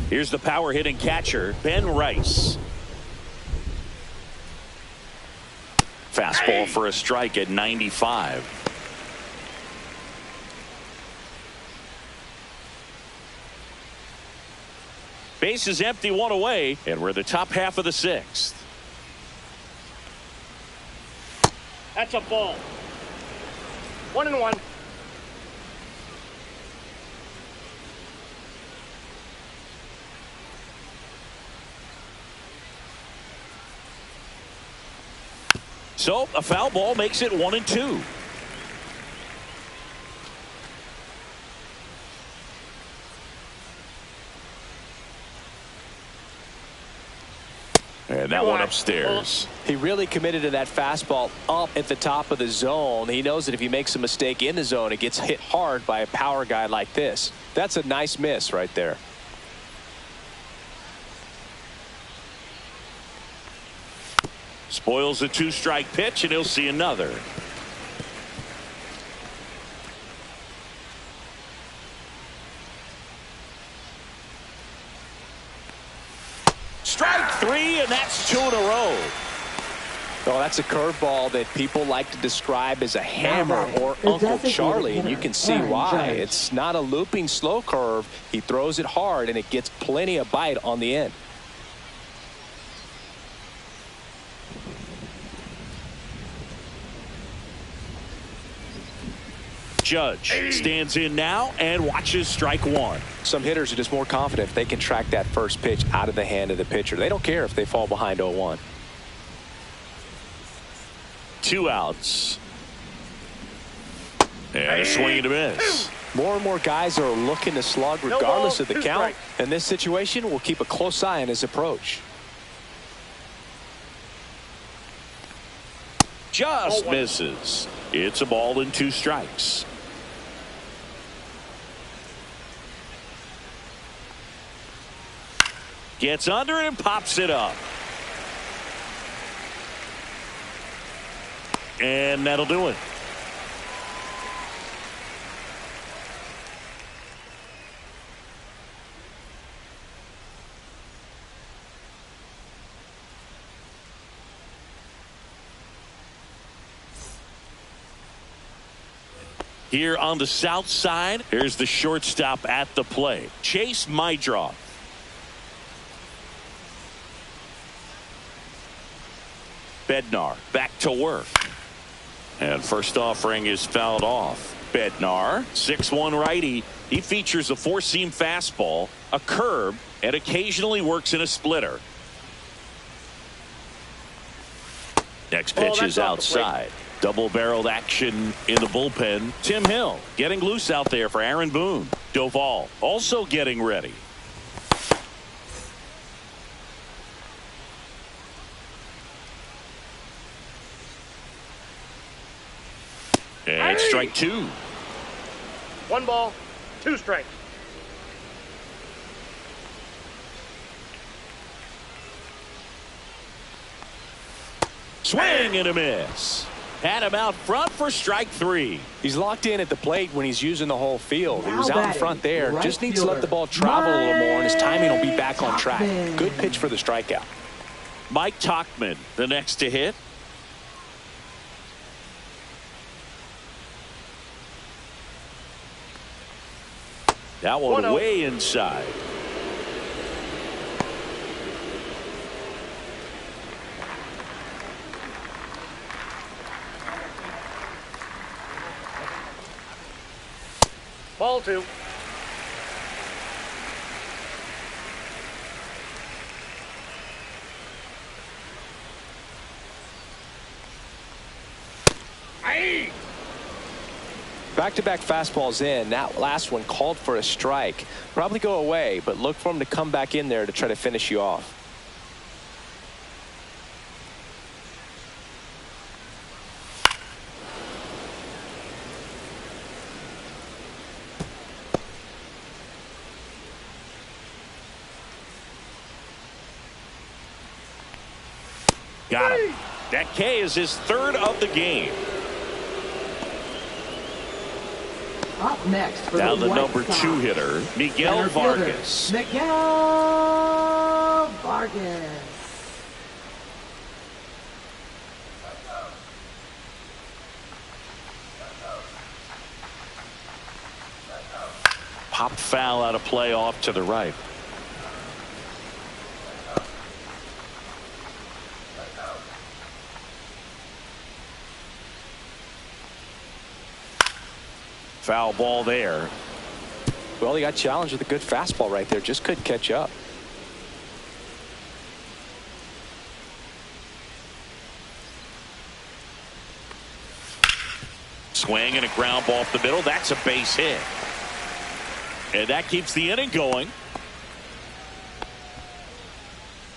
Here's the power hitting catcher, Ben Rice. Fastball for a strike at 95. Base is empty, 1 away, and we're the top half of the 6th. That's a ball. 1-1. So a foul ball makes it 1-2. And that one upstairs. He really committed to that fastball up at the top of the zone. He knows that if he makes a mistake in the zone, it gets hit hard by a power guy like this. That's a nice miss right there. Spoils a 2-strike pitch, and he'll see another. Strike 3, and that's 2 in a row. Oh, that's a curveball that people like to describe as a hammer or Uncle Charlie, and you can see why. It's not a looping slow curve. He throws it hard, and it gets plenty of bite on the end. Judge stands in now and watches strike 1. Some hitters are just more confident if they can track that first pitch out of the hand of the pitcher. They don't care if they fall behind 0-1. 2 outs. And a swing and a miss. More and more guys are looking to slug regardless of the count. In this situation, we'll keep a close eye on his approach. Just misses. It's a ball and 2 strikes. Gets under it and pops it up. And that'll do it. Here on the south side, here's the shortstop at the plate, Chase Mydroff. Bednar back to work. And first offering is fouled off. Bednar, 6'1" righty. He features a four-seam fastball, a curve, and occasionally works in a splitter. Next pitch is outside. Double-barreled action in the bullpen. Tim Hill getting loose out there for Aaron Boone. Doval also getting ready. And strike two. 1 ball, 2 strikes. Swing and a miss. Had him out front for strike 3. He's locked in at the plate when he's using the whole field. He was out in front there. Right Just needs to let the ball travel a little more, and his timing will be back on track. Good pitch for the strikeout. Mike Tauchman, the next to hit. That one way inside. Ball 2. Back-to-back fastballs in. That last one called for a strike. Probably go away, but look for him to come back in there to try to finish you off. Got him. That K is his 3rd of the game. Up next for now the White number Sox, 2 hitter, Miguel Vargas. Miguel Vargas. Popped foul out of play off to the right. Foul ball there. Well, he got challenged with a good fastball right there. Just couldn't catch up. Swing and a ground ball off the middle. That's a base hit. And that keeps the inning going.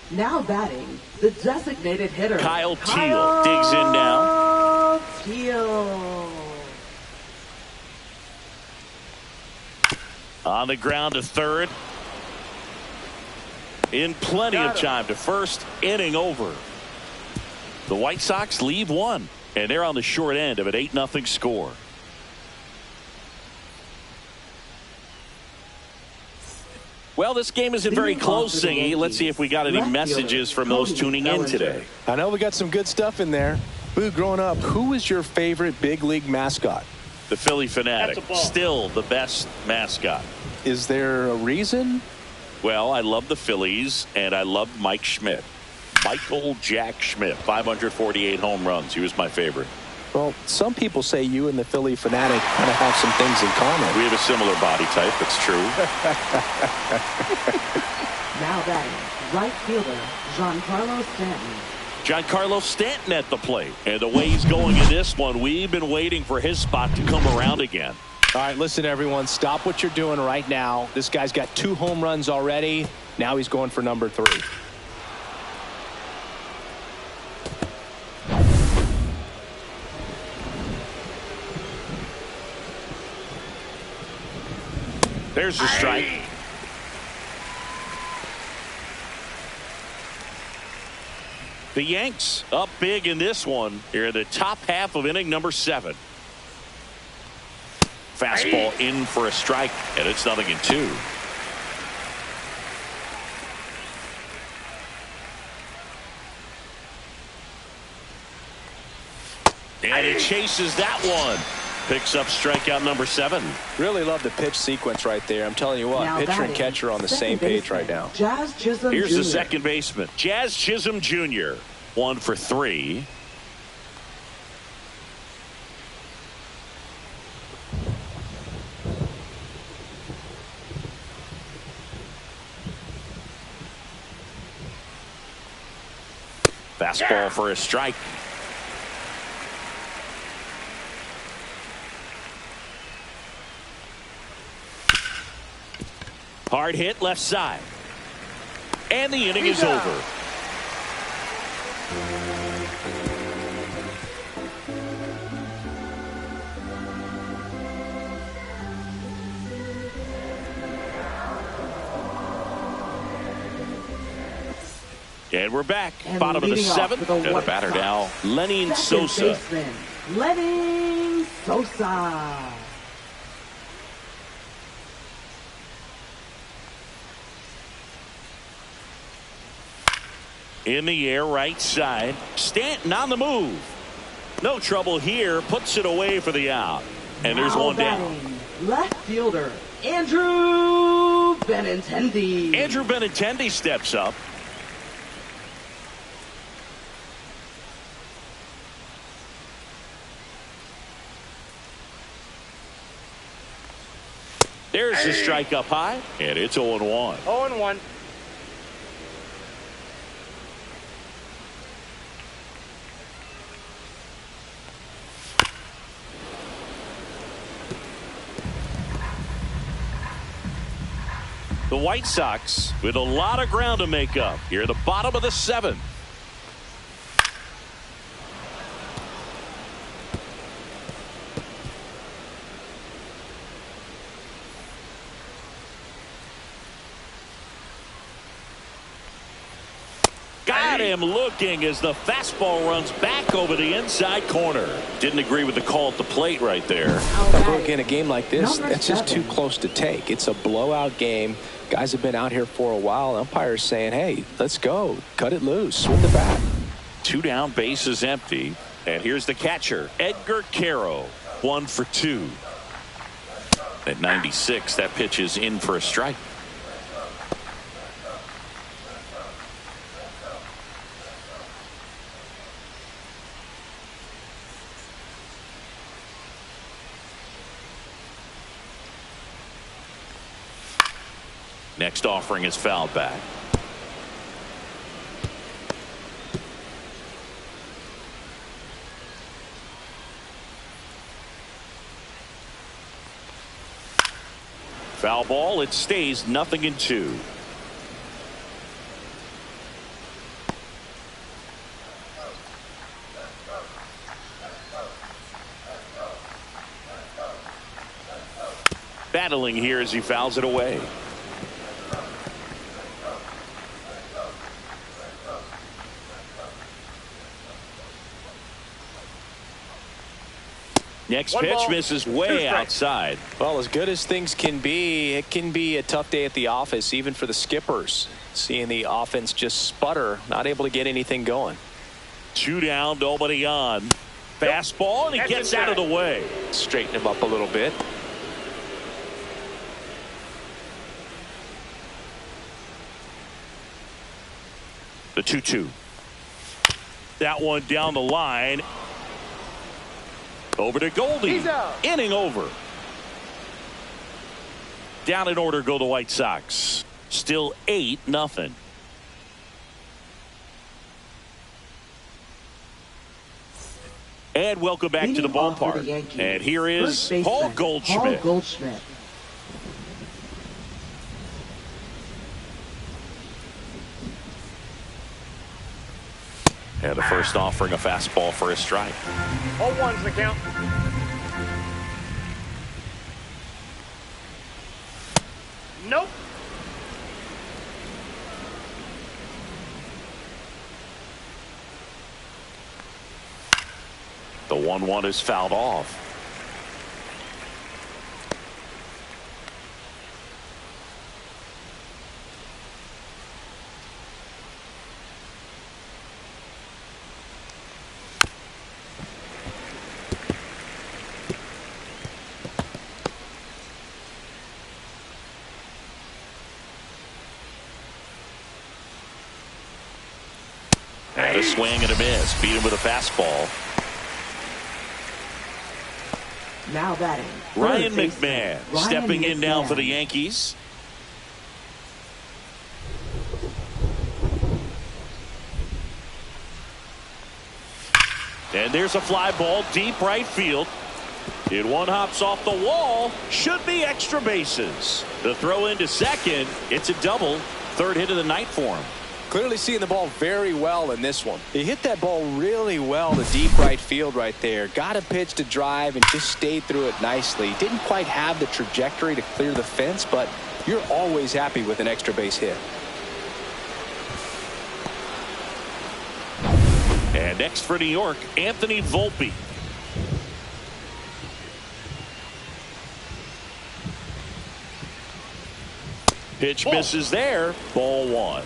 Now batting, the designated hitter, Kyle Teel digs in now. Teel. On the ground to third. In plenty of time to first. Inning over. The White Sox leave 1. And they're on the short end of an 8-0 score. Well, this game isn't very close, Singy. Let's see if we got any messages from those tuning in today. I know we got some good stuff in there. Boo, growing up, who was your favorite big league mascot? The Philly Fanatic, still the best mascot. Is there a reason? Well, I love the Phillies, and I love Mike Schmidt. Michael Jack Schmidt, 548 home runs. He was my favorite. Well, some people say you and the Philly Fanatic kind of have some things in common. We have a similar body type. It's true. Now batting, right fielder, Giancarlo Stanton. Giancarlo Stanton at the plate. And the way he's going in this one, we've been waiting for his spot to come around again. All right, listen, everyone. Stop what you're doing right now. This guy's got 2 home runs already. Now he's going for number 3. There's the strike. The Yanks up big in this one here in the top half of inning number 7. Fastball in for a strike, and it's 0-2. And it chases that one. Picks up strikeout number 7. Really love the pitch sequence right there. I'm telling you what, now pitcher and catcher on the same page right now. Jazz Chisholm Here's Jr. the second baseman, Jazz Chisholm Jr. 1 for 3. Fastball for a strike. Hard hit left side. And the inning is over. And we're back. And bottom of the leading off 7th. for the And the White batter Sox, now, Lenny second Sosa. baseman, Lenny Sosa. In the air, right side. Stanton on the move. No trouble here. Puts it away for the out. And there's Now one down. batting, left fielder, Andrew Benintendi. Andrew Benintendi steps up. There's the strike up high, and it's 0-1. 0-1. The White Sox with a lot of ground to make up here at the bottom of the 7th. Got him looking as the fastball runs back over the inside corner. Didn't agree with the call at the plate right there. Look, in a game like this, that's just too close to take. It's a blowout game. Guys have been out here for a while. Umpires saying, hey, let's go. Cut it loose. Swing the bat. 2 down, bases empty. And here's the catcher, Edgar Caro. 1 for 2. At 96, that pitch is in for a strike. Next offering is fouled back. Foul ball. It stays 0-2. Battling here as he fouls it away. Next pitch misses way outside. Well, as good as things can be, it can be a tough day at the office, even for the skippers. Seeing the offense just sputter, not able to get anything going. 2 down, nobody on. Fastball, and he gets out of the way. Straighten him up a little bit. The 2-2. That one down the line. Over to Goldie. Inning over. Down in order go the White Sox. Still 8-0. And welcome back to the ballpark. And here is Paul Goldschmidt. And the first offering, a fastball for a strike. 0-1's the count. Nope. The 1-1 is fouled off. And a swing and a miss. Beat him with a fastball. Now batting, Ryan McMahon stepping in now for the Yankees. And there's a fly ball deep right field. It one hops off the wall. Should be extra bases. The throw into second. It's a double. Third hit of the night for him. Clearly seeing the ball very well in this one. He hit that ball really well to deep right field right there. Got a pitch to drive and just stayed through it nicely. Didn't quite have the trajectory to clear the fence, but you're always happy with an extra base hit. And next for New York, Anthony Volpe. Pitch misses there. Ball one.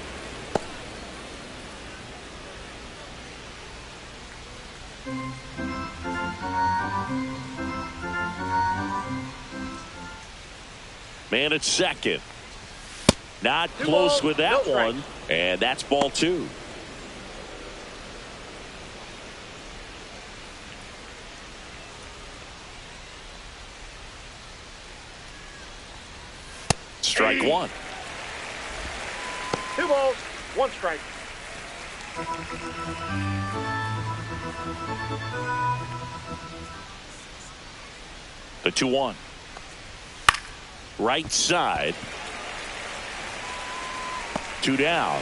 Man at second. Not close with that one. And that's ball two. Strike one. 2 balls, 1 strike. The 2-1. Right side. 2 down.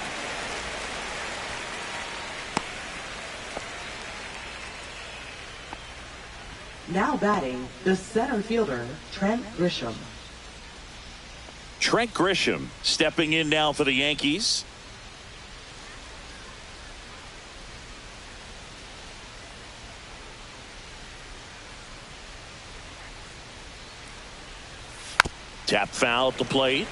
Now batting, the center fielder, Trent Grisham. Trent Grisham stepping in now for the Yankees. Tap foul at the plate.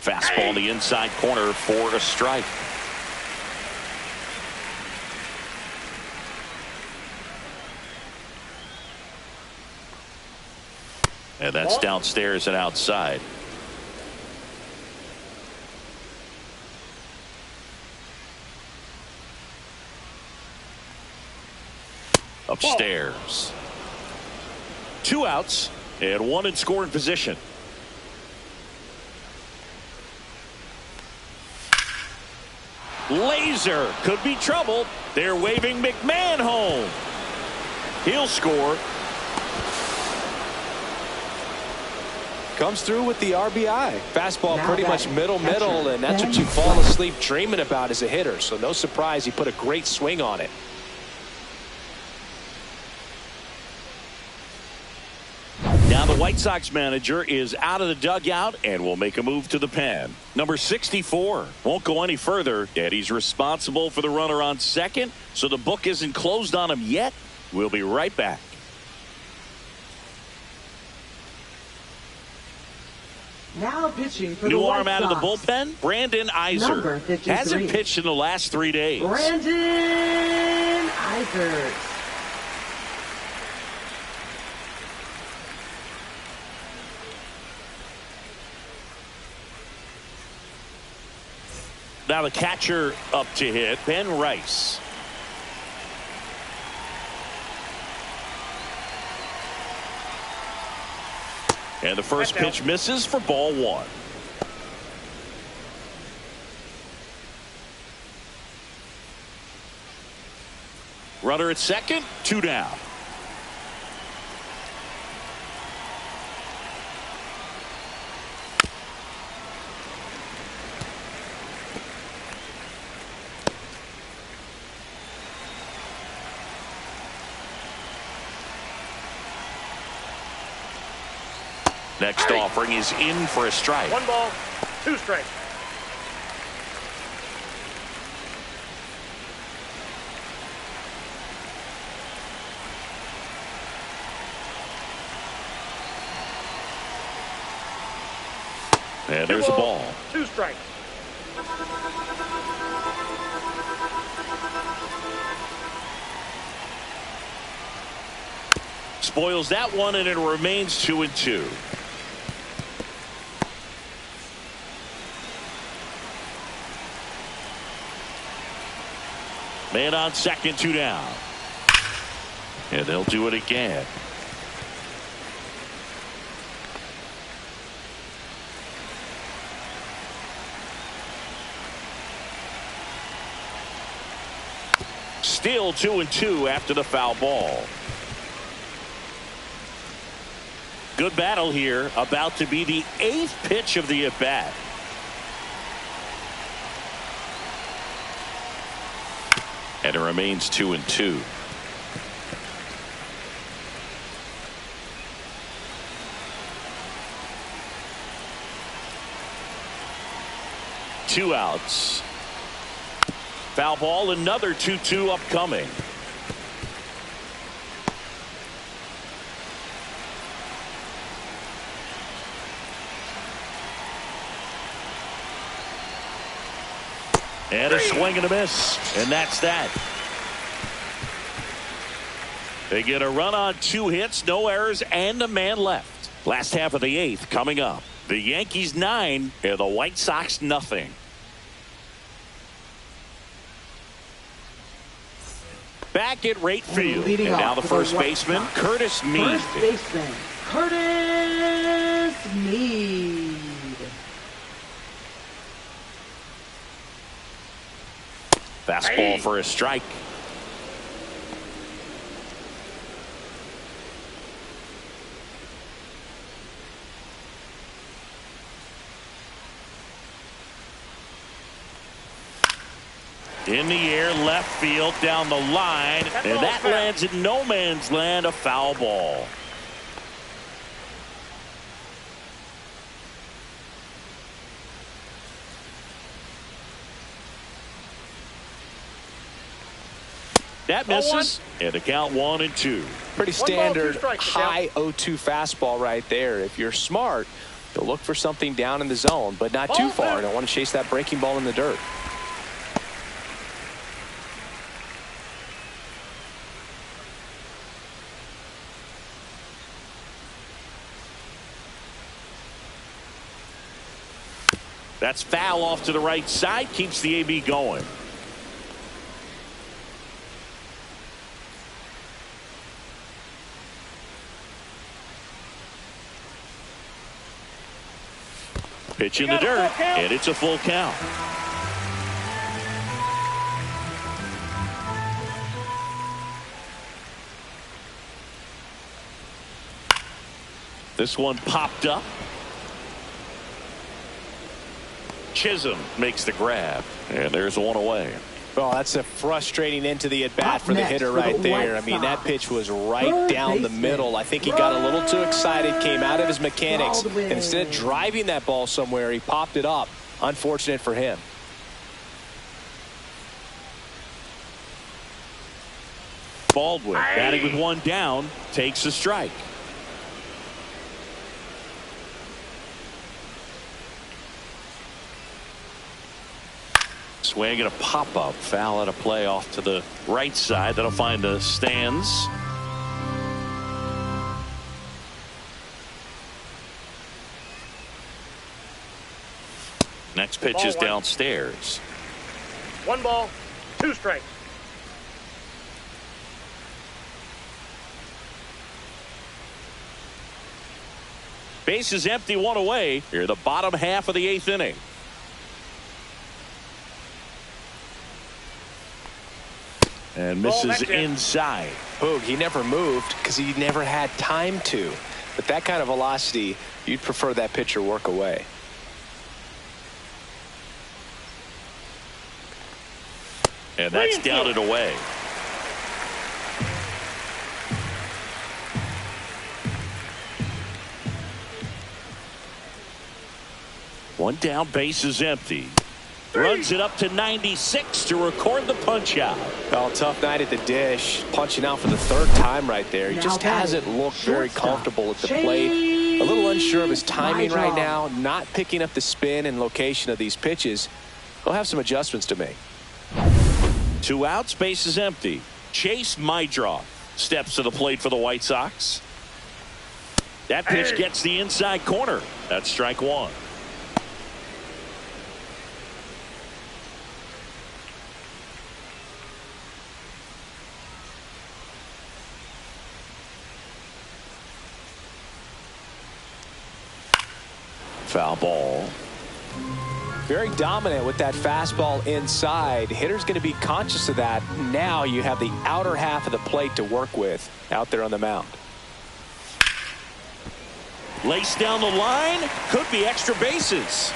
Fastball in the inside corner for a strike. And that's downstairs and outside. Upstairs. 2 outs and 1 in scoring position. Laser could be trouble. They're waving McMahon home. He'll score. Comes through with the RBI. Fastball pretty much middle, and that's what you fall asleep dreaming about as a hitter. So no surprise he put a great swing on it. Now the White Sox manager is out of the dugout and will make a move to the pen. Number 64 won't go any further, and he's responsible for the runner on second, so the book isn't closed on him yet. We'll be right back. Now pitching for New the arm White out of the Sox. bullpen, Brandon Iser. Hasn't pitched in the last 3 days. Brandon Iser. Now the catcher up to hit, Ben Rice. And the first pitch misses for ball one. Runner at second, 2 down. Next offering is in for a strike. 1 ball, 2 strikes. And there's a ball. 2 strikes. Spoils that one, and it remains 2-2. Man on second, 2 down. And they'll do it again. Still 2-2 after the foul ball. Good battle here. About to be the 8th pitch of the at-bat. And it remains 2-2. Two outs. Foul ball, another 2-2 upcoming. And a swing and a miss. And that's that. They get a run on 2 hits, no errors, and a man left. Last half of the 8th coming up. The Yankees 9 and the White Sox nothing. Back at right field. And now the first baseman, Curtis Mead. First baseman, Curtis Mead. Fastball for a strike. In the air, left field, down the line, and that lands in no man's land, a foul ball. That misses, and the count 1-2. Pretty standard high 0-2 fastball right there. If you're smart, you'll look for something down in the zone, but not too far. Don't want to chase that breaking ball in the dirt. That's foul off to the right side, keeps the AB going. Pitch in the dirt, and it's a full count. This one popped up. Chisholm makes the grab, and there's one away. Well, that's a frustrating end to the at-bat for the hitter right there. I mean, that pitch was right down the middle. I think he got a little too excited, came out of his mechanics, and instead of driving that ball somewhere, he popped it up. Unfortunate for him. Baldwin, batting with one down, takes a strike. Swing and a pop-up, foul at a play off to the right side. That'll find the stands. Next pitch is downstairs. 1 ball, 2 strikes. Base is empty, 1 away. Here, the bottom half of the 8th inning. And misses inside. Boog, he never moved because he never had time to. But that kind of velocity, you'd prefer that pitcher work away. And that's down and away. One down, base is empty. Runs it up to 96 to record the punch out. Oh, tough night at the dish. Punching out for the third time right there. He just hasn't looked very comfortable at the plate. A little unsure of his timing right now. Not picking up the spin and location of these pitches. He'll have some adjustments to make. 2 outs, base is empty. Chase Mydroff steps to the plate for the White Sox. That pitch gets the inside corner. That's strike 1. Foul ball. Very dominant with that fastball inside. Hitter's going to be conscious of that. Now you have the outer half of the plate to work with out there on the mound. Lace down the line. Could be extra bases.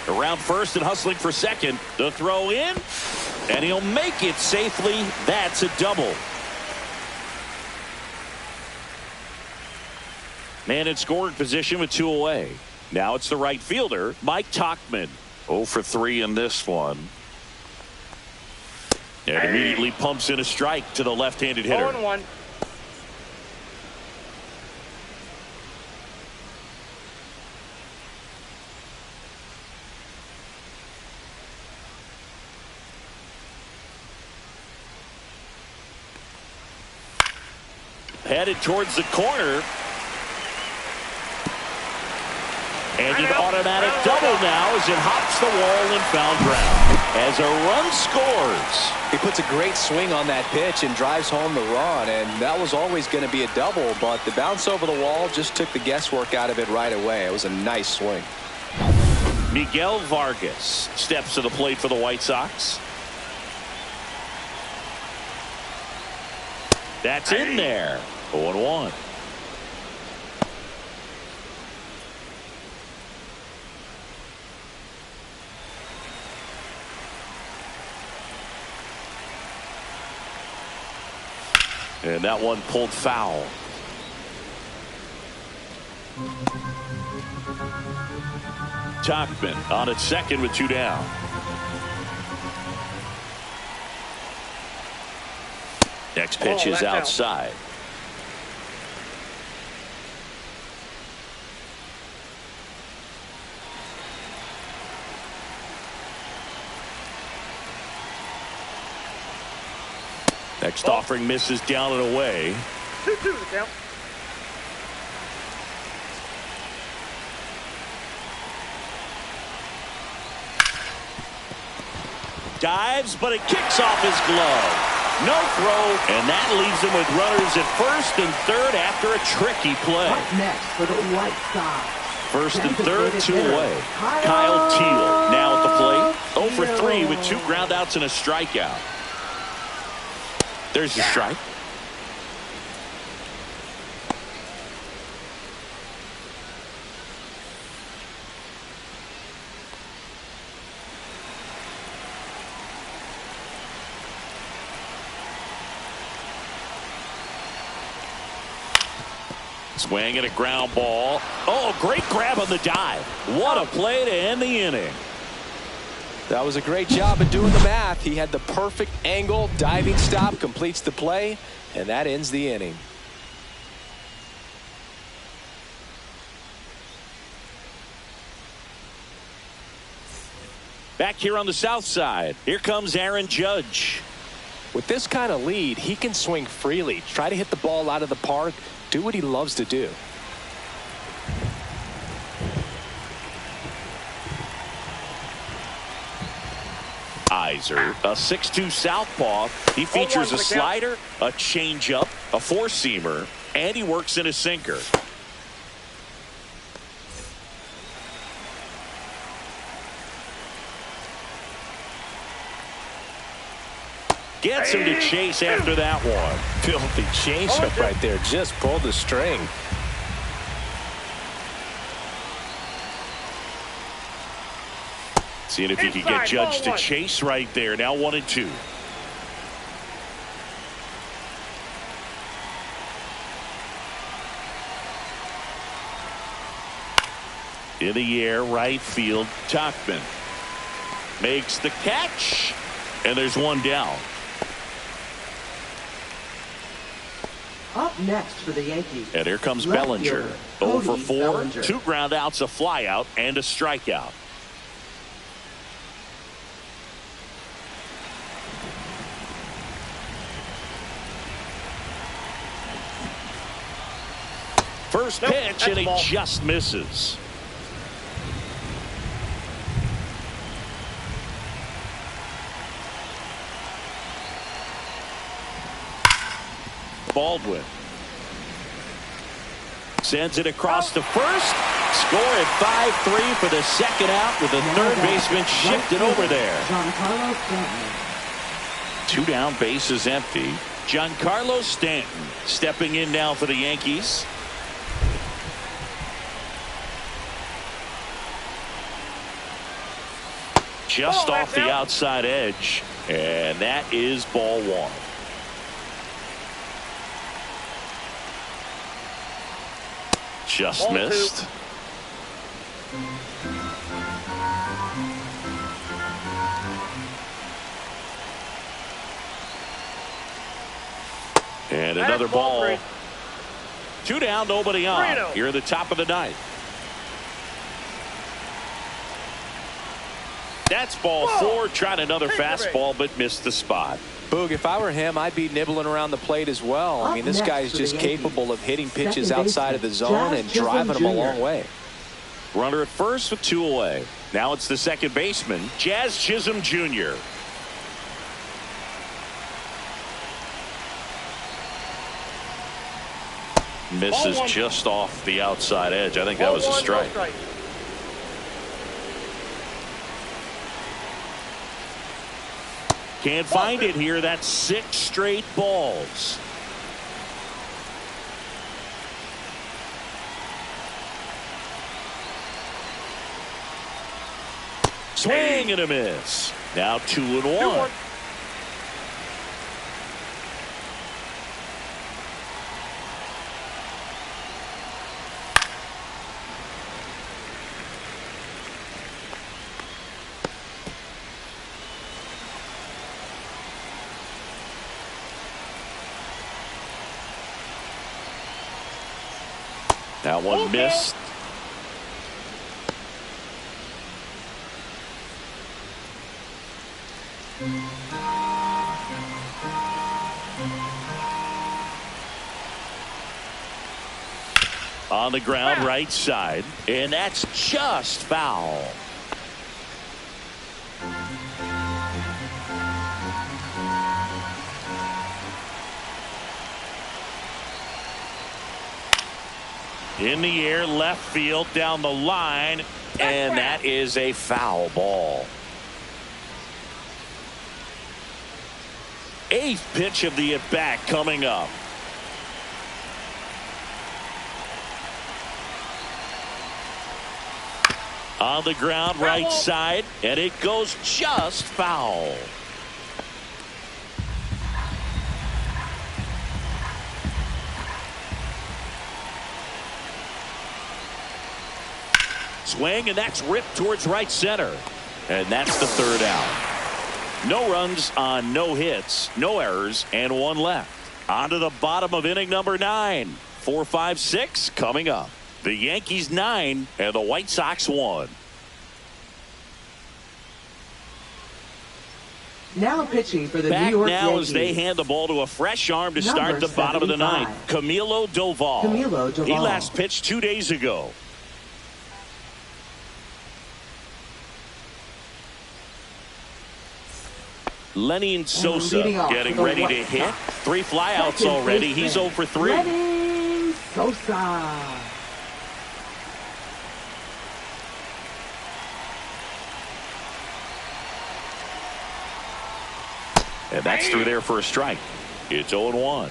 Around first and hustling for second. The throw in. And he'll make it safely. That's a double. Man in scoring position with 2 away. Now it's the right fielder, Mike Tauchman. 0 for 3 in this one. And immediately pumps in a strike to the left-handed hitter. 0-1. Headed towards the corner. And an automatic double now as it hops the wall and foul ground. As a run scores. He puts a great swing on that pitch and drives home the run, and that was always going to be a double, but the bounce over the wall just took the guesswork out of it right away. It was a nice swing. Miguel Vargas steps to the plate for the White Sox. That's in there. 0-1. And that one pulled foul. Tauchman on at second with 2 down. Next pitch is outside. Next offering misses down and away. 2-2 the count. Dives, but it kicks off his glove. No throw, and that leaves him with runners at first and third after a tricky play. Up next for the White Sox. First and third, 2 away. Kyle Teal now at the plate. 0 for 3 with 2 groundouts and a strikeout. There's the strike. Swing and a ground ball. Oh, great grab on the dive. What a play to end the inning. That was a great job of doing the math. He had the perfect angle. Diving stop completes the play, and that ends the inning. Back here on the south side, here comes Aaron Judge. With this kind of lead, he can swing freely, try to hit the ball out of the park, do what he loves to do. Iser, a 6'2 southpaw. He features a slider, a changeup, a four-seamer, and he works in a sinker. Gets him to chase after that one. Filthy changeup right there. Just pulled the string. Seeing if he can get Judge to chase right there. Now 1-2. In the air, right field, Tachman makes the catch, and there's one down. Up next for the Yankees. And here comes left Bellinger. fielder, 0 for Cody 4, Bellinger. 2 ground outs, a fly out, and a strikeout. First pitch, and he just misses. Baldwin sends it across to first. Score at 5-3 for the second out with the third baseman shifted over there. Giancarlo Stanton. 2 down, bases empty. Giancarlo Stanton stepping in now for the Yankees. Just off the outside edge, and that is ball 1. Just missed. And another ball. 2 down, nobody on. Here at the top of the 9th. That's ball 4. Tried another fastball, but missed the spot. Boog, if I were him, I'd be nibbling around the plate as well. I mean, this guy's just capable of hitting pitches outside of the zone and driving them a long way. Runner at first with 2 away. Now it's the second baseman, Jazz Chisholm Jr. Misses just off the outside edge. I think that was a strike. Can't find it here. That's 6 straight balls. Swing and a miss. Now 2-1. That one missed. On the ground, right side, and that's just foul. In the air, left field, down the line, and that is a foul ball. 8th pitch of the at-bat coming up. On the ground, right side, and it goes just foul. Swing, and that's ripped towards right center. And that's the 3rd out. No runs on no hits, no errors, and 1 left. On to the bottom of inning number 9. 4, 5, 6 coming up. The Yankees 9 and the White Sox 1. Now pitching for the Back New York now Yankees. as they hand the ball to a fresh arm to start the bottom of the 9th. Camilo Doval. He last pitched 2 days ago. Lenin Sosa getting ready to hit. 3 flyouts already. He's 0 for 3. Lenin Sosa. And that's through there for a strike. It's 0-1.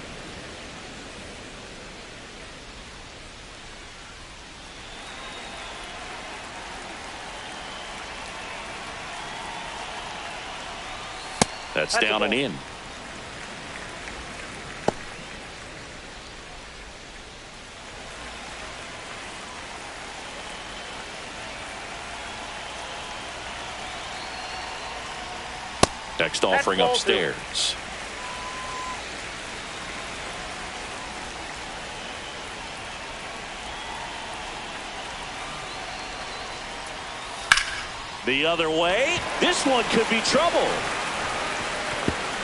That's down and in. Next offering upstairs. The other way. This one could be trouble.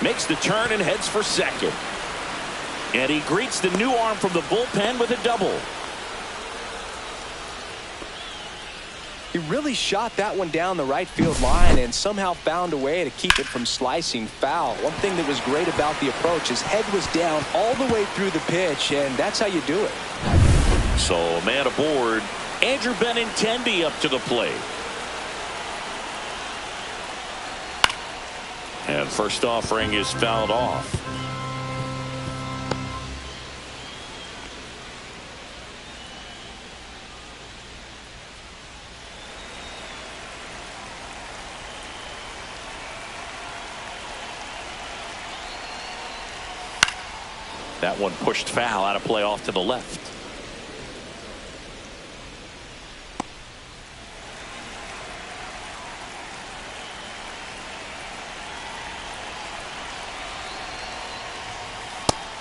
Makes the turn and heads for second. And he greets the new arm from the bullpen with a double. He really shot that one down the right field line and somehow found a way to keep it from slicing foul. One thing that was great about the approach, his head was down all the way through the pitch, and that's how you do it. So a man aboard. Andrew Benintendi up to the plate. And first offering is fouled off. That one pushed foul, out of play off to the left.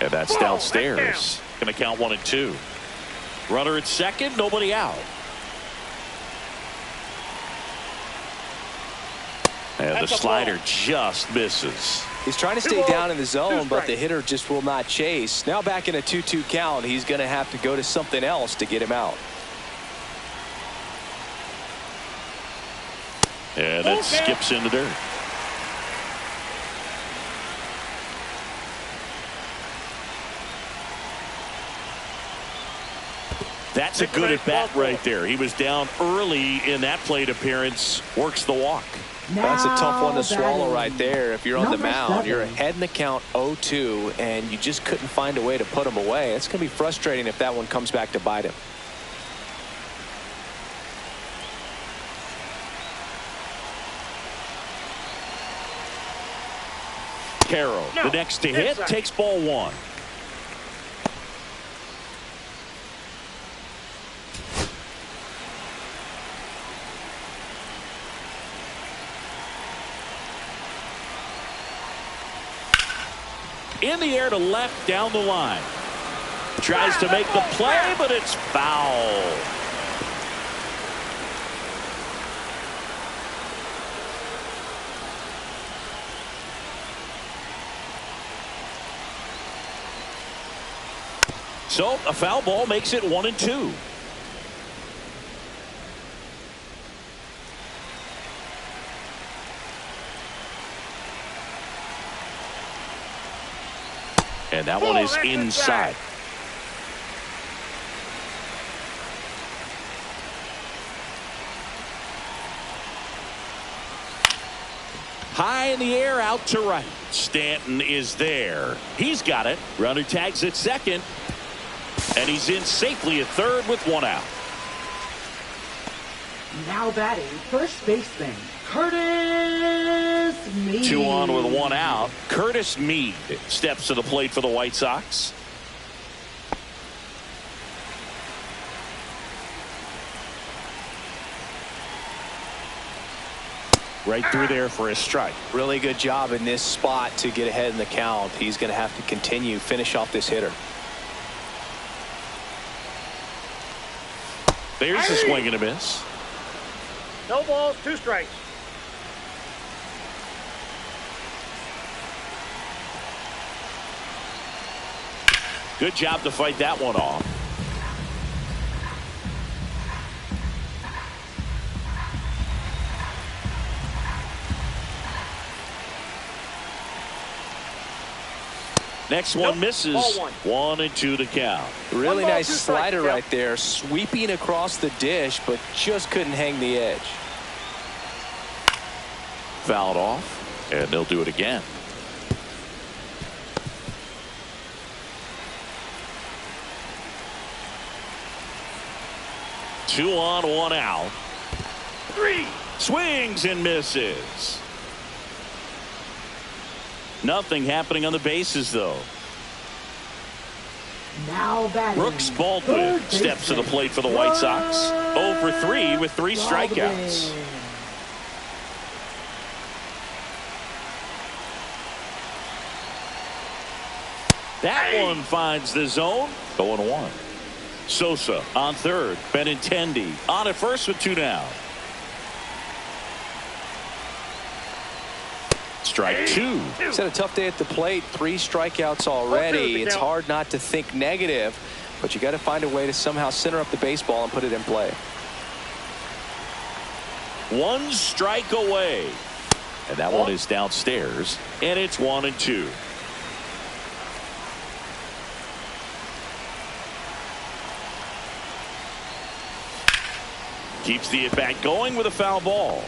And that's downstairs. Going to count 1 and 2. Runner at second, nobody out. And the slider just misses. He's trying to stay down in the zone, but the hitter just will not chase. Now back in a 2-2 count, he's going to have to go to something else to get him out. And it skips in the dirt. That's a good at bat right there. He was down early in that plate appearance. Works the walk. That's a tough one to swallow right there. If you're on the mound, you're ahead in the count 0-2, and you just couldn't find a way to put him away. It's going to be frustrating if that one comes back to bite him. Carroll, the next to hit, takes ball 1. In the air to left, down the line. Tries to make the play, but it's foul. So a foul ball makes it 1 and 2. And that one is inside. High in the air, out to right. Stanton is there. He's got it. Runner tags at second. And he's in safely at third with 1 out. Now batting first baseman Curtis Mead. 2 on with 1 out. Curtis Mead steps to the plate for the White Sox. Right through there for a strike. Really good job in this spot to get ahead in the count. He's going to have to continue, finish off this hitter. There's a swing and a miss. No balls, 2 strikes. Good job to fight that one off. Next one misses. 1 and 2 to count. Really nice slider right there, sweeping across the dish, but just couldn't hang the edge. Fouled off, and they'll do it again. Two on, 1 out. 3 swings and misses. Nothing happening on the bases, though. Now batting Brooks Baldwin steps to the plate for the White Sox. 0 for 3 with 3 strikeouts. That one finds the zone. 0-1. Sosa on third. Benintendi on at first with 2 down. Strike 2. He's had a tough day at the plate. 3 strikeouts already. It's hard not to think negative, but you got to find a way to somehow center up the baseball and put it in play. 1 strike away. And that one is downstairs. And it's 1-2. Keeps the at-bat going with a foul ball.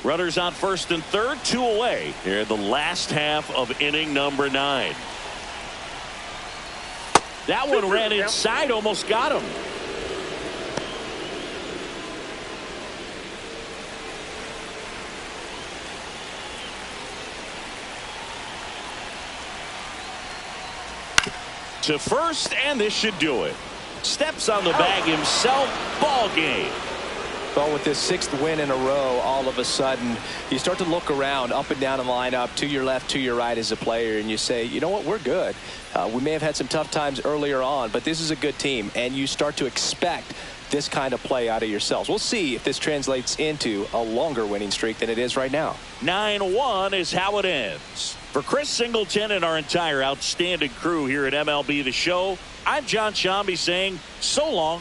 Runners on first and third, 2 away here in the last half of inning number 9. That one ran inside, almost got him. To first, and this should do it. Steps on the bag himself. Ball game. Well, with this 6th win in a row, all of a sudden you start to look around up and down the lineup, to your left, to your right as a player, and you say, you know what, we're good. We may have had some tough times earlier on, but this is a good team, and you start to expect this kind of play out of yourselves. We'll see if this translates into a longer winning streak than it is right now. 9-1 is how it ends. For Chris Singleton and our entire outstanding crew here at MLB The Show, I'm John Shambi saying so long.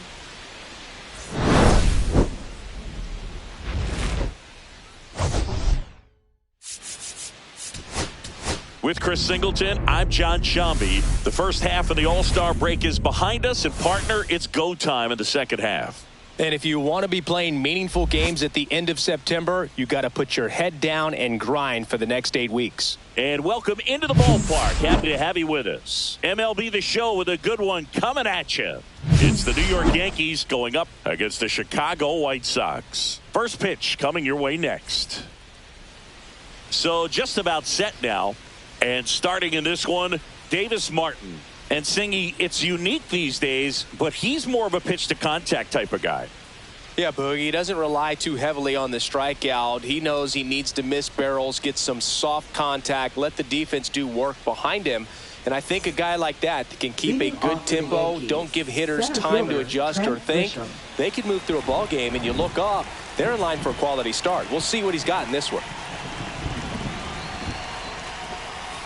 With Chris Singleton, I'm John Shambi. The first half of the All-Star break is behind us, and partner, it's go time in the second half. And if you want to be playing meaningful games at the end of September, you got to put your head down and grind for the next 8 weeks. And welcome into the ballpark. Happy to have you with us. MLB The Show with a good one coming at you. It's the New York Yankees going up against the Chicago White Sox. First pitch coming your way next. So just about set now. And starting in this one, Davis Martin. And Singy, it's unique these days, but he's more of a pitch to contact type of guy. Yeah, Boogie, he doesn't rely too heavily on the strikeout. He knows he needs to miss barrels, get some soft contact, let the defense do work behind him. And I think a guy like that can keep a good tempo, don't give hitters time to adjust or think. They can move through a ball game, and you look up, they're in line for a quality start. We'll see what he's got in this one.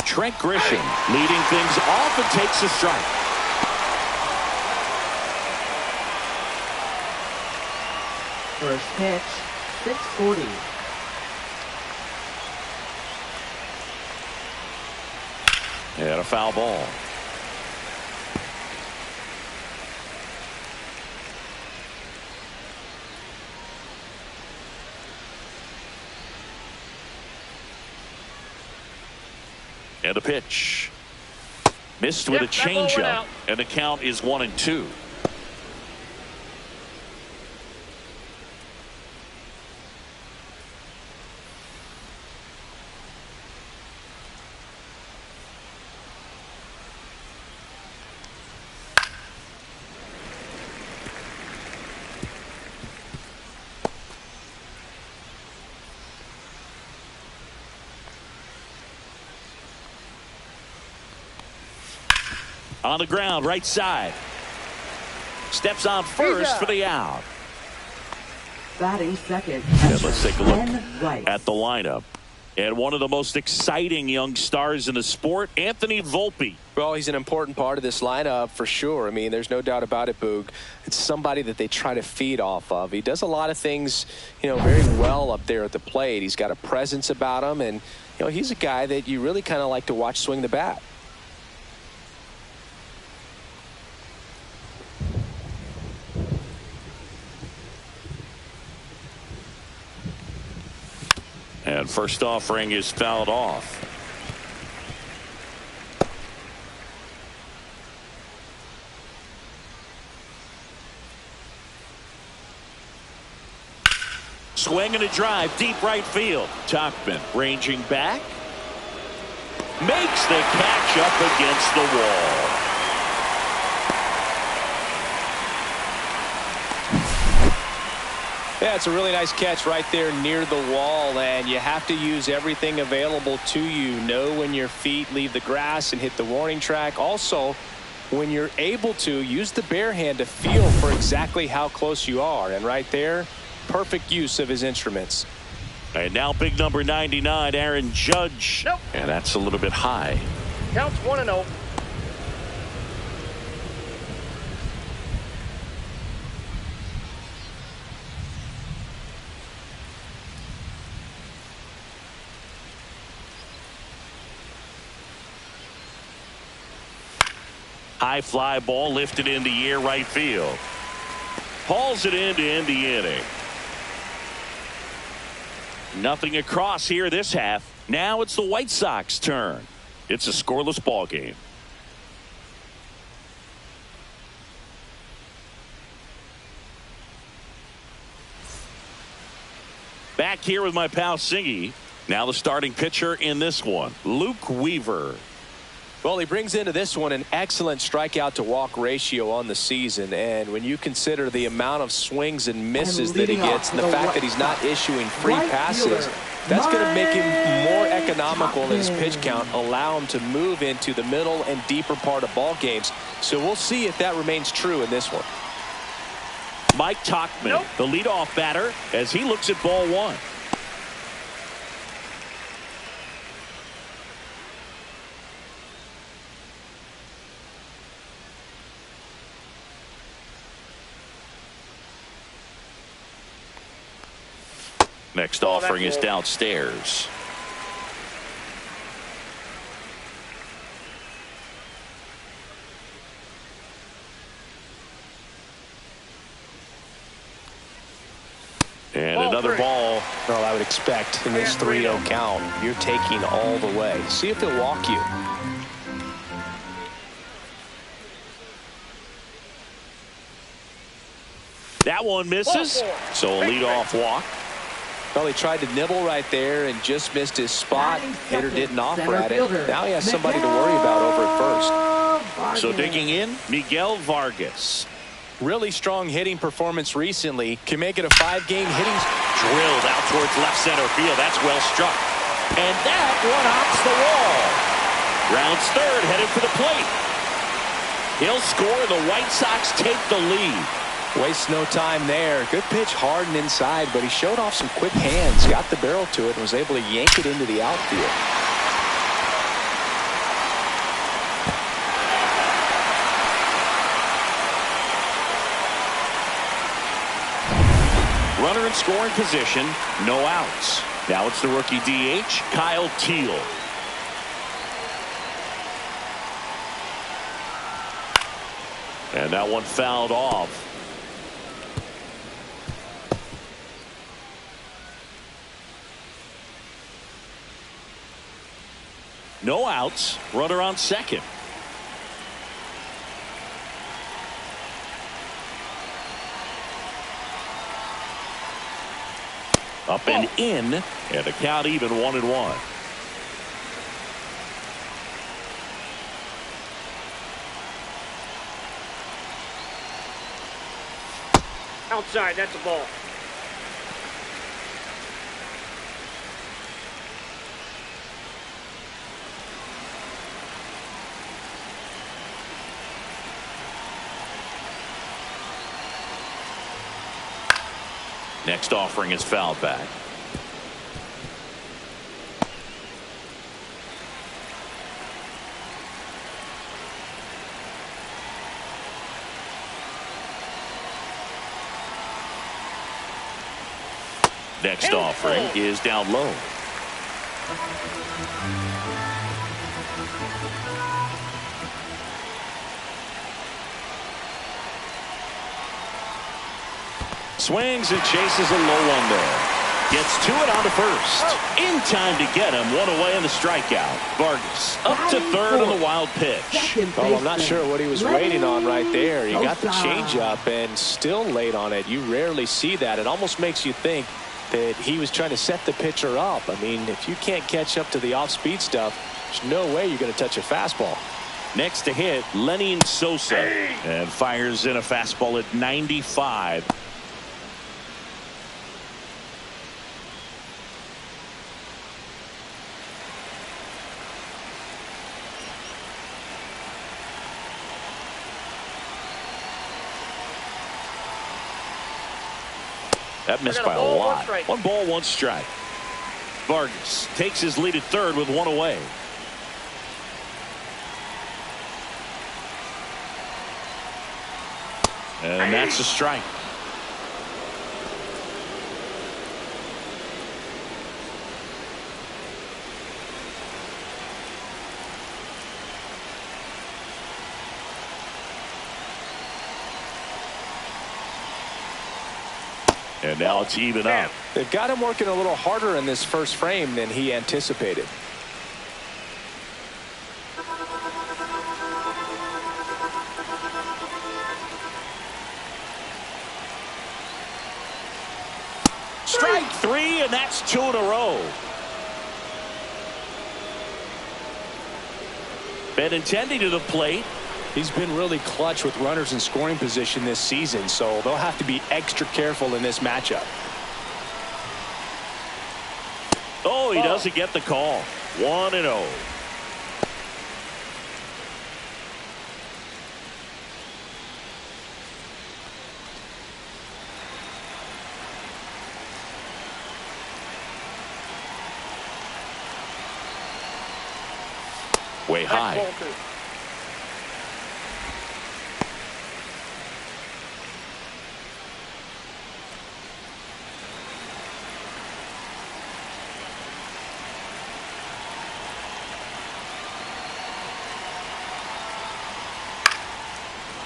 Trent Grisham leading things off and takes a strike. First pitch, 640. And a foul ball. And the pitch. Missed with a changeup. And the count is 1-2. On the ground, right side. Steps on first for the out. Batting second. And let's take a look at the lineup. And one of the most exciting young stars in the sport, Anthony Volpe. Well, he's an important part of this lineup for sure. I mean, there's no doubt about it, Boog. It's somebody that they try to feed off of. He does a lot of things, very well up there at the plate. He's got a presence about him, and, he's a guy that you really kind of like to watch swing the bat. And first offering is fouled off. Swing and a drive, deep right field. Tauchman ranging back. Makes the catch up against the wall. Yeah, it's a really nice catch right there near the wall, and you have to use everything available to you. Know when your feet leave the grass and hit the warning track. Also, when you're able to, use the bare hand to feel for exactly how close you are. And right there, perfect use of his instruments. And now big number 99, Aaron Judge. Nope. And that's a little bit high. Counts 1-0. High fly ball lifted in the air right field. Hauls it in to end the inning. Nothing across here this half. Now it's the White Sox turn. It's a scoreless ball game. Back here with my pal Singy. Now the starting pitcher in this one, Luke Weaver. Well, he brings into this one an excellent strikeout to walk ratio on the season, and when you consider the amount of swings and misses that he gets and the fact that he's not issuing free passes, that's going to make him more economical in his pitch count, allow him to move into the middle and deeper part of ball games. So we'll see if that remains true in this one. Mike Tauchman, the leadoff batter, as he looks at ball one. Next offering is downstairs. And another ball. Well, I would expect in this 3-0 count, you're taking all the way. See if he'll walk you. That one misses. So a leadoff walk. Well, he tried to nibble right there and just missed his spot. Hitter didn't offer at it. Now he has somebody to worry about over at first. So digging in, Miguel Vargas. Really strong hitting performance recently. Can make it a 5-game hitting. Drilled out towards left center field. That's well struck. And that one hops the wall. Rounds third, headed for the plate. He'll score. The White Sox take the lead. Wastes no time there. Good pitch hard and inside, but he showed off some quick hands, got the barrel to it, and was able to yank it into the outfield. Runner in scoring position, no outs. Now it's the rookie DH, Kyle Teal. And that one fouled off. No outs, runner on second. Up and in, and the count even 1-1. Outside, that's a ball. Next offering is fouled back. Next offering is down low. Swings and chases a low one there. Gets to it on to first. In time to get him. One away on the strikeout. Vargas up to third on the wild pitch. Well, I'm not sure what he was waiting on right there. He got the changeup and still late on it. You rarely see that. It almost makes you think that he was trying to set the pitcher up. I mean, if you can't catch up to the off-speed stuff, there's no way you're going to touch a fastball. Next to hit, Lenny Sosa. And fires in a fastball at 95. That missed by a lot. 1 ball, 1 strike. Vargas takes his lead at third with 1 away. And that's a strike. And now it's even up. They've got him working a little harder in this first frame than he anticipated. Strike 3, and that's 2 in a row. Benintendi to the plate. He's been really clutch with runners in scoring position this season, so they'll have to be extra careful in this matchup. Oh, he doesn't get the call. 1-0. Way high.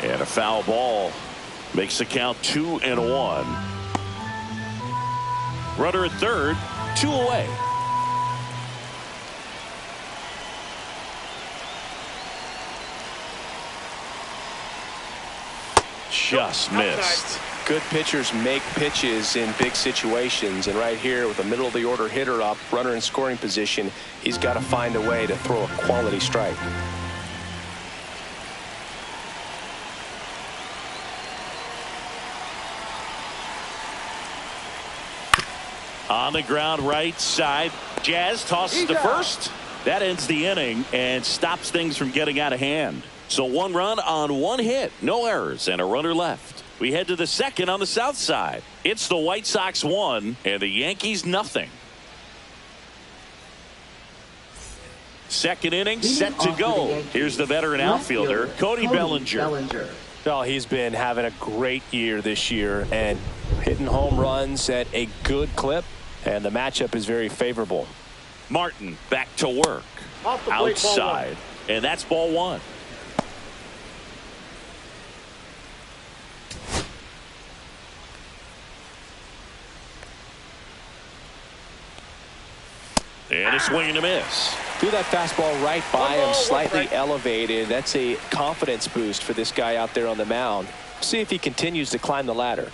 And a foul ball makes the count 2-1. Runner at third, 2 away. Just missed. Good pitchers make pitches in big situations, and right here with a middle of the order hitter up, runner in scoring position, he's got to find a way to throw a quality strike. On the ground right side. Jazz tosses to first. That ends the inning and stops things from getting out of hand. So 1 run on 1 hit, no errors, and a runner left. We head to the second on the south side. It's the White Sox 1 and the Yankees nothing. Second inning set to go. Here's the veteran outfielder, Cody Bellinger. Well, he's been having a great year this year and hitting home runs at a good clip, and the matchup is very favorable. Martin back to work. Outside, and that's ball 1. And a swing and a miss. Threw that fastball right by him, slightly elevated. That's a confidence boost for this guy out there on the mound. See if he continues to climb the ladder.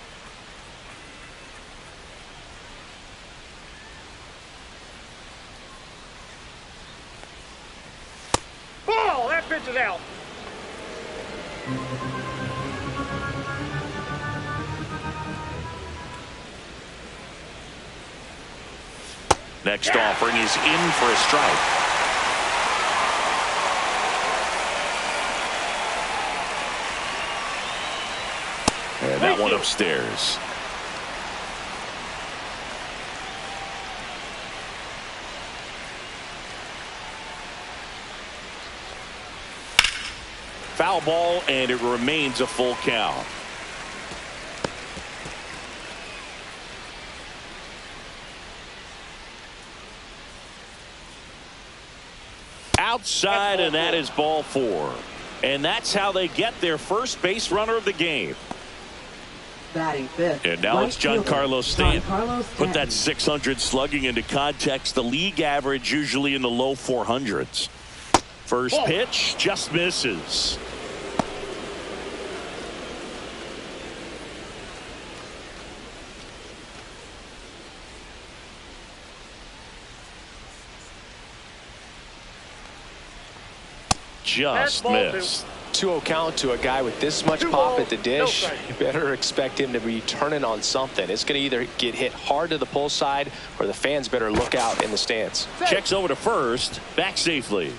Ball, that pitch is out. Next offering is in for a strike. And that one upstairs. Foul ball, and it remains a full count. Outside, and that is ball 4. And that's how they get their first base runner of the game. Batting fifth. And now it's Giancarlo Stanton. Put that Stanton. .600 slugging into context. The league average usually in the low 400s. First pitch just misses. Just missed. 2-0 count to a guy with this much pop at the dish. You better expect him to be turning on something. It's going to either get hit hard to the pull side, or the fans better look out in the stands. Checks over to first, back safely.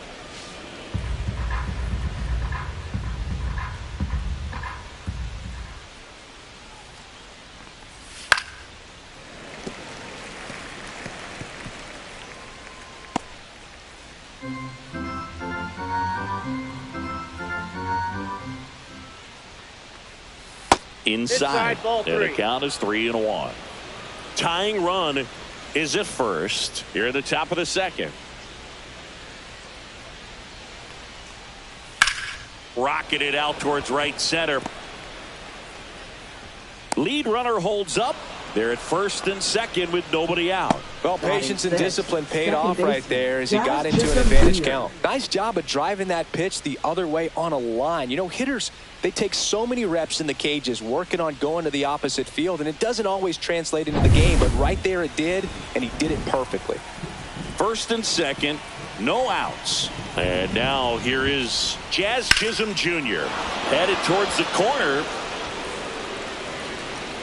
inside. Ball And the 3. count is 3-1. Tying run is at first here at the top of the second. Rocketed out towards right center. Lead runner holds up. They're at first and second with nobody out. Well, patience and discipline paid off right there as he got into an advantage count. Nice job of driving that pitch the other way on a line. You know, hitters, they take so many reps in the cages working on going to the opposite field, and it doesn't always translate into the game, but right there it did, and he did it perfectly. First and second, no outs. And now here is Jazz Chisholm Jr. headed towards the corner.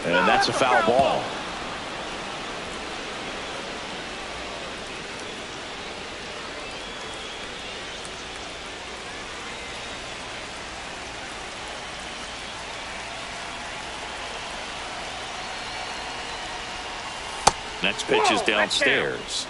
And that's a foul ball. Next pitch is downstairs.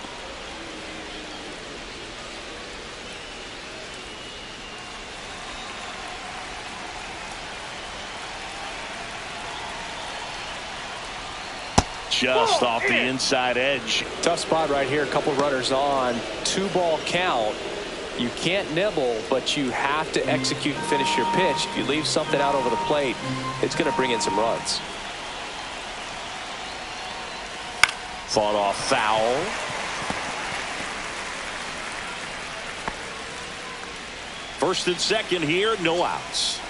Just off the inside edge. Tough spot right here. A couple runners on. 2-ball count. You can't nibble, but you have to execute and finish your pitch. If you leave something out over the plate, it's going to bring in some runs. Fought off foul. First and second here, no outs.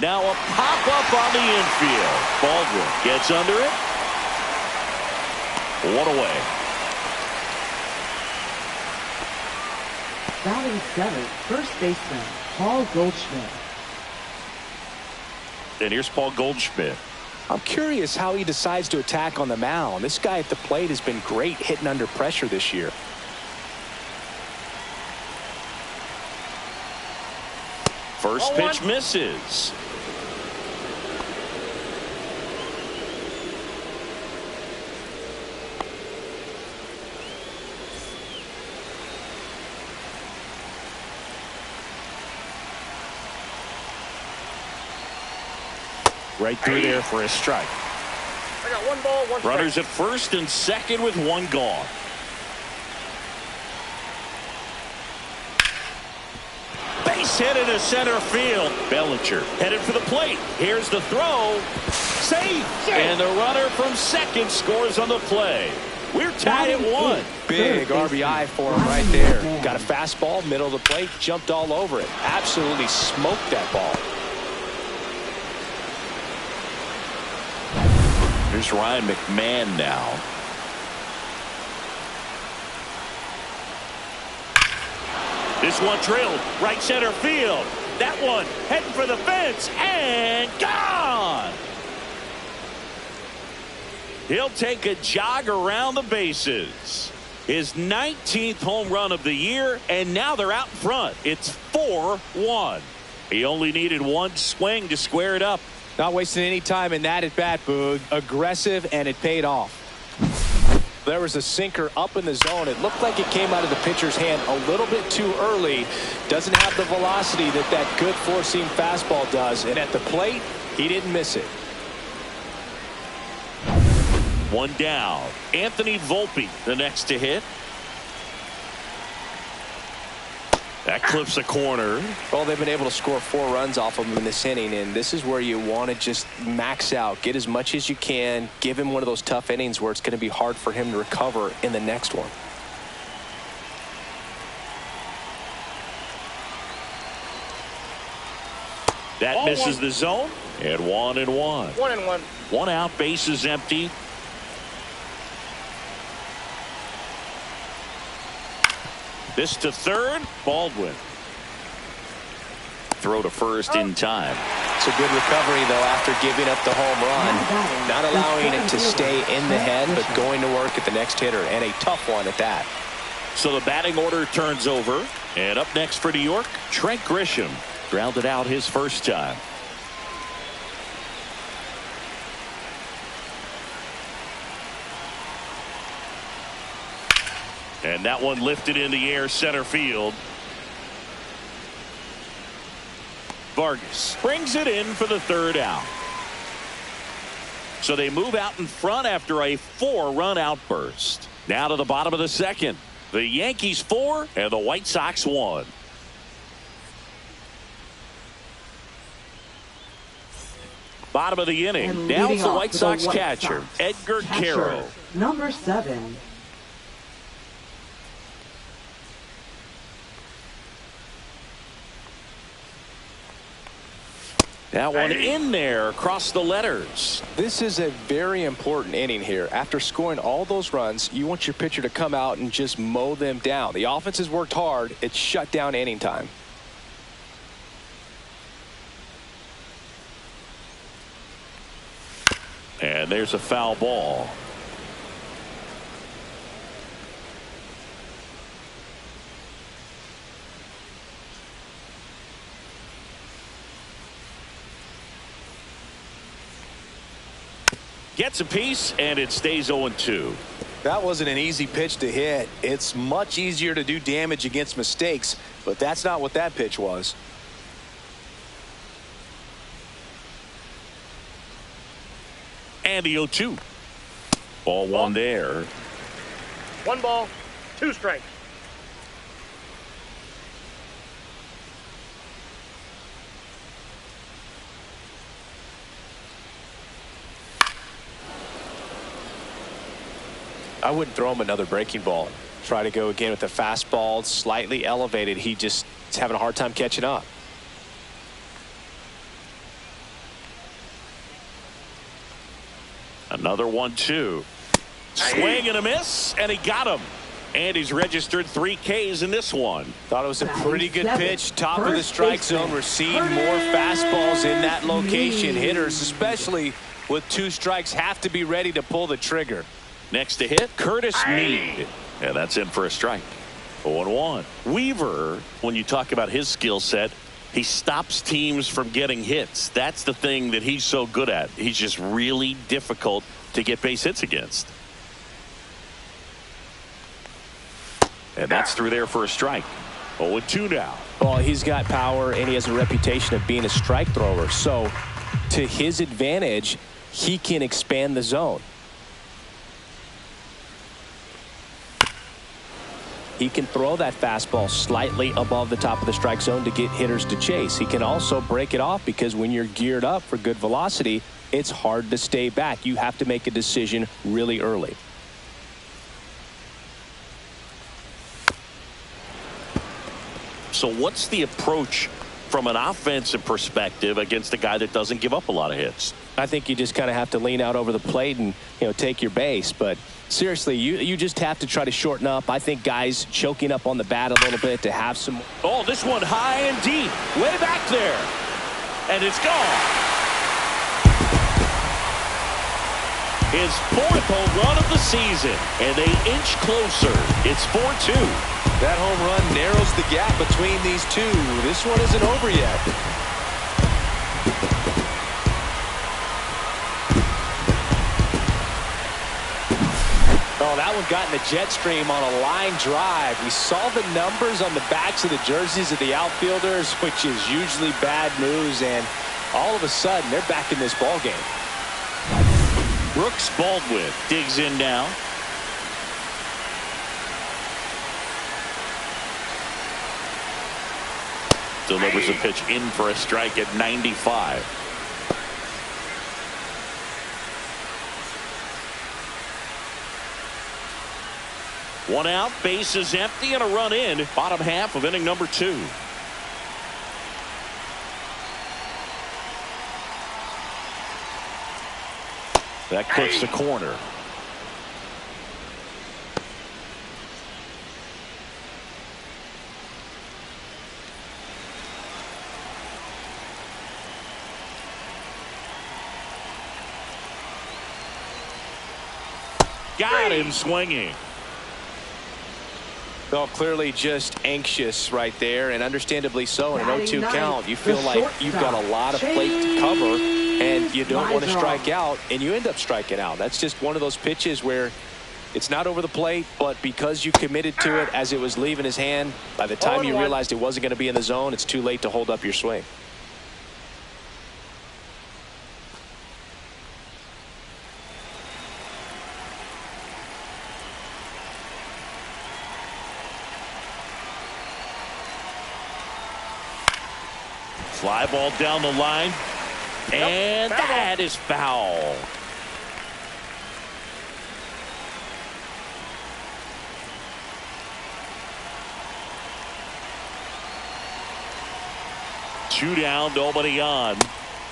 Now a pop-up on the infield. Baldwin gets under it. One away. Batting seventh, first baseman, Paul Goldschmidt. And here's Paul Goldschmidt. I'm curious how he decides to attack on the mound. This guy at the plate has been great hitting under pressure this year. First pitch misses. Right through there for a strike. I got 1 ball, 1 strike. Runners at first and second with 1 gone. Base hit into center field. Bellinger headed for the plate. Here's the throw. Safe. And the runner from second scores on the play. We're tied at 1. Big RBI for him right there. Got a fastball, middle of the plate, jumped all over it. Absolutely smoked that ball. Here's Ryan McMahon now. This one drilled right center field. That one heading for the fence and gone. He'll take a jog around the bases. His 19th home run of the year, and now they're out in front. It's 4-1. He only needed 1 swing to square it up. Not wasting any time in that at bat, Boog. Aggressive, and it paid off. There was a sinker up in the zone. It looked like it came out of the pitcher's hand a little bit too early. Doesn't have the velocity that that good four-seam fastball does. And at the plate, he didn't miss it. 1 down. Anthony Volpe, the next to hit. That clips the corner. Well, they've been able to score 4 runs off of him in this inning, and this is where you want to just max out. Get as much as you can. Give him one of those tough innings where it's going to be hard for him to recover in the next one. That misses the zone. And 1-1. 1-1. 1 out, bases empty. This to third, Baldwin. Throw to first in time. It's a good recovery, though, after giving up the home run. Not allowing it to stay in the head, but going to work at the next hitter, and a tough one at that. So the batting order turns over. And up next for New York, Trent Grisham. Grounded out his first time. And that one lifted in the air center field. Vargas brings it in for the third out. So they move out in front after a 4-run outburst. Now to the bottom of the second. The Yankees 4 and the White Sox 1. Bottom of the inning. Now it's the White Sox catcher, Edgar Caro. Number 7. That one in there across the letters. This is a very important inning here. After scoring all those runs, you want your pitcher to come out and just mow them down. The offense has worked hard. It's shut down inning time. And there's a foul ball. Gets a piece, and it stays 0-2. That wasn't an easy pitch to hit. It's much easier to do damage against mistakes, but that's not what that pitch was. And the 0-2. Ball one there. 1 ball, 2 strikes. I wouldn't throw him another breaking ball. Try to go again with the fastball, slightly elevated. He just is having a hard time catching up. Another 1-2. Swing and a miss, and he got him. And he's registered 3 Ks in this one. Thought it was a pretty good pitch. Top of the strike zone. We're seeing more fastballs in that location. Hitters, especially with 2 strikes, have to be ready to pull the trigger. Next to hit, Curtis Mead. And that's in for a strike. 0-1. Weaver, when you talk about his skill set, he stops teams from getting hits. That's the thing that he's so good at. He's just really difficult to get base hits against. And that's through there for a strike. 0-2 now. Well, he's got power, and he has a reputation of being a strike thrower. So, to his advantage, he can expand the zone. He can throw that fastball slightly above the top of the strike zone to get hitters to chase. He can also break it off because when you're geared up for good velocity, it's hard to stay back. You have to make a decision really early. So what's the approach from an offensive perspective against a guy that doesn't give up a lot of hits? I think you just kind of have to lean out over the plate and, take your base. But seriously, you just have to try to shorten up. I think guys choking up on the bat a little bit to have some. Oh, this one high and deep, way back there, and it's gone. His 4th home run of the season, and they inch closer. It's 4-2. That home run narrows the gap between these two. This one isn't over yet. Oh, that one got in the jet stream on a line drive. We saw the numbers on the backs of the jerseys of the outfielders, which is usually bad news, and all of a sudden they're back in this ball game. Brooks Baldwin digs in now. Delivers a pitch in for a strike at 95. One out, base is empty, and a run in. Bottom half of inning number 2. That clips the corner. Got him swinging. Well, clearly just anxious right there, and understandably so. In an 0-2 count, you feel like you've got a lot of plate to cover, and you don't want to strike out, and you end up striking out. That's just one of those pitches where it's not over the plate, but because you committed to it as it was leaving his hand, by the time you realized it wasn't going to be in the zone, it's too late to hold up your swing. Fly ball down the line, and that is foul. Two down, nobody on.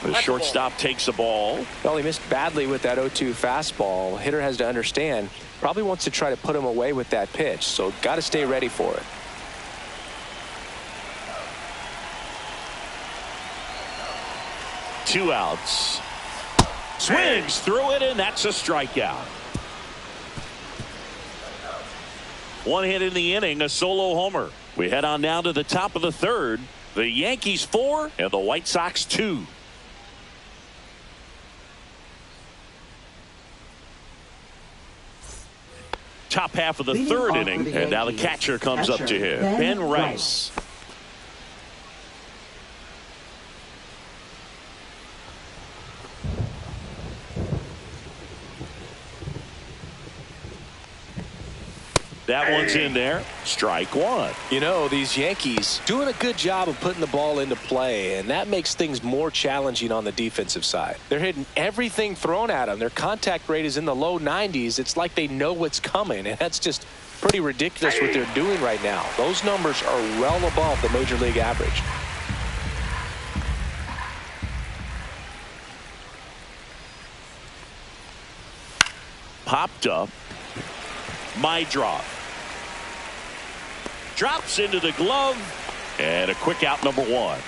The shortstop takes the ball. Well, he missed badly with that 0-2 fastball. Hitter has to understand, probably wants to try to put him away with that pitch, so got to stay ready for it. Two outs. Swings through it, and that's a strikeout. One hit in the inning, a solo homer. We head on down to the top of the third. The Yankees 4 and the White Sox 2. Top half of the third inning, and now the catcher comes up to him, Ben Rice. That one's in there. Strike one. You know, these Yankees doing a good job of putting the ball into play, and that makes things more challenging on the defensive side. They're hitting everything thrown at them. Their contact rate is in the low 90s. It's like they know what's coming, and that's just pretty ridiculous what they're doing right now. Those numbers are well above the major league average. Popped up. My drop. Drops into the glove, and a quick out, number one.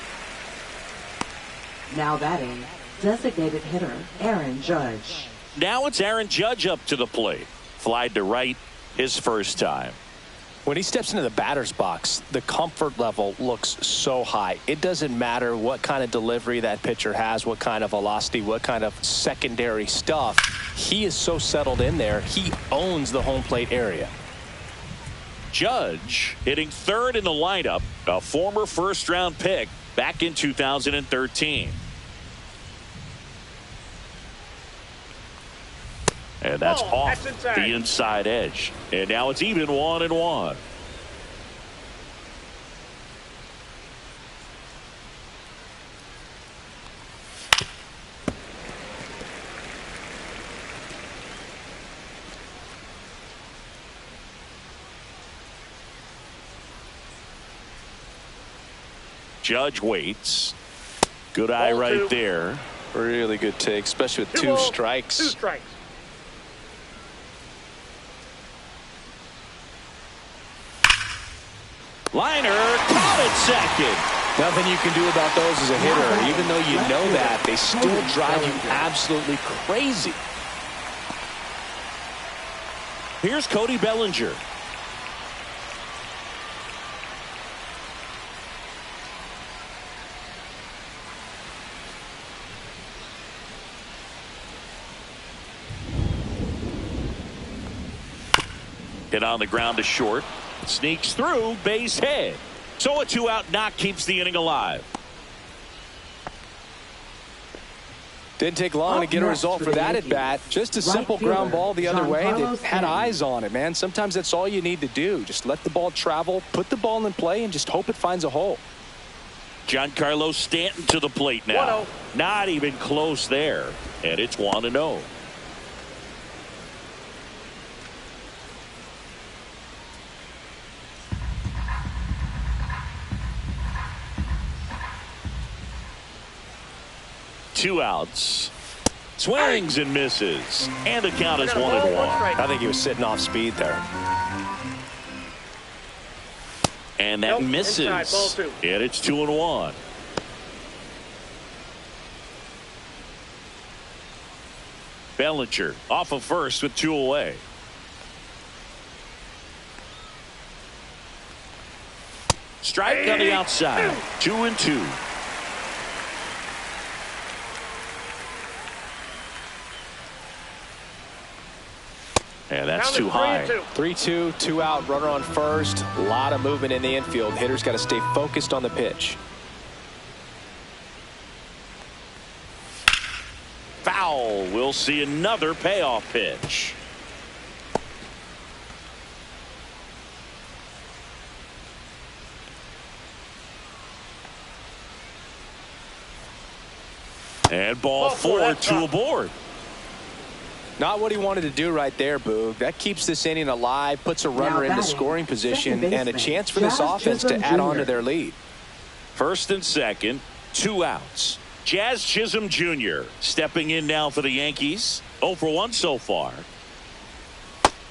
Now batting, designated hitter Aaron Judge. Now it's Aaron Judge up to the plate. Flied to right his first time. When he steps into the batter's box, the comfort level looks so high. It doesn't matter what kind of delivery that pitcher has, what kind of velocity, what kind of secondary stuff. He is so settled in there. He owns the home plate area. Judge hitting third in the lineup, a former first-round pick back in 2013. And that's off the inside edge. And now it's even 1-1. Judge waits. Good eye right there. Really good take, especially with two strikes. Two strikes. Liner caught at second. Nothing you can do about those as a hitter. Even though you know that, they still drive you absolutely crazy. Here's Cody Bellinger. Hit on the ground to short. Sneaks through, base hit. So a two-out knock keeps the inning alive. Didn't take long to get a result for that at bat. Just a simple ground ball the other way that had eyes on it, man. Sometimes that's all you need to do. Just let the ball travel, put the ball in play, and just hope it finds a hole. Giancarlo Stanton to the plate now. 1-0. Not even close there. And it's 1-0. Two outs. Swings and misses. And the count is 1-1. I think he was sitting off speed there. And that misses. Inside, ball two. And it's 2-1. Bellinger off of first with two away. Strike on the outside. 2-2. And that's too high. 3-2, 2 out, runner on first. A lot of movement in the infield. Hitter's got to stay focused on the pitch. Foul. We'll see another payoff pitch. And ball 4, 2 aboard. Not what he wanted to do right there, Boog. That keeps this inning alive, puts a runner into scoring position, and a chance for this offense to add on to their lead. First and second, 2 outs. Jazz Chisholm Jr. stepping in now for the Yankees. 0 for 1 so far.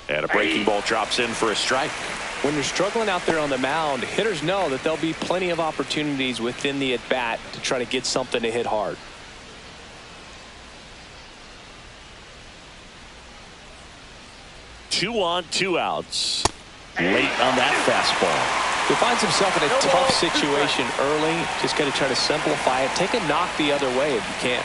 And a breaking ball drops in for a strike. When you're struggling out there on the mound, hitters know that there'll be plenty of opportunities within the at-bat to try to get something to hit hard. 2 on, 2 outs. Late on that fastball. He finds himself in a tough situation early. Just got to try to simplify it. Take a knock the other way if you can.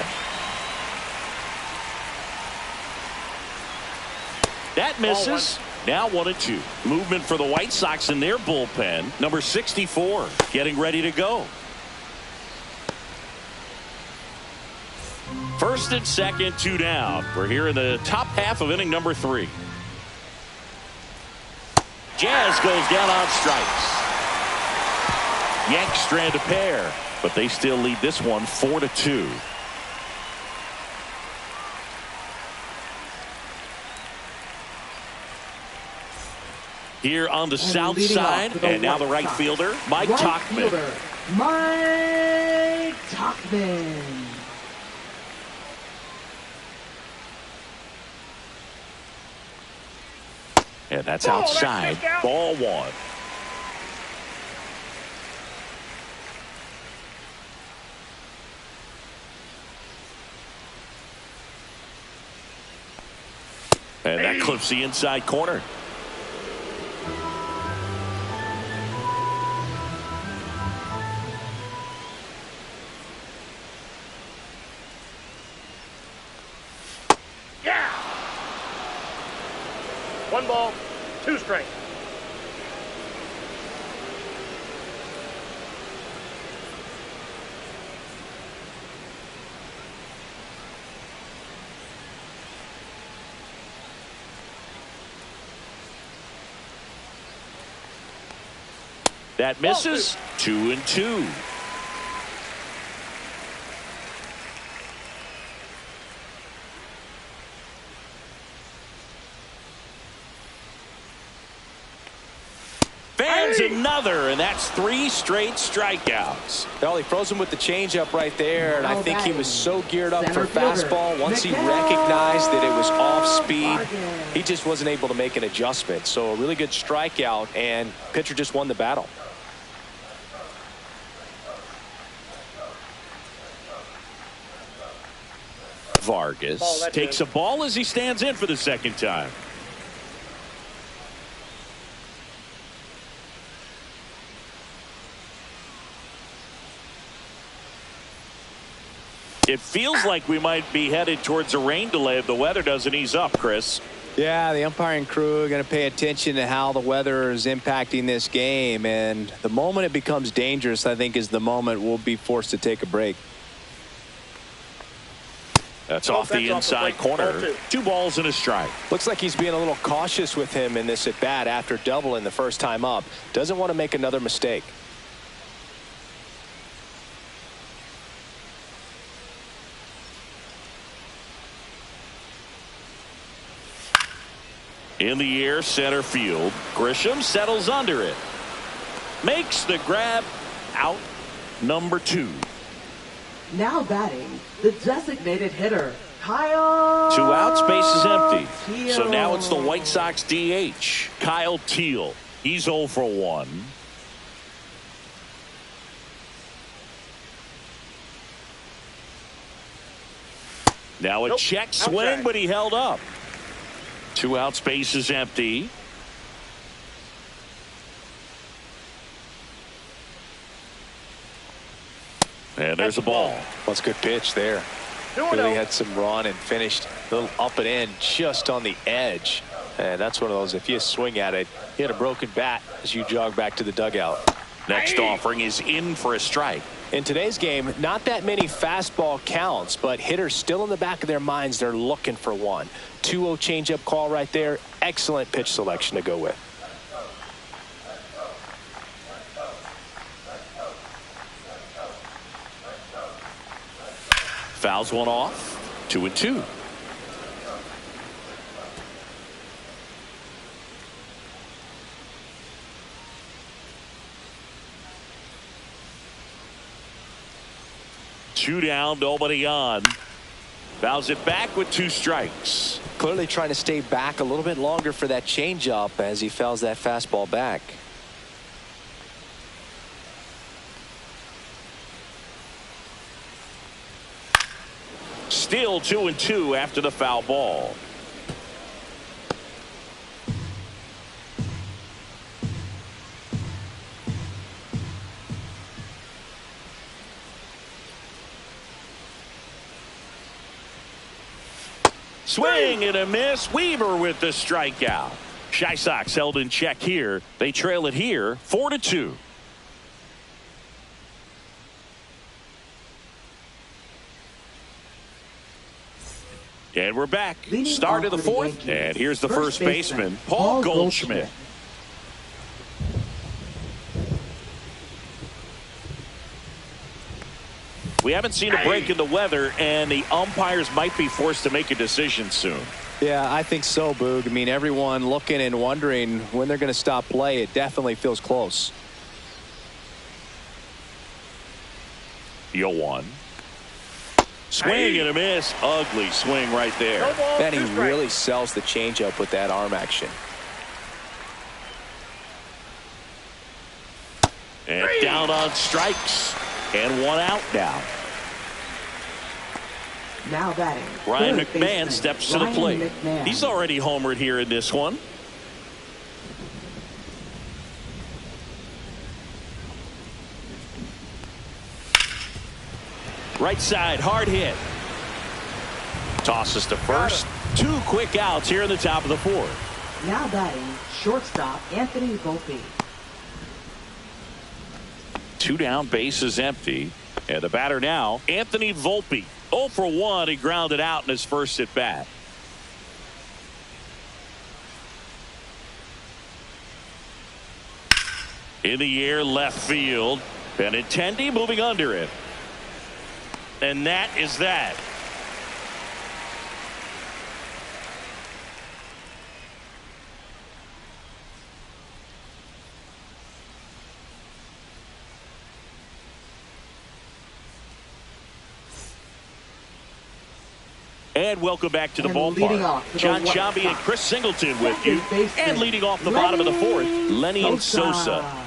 That misses. Now 1-2. Movement for the White Sox in their bullpen. Number 64 getting ready to go. First and second, 2 down. We're here in the top half of inning number 3. Jazz goes down on strikes. Yanks strand a pair, but they still lead this one 4-2. Here on the south side, and now the right fielder, Mike Tauchman. Mike Tauchman. And that's outside. Ball 1. And that clips the inside corner. Yeah. 1 ball, 2 strikes. That misses. 2-2. Fans another, and that's 3 straight strikeouts. Well, he froze him with the changeup right there, and I think he was so geared up for fastball. Once he recognized that it was off speed, he just wasn't able to make an adjustment. So a really good strikeout, and pitcher just won the battle. Vargas takes a ball as he stands in for the second time. It feels like we might be headed towards a rain delay if the weather doesn't ease up, Chris. Yeah, the umpiring crew are going to pay attention to how the weather is impacting this game, and the moment it becomes dangerous, I think, is the moment we'll be forced to take a break. That's off the inside corner. 2 balls and a strike. Looks like he's being a little cautious with him in this at bat after doubling the first time up. Doesn't want to make another mistake. In the air, center field. Grisham settles under it. Makes the grab. Out number 2. Now batting, the designated hitter, Kyle. 2 outs, base is empty. Teal. So now it's the White Sox DH, Kyle Teal. He's 0 for 1. Now a check swing, but he held up. 2 outs, base is empty. And there's a ball. Well, it's a good pitch there. Really had some run and finished a little up and in just on the edge. And that's one of those, if you swing at it, you hit a broken bat as you jog back to the dugout. Next offering is in for a strike. In today's game, not that many fastball counts, but hitters still in the back of their minds, they're looking for one. 2-0 changeup call right there. Excellent pitch selection to go with. Fouls one off. 2-2. Two down, nobody on. Fouls it back with 2 strikes. Clearly trying to stay back a little bit longer for that changeup as he fouls that fastball back. Still 2-2 after the foul ball. Swing and a miss. Weaver with the strikeout. Chi Sox held in check here. They trail it here 4-2. And we're back. Start of the 4th. And here's the first baseman, Paul Goldschmidt. We haven't seen a break in the weather, and the umpires might be forced to make a decision soon. Yeah, I think so, Boog. I mean, everyone looking and wondering when they're going to stop play. It definitely feels close. 0-1. Swing and a miss. Ugly swing right there. Then he really sells the changeup with that arm action. And down on strikes. And 1 out now. Now batting. Ryan McMahon steps to the plate. He's already homered here in this one. Right side, hard hit. Tosses to first. 2 quick outs here in the top of the 4th. Now batting, shortstop Anthony Volpe. 2 down, base is empty. And the batter now, Anthony Volpe. 0 for 1. He grounded out in his first at bat. In the air, left field. Benintendi moving under it. And that is that. And welcome back to the ballpark. John Sciambi and Chris Singleton with you. And leading off the bottom of the 4th, Lenny Sosa.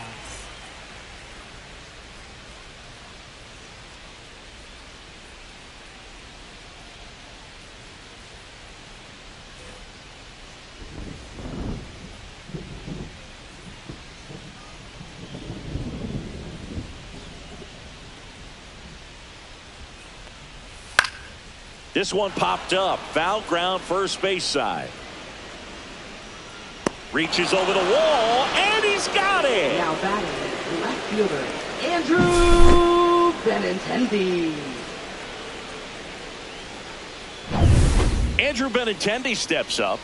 This one popped up. Foul ground, first base side. Reaches over the wall, and he's got it. Now batting, left fielder, Andrew Benintendi. Andrew Benintendi steps up.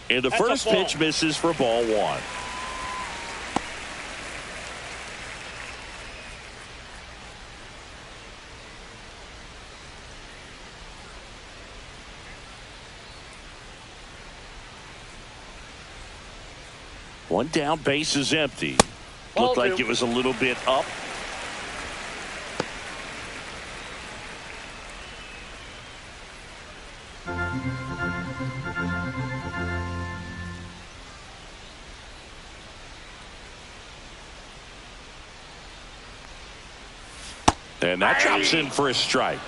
And the first pitch misses for ball 1. One down, base is empty. Looked like it was a little bit up. And that drops in for a strike.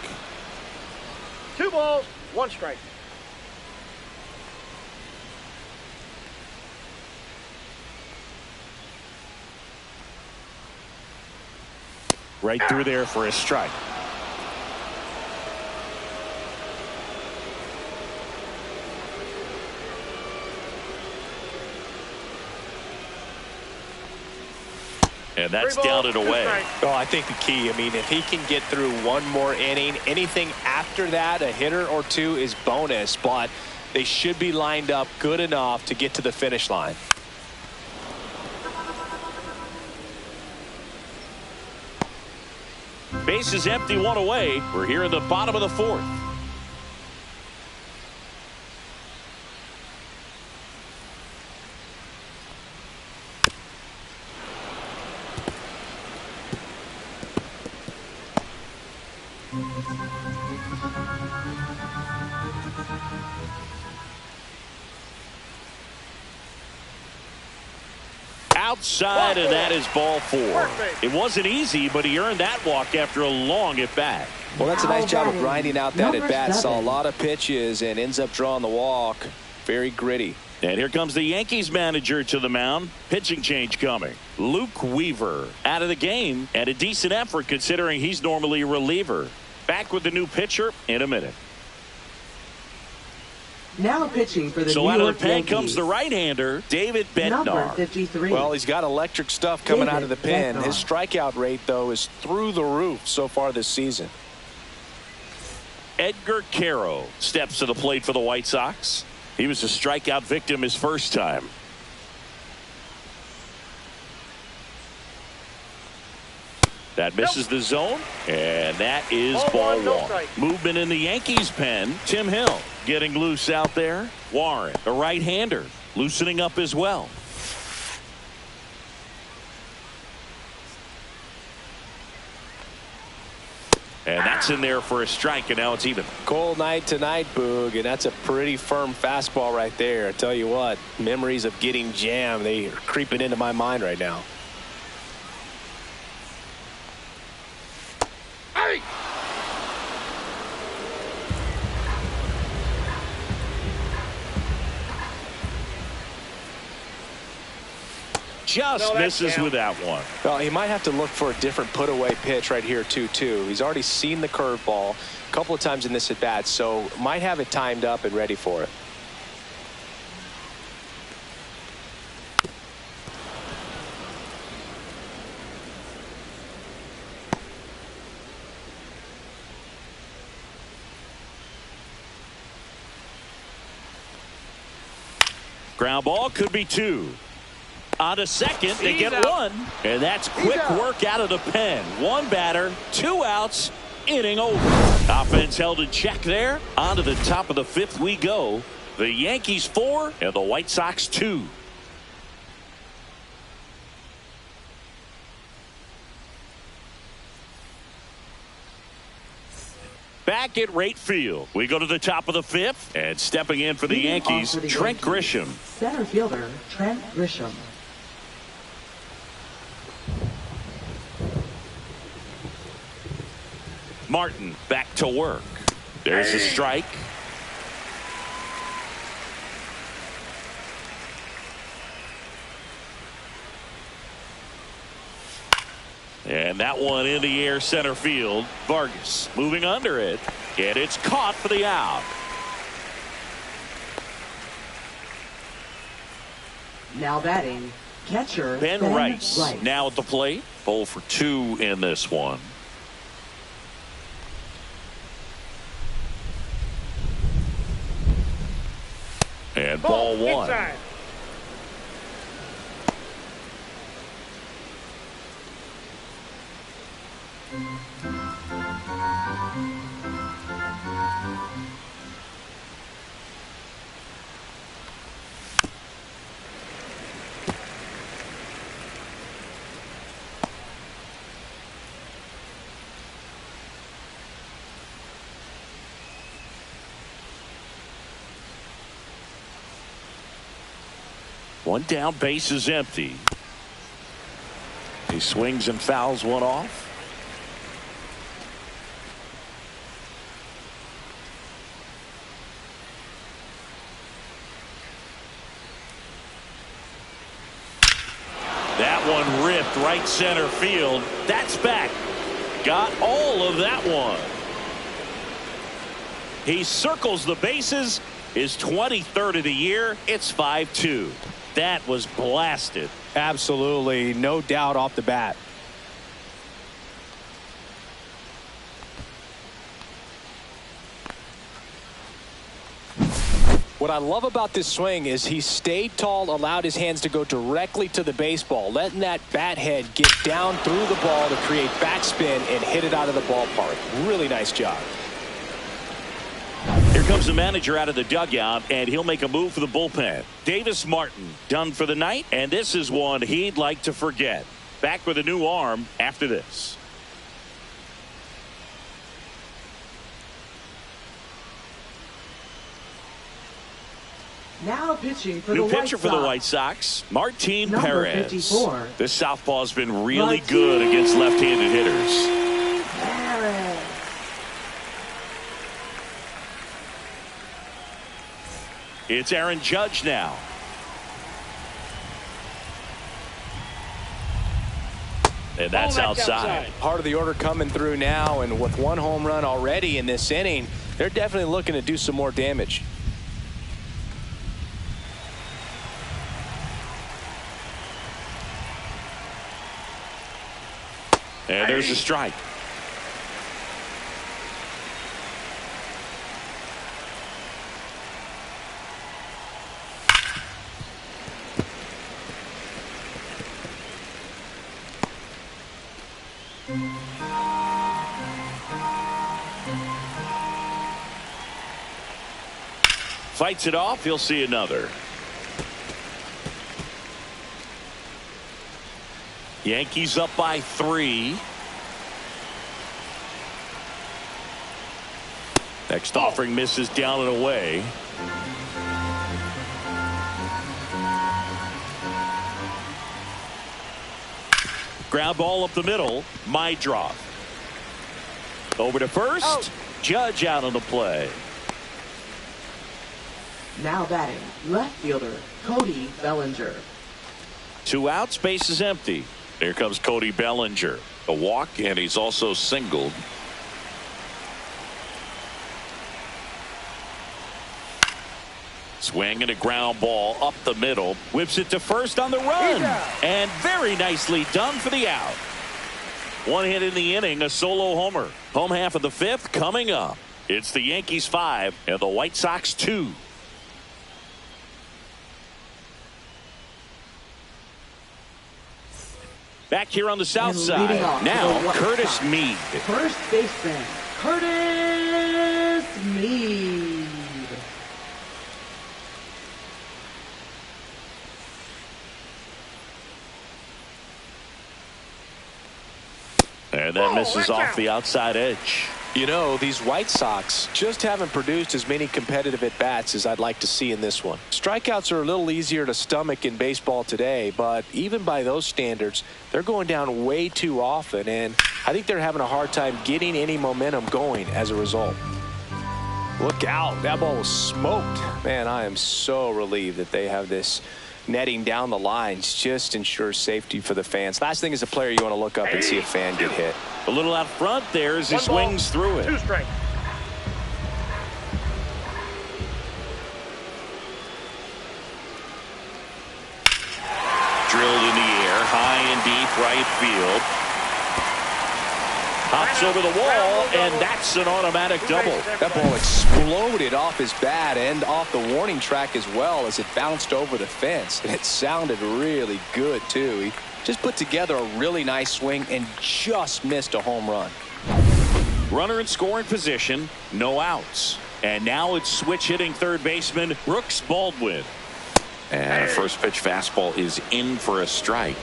2 balls, 1 strike. Right through there for a strike. And that's down and away. Oh, I think the key, I mean, if he can get through one more inning, anything after that, a hitter or two is bonus, but they should be lined up good enough to get to the finish line. Base is empty, one away. We're here in the bottom of the fourth. Outside, and that is ball 4. It wasn't easy, but he earned that walk after a long at bat. Well, that's a nice job of grinding out that at bat. Saw a lot of pitches and ends up drawing the walk. Very gritty. And here comes the Yankees manager to the mound. Pitching change coming. Luke Weaver out of the game, and a decent effort considering he's normally a reliever. Back with the new pitcher in a minute. Now pitching for the So New out of York the pen Yankees, comes the right-hander, David number Bednar. 53. Well, he's got electric stuff coming out of the pen. Bednar. His strikeout rate, though, is through the roof so far this season. Edgar Caro steps to the plate for the White Sox. He was a strikeout victim his first time. That misses the zone, and that is ball 1. Movement in the Yankees pen. Tim Hill getting loose out there. Warren, the right-hander, loosening up as well. And that's in there for a strike, and now it's even. Cold night tonight, Boog, and that's a pretty firm fastball right there. I tell you what, memories of getting jammed, they are creeping into my mind right now. Hey! Just misses with that one. Well, he might have to look for a different put-away pitch right here, 2-2. He's already seen the curveball a couple of times in this at-bat, so might have it timed up and ready for it. Ground ball could be 2. On to second, they get 1, and that's quick work out of the pen. 1 batter, 2 outs, inning over. Offense held in check there. On to the top of the 5th we go. The Yankees 4 and the White Sox 2. Back at right field, we go to the top of the 5th, and stepping in for the Yankees, Trent Grisham. Center fielder Trent Grisham. Martin back to work. There's a strike. And that one in the air center field. Vargas moving under it, and it's caught for the out. Now batting, catcher Ben Rice now at the plate. 0 for 2 in this one. And ball 1. Inside. One down, base is empty. He swings and fouls one off. That one ripped right center field. That's back. Got all of that one. He circles the bases. His 23rd of the year. It's 5-2. That was blasted. Absolutely, no doubt off the bat. What I love about this swing is he stayed tall, allowed his hands to go directly to the baseball, letting that bat head get down through the ball to create backspin and hit it out of the ballpark. Really nice job. Here comes the manager out of the dugout, and he'll make a move for the bullpen. Davis Martin done for the night, and this is one he'd like to forget. Back with a new arm after this. Now pitching for New the pitcher White for the Sox. White Sox, Martin Number Perez. 54. This southpaw's been really good against left-handed hitters. Perez. It's Aaron Judge now. And that's outside. Part of the order coming through now, and with one home run already in this inning, they're definitely looking to do some more damage. And there's a strike. Fights it off. He'll see another. Yankees up by 3. Next offering misses down and away. Ground ball up the middle. My drop. Over to first. Judge out on the play. Now batting, left fielder Cody Bellinger. 2 outs, base is empty. Here comes Cody Bellinger. A walk, and he's also singled. Swing and a ground ball up the middle. Whips it to first on the run. And very nicely done for the out. 1 hit in the inning, a solo homer. Home half of the 5th coming up. It's the Yankees 5 and the White Sox 2. Back here on the south side. Now, Curtis Mead. First baseman, Curtis Mead. And that misses off the outside edge. You know, these White Sox just haven't produced as many competitive at-bats as I'd like to see in this one. Strikeouts are a little easier to stomach in baseball today, but even by those standards, they're going down way too often, and I think they're having a hard time getting any momentum going as a result. Look out. That ball was smoked. Man, I am so relieved that they have this netting down the lines. Just ensures safety for the fans. Last thing as a player, you want to look up and see a fan get hit. A little out front there as he swings through it. 2 strikes. Drilled in the air, high and deep right field. Hops over the wall, and that's an automatic double. That ball exploded off his bat and off the warning track as well as it bounced over the fence. And it sounded really good, too. He just put together a really nice swing and just missed a home run. Runner in scoring position, no outs. And now it's switch hitting third baseman Brooks Baldwin. And a first pitch fastball is in for a strike.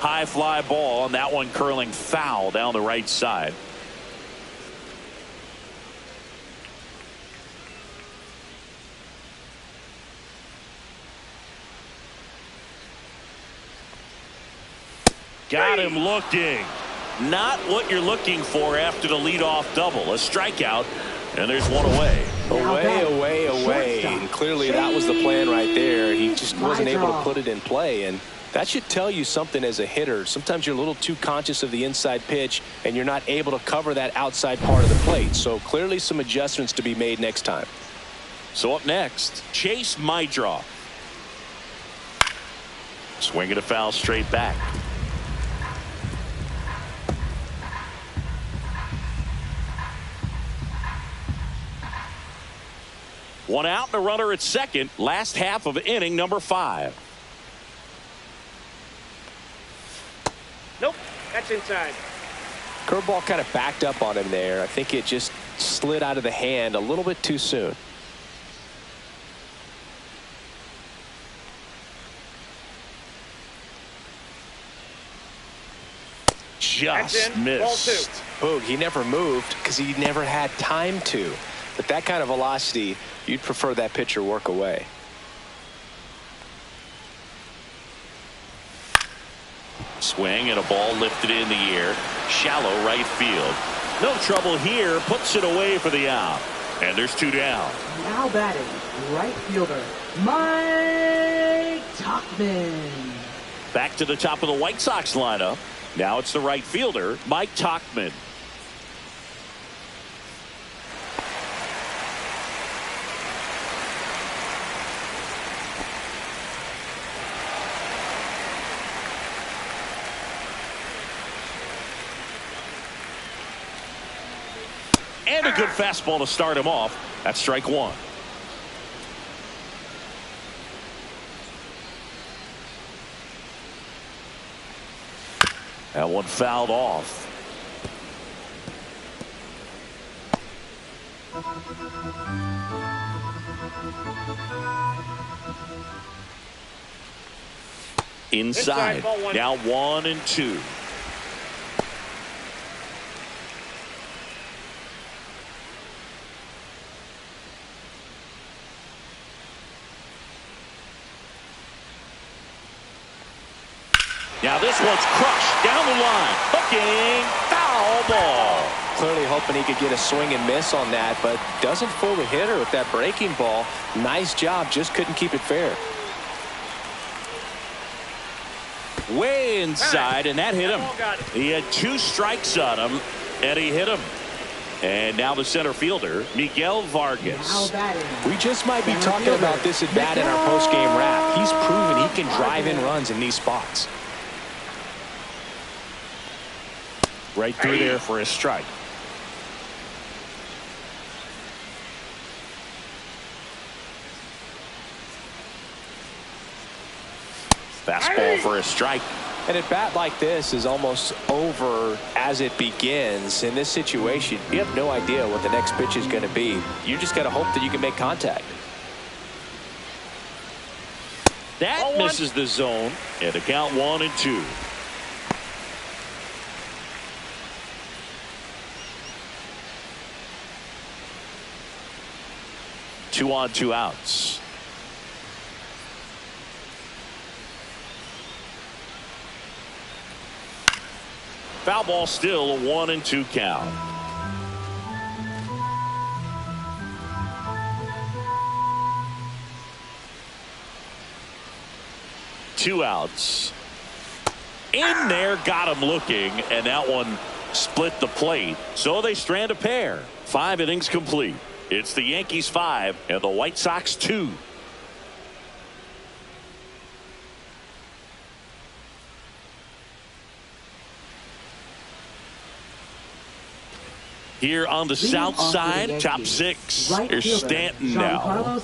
High fly ball, and that one curling foul down the right side. Got him looking. Not what you're looking for after the leadoff double. A strikeout, and there's one away. Away. And clearly that was the plan right there. He just wasn't able to put it in play, and that should tell you something as a hitter. Sometimes you're a little too conscious of the inside pitch, and you're not able to cover that outside part of the plate. So clearly some adjustments to be made next time. So up next, Chase Mydroff. Swing and a foul straight back. One out and a runner at second. Last half of inning number 5. Nope, that's inside. Curveball kind of backed up on him there. I think it just slid out of the hand a little bit too soon. Just missed. Boog, he never moved because he never had time to. But that kind of velocity, you'd prefer that pitcher work away. Swing and a ball lifted in the air. Shallow right field. No trouble here. Puts it away for the out. And there's 2 down. Now batting, right fielder, Mike Tauchman. Back to the top of the White Sox lineup. Now it's the right fielder, Mike Tauchman. And a good fastball to start him off. That's strike 1. That one fouled off. Inside. Now 1-2. Now this one's crushed down the line. Hooking. Foul ball. Clearly hoping he could get a swing and miss on that, but doesn't fool the hitter with that breaking ball. Nice job. Just couldn't keep it fair. Way inside, and that hit him. He had 2 strikes on him, and he hit him. And now the center fielder, Miguel Vargas. We just might be talking about this at bat in our post-game wrap. He's proven he can drive in runs in these spots. Right through there for a strike. Fastball for a strike. And a bat like this is almost over as it begins. In this situation, you have no idea what the next pitch is going to be. You just got to hope that you can make contact. That misses the zone, and the count 1-2. Two on, 2 outs. Foul ball, still a 1-2 count. Two outs. In there, got him looking, and that one split the plate. So they strand a pair. 5 innings complete. It's the Yankees 5 and the White Sox 2. Here on the south side, top 6. Here's Stanton now.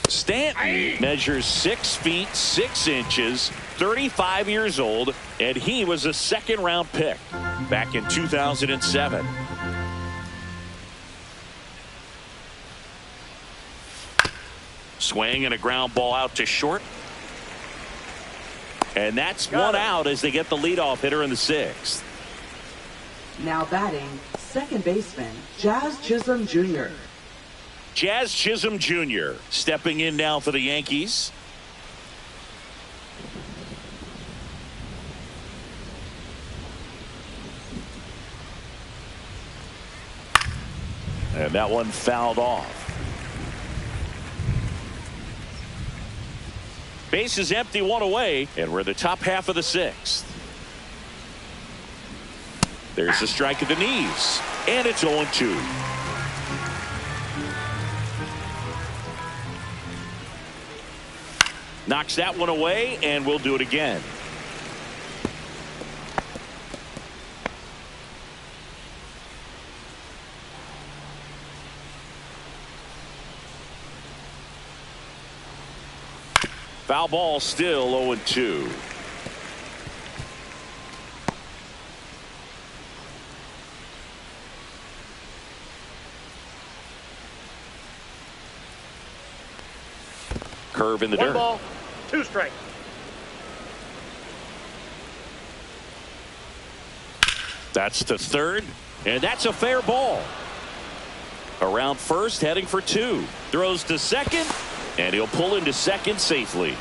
Stanton measures 6 feet 6 inches, 35 years old, and he was a 2nd-round pick back in 2007. Swing and a ground ball out to short. And that's 1 out as they get the leadoff hitter in the 6th. Now batting, second baseman, Jazz Chisholm Jr. Jazz Chisholm Jr. stepping in now for the Yankees. And that one fouled off. Base is empty, one away, and we're in the top half of the sixth. There's a strike at the knees, and it's 0-2. Knocks that one away, and we'll do it again. Foul ball, still 0-2. Curve in the dirt. 1 ball, 2 strikes. That's the third, and that's a fair ball. Around first, heading for 2. Throws to second, and he'll pull into second safely.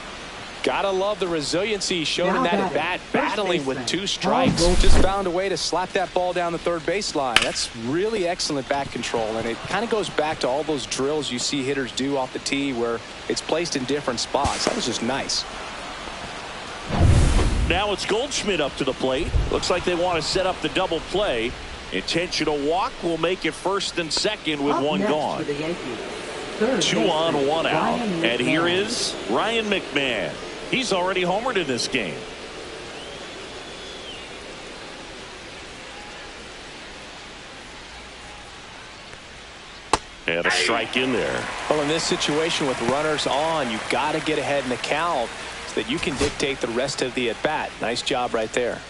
Gotta love the resiliency shown in that at bat, battling with 2 strikes. Paul Just found a way to slap that ball down the third baseline. That's really excellent bat control, and it kind of goes back to all those drills you see hitters do off the tee where it's placed in different spots. That was just nice. Now it's Goldschmidt up to the plate. Looks like they want to set up the double play. Intentional walk will make it first and second with 1 gone. 2 on, 1 out. And here is Ryan McMahon. He's already homered in this game. And a strike in there. Well, in this situation with runners on, you've got to get ahead in the count so that you can dictate the rest of the at bat. Nice job right there.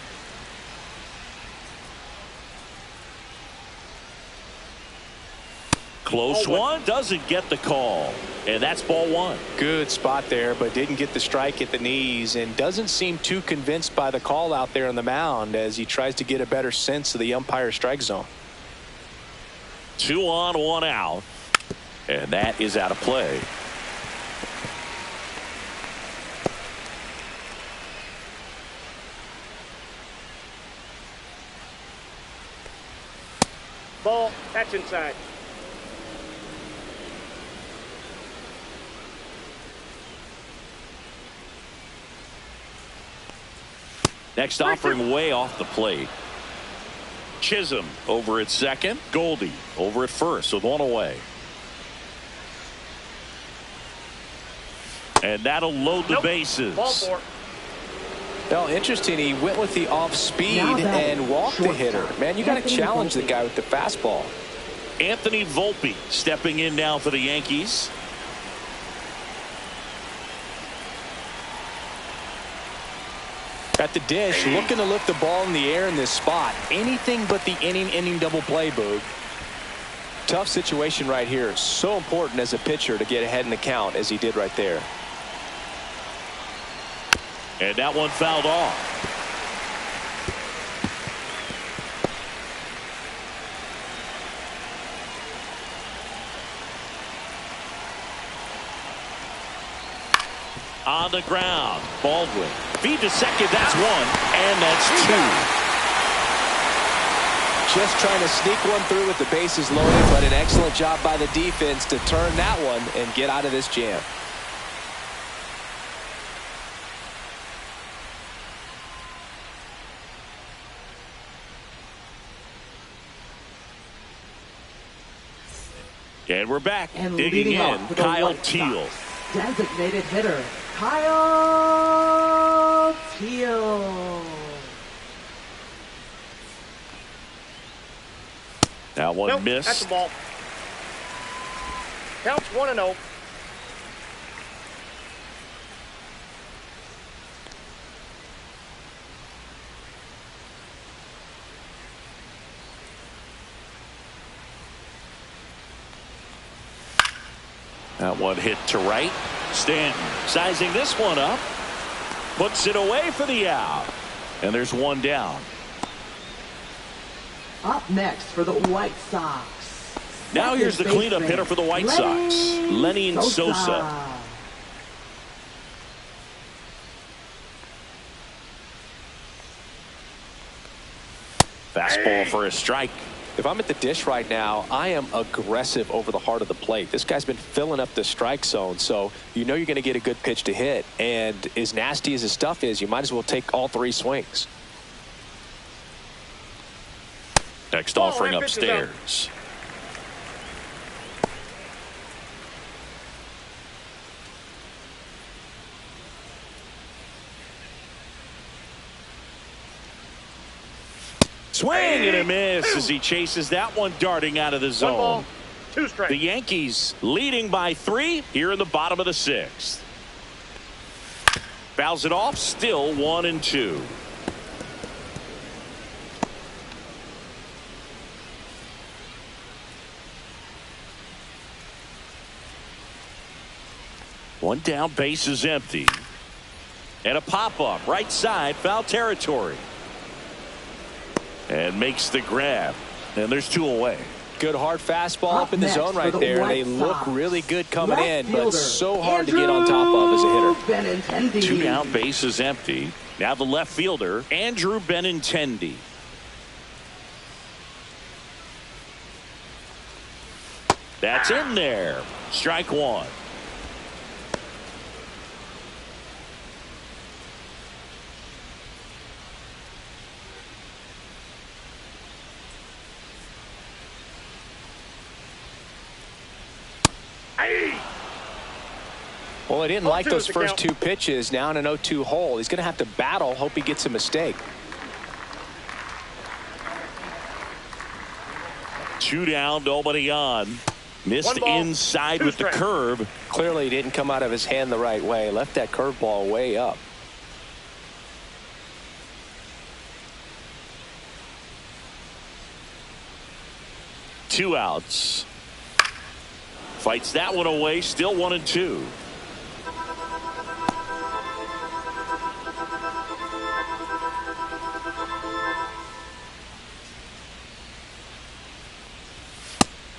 Close one, doesn't get the call, and that's ball 1. Good spot there, but didn't get the strike at the knees, and doesn't seem too convinced by the call out there on the mound as he tries to get a better sense of the umpire's strike zone. 2 on, 1 out, and that is out of play. Ball, that's inside. Next offering way off the plate. Chisholm over at second. Goldie over at first with 1 away. And that'll load the bases. Ball 4. Well, interesting. He went with the off speed and walked the hitter. Man, you got to challenge the guy with the fastball. Anthony Volpe stepping in now for the Yankees. At the dish, looking to lift the ball in the air in this spot. Anything but the inning double play, Boog. Tough situation right here. So important as a pitcher to get ahead in the count as he did right there. And that one fouled off. On the ground, Baldwin. Feed to second, that's 1, and that's 2. Just trying to sneak one through with the bases loaded, but an excellent job by the defense to turn that one and get out of this jam. And we're back. And Digging in, Kyle Teal. Designated hitter, Kyle Teal. That one Nope, missed. that's a ball. Counts 1-0. That one hit to right. Stanton sizing this one up. Puts it away for the out. And there's 1 down. Up next for the White Sox. Now here's the cleanup hitter for the White Sox, Lenny Sosa. Fastball for a strike. If I'm at the dish right now, I am aggressive over the heart of the plate. This guy's been filling up the strike zone, so you know you're going to get a good pitch to hit. And as nasty as his stuff is, you might as well take all 3 swings. Next offering upstairs. Swing and a miss as he chases that one darting out of the zone. 1 ball, 2 strikes. The Yankees leading by 3 here in the bottom of the 6th. Fouls it off, still 1-2. One down, base is empty. And a pop-up, right side, foul territory. And makes the grab. And there's 2 away. Good hard fastball up in the zone right there. They look really good coming in, but so hard to get on top of as a hitter. 2 down, base is empty. Now the left fielder, Andrew Benintendi. That's in there. Strike 1. Well, I didn't like those first 2 pitches. Now in an 0-2 hole. He's going to have to battle. Hope he gets a mistake. 2 down, nobody on. Missed inside with the curve. Clearly didn't come out of his hand the right way. Left that curveball way up. Two outs. Fights that one away. Still 1-2.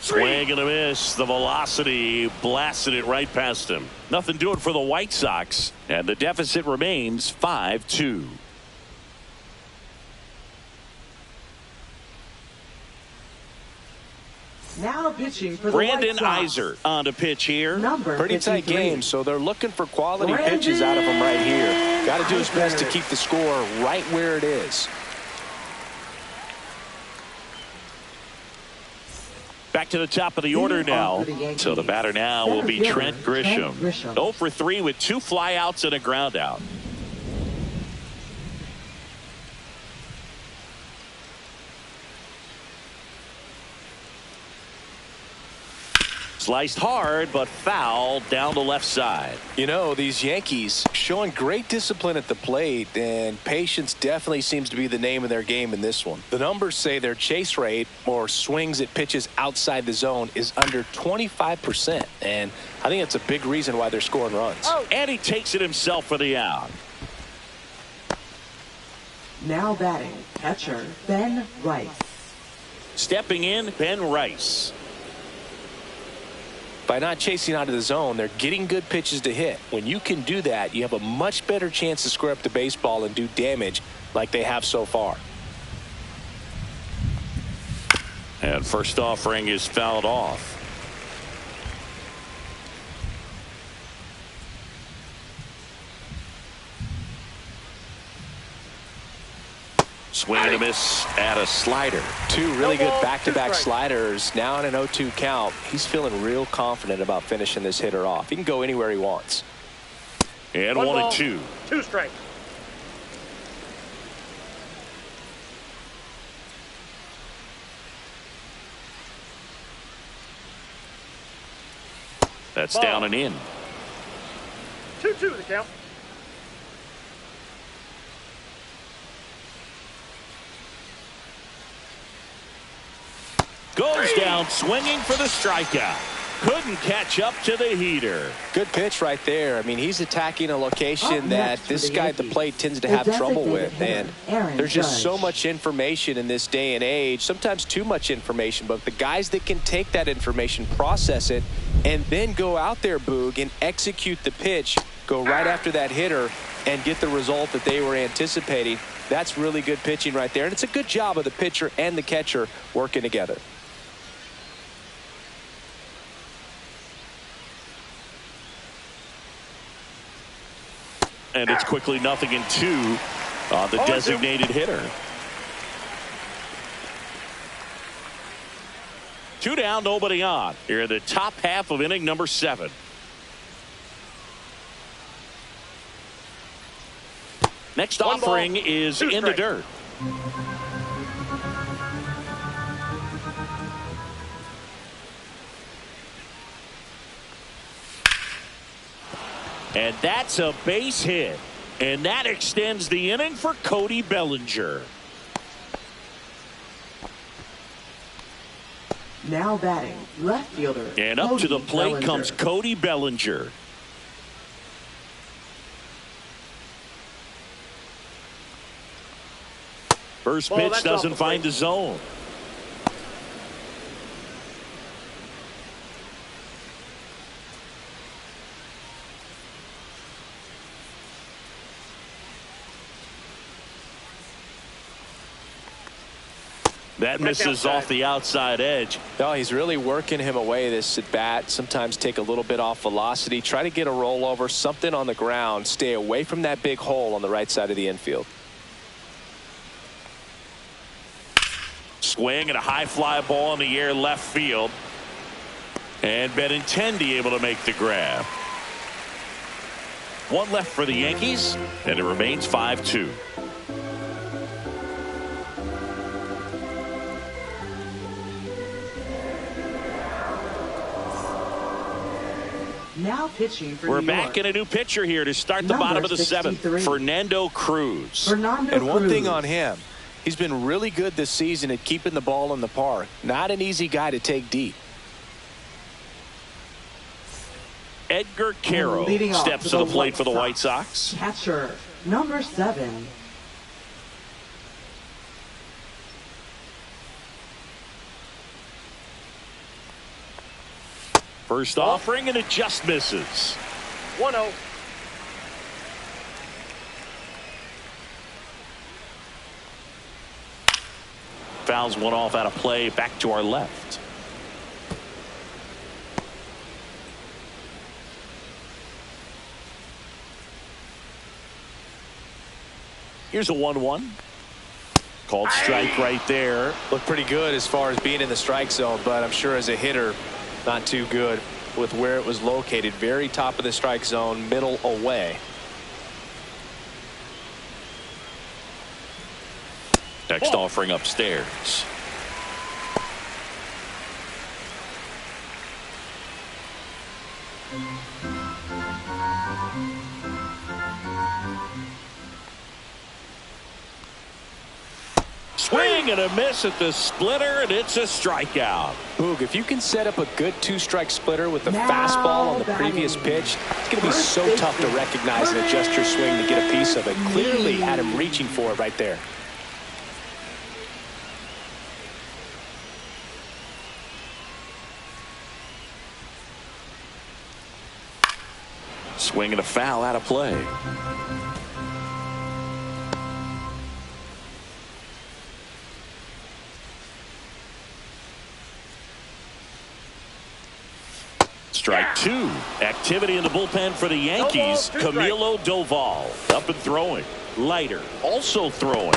Swing and a miss. The velocity blasted it right past him. Nothing doing for the White Sox. And the deficit remains 5-2. Now pitching for the Brandon White Sox. Iser on to pitch here. Pretty tight game, so they're looking for quality pitches out of him right here. Got to do his best to keep the score right where it is. Back to the top of the order now. So the batter now will be Trent Grisham. 0 for 3 with 2 flyouts and a ground out. Sliced hard, but foul down the left side. You know, these Yankees showing great discipline at the plate, and patience definitely seems to be the name of their game in this one. The numbers say their chase rate, or swings at pitches outside the zone, is under 25%, and I think it's a big reason why they're scoring runs. And he takes it himself for the out. Now batting, catcher Ben Rice. Stepping in, Ben Rice. By not chasing out of the zone, they're getting good pitches to hit. When you can do that, you have a much better chance to square up the baseball and do damage like they have so far. And first offering is fouled off. Swing and a miss at a slider. 2 really good back-to-back sliders. Now in an 0-2 count. He's feeling real confident about finishing this hitter off. He can go anywhere he wants. And 1-2. 2 strikes. That's down and in. 2-2 the count. Goes down swinging for the strikeout. Couldn't catch up to the heater. Good pitch right there. I mean, he's attacking a location that this guy at the plate tends to have trouble with. And there's just so much information in this day and age, sometimes too much information. But the guys that can take that information, process it, and then go out there, Boog, and execute the pitch, go right after that hitter, and get the result that they were anticipating. That's really good pitching right there, and it's a good job of the pitcher and the catcher working together. And it's quickly 0-2 on the designated hitter. 2 down, nobody on. Here in the top half of inning number 7. Next offering is in the dirt. And that's a base hit. And that extends the inning for Cody Bellinger. Now batting, left fielder. And up to the plate comes Cody Bellinger. First pitch doesn't find the zone. That misses off the outside edge. No, he's really working him away this at bat. Sometimes take a little bit off velocity. Try to get a rollover, something on the ground. Stay away from that big hole on the right side of the infield. Swing and a high fly ball in the air left field. And Benintendi able to make the grab. 1 left for the Yankees, and it remains 5-2. Now pitching for We're New back York. in a new pitcher here to start the bottom of the 7th. Fernando Cruz. And one thing on him, he's been really good this season at keeping the ball in the park. Not an easy guy to take deep. Edgar Caro steps to the plate for the White Sox. Catcher, number 7. First offering, and it just misses. 1-0. Fouls one off out of play, back to our left. Here's a 1-1. Called strike right there. Looked pretty good as far as being in the strike zone, but I'm sure as a hitter, not too good with where it was located. Very top of the strike zone, middle away. Next offering upstairs. Swing and a miss at the splitter, and it's a strikeout. Boog, if you can set up a good 2-strike splitter with the fastball on the previous pitch, it's going to be so tough to recognize and adjust your swing to get a piece of it. Clearly had him reaching for it right there. Swing and a foul out of play. Strike 2. Activity in the bullpen for the Yankees. Camilo Doval up and throwing. Leiter also throwing.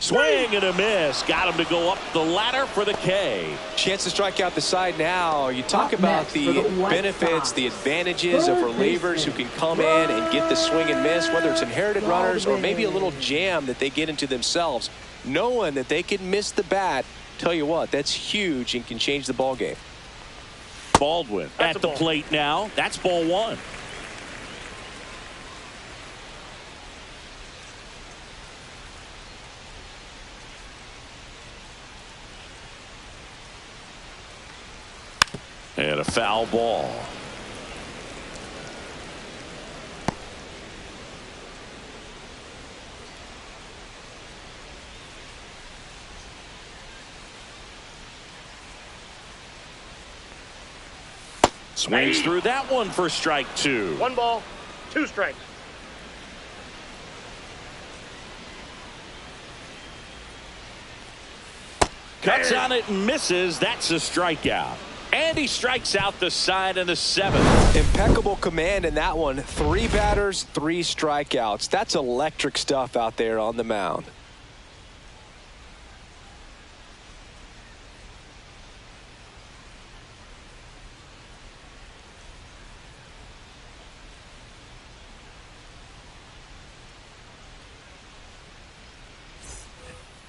Swing and a miss. Got him to go up the ladder for the K. Chance to strike out the side now. You talk about the benefits, the advantages of relievers who can come in and get the swing and miss, whether it's inherited runners or maybe a little jam that they get into themselves. Knowing that they can miss the bat, tell you what, that's huge and can change the ball game. Baldwin at the plate now. That's ball 1. And a foul ball. Swings through that one for strike 2. 1 ball, 2 strikes. Cuts on it and misses. That's a strikeout. And he strikes out the side in the 7th. Impeccable command in that one. 3 batters, 3 strikeouts. That's electric stuff out there on the mound.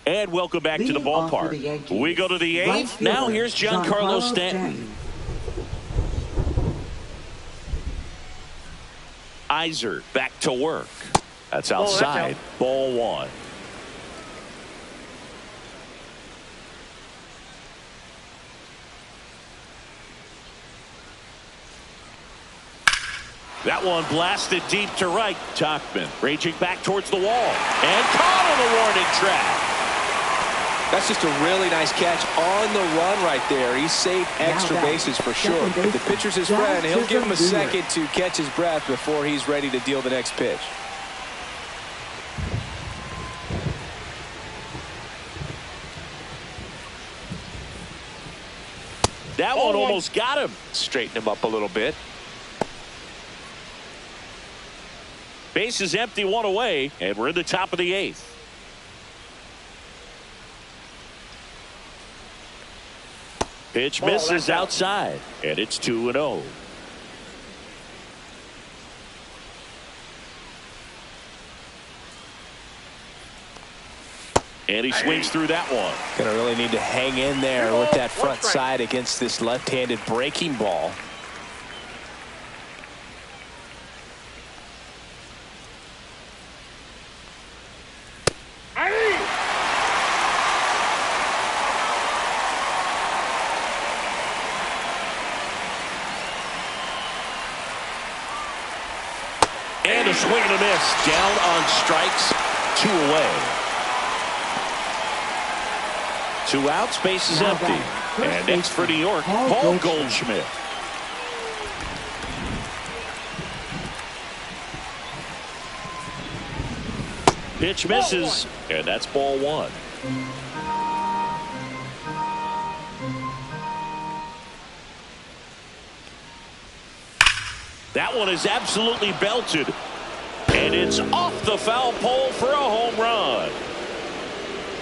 And welcome back to the ballpark. We go to the 8th. Now here's Giancarlo Stanton. Iser back to work. That's outside. Ball 1. That one blasted deep to right. Tauchman raging back towards the wall. And caught on the warning track. That's just a really nice catch on the run right there. He saved extra bases for sure. If the pitcher's his friend, he'll give him a second to catch his breath before he's ready to deal the next pitch. That one almost got him. Straighten him up a little bit. Base is empty, 1 away, and we're in the top of the 8th. Pitch misses outside, and it's 2-0. And he swings through that one. Gonna really need to hang in there with that front side against this left-handed breaking ball. And a swing and a miss. Down on strikes. 2 away. 2 outs. Base is empty. And next for New York, Paul Goldschmidt. Pitch misses. And that's ball 1. That one is absolutely belted. And it's off the foul pole for a home run.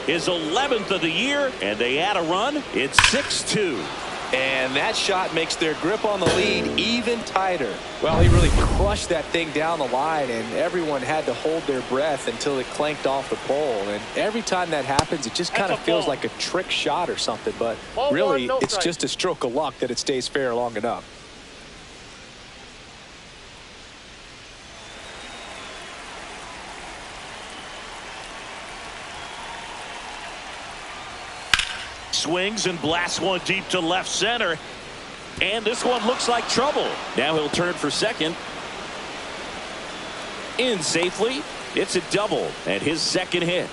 His 11th of the year, and they add a run. It's 6-2. And that shot makes their grip on the lead even tighter. Well, he really crushed that thing down the line, and everyone had to hold their breath until it clanked off the pole. And every time that happens, it just kind of feels like a trick shot or something. But really, it's just a stroke of luck that it stays fair long enough. Swings and blasts one deep to left center. And this one looks like trouble. Now he'll turn for second. In safely. It's a double and his second hit.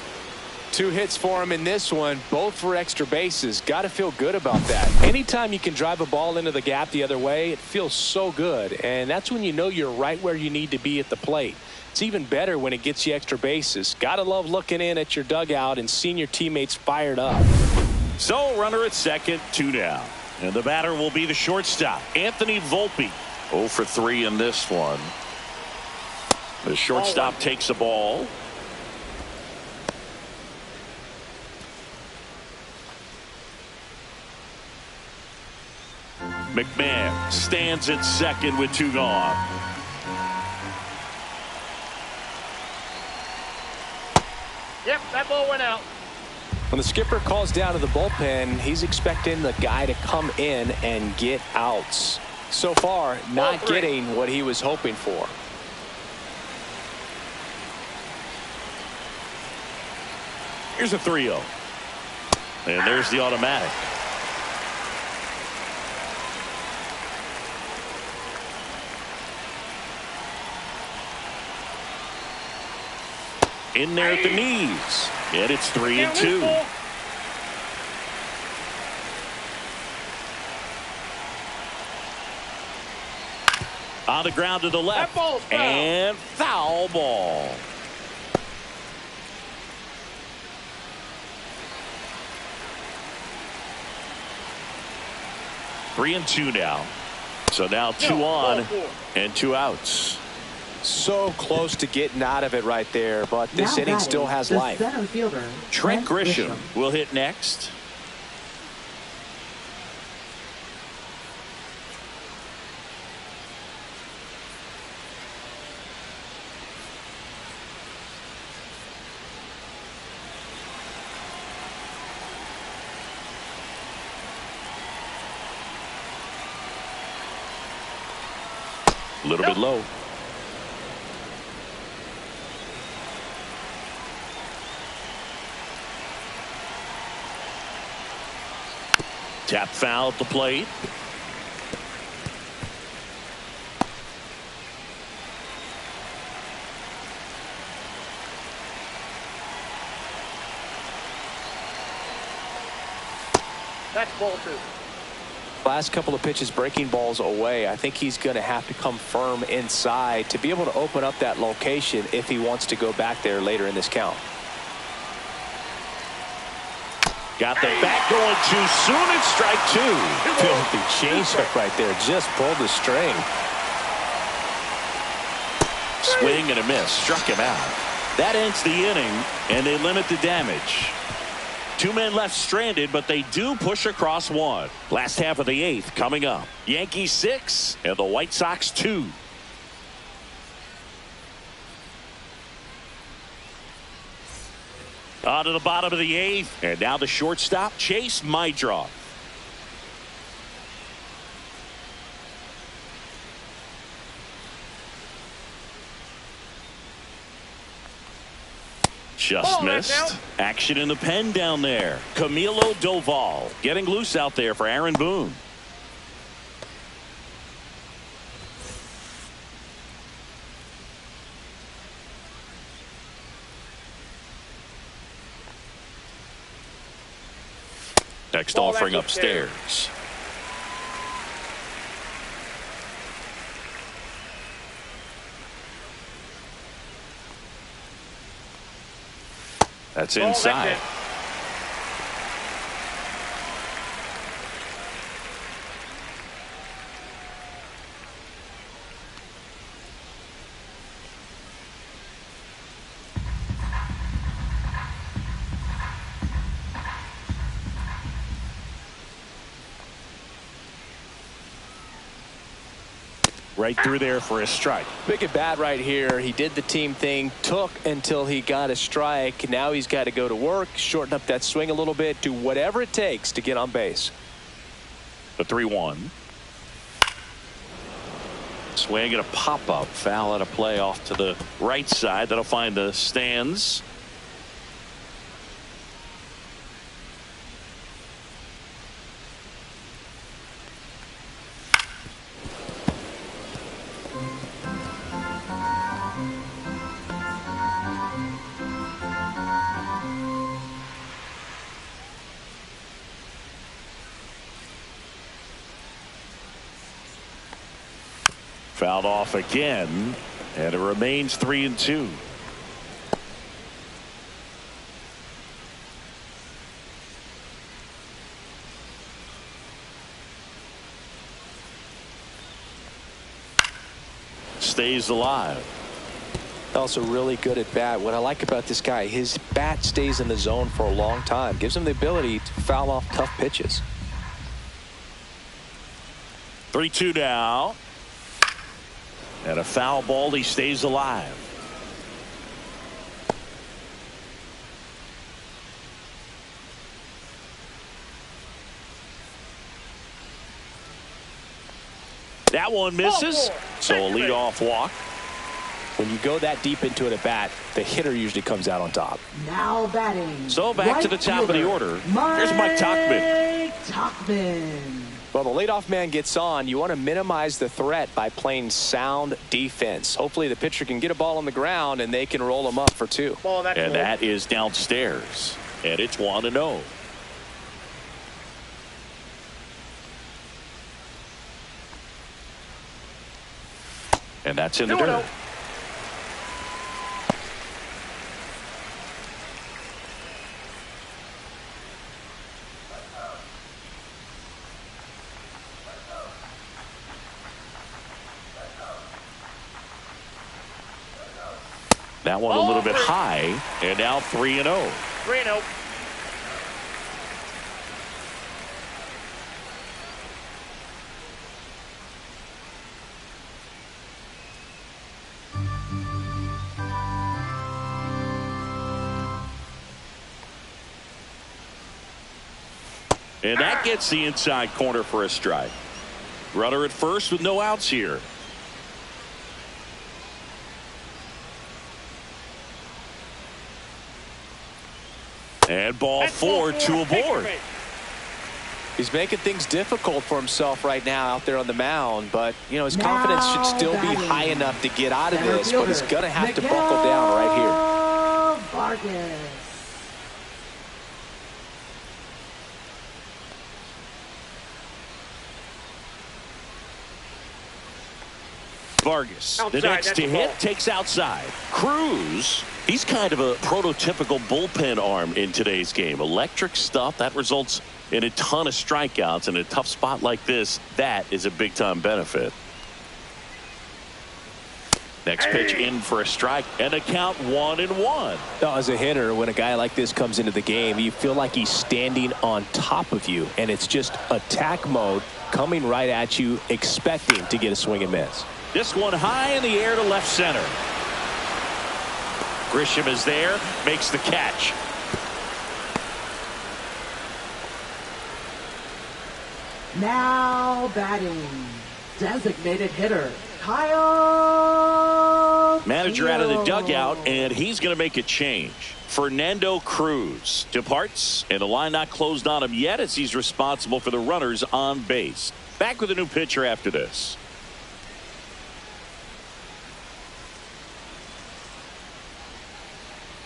2 hits for him in this one, both for extra bases. Got to feel good about that. Anytime you can drive a ball into the gap the other way, it feels so good. And that's when you know you're right where you need to be at the plate. It's even better when it gets you extra bases. Got to love looking in at your dugout and seeing your teammates fired up. So runner at second, 2 down. And the batter will be the shortstop, Anthony Volpe. 0 for 3 in this one. The shortstop takes the ball. McMahon stands at second with 2 gone. Yep, that ball went out. When the skipper calls down to the bullpen, he's expecting the guy to come in and get outs. So far, not getting what he was hoping for. Here's a 3-0. And there's the automatic. In there at the knees. And it's 3-2. On the ground to the left. Foul. And foul ball. Three and two now. So now two on and two outs. So close to getting out of it right there, but this inning still has life. Center fielder, Trent Grisham will hit next. A little bit low. Tap foul at the plate. That's ball 2. Last couple of pitches breaking balls away. I think he's going to have to come firm inside to be able to open up that location if he wants to go back there later in this count. Got the bat going too soon. It's strike 2. Filthy changeup right there. Just pulled the string. Swing and a miss. Struck him out. That ends the inning, and they limit the damage. 2 men left stranded, but they do push across 1. Last half of the 8th coming up. Yankees 6 and the White Sox 2. On to the bottom of the 8th, and now the shortstop, Chase Mydroff. Just missed. Action in the pen down there. Camilo Doval getting loose out there for Aaron Boone. Next offering upstairs. That's inside. Right through there for a strike. Big at bat right here. He did the team thing, took until he got a strike. Now he's got to go to work, shorten up that swing a little bit, do whatever it takes to get on base. The 3-1. Swing and a pop-up. Foul out of play off to the right side. That'll find the stands. Fouled off again, and it remains 3-2. Stays alive. Also really good at bat. What I like about this guy, his bat stays in the zone for a long time. Gives him the ability to foul off tough pitches. 3-2 now. And a foul ball. He stays alive. That one misses. So a leadoff walk. When you go that deep into it at bat, the hitter usually comes out on top. Now batting. So back to the top of the order. Here's Mike Tauchman. Well, the leadoff man gets on. You want to minimize the threat by playing sound defense. Hopefully the pitcher can get a ball on the ground and they can roll him up for 2. And that is downstairs. And it's 1-0. And that's in the 2-0. dirt. That one a little bit high, and now 3-0. 3-0. And that gets the inside corner for a strike. Runner at first with no outs here. And ball 4, 2 aboard. He's making things difficult for himself right now out there on the mound, but you know his confidence should still be high enough to get out of this, but he's gonna have to buckle down right here. Vargas. Vargas, Outside, the next that's to a hit, ball. takes outside. Cruz, he's kind of a prototypical bullpen arm in today's game. Electric stuff that results in a ton of strikeouts. In a tough spot like this, that is a big-time benefit. Next pitch in for a strike, and a count 1-1. As a hitter, when a guy like this comes into the game, you feel like he's standing on top of you, and it's just attack mode coming right at you, expecting to get a swing and miss. This one high in the air to left center. Grisham is there, makes the catch. Now batting, designated hitter, Kyle. Manager out of the Teo. dugout, and he's going to make a change. Fernando Cruz departs, and the line not closed on him yet as he's responsible for the runners on base. Back with a new pitcher after this.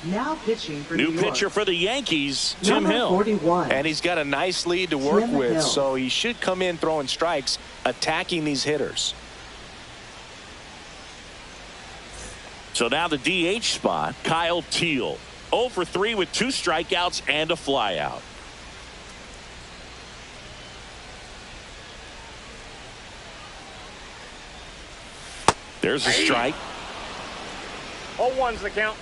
Now pitching for New New York. pitcher for the Yankees, Tim Number Hill. 41. And he's got a nice lead to work Tim with, Hill. so he should come in throwing strikes, attacking these hitters. So now the DH spot, Kyle Teel. 0 for 3 with 2 strikeouts and a flyout. There's a strike. 0-1's the count.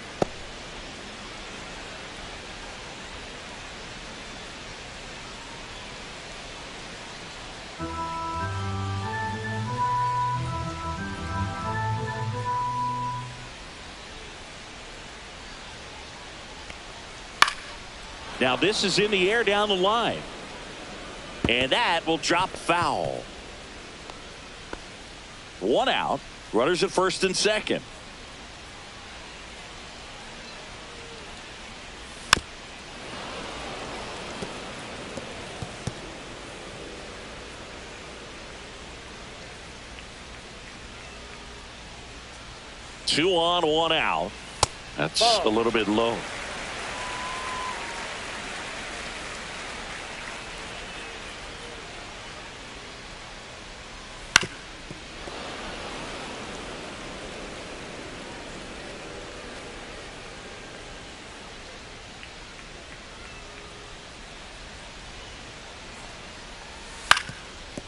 Now this is in the air down the line. And that will drop foul. 1 out. Runners at first and second. Two on, 1 out. That's a little bit low.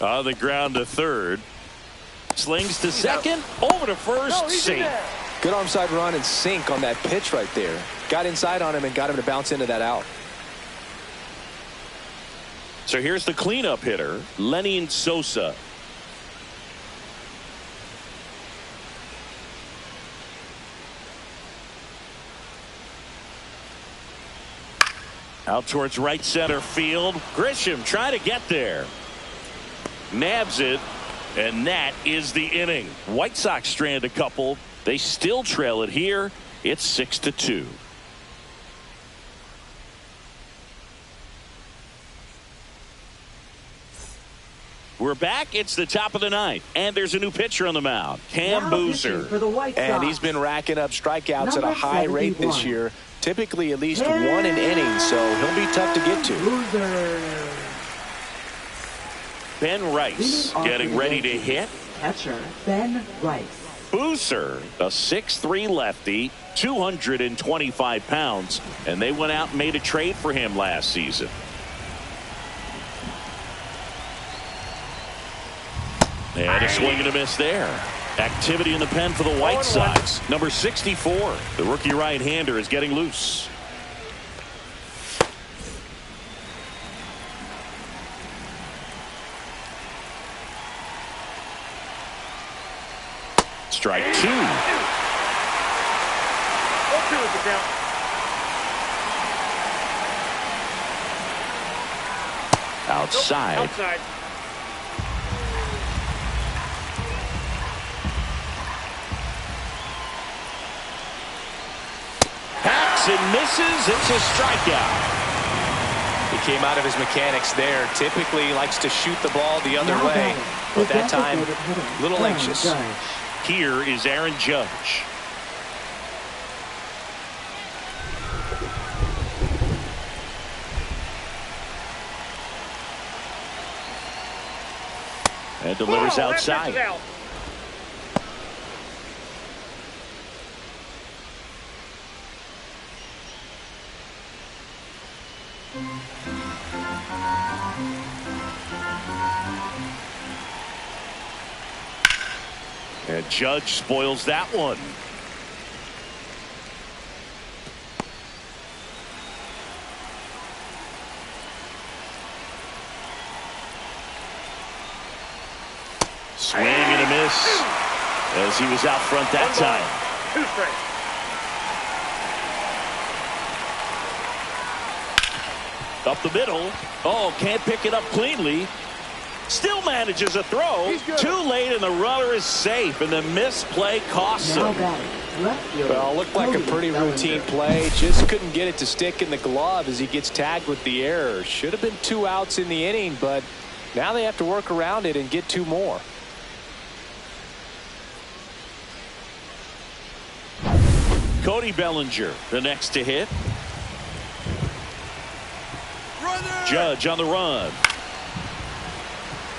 On the ground to third. Slings to second. Over to first. Safe. Good onside run and sink on that pitch right there. Got inside on him and got him to bounce into that out. So here's the cleanup hitter, Lenny Sosa. Out towards right center field. Grisham trying to get there. Nabs it, and that is the inning. White Sox strand a couple. They still trail it here. It's 6-2. We're back. It's the top of the ninth, and there's a new pitcher on the mound, Cam Now pitching Boozer. for the White Sox. And he's been racking up strikeouts at a Number high rate this 71. year. Typically at least 1 an inning, so he'll be tough to get to. Boozer. Ben Rice Leading off getting for the ready to Yankees, hit. Catcher Ben Rice. Boozer, a 6'3" lefty, 225 pounds, and they went out and made a trade for him last season. And a swing and a miss there. Activity in the pen for the White Sox. Number 64, the rookie right-hander, is getting loose. Strike 2. 0-2 is the count. Outside. Nope, outside. Hacks and misses. It's a strikeout. He came out of his mechanics there. Typically likes to shoot the ball the other way, but that time a little anxious. Here is Aaron Judge. And delivers outside. Out. And Judge spoils that one. Swing and a miss as he was out front that time. 2 strikes. Up the middle. Oh, can't pick it up cleanly. Still manages a throw. Too late, and the runner is safe, and the misplay costs him. Well, looked like a pretty routine play. Just couldn't get it to stick in the glove as he gets tagged with the error. Should have been 2 outs in the inning, but now they have to work around it and get 2 more. Cody Bellinger, the next to hit. Judge on the run.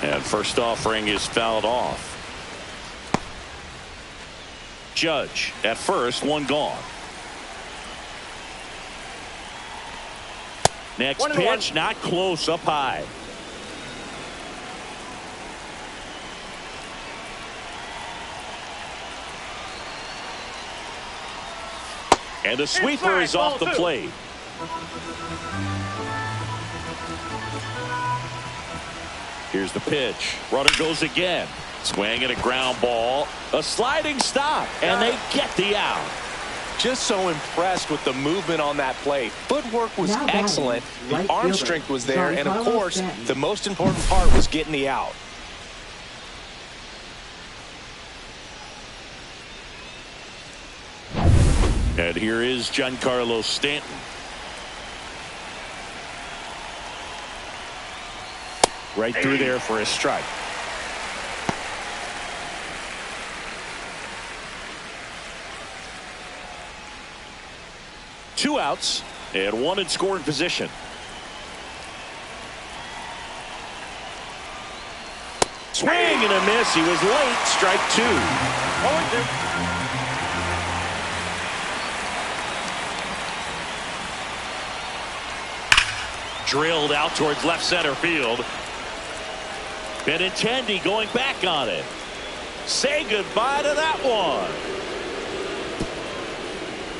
And first offering is fouled off. Judge at first, 1 gone. Next pitch, not close, up high. And the sweeper is off the plate. Here's the pitch. Runner goes again. Swing and a ground ball. A sliding stop. And they get the out. Just so impressed with the movement on that play. Footwork was excellent. The arm strength was there. And, of course, the most important part was getting the out. And here is Giancarlo Stanton. Right through there for a strike. Two outs and 1 in scoring position. Swing and a miss. He was late. Strike 2. 0-2. Drilled out towards left center field. Benintendi going back on it. Say goodbye to that one.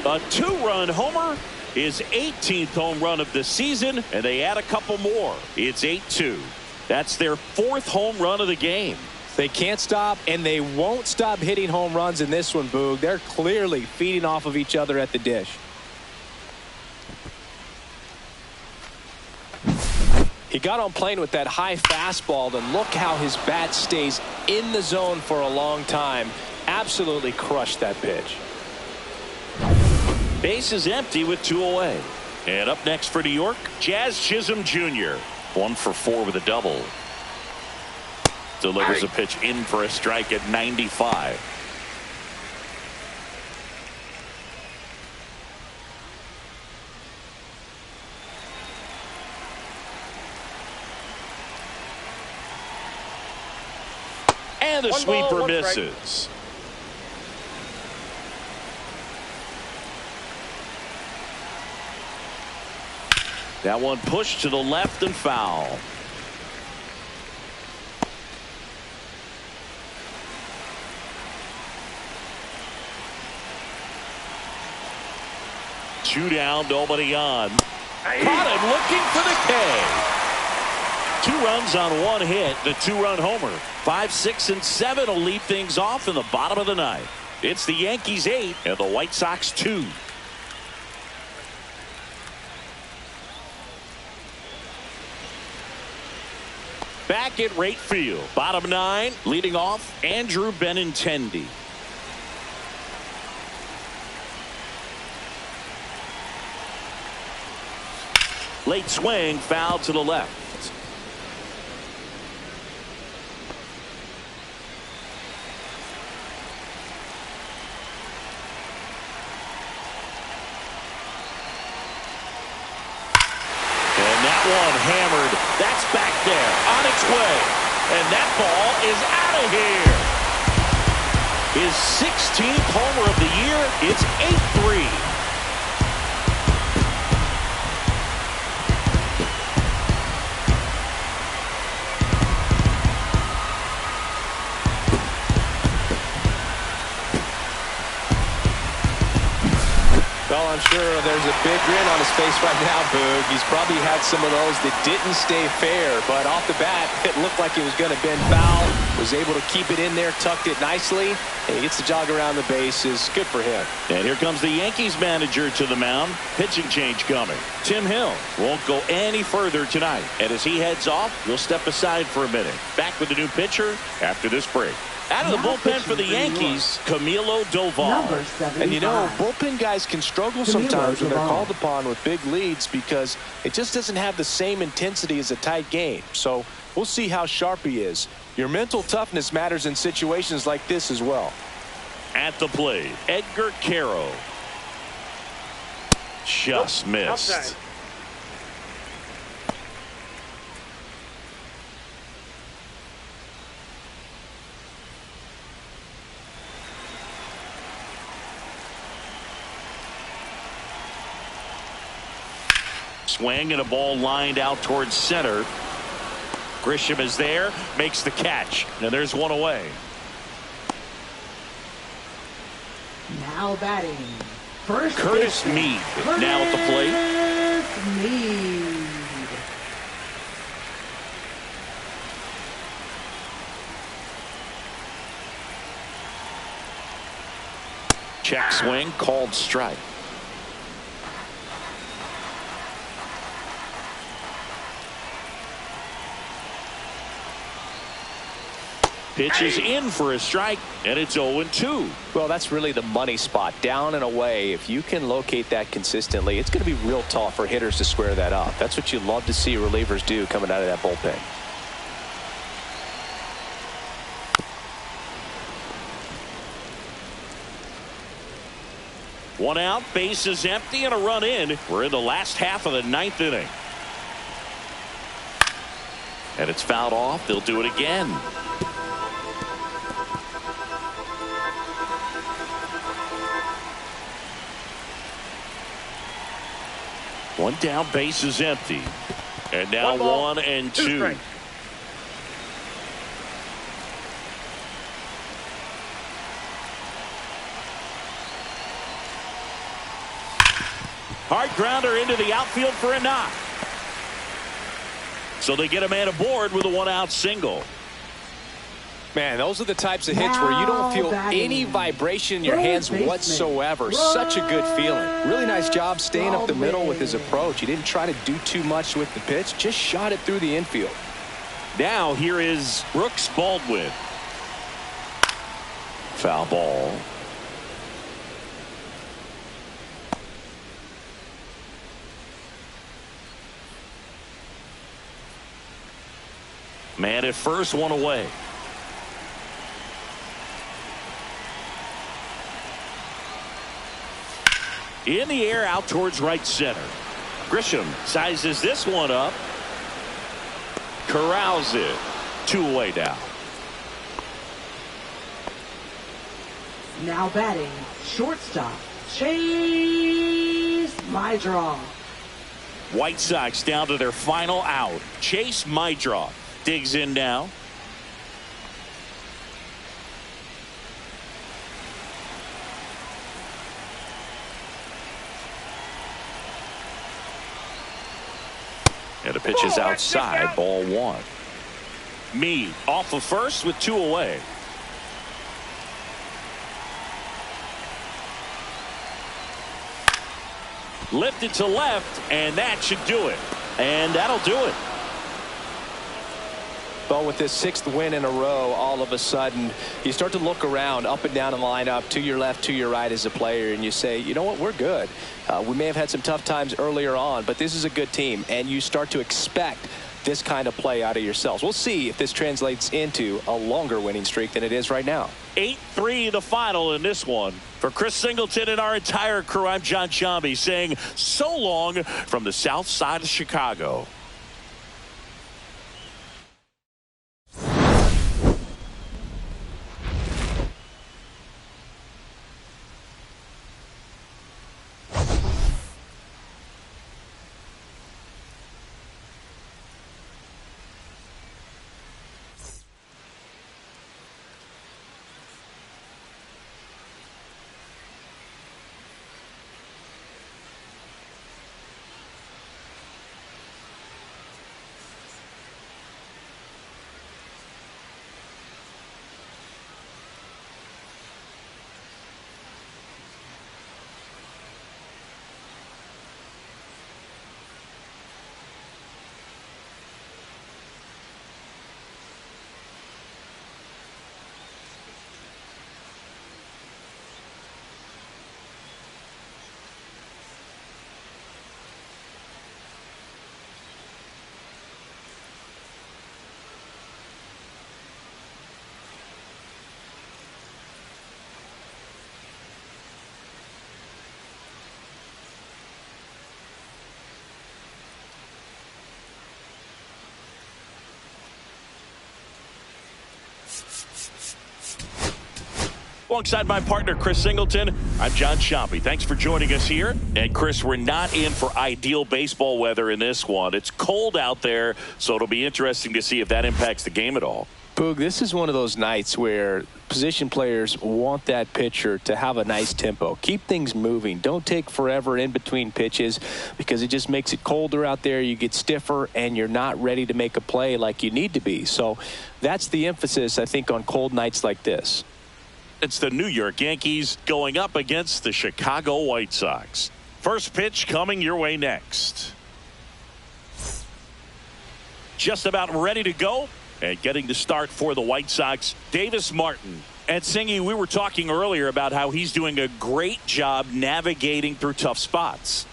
A 2-run homer, his 18th home run of the season, and they add a couple more. It's 8-2. That's their 4th home run of the game. They can't stop, and they won't stop hitting home runs in this one, Boog. They're clearly feeding off of each other at the dish. He got on plane with that high fastball, and look how his bat stays in the zone for a long time. Absolutely crushed that pitch. Base is empty with 2 away. And up next for New York, Jazz Chisholm Jr. 1 for 4 with a double. Delivers a pitch in for a strike at 95. And the sweeper misses. That one pushed to the left and foul. Two down, nobody on. Caught him looking for the K. 2 runs on 1 hit, the 2-run homer. 5, 6, and 7 will lead things off in the bottom of the 9th. It's the Yankees 8 and the White Sox 2. Back at right field, bottom 9, leading off Andrew Benintendi. Late swing, foul to the left. And that one hammered. That's back there on its way. And that ball is out of here. His 16th homer of the year. It's 8-3. Well, I'm sure there's a big grin on his face right now, Boog. He's probably had some of those that didn't stay fair, but off the bat, it looked like it was going to bend foul. Was able to keep it in there, tucked it nicely, and he gets the jog around the bases. Good for him. And here comes the Yankees manager to the mound. Pitching change coming. Tim Hill won't go any further tonight. And as he heads off, we'll step aside for a minute. Back with the new pitcher after this break. Out of the bullpen for the Yankees, Camilo Doval. And you know, bullpen guys can struggle sometimes when they're called upon with big leads because it just doesn't have the same intensity as a tight game. So we'll see how sharp he is. Your mental toughness matters in situations like this as well. At the plate, Edgar Caro. Just missed. Outside. Swing and a ball lined out towards center. Grisham is there, makes the catch. Now there's one away. Now batting. First Curtis baseman. Mead now at the plate. Curtis Mead. Check swing, called strike. Pitch is in for a strike, and it's 0-2. Well, that's really the money spot, down and away. If you can locate that consistently, it's going to be real tough for hitters to square that up. That's what you love to see relievers do coming out of that bullpen. One out, base is empty, and a run in. We're in the last half of the 9th inning. And it's fouled off. They'll do it again. One down, base is empty. And now 1 and 2. Hard grounder into the outfield for a knock. So they get a man aboard with a 1-out single. Man, those are the types of hits where you don't feel any vibration in your hands whatsoever. Such a good feeling. Really nice job staying up the middle with his approach. He didn't try to do too much with the pitch, just shot it through the infield. Now here is Brooks Baldwin. Foul ball. Man at first, one away. In the air out towards right center. Grisham sizes this one up. Corrals it. 2 away now. Now batting, shortstop, Chase Mydroff. White Sox down to their final out. Chase Mydra digs in now. And the pitch is outside, ball one. Meade off of first with 2 away. Lifted to left, and that should do it. And that'll do it. Well, with this 6th win in a row, all of a sudden you start to look around up and down the lineup, to your left, to your right as a player, and you say, you know what, we're good. We may have had some tough times earlier on, but this is a good team, and you start to expect this kind of play out of yourselves. We'll see if this translates into a longer winning streak than it is right now. 8-3 the final in this one. For Chris Singleton and our entire crew, I'm John Sciambi saying so long from the south side of Chicago. Alongside my partner, Chris Singleton, I'm John Sciambi. Thanks for joining us here. And, Chris, we're not in for ideal baseball weather in this one. It's cold out there, so it'll be interesting to see if that impacts the game at all. Boog, this is one of those nights where position players want that pitcher to have a nice tempo. Keep things moving. Don't take forever in between pitches because it just makes it colder out there. You get stiffer, and you're not ready to make a play like you need to be. So that's the emphasis, I think, on cold nights like this. It's the New York Yankees going up against the Chicago White Sox. First pitch coming your way next. Just about ready to go and getting to start for the White Sox, Davis Martin. And Singy, we were talking earlier about how he's doing a great job navigating through tough spots.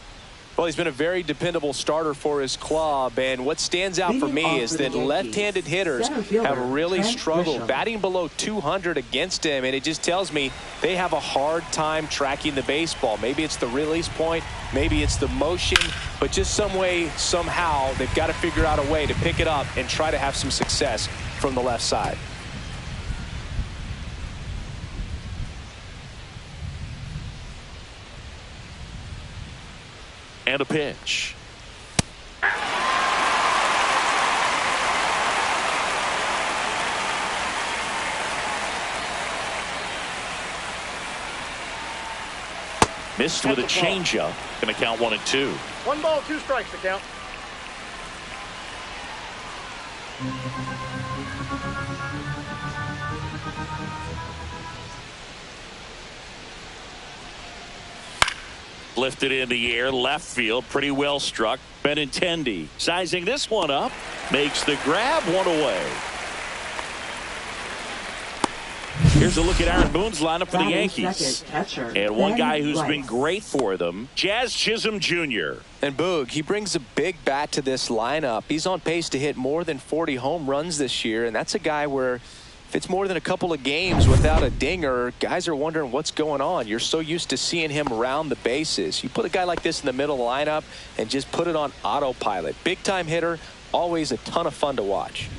Well, he's been a very dependable starter for his club, and what stands out for me is that left-handed hitters have really struggled batting below 200 against him, and it just tells me they have a hard time tracking the baseball. Maybe it's the release point, maybe it's the motion, but just some way, somehow, they've got to figure out a way to pick it up and try to have some success from the left side. And a pitch. Missed with a changeup. Going to count 1 and 2. 1 ball, 2 strikes to count. Lifted in the air, left field, pretty well struck. Benintendi sizing this one up, makes the grab, 1 away. Here's a look at Aaron Boone's lineup for the Yankees. And one guy who's been great for them, Jazz Chisholm Jr. And Boog, he brings a big bat to this lineup. He's on pace to hit more than 40 home runs this year, and that's a guy where if it's more than a couple of games without a dinger, guys are wondering what's going on. You're so used to seeing him around the bases. You put a guy like this in the middle of the lineup and just put it on autopilot. Big-time hitter, always a ton of fun to watch.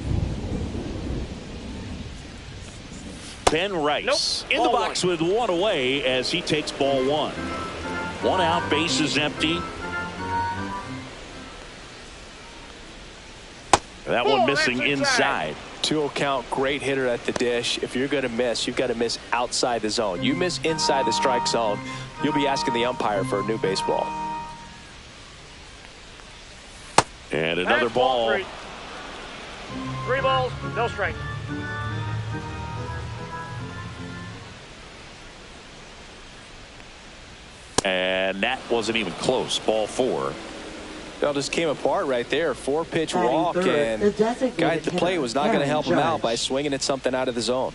Ben Rice in the box with 1 away as he takes ball 1. 1 out, bases empty. That one missing inside. 2-0 count, great hitter at the dish. If you're going to miss, you've got to miss outside the zone. You miss inside the strike zone, you'll be asking the umpire for a new baseball. And another ball. 3 balls, no strike. And that wasn't even close. Ball 4. It all just came apart right there. 4-pitch walk, and the guy at the plate was not going to help him out by swinging at something out of the zone.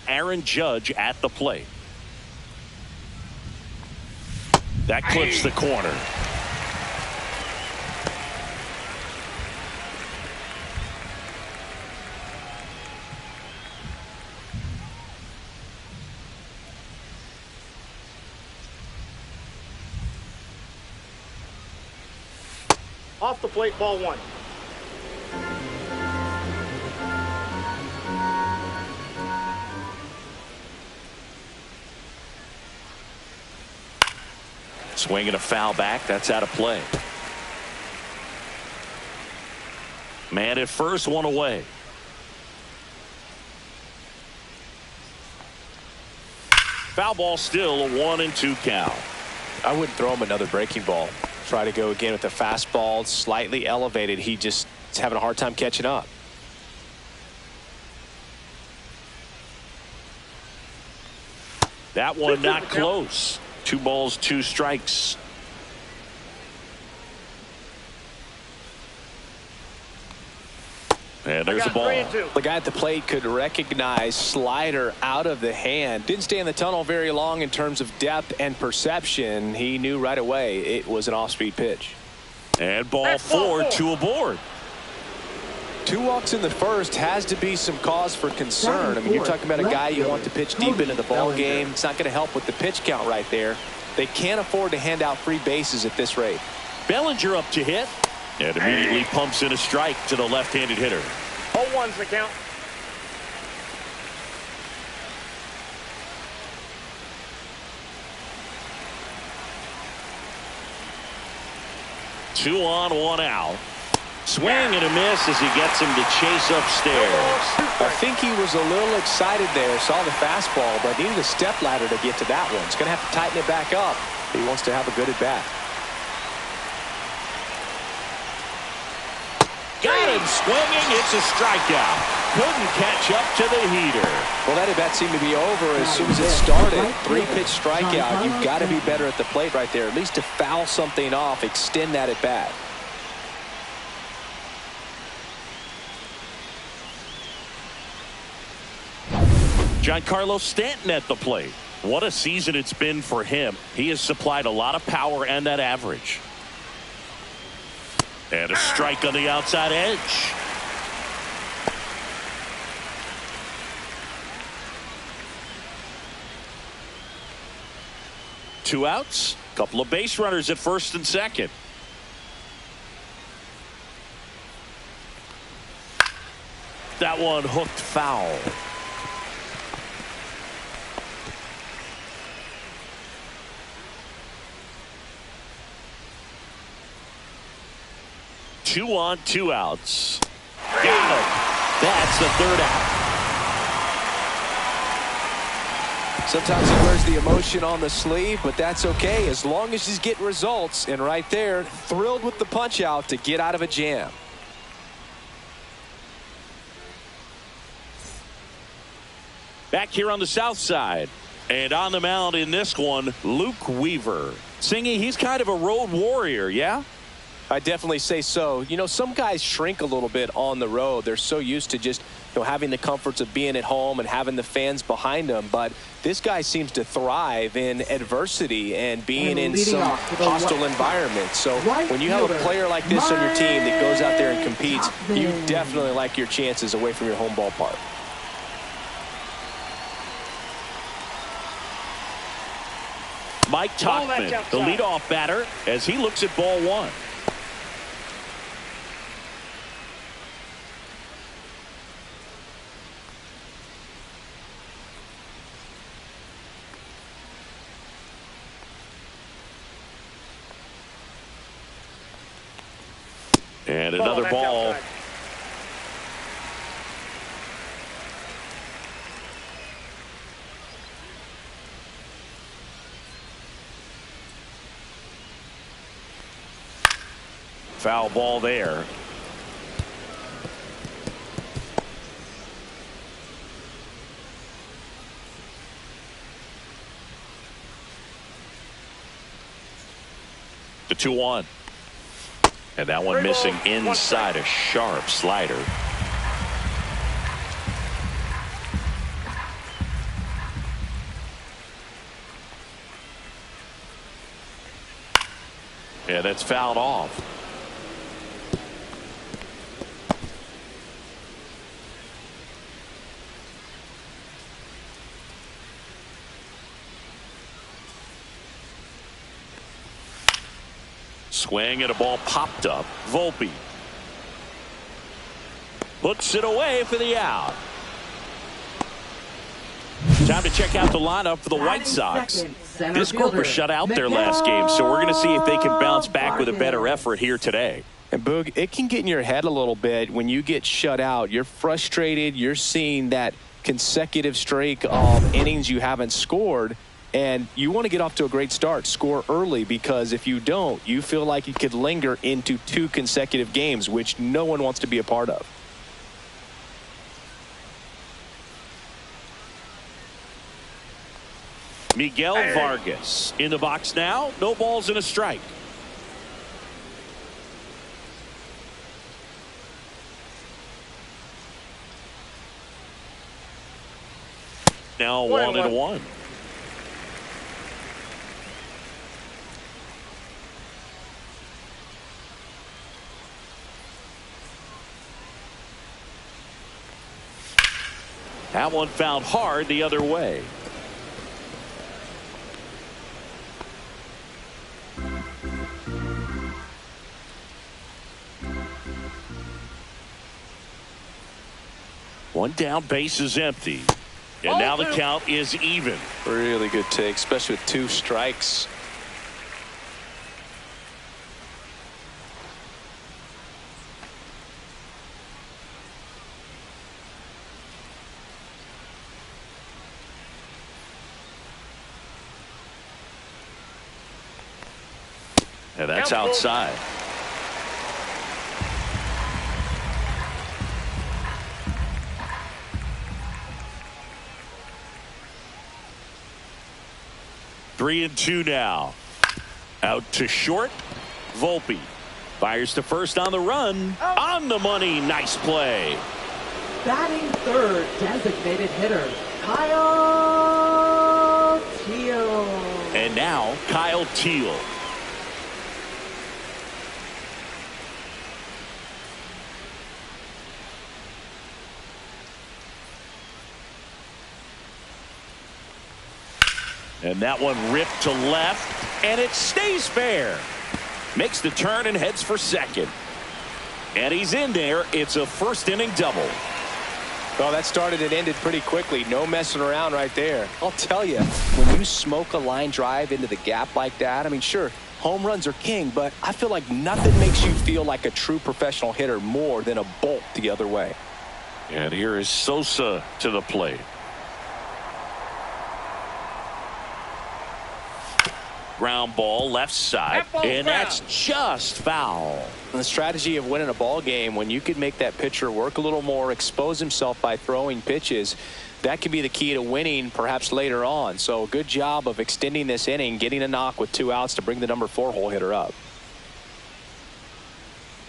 Aaron Judge at the plate. That clips the corner. Off the plate, ball 1. Swinging a foul back. That's out of play. Man at first, one away. Foul ball, still a 1-2 count. I wouldn't throw him another breaking ball. Try to go again with the fastball, slightly elevated. He just is having a hard time catching up. That one not close. 2 balls, 2 strikes. And there's a ball. The guy at the plate could recognize slider out of the hand. Didn't stay in the tunnel very long in terms of depth and perception. He knew right away it was an off-speed pitch. And ball 4, 2 aboard. 2 walks in the first has to be some cause for concern. I mean, you're talking about a guy you want to pitch deep into the ball game. It's not going to help with the pitch count right there. They can't afford to hand out free bases at this rate. Bellinger up to hit. And immediately pumps in a strike to the left-handed hitter. 0-1's the count. Two on, 1 out. Swing and a miss as he gets him to chase upstairs. I think he was a little excited there, saw the fastball, but needed a step ladder to get to that one. He's going to have to tighten it back up if he wants to have a good at-bat. Got him swinging. It's a strikeout. Couldn't catch up to the heater. Well, that at-bat seemed to be over as soon as it started. 3-pitch strikeout. You've got to be better at the plate right there, at least to foul something off, extend that at-bat. Giancarlo Stanton at the plate. What a season it's been for him. He has supplied a lot of power and that average. And a strike on the outside edge. Two outs. Couple of base runners at first and second. That one hooked foul. Two on, 2 outs. Got him. That's the 3rd out. Sometimes he wears the emotion on the sleeve, but that's okay as long as he's getting results. And right there, thrilled with the punch out to get out of a jam. Back here on the south side. And on the mound in this one, Luke Weaver. Singy, he's kind of a road warrior, yeah? I definitely say so. You know, some guys shrink a little bit on the road. They're so used to just, you know, having the comforts of being at home and having the fans behind them. But this guy seems to thrive in adversity and being in some hostile environments. So when you have a player like this on your team that goes out there and competes, you definitely like your chances away from your home ballpark. Mike Tauchman, the leadoff batter, as he looks at ball 1. And another ball. Foul ball there. The 2-1. And that one missing inside, a sharp slider. Yeah, that's fouled off. Swing and a ball popped up. Volpe puts it away for the out. Time to check out the lineup for the White Sox. This group was shut out their last game, so we're going to see if they can bounce back with a better effort here today. And Boog, it can get in your head a little bit when you get shut out. You're frustrated. You're seeing that consecutive streak of innings you haven't scored, and you want to get off to a great start, score early, because if you don't, you feel like you could linger into 2 consecutive games, which no one wants to be a part of. Miguel Vargas in the box now. No balls and a strike. Now 1-1. That one fouled hard the other way. One down, base is empty. And now the count is even. Really good take, especially with 2 strikes. And that's outside. Three and 2 now. Out to short. Volpe fires to first on the run. On the money. Nice play. Batting third, designated hitter, Kyle Teal. And now Kyle Teal. And that one ripped to left, and it stays fair. Makes the turn and heads for second. And he's in there. It's a first inning double. Well, that started and ended pretty quickly. No messing around right there. I'll tell you, when you smoke a line drive into the gap like that, I mean, sure, home runs are king, but I feel like nothing makes you feel like a true professional hitter more than a bolt the other way. And here is Sosa to the plate. Ground ball left side, and that's just foul. And the strategy of winning a ball game, when you could make that pitcher work a little more, expose himself by throwing pitches, that can be the key to winning perhaps later on. So good job of extending this inning, getting a knock with 2 outs to bring the number 4 hole hitter up.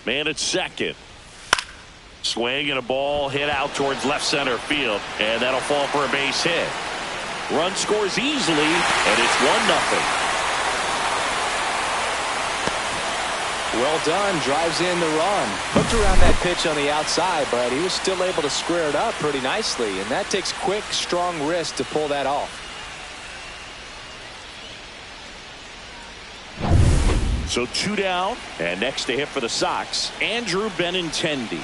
Man at second. Swing and a ball hit out towards left center field, and that'll fall for a base hit. Run scores easily, and it's 1-0. Well done, drives in the run. Hooked around that pitch on the outside, but he was still able to square it up pretty nicely, and that takes quick, strong wrist to pull that off. So 2 down, and next to hit for the Sox, Andrew Benintendi.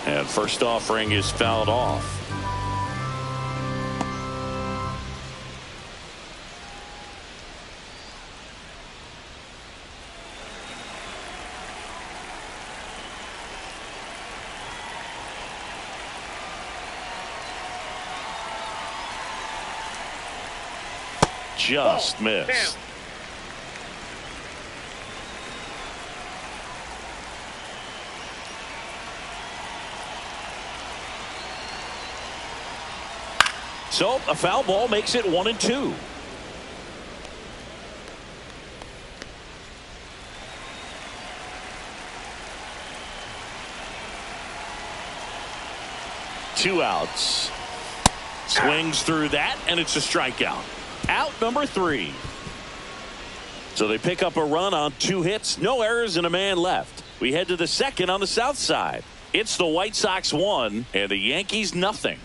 And first offering is fouled off. Just missed. So a foul ball makes it 1-2. Two outs. Swings through that, and it's a strikeout. Out number 3. So they pick up a run on 2 hits, no errors, and a man left. We head to the second on the south side. It's the White Sox 1 and the Yankees nothing.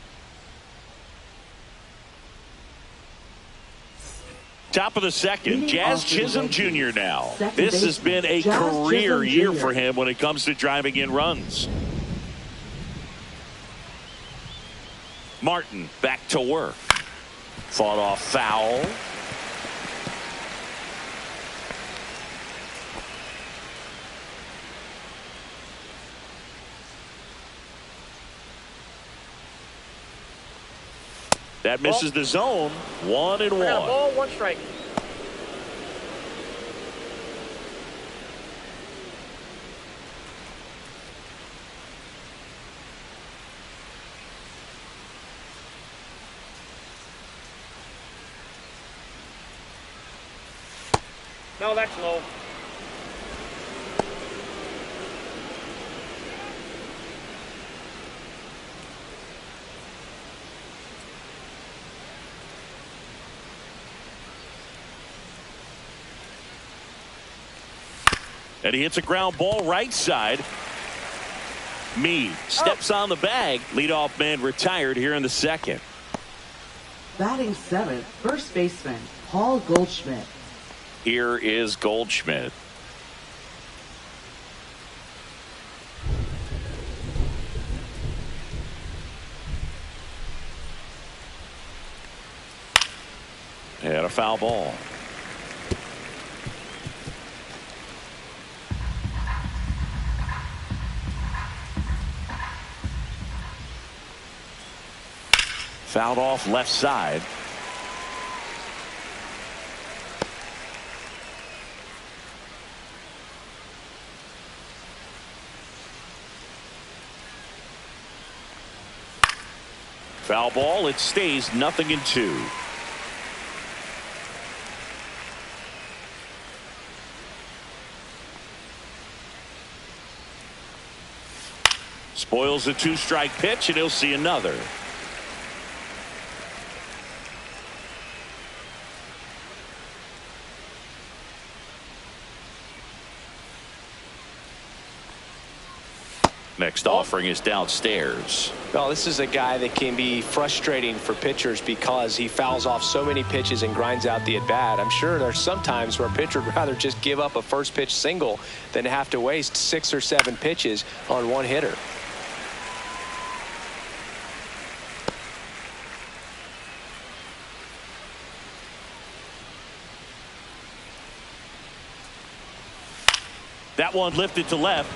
Top of the second, Jazz Chisholm Jr. now. This has been a career year for him when it comes to driving in runs. Martin back to work. Fought off foul. That misses the zone. 1-1. Ball, 1 strike. No, that's low. And he hits a ground ball right side. Meade steps on the bag. Leadoff man retired here in the second. Batting 7th, first baseman Paul Goldschmidt. Here is Goldschmidt. And a foul ball. Fouled off left side. Foul ball. It stays 0-2. Spoils a 2-strike pitch, and he'll see another. Next offering is downstairs. Well, this is a guy that can be frustrating for pitchers because he fouls off so many pitches and grinds out the at-bat. I'm sure there's some times where a pitcher would rather just give up a first pitch single than have to waste 6 or 7 pitches on one hitter. That one lifted to left.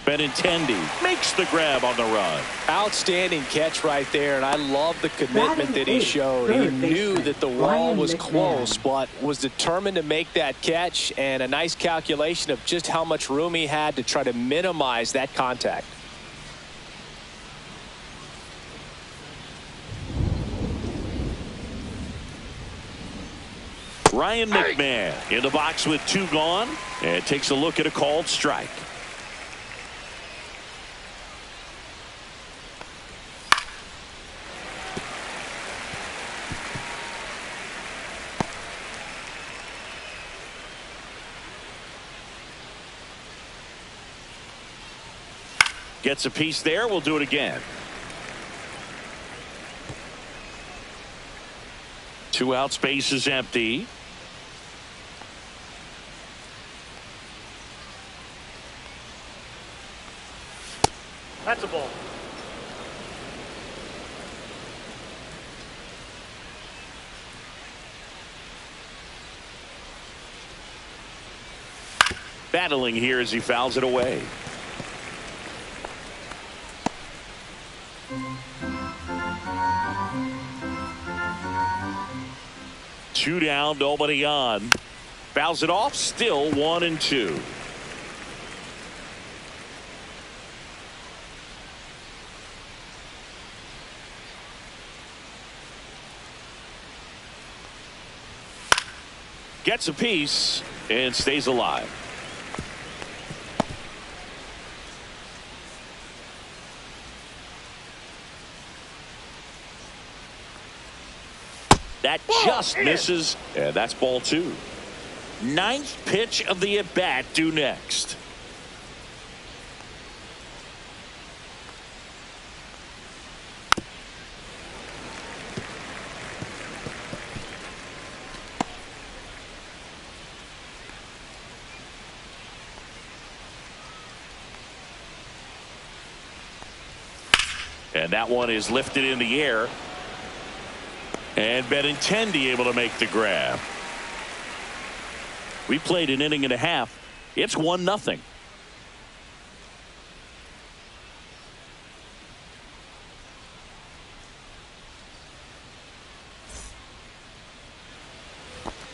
Benintendi makes the grab on the run. Outstanding catch right there, and I love the commitment that he showed. He knew that the wall was close, but was determined to make that catch, and a nice calculation of just how much room he had to try to minimize that contact. Ryan McMahon in the box with 2 gone, and takes a look at a called strike. Gets a piece there. We'll do it again. 2 out, space is empty. That's a ball. Battling here as he fouls it away. 2 down, nobody on. Fouls it off, still 1-2. Gets a piece and stays alive. That just misses, and that's ball 2. 9th pitch of the at-bat due next. And that one is lifted in the air. And Benintendi able to make the grab. We played an inning and a half. It's 1-0.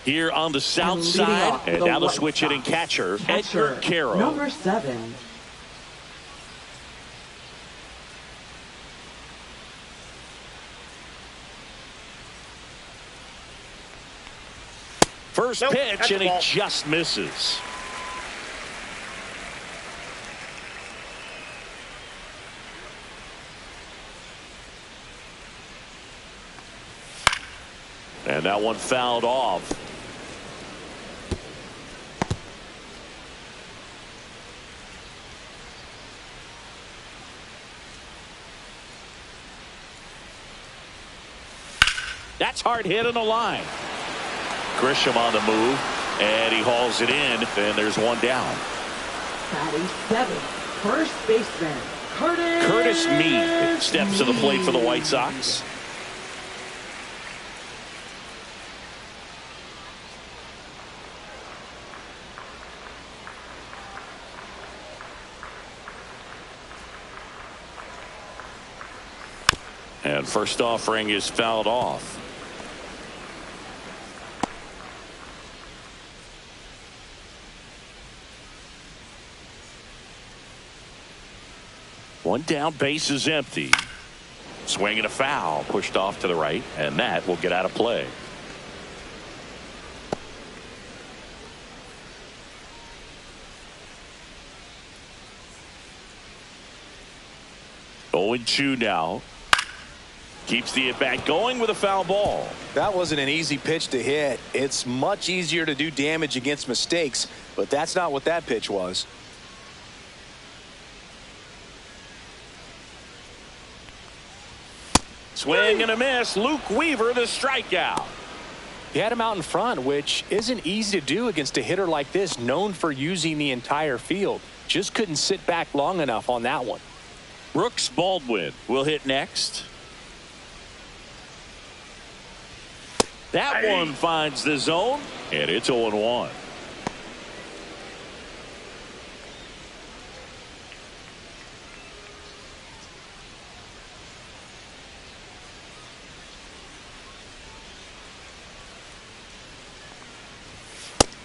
Here on the south side, and now the switch hitting catcher, Edgar Carroll. Number 7. First pitch, and he just misses. And that one fouled off. That's hard hit in the line. Grisham on the move, and he hauls it in, and there's 1 down. Batting 7, first baseman, Curtis Mead steps to the plate for the White Sox. And first offering is fouled off. One down, base is empty. Swing and a foul, pushed off to the right, and that will get out of play. Oh, 0-2 now. Keeps the at-bat going with a foul ball. That wasn't an easy pitch to hit. It's much easier to do damage against mistakes, but that's not what that pitch was. Swing and a miss. Luke Weaver, the strikeout. He had him out in front, which isn't easy to do against a hitter like this, known for using the entire field. Just couldn't sit back long enough on that one. Brooks Baldwin will hit next. That one finds the zone, and it's 0-1.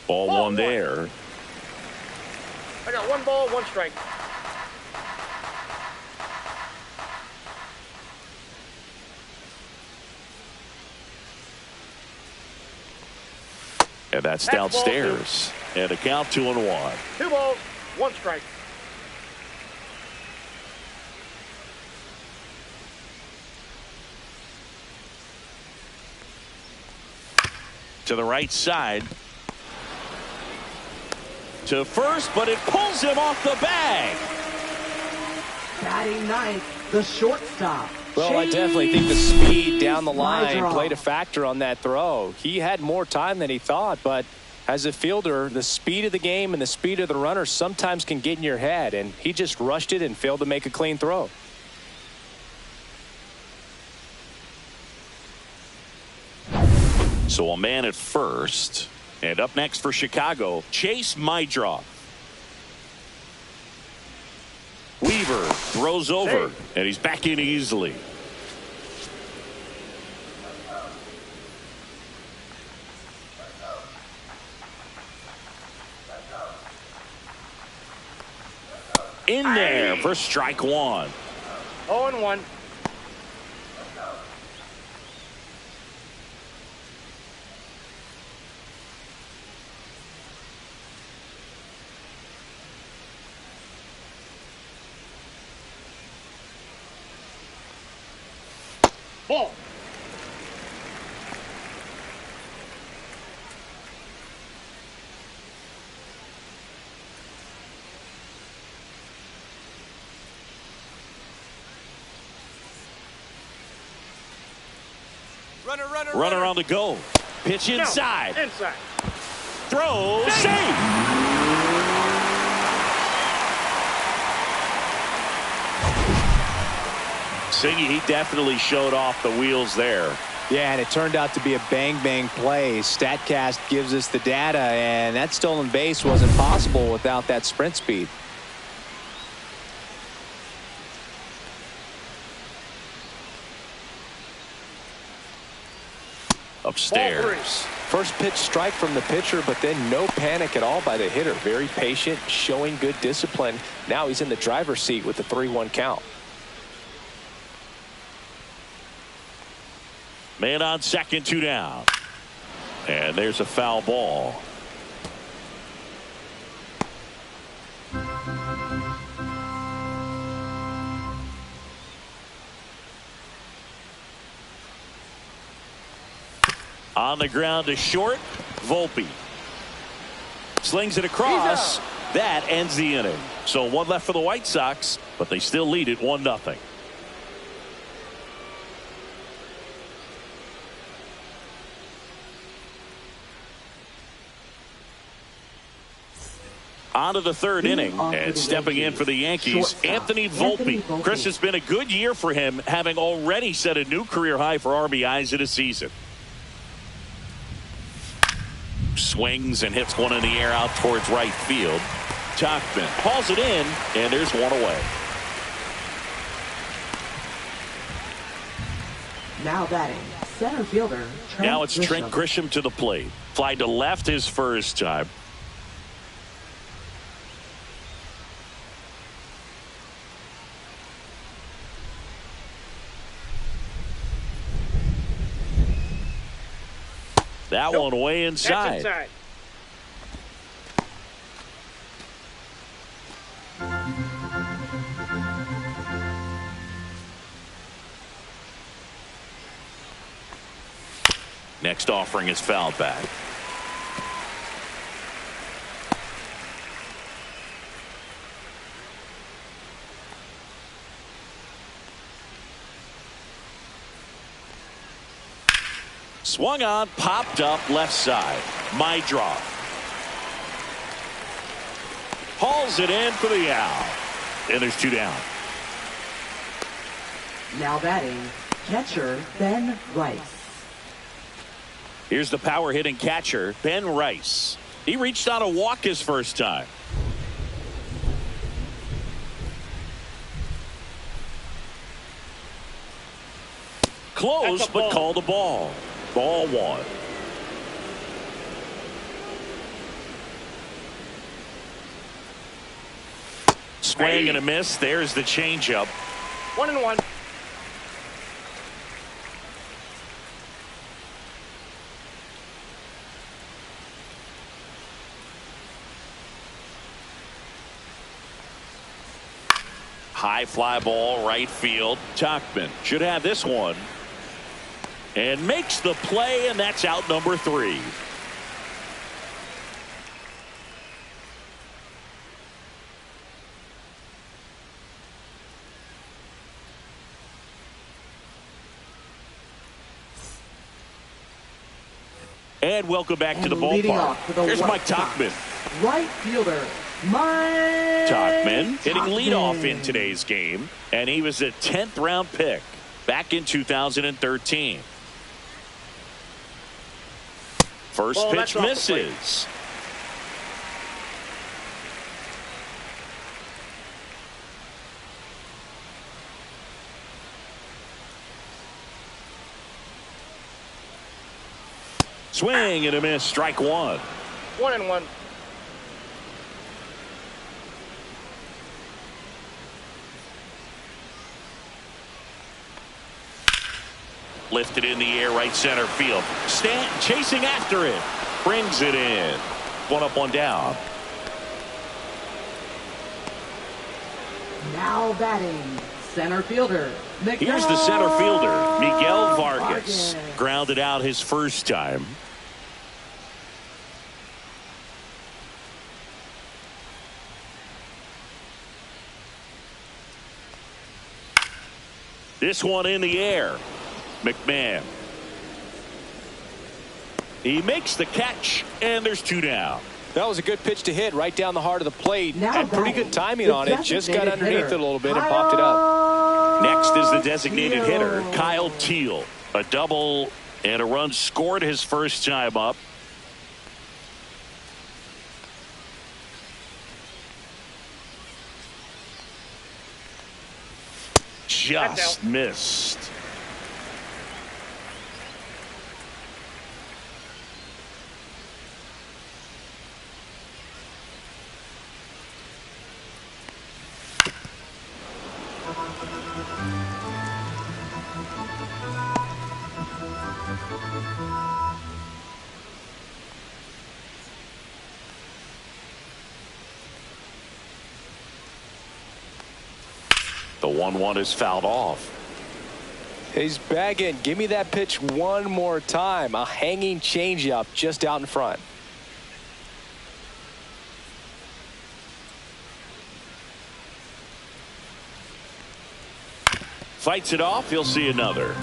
Ball 1 there. I got 1 ball, 1 strike. And that's downstairs. And a count 2-1. 2 balls, 1 strike. To the right side. To first, but it pulls him off the bag. Batting 9th, the shortstop. Well, I definitely think the speed down the line played a factor on that throw. He had more time than he thought, but as a fielder, the speed of the game and the speed of the runner sometimes can get in your head, and he just rushed it and failed to make a clean throw. So a man at first. And up next for Chicago, Chase Mydroff. Weaver throws over, and he's back in easily. In there for strike one. 0-1. Ball. Runner on the go. Pitch inside. No, inside. Throw. Save. Singy, he definitely showed off the wheels there. Yeah, and it turned out to be a bang-bang play. StatCast gives us the data, and that stolen base wasn't possible without that sprint speed. Upstairs. First pitch strike from the pitcher, but then no panic at all by the hitter. Very patient, showing good discipline. Now he's in the driver's seat with the 3-1 count. Man on second, 2 down. And there's a foul ball. On the ground to short, Volpe. Slings it across. That ends the inning. So one left for the White Sox, but they still lead it 1-0. On to the third inning, and stepping in for the Yankees, Anthony Volpe. Chris, it's been a good year for him, having already set a new career high for RBIs in a season. Swings and hits one in the air out towards right field. Tachman hauls it in, and there's one away. Now batting, center fielder Trent Now it's Trent Grisham. Grisham to the plate. Fly to left his first time. That one way inside. That's inside. Next offering is fouled back. Swung on, popped up left side. My draw. Hauls it in for the out. And there's 2 down. Now batting, catcher Ben Rice. Here's the power hitting catcher, Ben Rice. He reached on a walk his first time. Close, but called a ball. Ball 1. Swing and a miss. There's the changeup. 1-1. High fly ball right field. Tachman should have this one. And makes the play, and that's out number 3. And welcome back to the ballpark. Here's Mike Tachman. Right fielder, Mike Tachman hitting leadoff in today's game, and he was a 10th round pick back in 2013. First pitch misses. Swing and a miss. Strike 1. 1-1. Lifted in the air, right center field. Stanton chasing after it. Brings it in. One up, one down. Now batting, center fielder, Miguel. Here's the center fielder, Miguel Vargas. Grounded out his first time. This one in the air. McMahon. He makes the catch, and there's two down. That was a good pitch to hit right down the heart of the plate. Now Had pretty good timing on it. Just got underneath hitter, it a little bit and popped it up. Next is the designated hitter, Kyle Teal. A double and a run scored his first time up. Just missed. The 1-1 is fouled off. He's bagging. Give me that pitch one more time. A hanging changeup just out in front. Fights it off. He'll see another.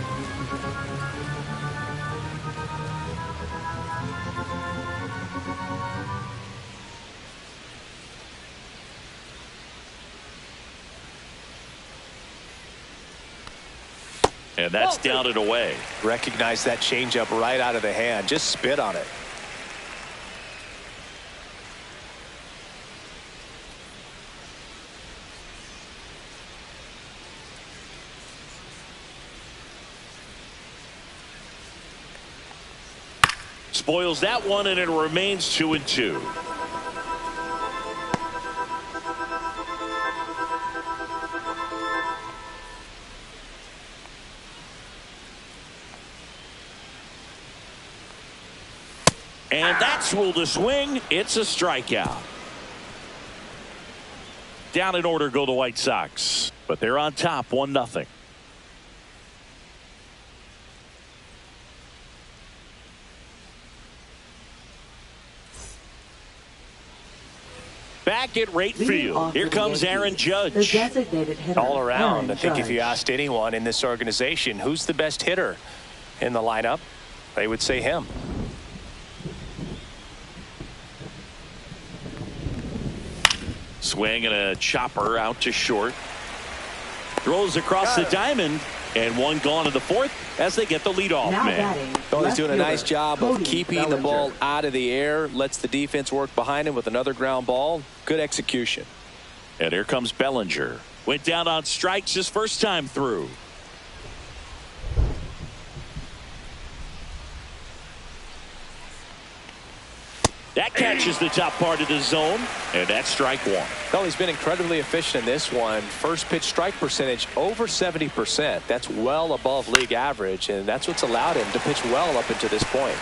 And that's down and away. Recognize that changeup right out of the hand. Just spit on it. Spoils that one, and it remains 2-2. And that's ruled a swing. It's a strikeout. Down in order go the White Sox, but they're on top 1-0. Back at right field. Here comes Aaron Judge. The designated hitter, All around, I think Judge. if you asked anyone in this organization who's the best hitter in the lineup, they would say him. Swing and a chopper out to short. Throws across the diamond, and one gone in the fourth as they get the leadoff Now man. batting, Oh, he's doing a left nice fielder, job of Cody keeping the Bellinger. ball out of the air. Lets the defense work behind him with another ground ball. Good execution. And here comes Bellinger. Went down on strikes his first time through. That catches the top part of the zone, and that's strike one. Well, he's been incredibly efficient in this one. First pitch strike percentage over 70%. That's well above league average, and that's what's allowed him to pitch well up until this point.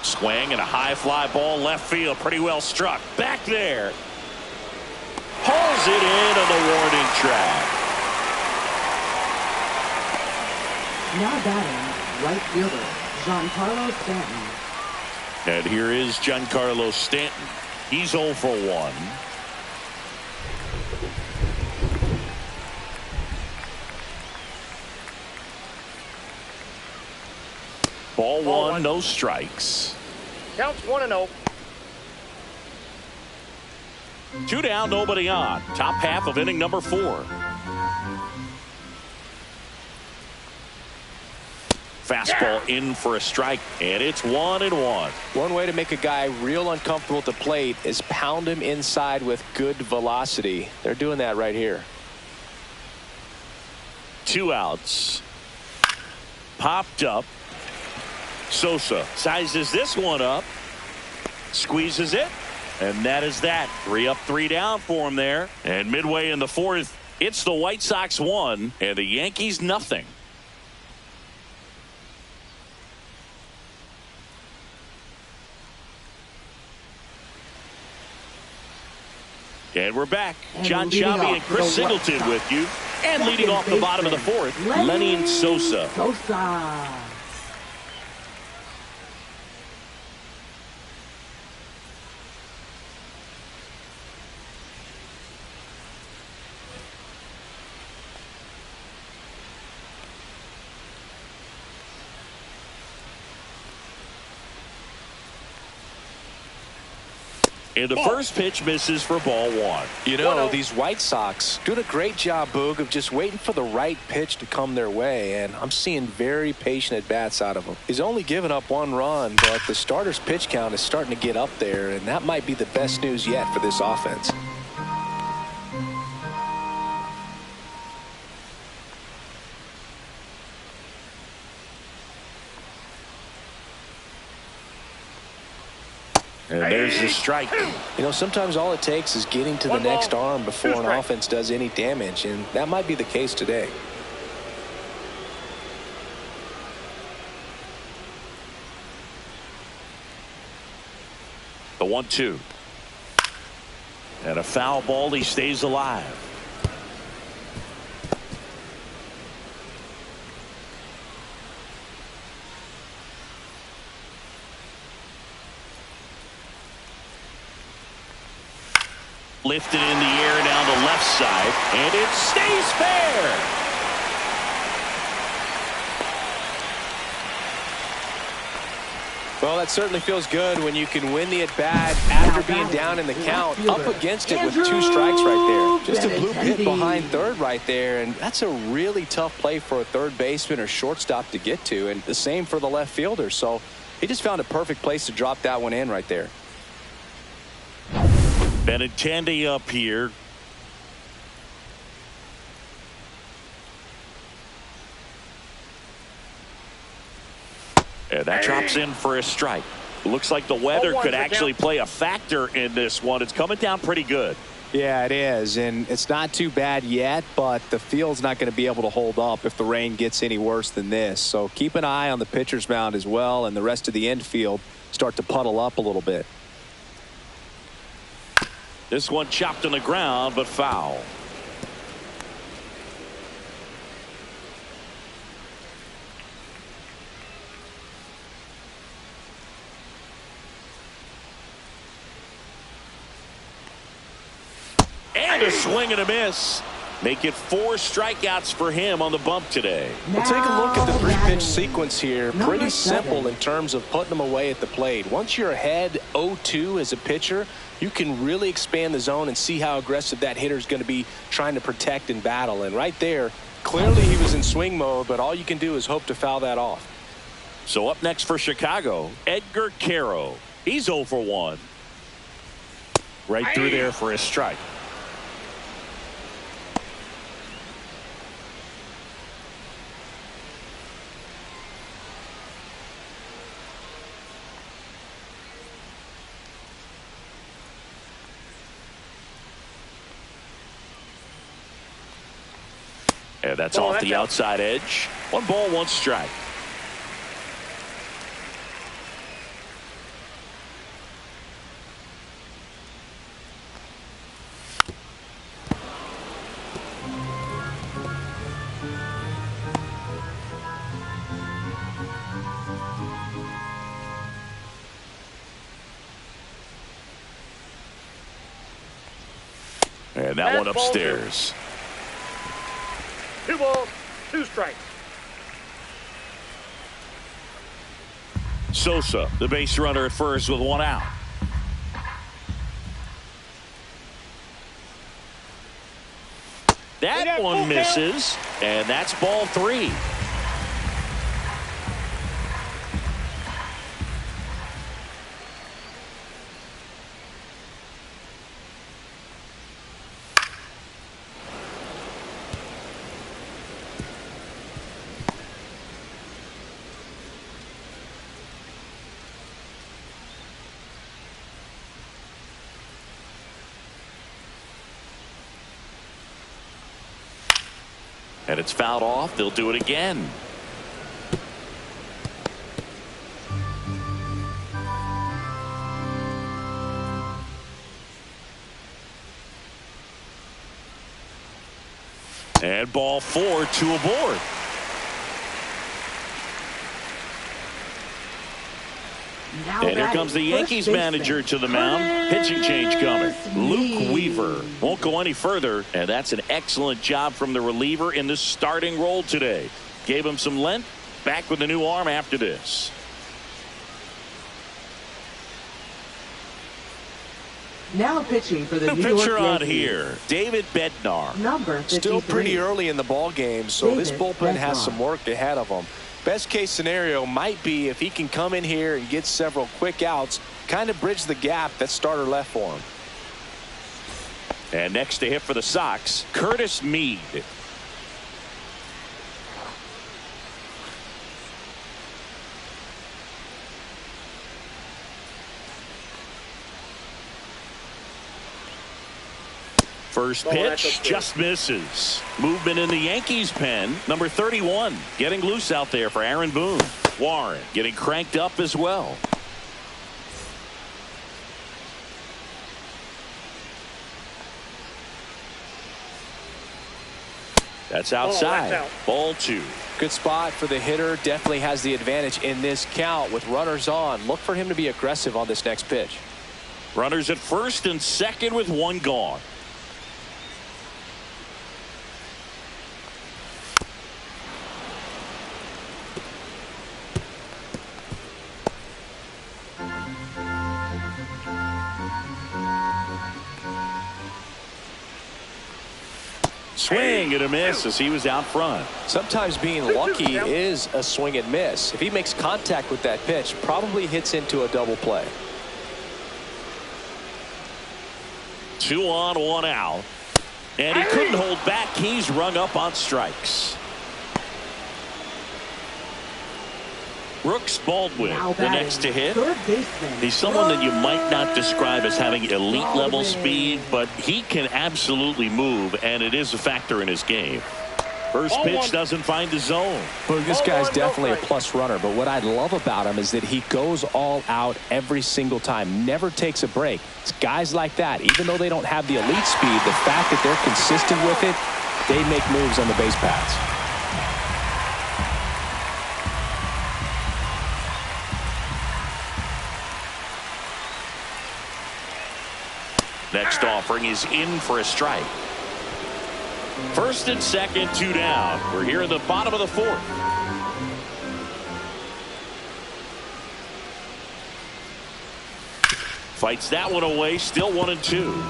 Swing and a high fly ball left field. Pretty well struck. Back there. Pulls it in on the warning track. Now batting, right fielder, Giancarlo Stanton. And here is Giancarlo Stanton. He's 0 for 1. Ball one, no strikes. Counts 1-0. 2 down, nobody on. Top half of inning number 4. Fastball in for a strike, and it's 1-1. One way to make a guy real uncomfortable at the plate is pound him inside with good velocity. They're doing that right here. 2 outs. Popped up. Sosa sizes this one up. Squeezes it. And that is that. 3 up, 3 down for him there. And midway in the 4th, it's the White Sox 1 and the Yankees nothing. And we're back. John Chavi and Chris Singleton with you. And leading off the bottom of the 4th, Lenny Sosa. And the first pitch misses for ball 1. You know, these White Sox doing a great job, Boog, of just waiting for the right pitch to come their way, and I'm seeing very patient at-bats out of him. He's only given up 1 run, but the starter's pitch count is starting to get up there, and that might be the best news yet for this offense. And there's the strike. You know, sometimes all it takes is getting to the next arm before an offense does any damage, and that might be the case today. The 1-2. And a foul ball. He stays alive. Lifted in the air down the left side, and it stays fair. Well, that certainly feels good when you can win the at-bat after being down in the count, up against it with 2 strikes right there. Just a blue hit behind third right there, and that's a really tough play for a third baseman or shortstop to get to, and the same for the left fielder. So he just found a perfect place to drop that one in right there. Benintendi up here. And that drops in for a strike. Looks like the weather could actually play a factor in this one. It's coming down pretty good. Yeah, it is, and it's not too bad yet, but the field's not going to be able to hold up if the rain gets any worse than this. So keep an eye on the pitcher's mound as well, and the rest of the infield start to puddle up a little bit. This one chopped on the ground, but foul. And a swing and a miss. Make it 4 strikeouts for him on the bump today. We'll take a look at the 3-pitch sequence here. Pretty simple in terms of putting them away at the plate. Once you're ahead 0-2 as a pitcher, you can really expand the zone and see how aggressive that hitter is going to be trying to protect and battle. And right there, clearly he was in swing mode, but all you can do is hope to foul that off. So up next for Chicago, Edgar Caro. He's 0 for 1. Right through there for a strike. And that's off the outside edge. 1 ball, 1 strike. And that one upstairs. 2 balls, 2 strikes. Sosa, the base runner at first with 1 out. That one misses, and that's ball 3. And it's fouled off. They'll do it again. And ball 4, 2 aboard. And here comes the Yankees manager to the mound. Pitching change coming. Luke Weaver won't go any further, and that's an excellent job from the reliever in the starting role today. Gave him some length. Back with a new arm after this. Now pitching for the New York pitcher on Yankees. here, David Bednar. Number 53. Still pretty early in the ball game, so this bullpen has some work ahead of them. Best case scenario might be if he can come in here and get several quick outs, kind of bridge the gap that starter left for him. And next to hit for the Sox, Curtis Mead. First pitch just misses. Movement in the Yankees pen. Number 31 getting loose out there for Aaron Boone. Warren getting cranked up as well. That's outside. Ball 2. Good spot for the hitter. Definitely has the advantage in this count with runners on. Look for him to be aggressive on this next pitch. Runners at first and second with one gone. Swing and a miss as he was out front. Sometimes being lucky is a swing and miss. If he makes contact with that pitch, probably hits into a double play. 2 on, 1 out. And he couldn't hold back. He's rung up on strikes. Brooks Baldwin, the next to hit. He's someone that you might not describe as having elite level speed, but he can absolutely move, and it is a factor in his game. First pitch doesn't find the zone. Well, this guy's definitely a plus runner, but what I love about him is that he goes all out every single time, never takes a break. It's guys like that, even though they don't have the elite speed, the fact that they're consistent with it, they make moves on the base paths. Next offering is in for a strike. First and second, 2 down. We're here in the bottom of the 4th. Fights that one away. Still 1 and 2.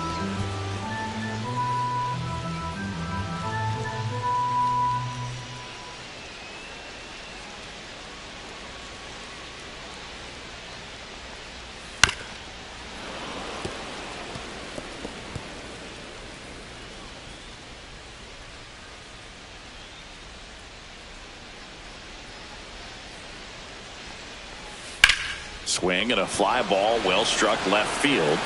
Swing and a fly ball, well struck left field.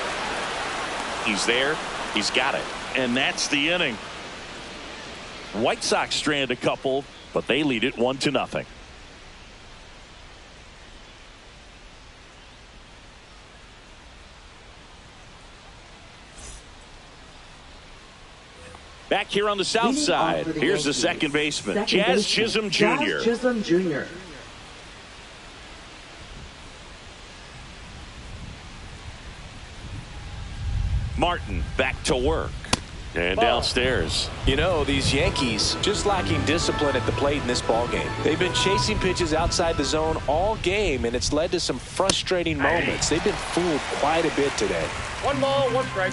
He's there. He's got it. And that's the inning. White Sox strand a couple, but they lead it 1-0. Back here on the south side, here's the second baseman, Jazz Chisholm Jr. Jazz Chisholm Jr. Martin back to work. And downstairs. You know, these Yankees just lacking discipline at the plate in this ball game. They've been chasing pitches outside the zone all game, and it's led to some frustrating moments. They've been fooled quite a bit today. 1 ball, 1 strike.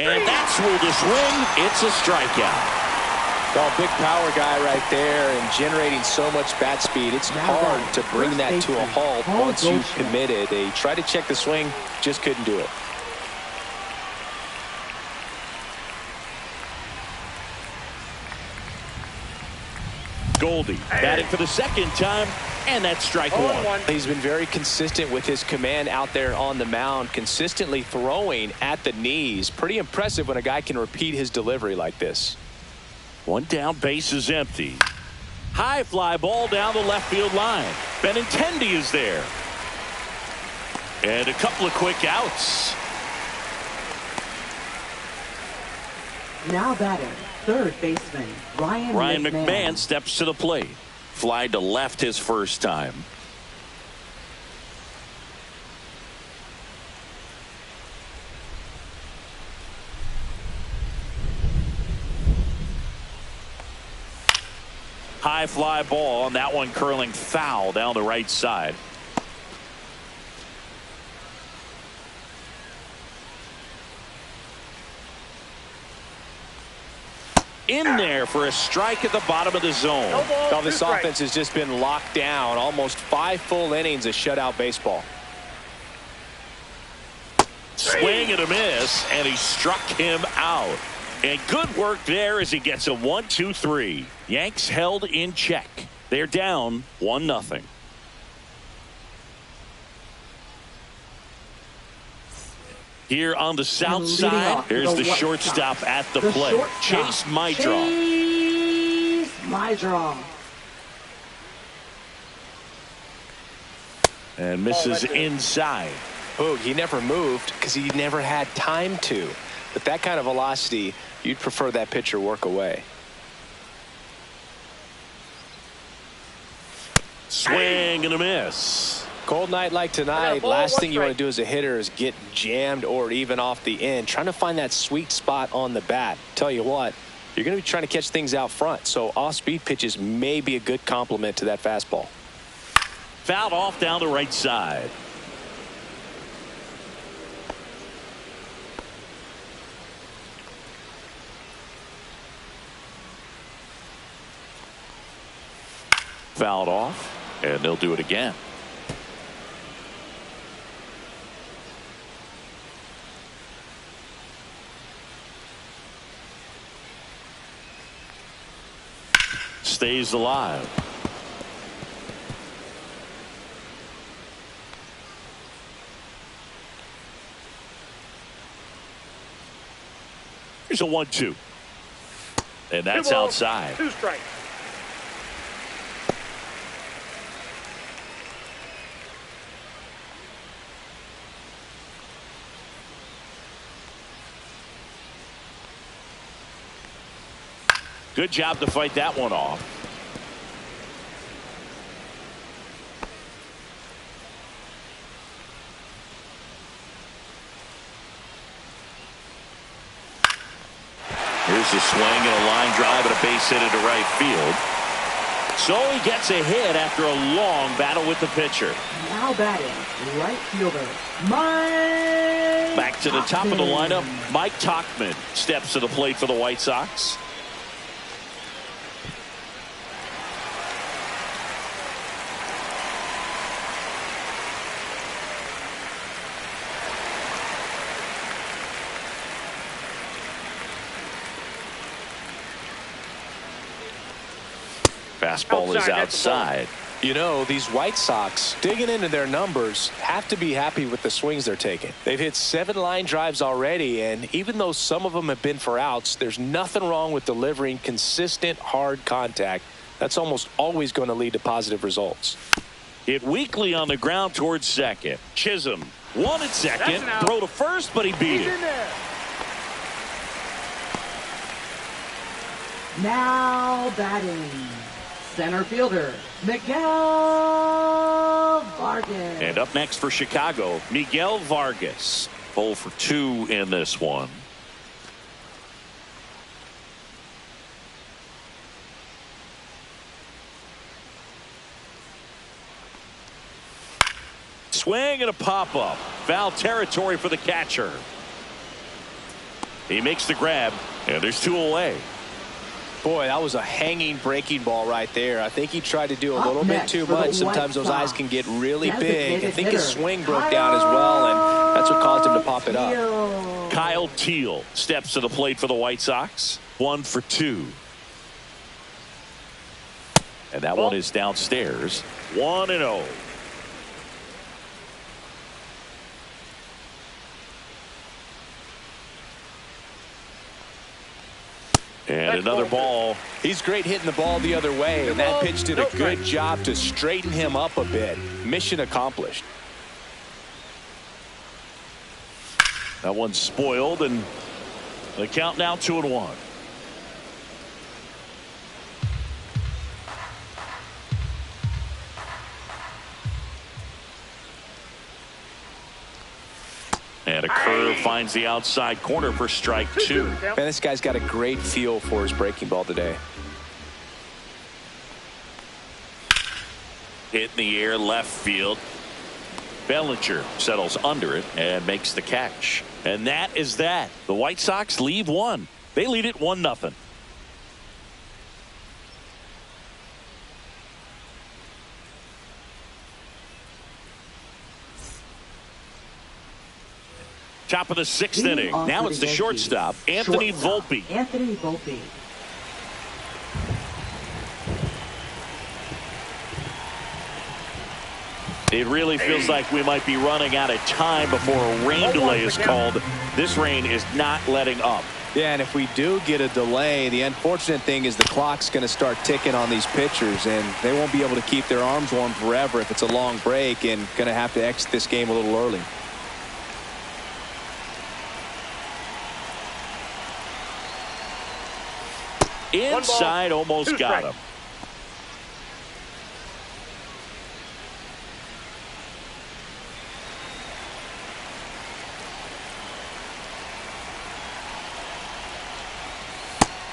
And that's ruled a swing. It's a strikeout. Well, big power guy right there and generating so much bat speed. It's hard to bring that to a halt once you've committed. They tried to check the swing, just couldn't do it. Goldie batting for the second time, and that's strike one. He's been very consistent with his command out there on the mound, consistently throwing at the knees. Pretty impressive when a guy can repeat his delivery like this. One down, base is empty. High fly ball down the left field line. Benintendi is there. And a couple of quick outs. Now batting, third baseman Ryan McMahon steps to the plate. Fly to left his first time. High fly ball on that one, curling foul down the right side. In there for a strike at the bottom of the zone. Well, this offense has just been locked down. Almost 5 full innings of shutout baseball. Swing and a miss, and he struck him out. And good work there as he gets a 1-2-3. Yanks held in check. They're down 1-0. Here on the south side, there's the shortstop at the plate, Chase Mydron. And misses inside. Oh, he never moved because he never had time to. But that kind of velocity, you'd prefer that pitcher work away. Swing and a miss. Cold night like tonight, last thing you want to do as a hitter is get jammed or even off the end. Trying to find that sweet spot on the bat. Tell you what, you're going to be trying to catch things out front. So off-speed pitches may be a good complement to that fastball. Fouled off down the right side. Fouled off, and they'll do it again. Stays alive. Here's a 1-2. And that's outside. 2 strikes. Good job to fight that one off. Here's a swing and a line drive and a base hit into right field. So he gets a hit after a long battle with the pitcher. Now batting, right fielder Mike. Back to the top of the lineup, Mike Tauchman steps to the plate for the White Sox. Fastball is outside. You know, these White Sox, digging into their numbers, have to be happy with the swings they're taking. They've hit 7 line drives already, and even though some of them have been for outs, there's nothing wrong with delivering consistent, hard contact. That's almost always going to lead to positive results. Hit weakly on the ground towards second. Chisholm, 1 at second, throw to first, but he beat it. Now batting, center fielder Miguel Vargas. And up next for Chicago, Miguel Vargas. 0 for 2 in this one. Swing and a pop-up. Foul territory for the catcher. He makes the grab, and there's 2 away. Boy, that was a hanging breaking ball right there. I think he tried to do a little bit too much. Sometimes those eyes can get really big. I think his swing broke down as well, and that's what caused him to pop it up. Kyle Teal steps to the plate for the White Sox. 1 for 2. And that one is downstairs. 1-0. And another ball. He's great hitting the ball the other way, and that pitch did a good job to straighten him up a bit. Mission accomplished. That one's spoiled, and the count now 2-1. And a curve finds the outside corner for strike 2. Man, this guy's got a great feel for his breaking ball today. Hit in the air left field. Bellinger settles under it and makes the catch. And that is that. The White Sox leave one. They lead it 1-0. Top of the 6th inning. Now it's the shortstop, Anthony Volpe. Anthony Volpe. It really feels like we might be running out of time before a rain delay is called. This rain is not letting up. Yeah, and if we do get a delay, the unfortunate thing is the clock's going to start ticking on these pitchers, and they won't be able to keep their arms warm forever if it's a long break, and going to have to exit this game a little early. Inside, almost got him.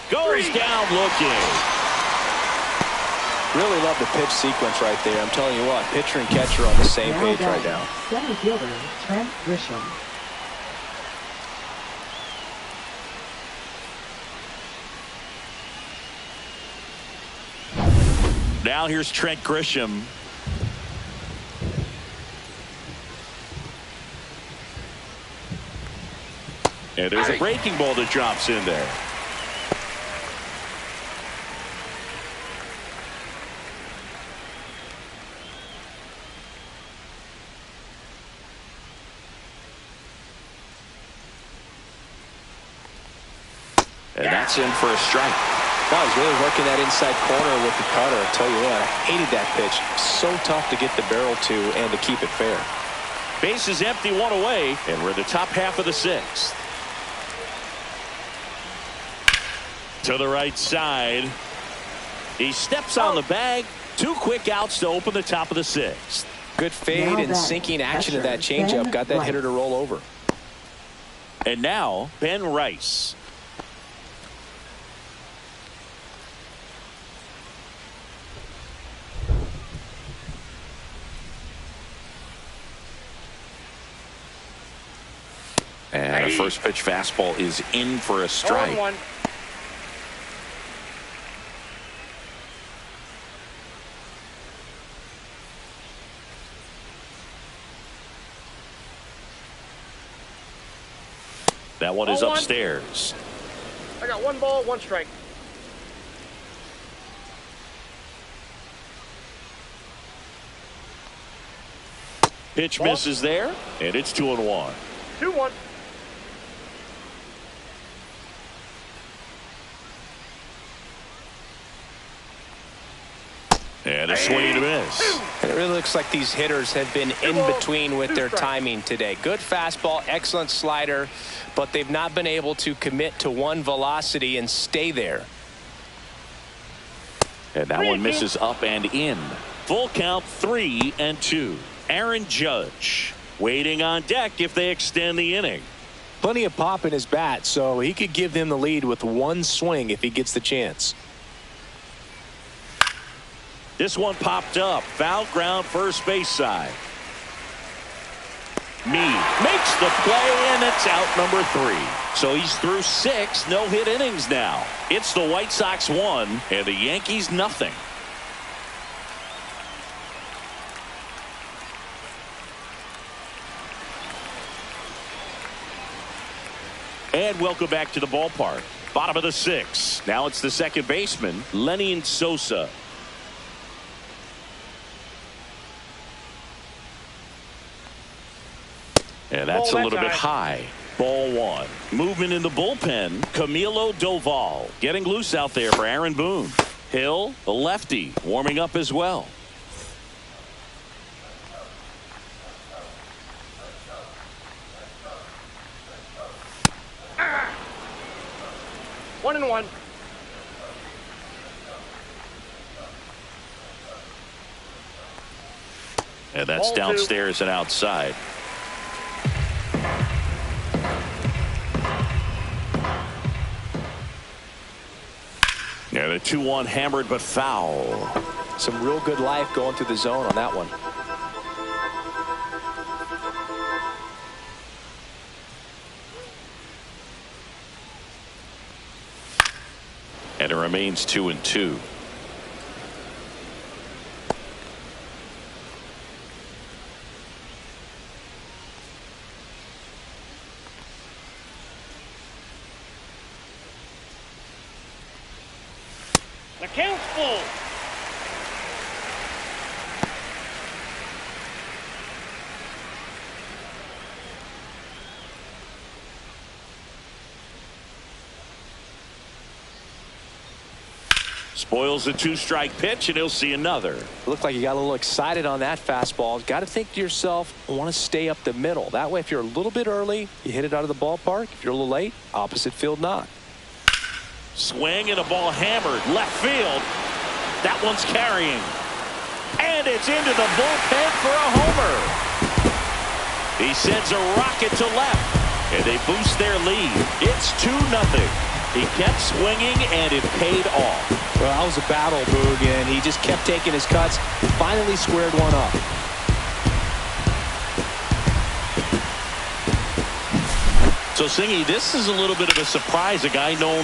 Goes down looking. Really love the pitch sequence right there. I'm telling you what, pitcher and catcher are on the same page right now. Center fielder Trent Grisham. Now here's Trent Grisham. And there's a breaking ball that drops in there. And that's in for a strike. Wow, he's really working that inside corner with the cutter. I tell you what, I hated that pitch. So tough to get the barrel to and to keep it fair. Base is empty, one away, and we're in the top half of the 6th. To the right side. He steps on the bag. 2 quick outs to open the top of the 6th. Good fade and sinking action of that changeup. Got that hitter to roll over. And now, Ben Rice. And a first pitch fastball is in for a strike. 0-1. That one is upstairs. I got 1 ball, 1 strike. Pitch misses there, and it's 2-1. 2-1. And a swing and a miss. And it really looks like these hitters have been in between with their timing today. Good fastball, excellent slider, but they've not been able to commit to one velocity and stay there. And that one misses up and in. Full count, 3-2. Aaron Judge waiting on deck if they extend the inning. Plenty of pop in his bat, so he could give them the lead with 1 swing if he gets the chance. This one popped up. Foul ground, first base side. Meade makes the play, and it's out number 3. So he's through 6 no-hit innings now. It's the White Sox 1 and the Yankees nothing. And welcome back to the ballpark. Bottom of the 6th. Now it's the second baseman, Lenny Sosa. And that's a little bit high. Ball one. Movement in the bullpen. Camilo Doval getting loose out there for Aaron Boone. Hill, the lefty, warming up as well. One and one. And that's Ball downstairs and outside. Yeah, the 2-1 hammered but foul. Some real good life going through the zone on that one. And it remains 2-2. The count's full. Spoils the 2-strike pitch, and he'll see another. Looked like you got a little excited on that fastball. Got to think to yourself, I want to stay up the middle. That way, if you're a little bit early, you hit it out of the ballpark. If you're a little late, opposite field knock. Swing and a ball hammered left field. That one's carrying. And it's into the bullpen for a homer. He sends a rocket to left. And they boost their lead. It's 2-0. He kept swinging, and it paid off. Well, that was a battle, Boog, and he just kept taking his cuts. Finally squared one up. So, Singy, this is a little bit of a surprise. A guy known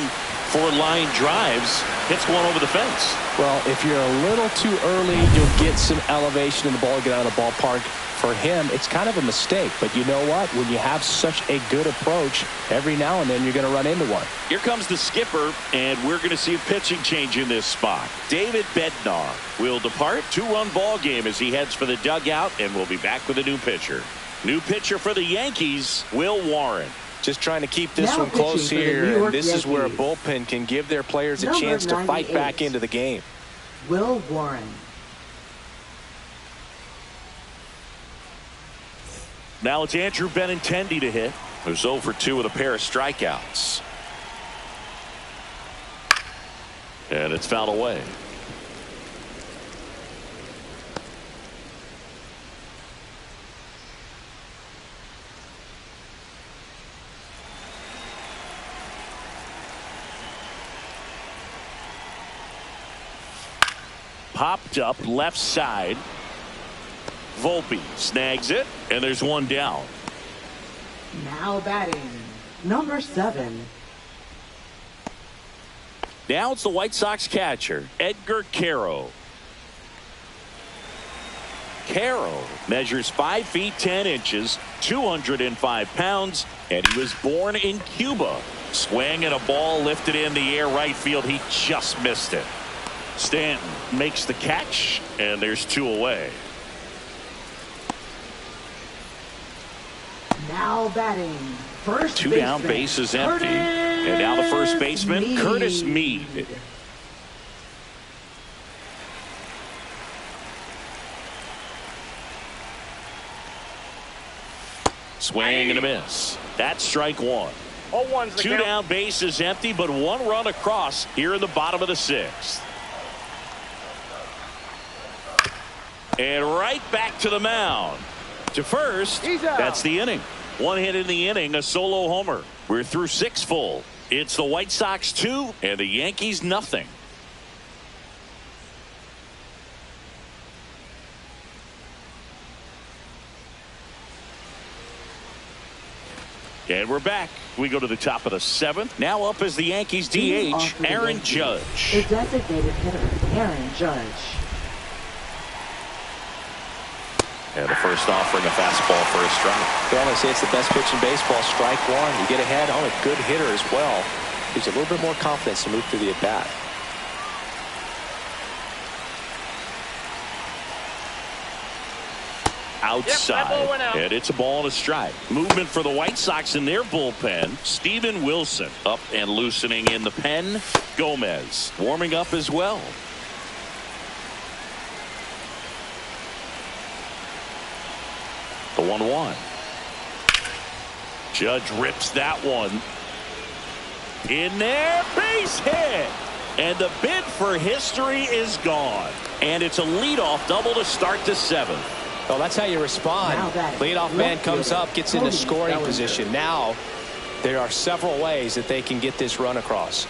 for line drives hits one over the fence. Well, if you're a little too early, you'll get some elevation in the ball, get out of the ballpark. For him, it's kind of a mistake. But you know what? When you have such a good approach, every now and then you're going to run into one. Here comes the skipper, and we're going to see a pitching change in this spot. David Bednar will depart. 2-run ball game as he heads for the dugout, and we'll be back with a new pitcher. New pitcher for the Yankees, Will Warren. Just trying to keep this one close here, and this is where a bullpen can give their players a chance to fight back into the game. Will Warren. Now it's Andrew Benintendi to hit. Who's 0 for 2 with a pair of strikeouts. And it's fouled away. Popped up left side. Volpe snags it, and there's one down. Now batting, number 7. Now it's the White Sox catcher, Edgar Caro. Caro measures 5 feet 10 inches, 205 pounds, and he was born in Cuba. Swing and a ball lifted in the air right field. He just missed it. Stanton makes the catch, and there's 2 away. Now batting, first 2 down, bases empty. And now the first baseman, Curtis Mead. Swing and a miss. That's strike 1. 2 down, bases empty, but 1 run across here in the bottom of the 6th. And right back to the mound. To first, that's the inning. 1 hit in the inning, a solo homer. We're through 6 full. It's the White Sox 2 and the Yankees nothing. And we're back. We go to the top of the 7th. Now up as the Yankees DH, Aaron Judge. The designated hitter, Aaron Judge. And the first offering, a fastball for a strike. Well, they say it's the best pitch in baseball. Strike 1. You get ahead on a good hitter as well. Gives you a little bit more confidence to move through the at-bat. outside. And it's a ball and a strike. Movement for the White Sox in their bullpen. Steven Wilson up and loosening in the pen. Gomez warming up as well. The 1-1. Judge rips that one. In there, base hit. And the bid for history is gone. And it's a leadoff double to start the 7th. Well, that's how you respond. Leadoff man comes up, gets into scoring position. Now, there are several ways that they can get this run across.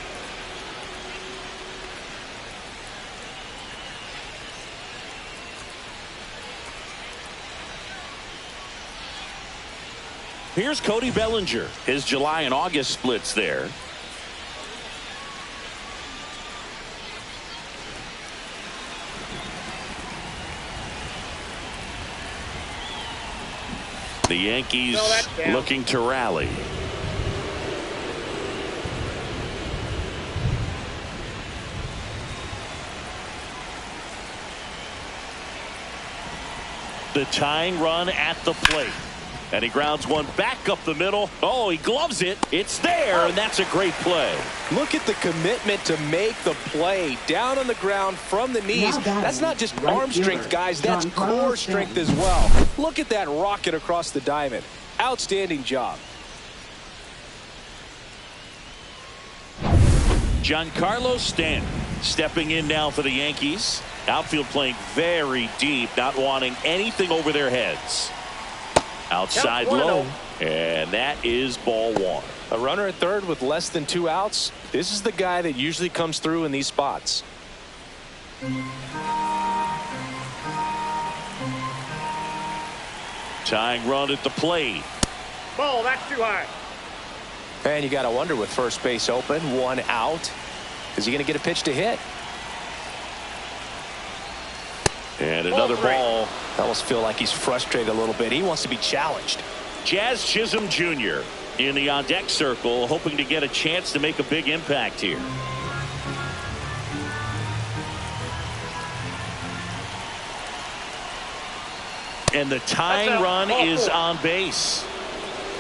Here's Cody Bellinger. His July and August splits there. The Yankees looking to rally. The tying run at the plate. And he grounds one back up the middle. Oh, he gloves it. It's there, and that's a great play. Look at the commitment to make the play. Down on the ground from the knees. That's not just arm strength, guys. That's core strength as well. Look at that rocket across the diamond. Outstanding job. Giancarlo Stanton stepping in now for the Yankees. Outfield playing very deep, not wanting anything over their heads. Outside low, and that is ball 1. A runner at third with less than 2 outs. This is the guy that usually comes through in these spots. Tying run at the plate. Ball, that's too high. And you got to wonder, with first base open, 1 out, is he going to get a pitch to hit? And another ball. I almost feel like he's frustrated a little bit. He wants to be challenged. Jazz Chisholm Jr. in the on-deck circle, hoping to get a chance to make a big impact here. And the tying run is on base.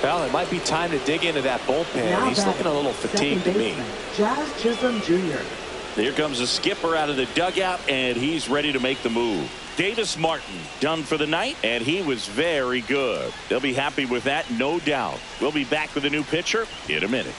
Well, it might be time to dig into that bullpen. He's looking a little fatigued to me. Jazz Chisholm Jr. Here comes the skipper out of the dugout, and he's ready to make the move. Davis Martin done for the night, and he was very good. They'll be happy with that, no doubt. We'll be back with a new pitcher in a minute.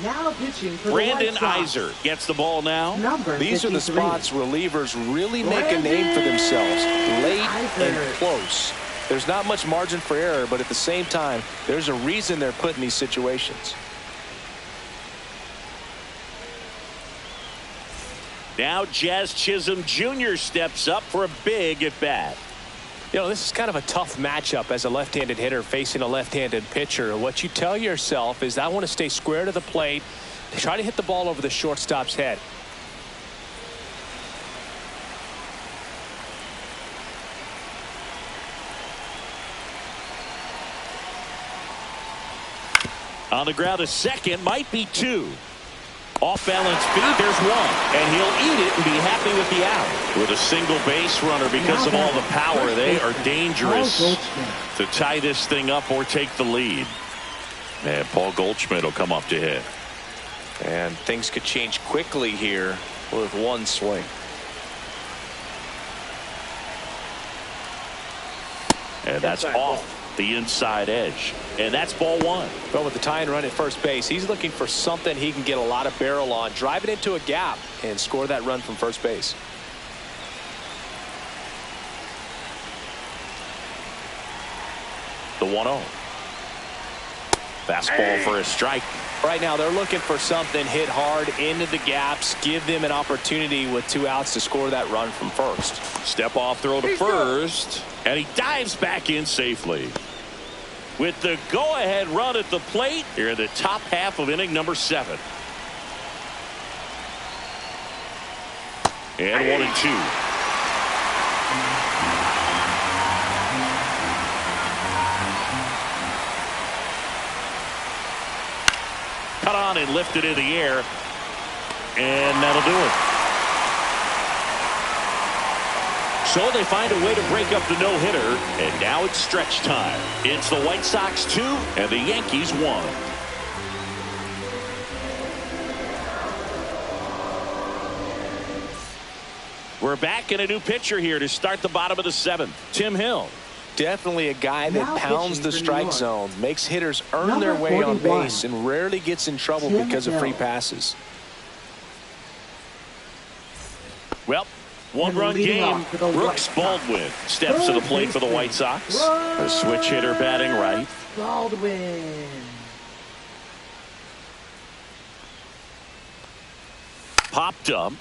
Now pitching for Brandon the White Sox. Iser gets the ball now. These are the spots relievers really make a name for themselves. Late and close. There's not much margin for error, but at the same time, there's a reason they're put in these situations. Now Jazz Chisholm Jr. steps up for a big at bat. You know, this is kind of a tough matchup as a left-handed hitter facing a left-handed pitcher. What you tell yourself is, I want to stay square to the plate, try to hit the ball over the shortstop's head. On the ground, a second, might be 2. Off balance feed, there's 1, and he'll eat it and be happy with the out. With a single base runner, because of all the power, they are dangerous to tie this thing up or take the lead. And Paul Goldschmidt will come up to hit. And things could change quickly here with 1 swing. And that's off the inside edge. And that's ball 1. Well, with the tie and run at first base, he's looking for something he can get a lot of barrel on, drive it into a gap, and score that run from first base. The 1-0. Fastball for a strike. Right now, they're looking for something hit hard into the gaps, give them an opportunity with 2 outs to score that run from first. Step off throw to first, and he dives back in safely. With the go-ahead run at the plate here in the top half of inning number 7. And 1-2. Cut on and lifted in the air, and that'll do it. So they find a way to break up the no-hitter, and now it's stretch time. It's the White Sox 2 and the Yankees 1. We're back in a new pitcher here to start the bottom of the 7th. Tim Hill. Definitely a guy that pounds the strike zone, makes hitters earn their way on base, and rarely gets in trouble because of free passes. Well, one-run game. Brooks Baldwin steps to the plate for the White Sox. A switch hitter batting right. Baldwin. Popped up.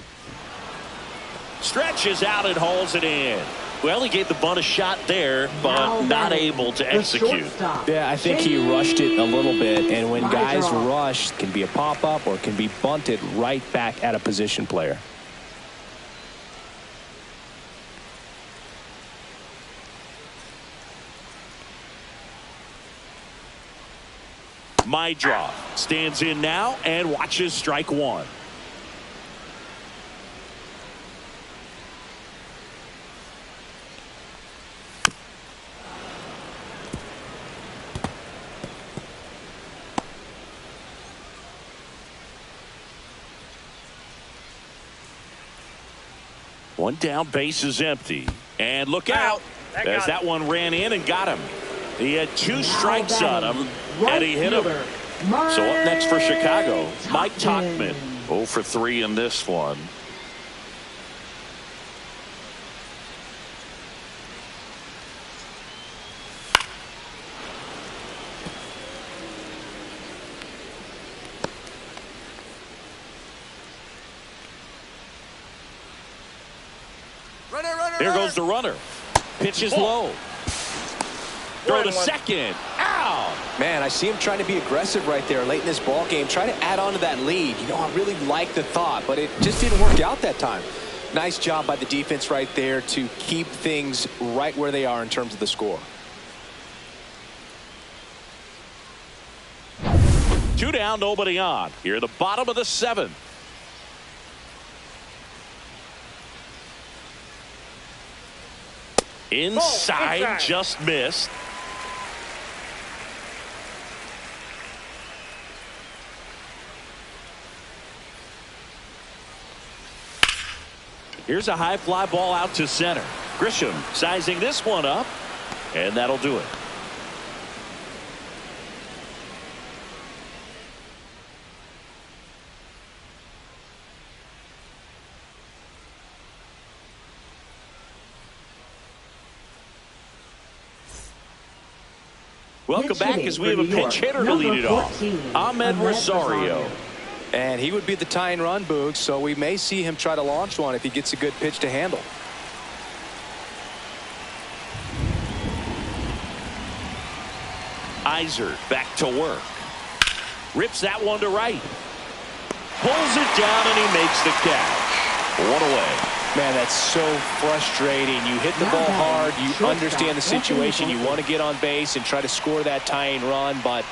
Stretches out and hauls it in. Well, he gave the bunt a shot there, but not able to execute. Yeah, I think he rushed it a little bit, and when guys rush, it can be a pop-up or it can be bunted right back at a position player. My draw stands in now and watches strike one. One down, base is empty. And look out, as that one ran in and got him. He had 2 strikes on him, and he hit him. So up next for Chicago, Mike Tauchman. 0 for 3 in this one. Here goes the runner. Pitch is low. Throw to second. Ow! Man, I see him trying to be aggressive right there late in this ball game, trying to add on to that lead. You know, I really like the thought, but it just didn't work out that time. Nice job by the defense right there to keep things right where they are in terms of the score. 2 down, nobody on. Here at the bottom of the 7th. Inside, just missed. Here's a high fly ball out to center. Grisham sizing this one up, and that'll do it. Welcome back as we have a pinch hitter to lead it off. Ahmed Rosario. And he would be the tying run, Boog, so we may see him try to launch one if he gets a good pitch to handle. Iser back to work. Rips that one to right. Pulls it down and he makes the catch. One away. Man, that's so frustrating. You hit the ball hard. You understand the situation. You want to get on base and try to score that tying run, but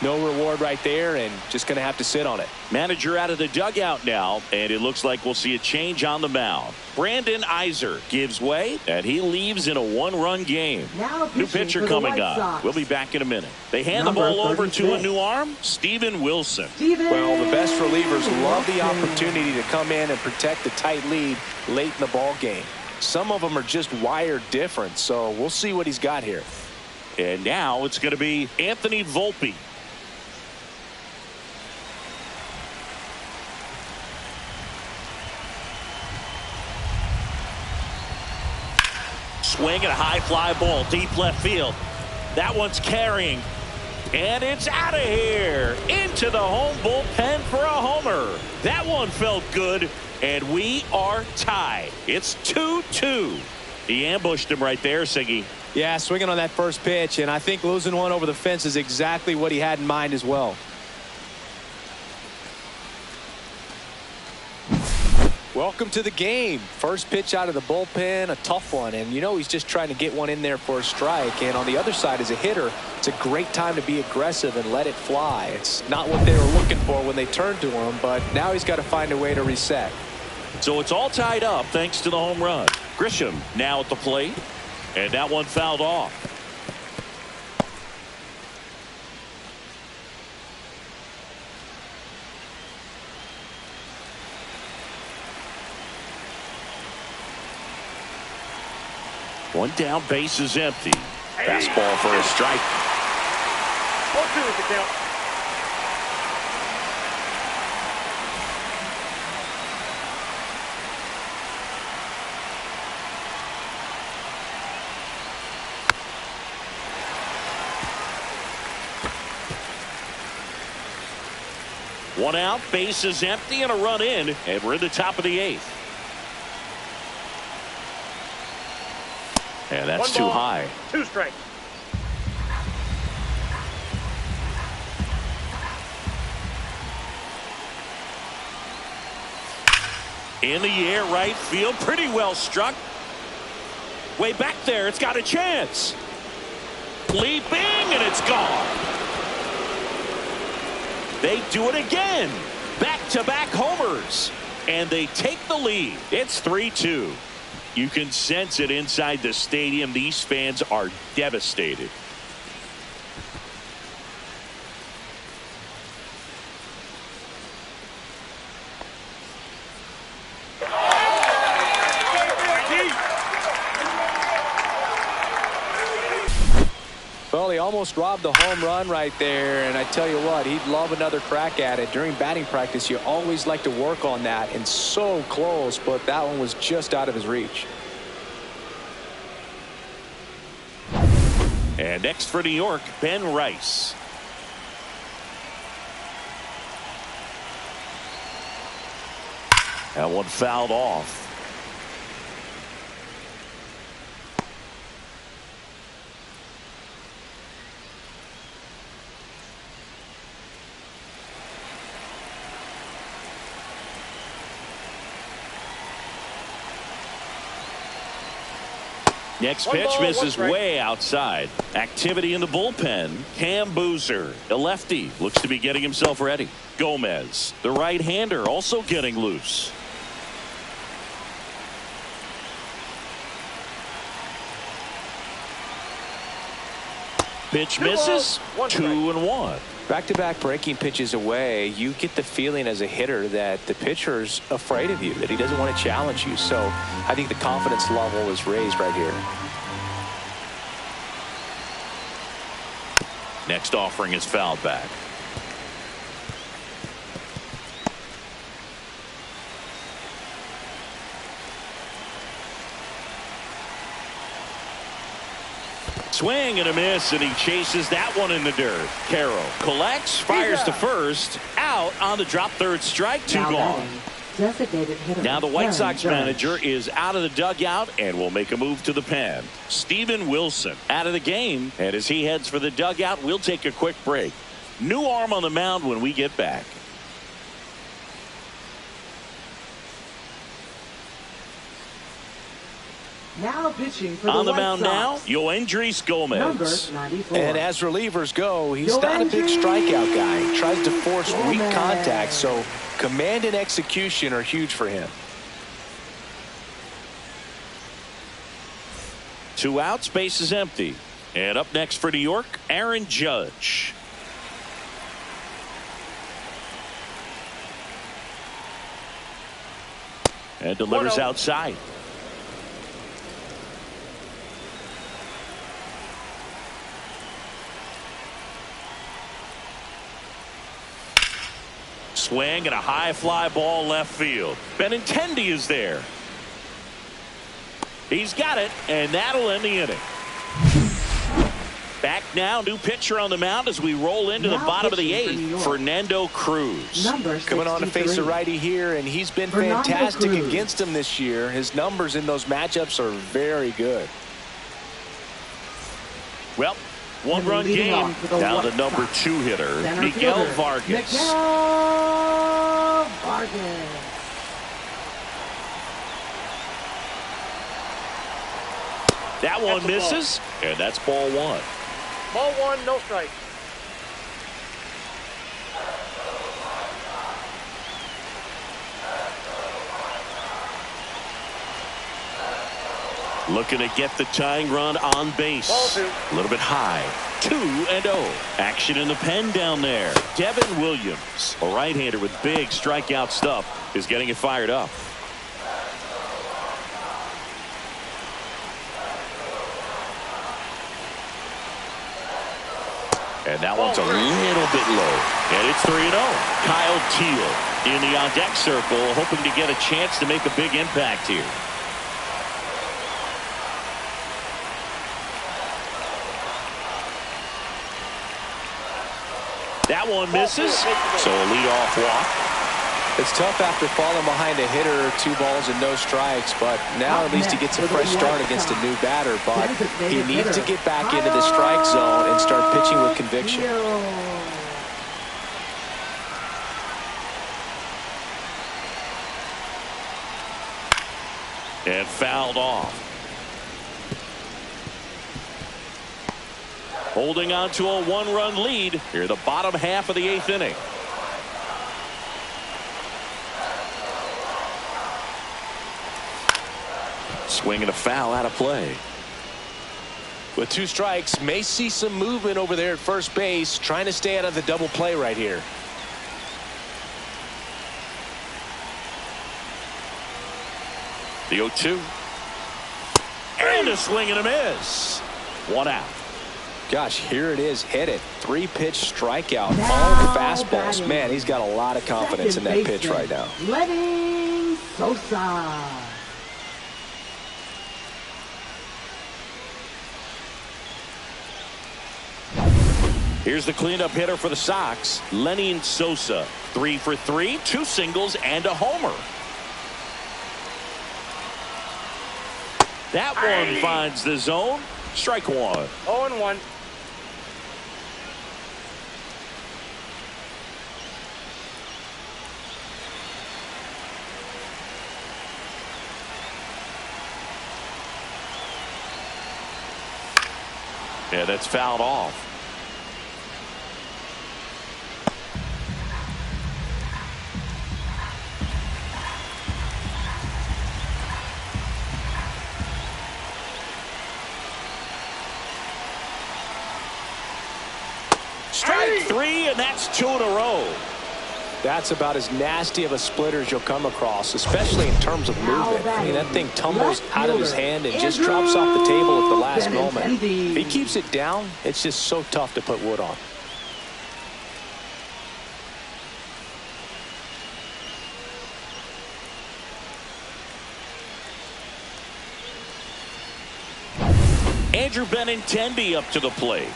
no reward right there, and just going to have to sit on it. Manager out of the dugout now, and it looks like we'll see a change on the mound. Brandon Iser gives way, and he leaves in a 1-run game. New pitcher coming up. We'll be back in a minute. They hand the ball over to a new arm, Steven Wilson. Well, the best relievers love the opportunity to come in and protect the tight lead late in the ball game. Some of them are just wired different, so we'll see what he's got here. And now it's going to be Anthony Volpe. Swing and a high fly ball deep left field. That one's carrying, and it's out of here into the home bullpen for a homer. That one felt good, and we are tied. It's 2-2. He ambushed him right there, Siggy. Yeah, swinging on that first pitch, and I think losing one over the fence is exactly what he had in mind as well. Welcome to the game. First pitch out of the bullpen, a tough one, and you know he's just trying to get one in there for a strike. And on the other side, as a hitter, it's a great time to be aggressive and let it fly. It's not what they were looking for when they turned to him, but now he's got to find a way to reset. So it's all tied up thanks to the home run. Grisham now at the plate. And that one fouled off. One down, base is empty. Fastball for a strike. 0-2 is the count. One out, base is empty, and a run in, and we're in the top of the 8th. And that's too high. 2 strikes. In the air, right field, pretty well struck. Way back there, it's got a chance. Leaping, and it's gone. They do it again. Back-to-back homers. And they take the lead. It's 3-2. You can sense it inside the stadium. These fans are devastated. Well, he almost robbed the home run right there, and I tell you what, he'd love another crack at it. During batting practice, you always like to work on that, and so close, but that one was just out of his reach. And next for New York, Ben Rice. That one fouled off. Next pitch misses way outside. Activity in the bullpen. Cam Boozer, the lefty, looks to be getting himself ready. Gomez, the right-hander, also getting loose. Pitch misses. 2-1. Back-to-back breaking pitches away, you get the feeling as a hitter that the pitcher's afraid of you, that he doesn't want to challenge you. So I think the confidence level is raised right here. Next offering is fouled back. Swing and a miss, and he chases that one in the dirt. Carroll collects, fires to first, out on the drop, third strike, 2 gone. Now the White Sox manager is out of the dugout and will make a move to the pen. Steven Wilson out of the game, and as he heads for the dugout, we'll take a quick break. New arm on the mound when we get back. Now pitching for on the White mound Sox. now, Yoendrys Gomez. Number 94. And as relievers go, he's not a big strikeout guy. He tries to force weak contact, so command and execution are huge for him. 2 outs, base is empty. And up next for New York, Aaron Judge. And delivers outside. Swing and a high fly ball left field. Benintendi is there. He's got it, and that'll end the inning. Back now, new pitcher on the mound as we roll into the bottom of the 8th. Fernando Cruz. Coming on to face a righty here, and he's been fantastic against him this year. His numbers in those matchups are very good. Well, one-run game. Now the number 2 hitter, Miguel Vargas. That one misses, and that's ball 1. Ball 1, no strike. Looking to get the tying run on base. A little bit high. 2-0. Action in the pen down there. Devin Williams, a right-hander with big strikeout stuff, is getting it fired up. And that one's a little bit low. And it's 3-0. Kyle Teal in the on-deck circle, hoping to get a chance to make a big impact here. That one misses, so a leadoff walk. It's tough after falling behind a hitter, 2 balls and no strikes, but now at least he gets a fresh start against a new batter, but he needs to get back into the strike zone and start pitching with conviction. And fouled off. Holding on to a 1-run lead here the bottom half of the 8th inning. Swing and a foul out of play. With 2 strikes, may see some movement over there at first base, trying to stay out of the double play right here. The 0-2. And a swing and a miss. 1 out. Gosh, here it is. Hit it. 3-pitch strikeout. All fastballs. Man, he's got a lot of confidence in that pitch right now. Letting Sosa. Here's the cleanup hitter for the Sox, Lenny Sosa. 3 for 3, 2 singles and a homer. That one finds the zone. Strike 1. 0-1. Yeah, that's fouled off. Strike 3, and that's 2 in a row. That's about as nasty of a splitter as you'll come across, especially in terms of movement. I mean, that thing tumbles out of his hand and just drops off the table at the last moment. If he keeps it down, it's just so tough to put wood on. Andrew Benintendi up to the plate.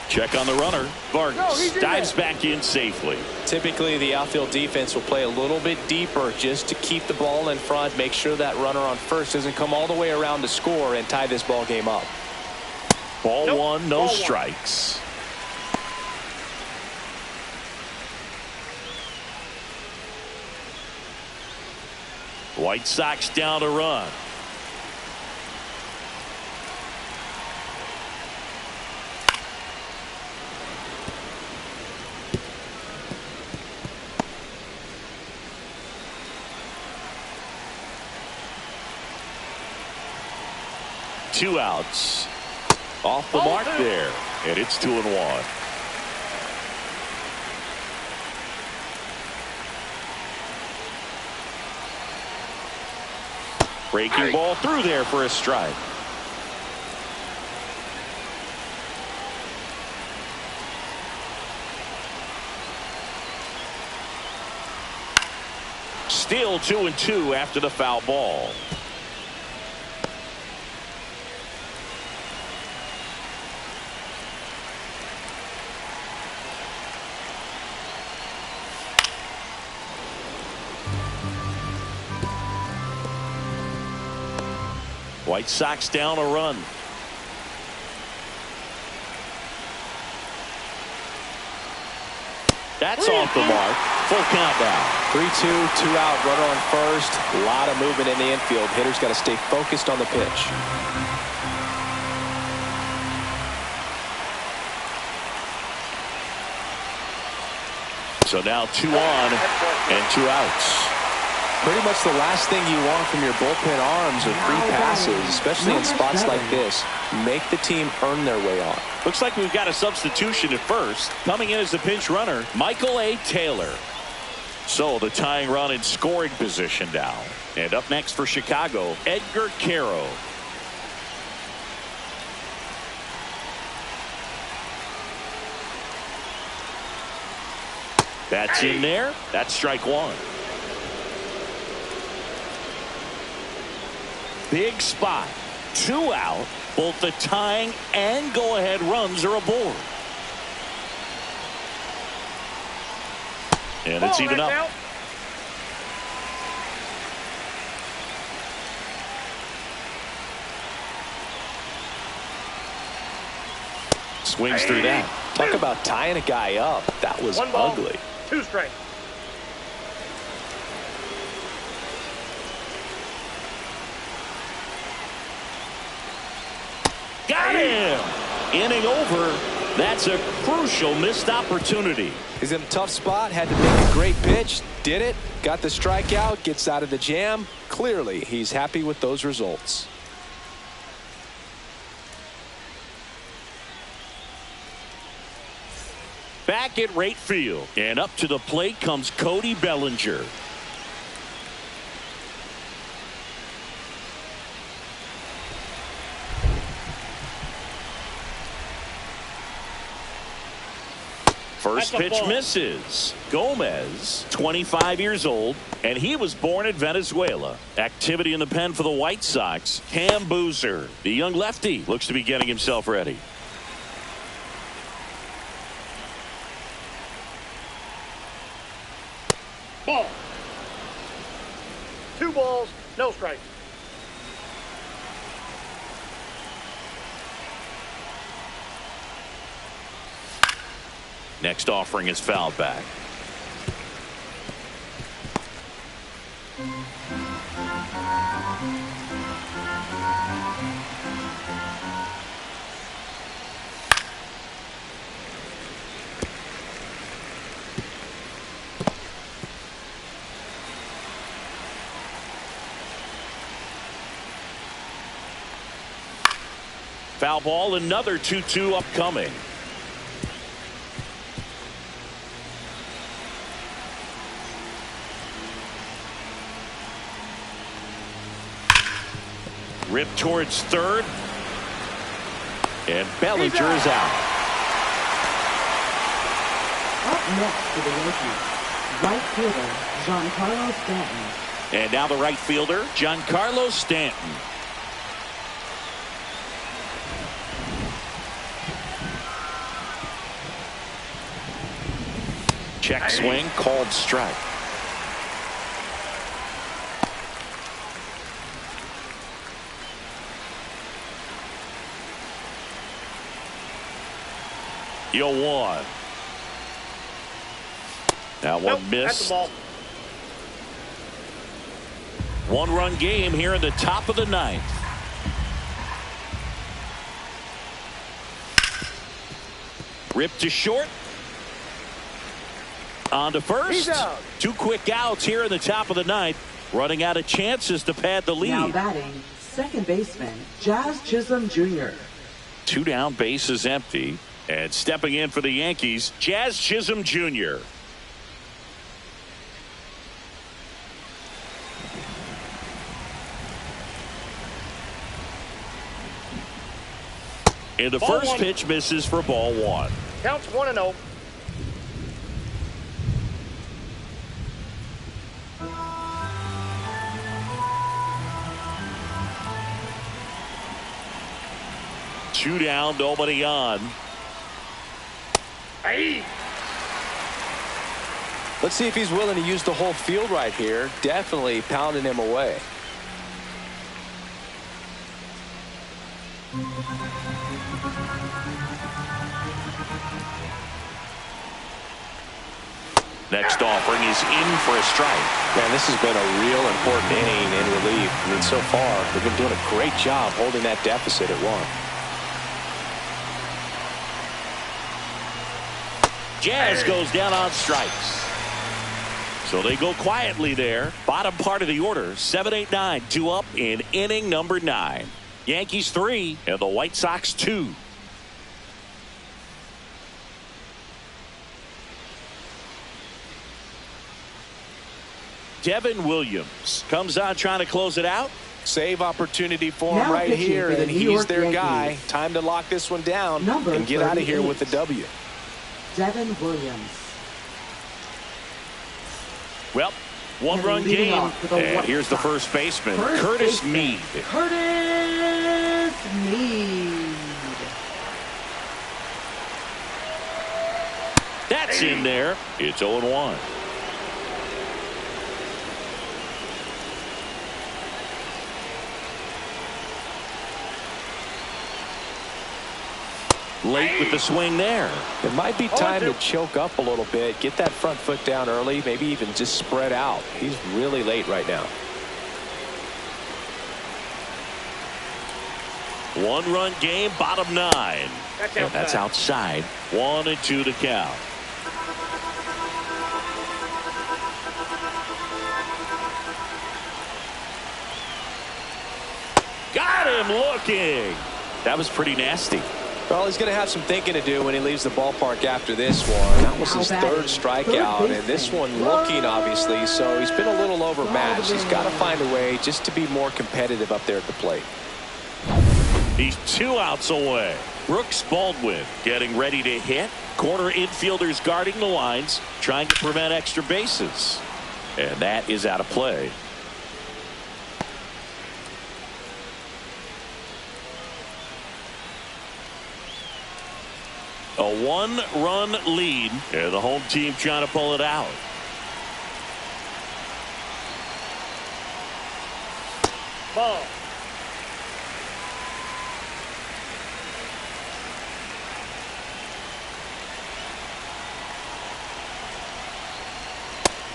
Check on the runner. Vargas dives back in safely. Typically, the outfield defense will play a little bit deeper just to keep the ball in front, make sure that runner on first doesn't come all the way around to score and tie this ball game up. Ball 1, no strikes. White Sox down a run. Two outs. Off the mark there. And it's 2-1. Breaking ball through there for a strike. Still 2-2 after the foul ball. White Sox down a run. That's off the mark. Full count now. 3-2, 2 out, runner on first. A lot of movement in the infield. Hitter's got to stay focused on the pitch. So now 2 on and 2 outs. Pretty much the last thing you want from your bullpen arms are free passes, especially in spots like this. Make the team earn their way on. Looks like we've got a substitution at first. Coming in as the pinch runner, Michael A. Taylor. So the tying run in scoring position now. And up next for Chicago, Edgar Caro. That's in there. That's strike one. Big spot. 2 out. Both the tying and go-ahead runs are aboard. And it's even up. Out. Swings through that. Talk about tying a guy up. That was 1 ball, ugly. 2 strikes. Got him. Inning over. That's a crucial missed opportunity. He's in a tough spot. Had to make a great pitch. Did it. Got the strikeout. Gets out of the jam. Clearly, he's happy with those results. Back at right field. And up to the plate comes Cody Bellinger. First pitch misses. Gomez, 25 years old, and he was born in Venezuela. Activity in the pen for the White Sox. Cam Boozer, the young lefty, looks to be getting himself ready. Ball. 2 balls, no strikes. Next offering is fouled back. Foul ball, another 2-2 upcoming. Ripped towards third. And Bellinger is out. Up next for the Yankees, right fielder Giancarlo Stanton. And now the right fielder, Giancarlo Stanton. Check swing, called strike. Yo, 1. Now one missed. That's the ball. 1-run game here in the top of the 9th. Ripped to short. On to first. 2 quick outs here in the top of the 9th. Running out of chances to pad the lead. Now batting, second baseman Jazz Chisholm Jr. 2 down, bases empty. And stepping in for the Yankees, Jazz Chisholm Jr. And the first pitch misses for ball 1. Counts 1-0. Two down, nobody on. Hey. Let's see if he's willing to use the whole field right here. Definitely pounding him away. Next offering is in for a strike. Man, this has been a real important inning in relief. I mean, so far, they've been doing a great job holding that deficit at 1. Jazz goes down on strikes. So they go quietly there. Bottom part of the order, 7-8-9, 2 up in inning number 9. Yankees 3 and the White Sox 2. Devin Williams comes on trying to close it out. Save opportunity for him Now right pitching here, for the and New he's York their Yankees. guy. Time to lock this one down Number and get out of here 38. with the W. Devin Williams. Well, one-run leading game, off for the and White here's the Sox. first baseman, First Curtis baseman, Mead. Curtis Mead. That's in there. It's 0-1. Late with the swing there. It might be time to choke up a little bit, get that front foot down early, maybe even just spread out. He's really late right now. One-run game, bottom 9. That's That's outside. 1-2 to count. Got him looking. That was pretty nasty. Well, he's going to have some thinking to do when he leaves the ballpark after this one. That was his third strikeout, and this one looking, obviously, so he's been a little overmatched. He's got to find a way just to be more competitive up there at the plate. He's 2 outs away. Brooks Baldwin getting ready to hit. Corner infielders guarding the lines, trying to prevent extra bases. And that is out of play. A 1-run lead, and the home team trying to pull it out. Ball.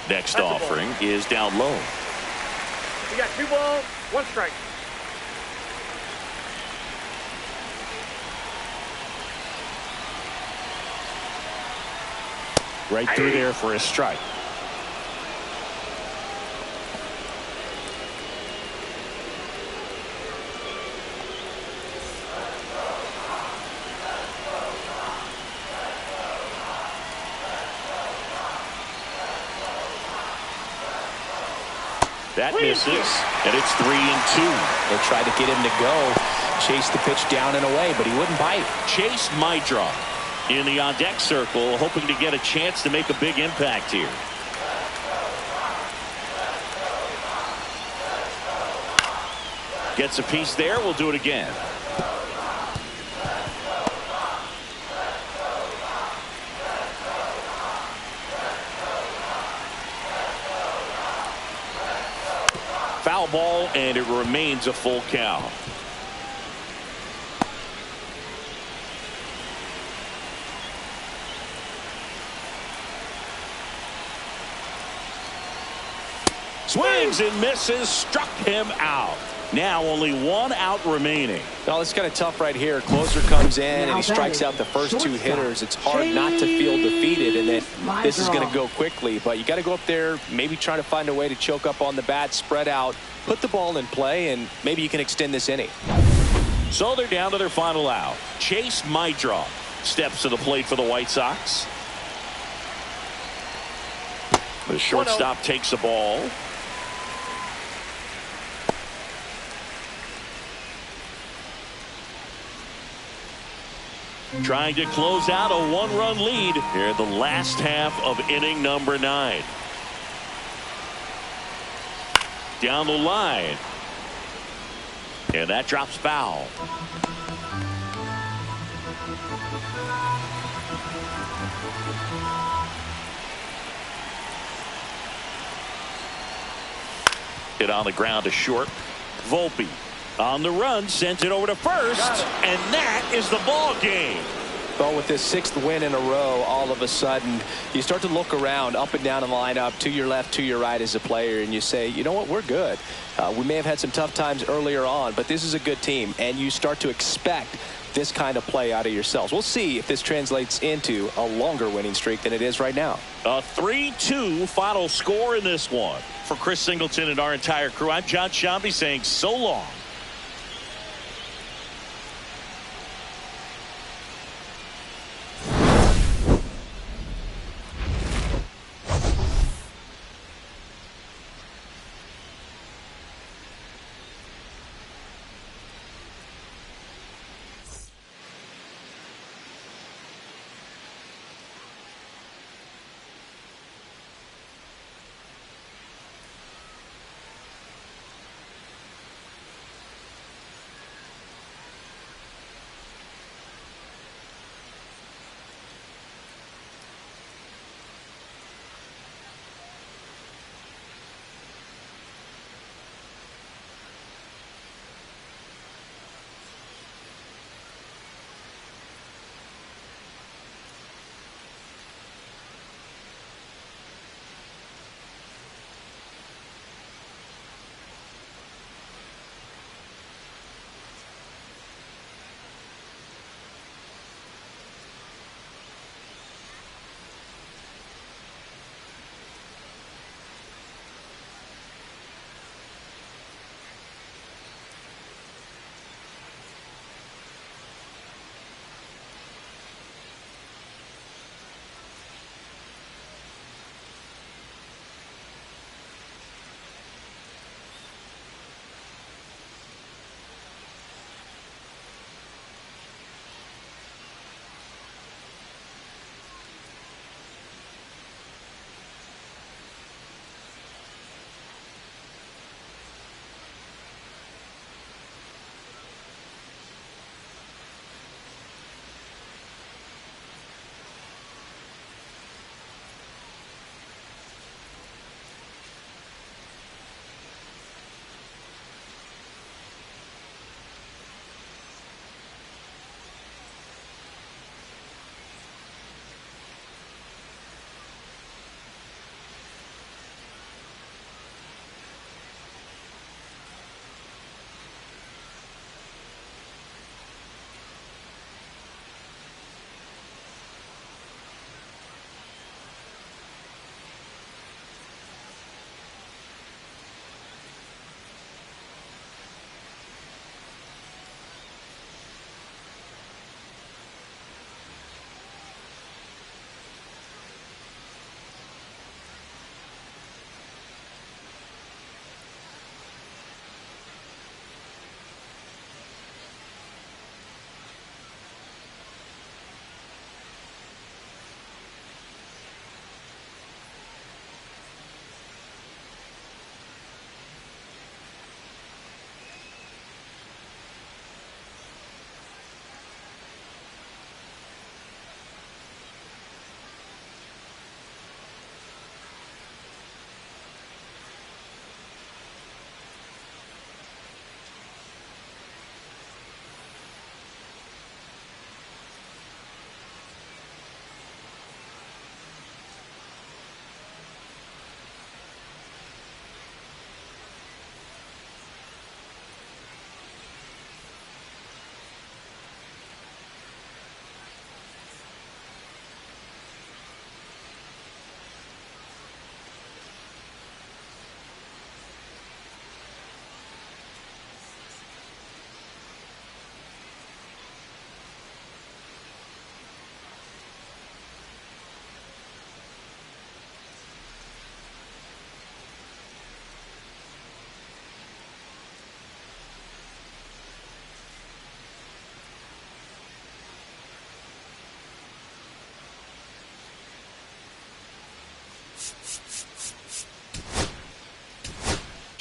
Next That's a ball. offering is down low. You got 2 balls, 1 strike. Right through there for a strike. That misses, and it's 3-2. They tried to get him to go, chase the pitch down and away, but he wouldn't bite. Chase Mydra in the on-deck circle, hoping to get a chance to make a big impact here. Gets a piece there. We'll do it again. Foul ball, and it remains a full count. Swings and misses, struck him out. Now only 1 out remaining. Well, it's kind of tough right here. Closer comes in and he strikes out the first 2 hitters. It's hard not to feel defeated, and then this is going to go quickly. But you got to go up there, maybe try to find a way to choke up on the bat, spread out, put the ball in play, and maybe you can extend this inning. So they're down to their final out. Chase Mydra steps to the plate for the White Sox. The shortstop takes the ball. Trying to close out a 1-run lead here in the last half of inning number 9. Down the line. And that drops foul. Hit on the ground to short. Volpe on the run, sent it over to first, and that is the ball game. Well, with this 6th win in a row, all of a sudden you start to look around up and down the lineup, to your left, to your right as a player, and you say, you know what, we're good. We may have had some tough times earlier on, but this is a good team, and you start to expect this kind of play out of yourselves. We'll see if this translates into a longer winning streak than it is right now. A 3-2 final score in this one. For Chris Singleton and our entire crew, I'm John Shambi saying so long.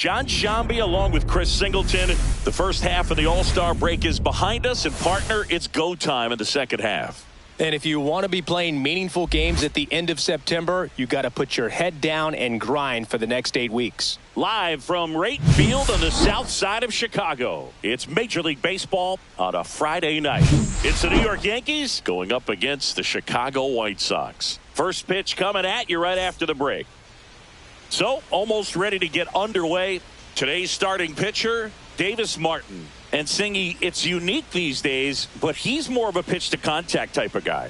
John Shambi along with Chris Singleton. The first half of the All-Star break is behind us, and partner, it's go time in the second half. And if you want to be playing meaningful games at the end of September, you got to put your head down and grind for the next 8 weeks. Live from Rate Field on the south side of Chicago, it's Major League Baseball on a Friday night. It's the New York Yankees going up against the Chicago White Sox. First pitch coming at you right after the break. So, almost ready to get underway. Today's starting pitcher, Davis Martin. And Singy, it's unique these days, but he's more of a pitch to contact type of guy.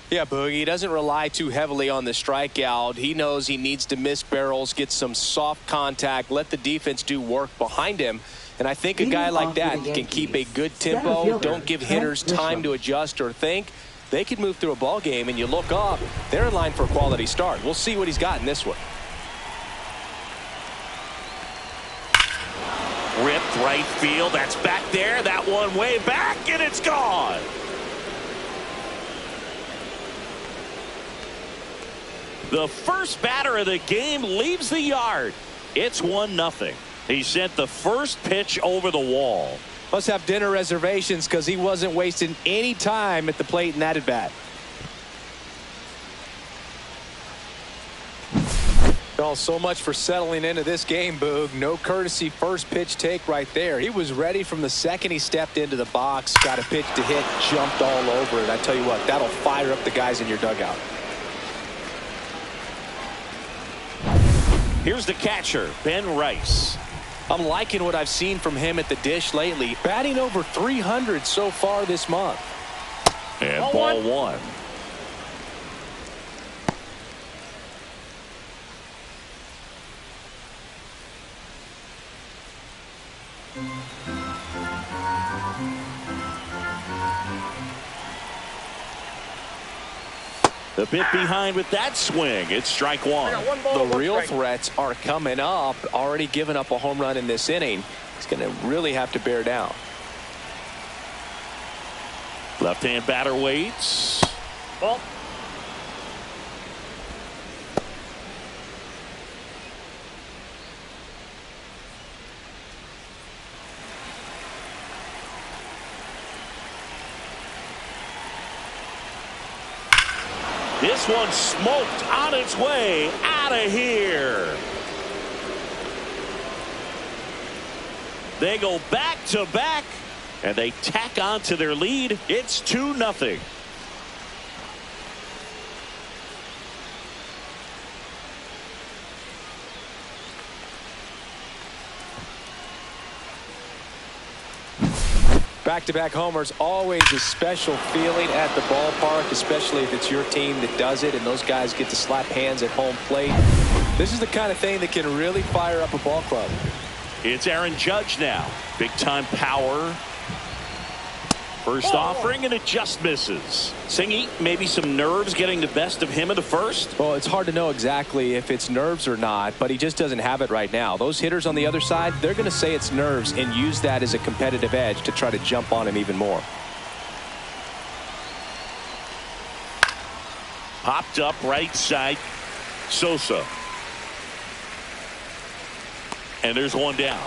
Yeah, Boogie, he doesn't rely too heavily on the strikeout. He knows he needs to miss barrels, get some soft contact, let the defense do work behind him. And I think a guy like that can keep a good tempo, don't give hitters time to adjust or think. They could move through a ball game, and you look up, they're in line for a quality start. We'll see what he's got in this one. Ripped right field. That's back there. That one way back, and it's gone. The first batter of the game leaves the yard. It's 1-0. He sent the first pitch over the wall. Must have dinner reservations because he wasn't wasting any time at the plate in that at bat. Oh, so much for settling into this game, Boog. No courtesy first pitch take right there. He was ready from the second he stepped into the box, got a pitch to hit, jumped all over it. I tell you what, that'll fire up the guys in your dugout. Here's the catcher, Ben Rice. I'm liking what I've seen from him at the dish lately. Batting over 300 so far this month. And ball one. The bit behind with that swing. It's strike one. The real threats are coming up. Already given up a home run in this inning. He's going to really have to bear down. Left-hand batter waits. Ball. This one smoked on its way out of here. They go back to back and they tack on to their lead. It's 2-0. Back-to-back homers, always a special feeling at the ballpark, especially if it's your team that does it and those guys get to slap hands at home plate. This is the kind of thing that can really fire up a ball club. It's Aaron Judge now. Big-time power. First offering, and it just misses. Singy, maybe some nerves getting the best of him in the first? Well, it's hard to know exactly if it's nerves or not, but he just doesn't have it right now. Those hitters on the other side, they're going to say it's nerves and use that as a competitive edge to try to jump on him even more. Popped up right side. Sosa. And there's one down.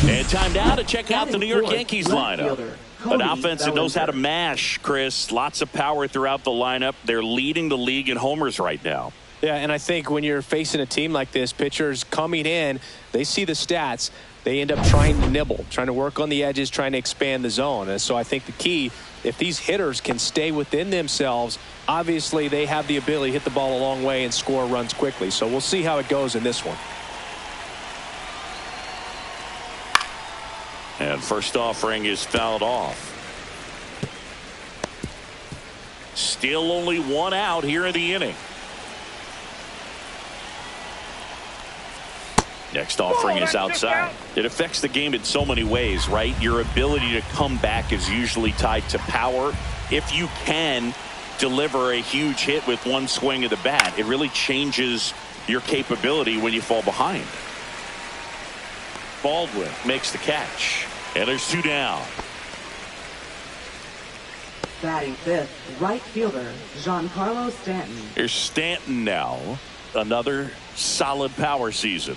And time now to check out the New York Yankees lineup. An offense that knows how to mash, Chris. Lots of power throughout the lineup. They're leading the league in homers right now. Yeah, and I think when you're facing a team like this, pitchers coming in, they see the stats. They end up trying to nibble, trying to work on the edges, trying to expand the zone. And so I think the key, if these hitters can stay within themselves, obviously they have the ability to hit the ball a long way and score runs quickly. So we'll see how it goes in this one. And first offering is fouled off. Still only one out here in the inning. Next offering is outside. It affects the game in so many ways, right? Your ability to come back is usually tied to power. If you can deliver a huge hit with one swing of the bat, it really changes your capability when you fall behind. Baldwin makes the catch. And there's two down. Batting fifth, right fielder, Giancarlo Stanton. Here's Stanton now. Another solid power season.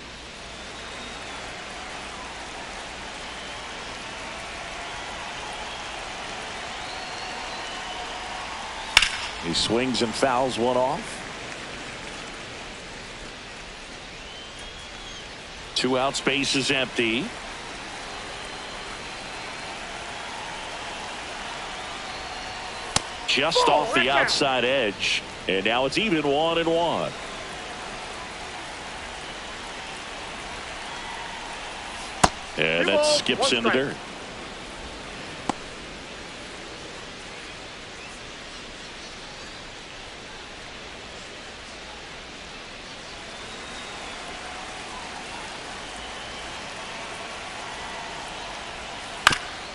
He swings and fouls one off. 2 out, space is empty. Just off the outside edge, and now it's even 1-1. And that skips into dirt.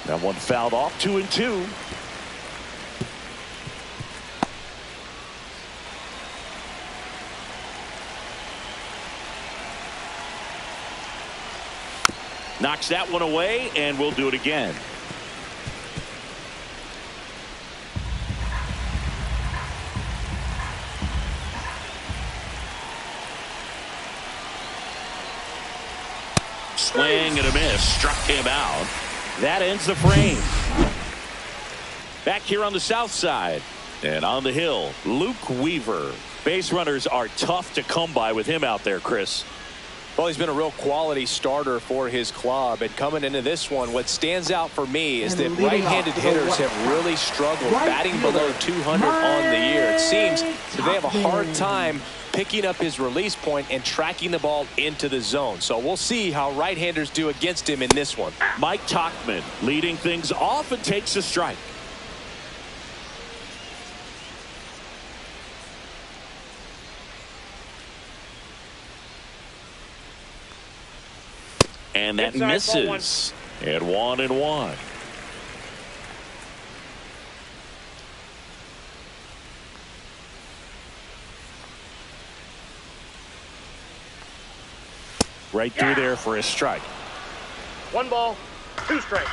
That one fouled off. 2-2. Knocks that one away, and we'll do it again. Swing and a miss. Struck him out. That ends the frame. Back here on the south side. And on the hill, Luke Weaver. Base runners are tough to come by with him out there, Chris. Well, he's been a real quality starter for his club. And coming into this one, what stands out for me is that right-handed hitters have really struggled batting below 200 on the year. It seems that they have a hard time picking up his release point and tracking the ball into the zone. So we'll see how right-handers do against him in this one. Mike Tauchman leading things off and takes a strike. And that misses. And 1-1. Right through there for a strike. 1 ball, 2 strikes.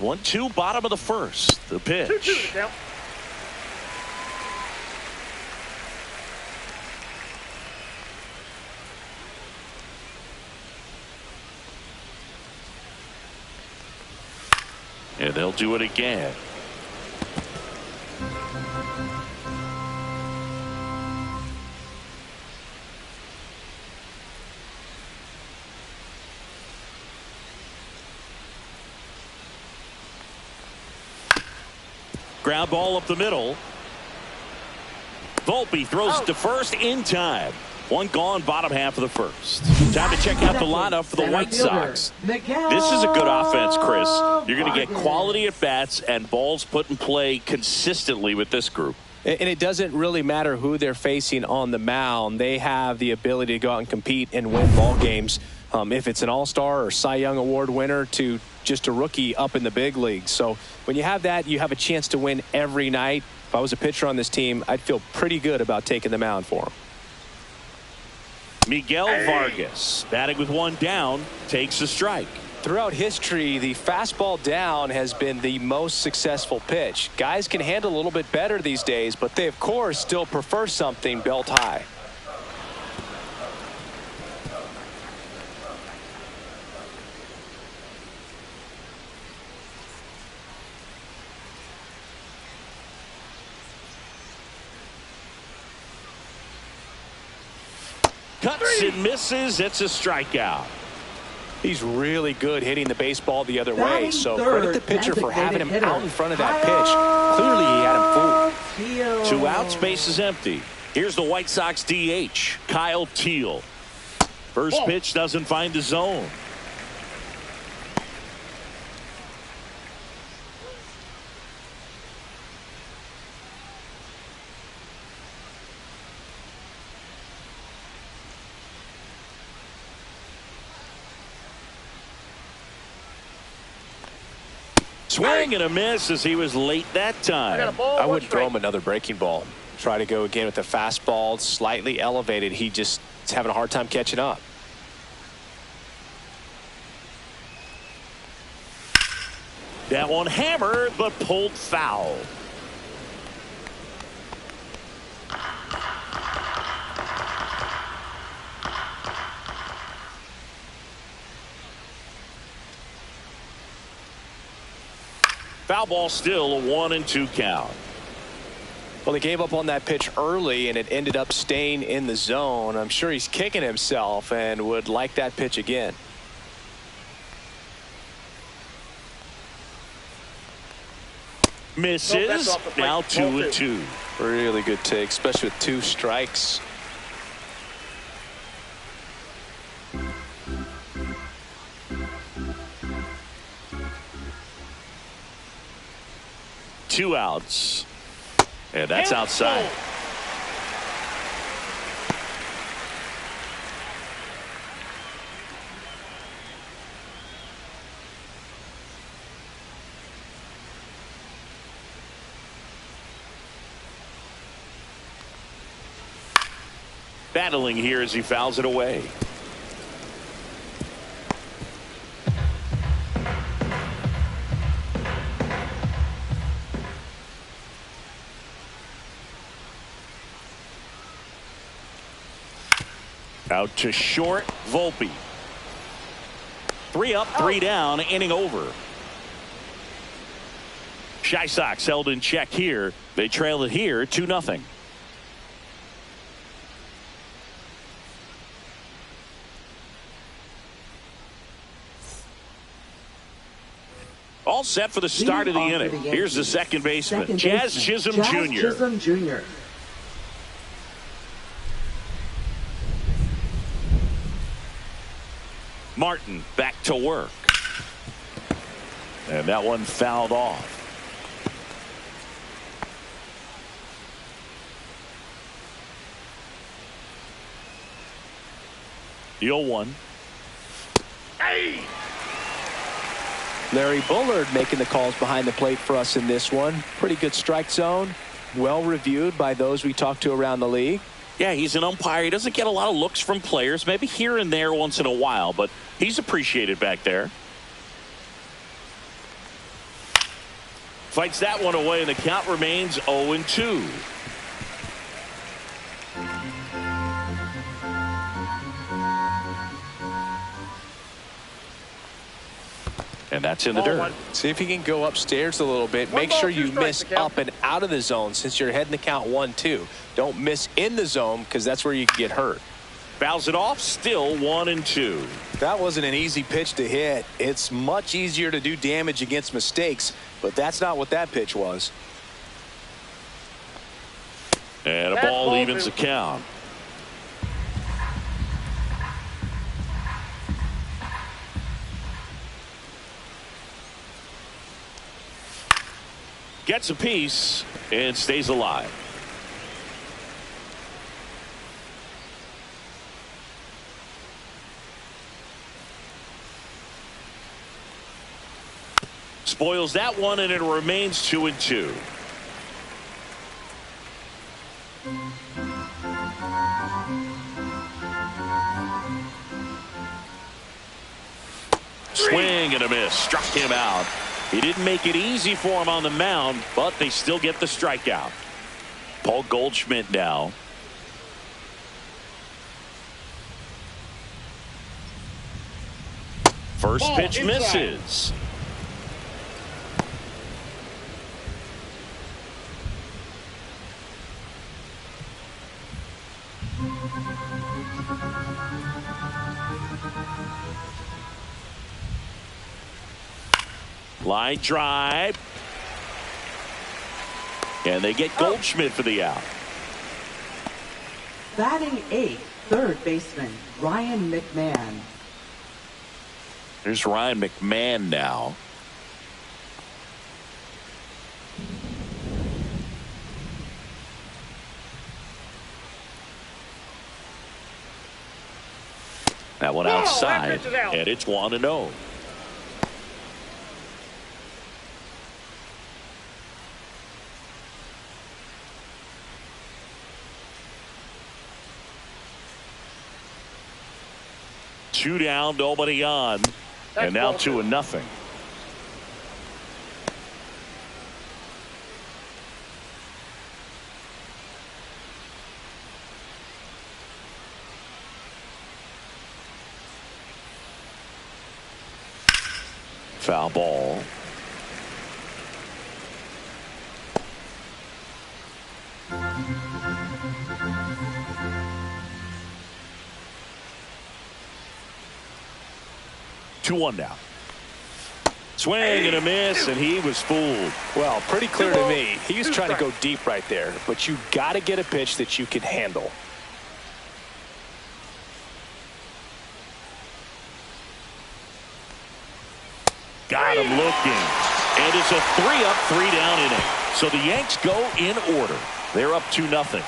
One, two, bottom of the first. The pitch. 2-2 to count. And they'll do it again. Ground ball up the middle. Volpe throws it to first in time. One gone, bottom half of the first. Time to check out the lineup for the White Sox. This is a good offense, Chris. You're going to get quality at bats and balls put in play consistently with this group. And it doesn't really matter who they're facing on the mound. They have the ability to go out and compete and win ball games. If it's an all-star or Cy Young Award winner to just a rookie up in the big leagues. So when you have that, you have a chance to win every night. If I was a pitcher on this team, I'd feel pretty good about taking the mound for him. Miguel Vargas, batting with one down, takes a strike. Throughout history, the fastball down has been the most successful pitch. Guys can handle a little bit better these days, but they, of course, still prefer something belt high. Cuts and misses. It's a strikeout. He's really good hitting the baseball the other way, so credit the pitcher for having him out in front of that pitch. Clearly he had him fooled. 2 outs, base is empty. Here's the White Sox DH, Kyle Teal. First pitch doesn't find the zone. Swing and a miss as he was late that time. I wouldn't throw him another breaking ball. Try to go again with the fastball, slightly elevated. He just is having a hard time catching up. That one hammered but pulled foul. Foul ball, still a 1-2 count. Well, they gave up on that pitch early, and it ended up staying in the zone. I'm sure he's kicking himself and would like that pitch again. Misses. Now 2-2. Really good take, especially with 2 strikes. Two outs. And that's outside. Battling here as he fouls it away. Out to short, Volpe. 3 up, 3 down, inning over. Shy Sox held in check here. They trail it here 2-0. All set for the start of the inning. Here's the second baseman, Jazz Chisholm Jr. Martin back to work. And that one fouled off. The 0-1. Hey! Larry Bullard making the calls behind the plate for us in this one. Pretty good strike zone. Well reviewed by those we talked to around the league. Yeah, he's an umpire. He doesn't get a lot of looks from players, maybe here and there once in a while, but he's appreciated back there. Fights that one away, and the count remains 0-2. And that's in the dirt. See if you can go upstairs a little bit. Make sure you miss up and out of the zone since you're heading the count 1-2. Don't miss in the zone because that's where you can get hurt. Fouls it off, still 1-2. That wasn't an easy pitch to hit. It's much easier to do damage against mistakes, but that's not what that pitch was. And a ball evens the count. Gets a piece and stays alive. Spoils that one, and it remains 2-2. Swing and a miss. Struck him out. He didn't make it easy for him on the mound, but they still get the strikeout. Paul Goldschmidt now. First pitch misses. Line drive. And they get Goldschmidt for the out. Batting 8th, third baseman, Ryan McMahon. There's Ryan McMahon now. That one outside, and it's 1-0. Two down, nobody on, and now 2-0. Foul ball. 2-1 now. Swing and a miss, and he was fooled. Well, pretty clear to me. He was trying to go deep right there, but you got to get a pitch that you can handle. Got him looking. And it's a 3-up, 3-down inning. So the Yanks go in order. They're up 2-0.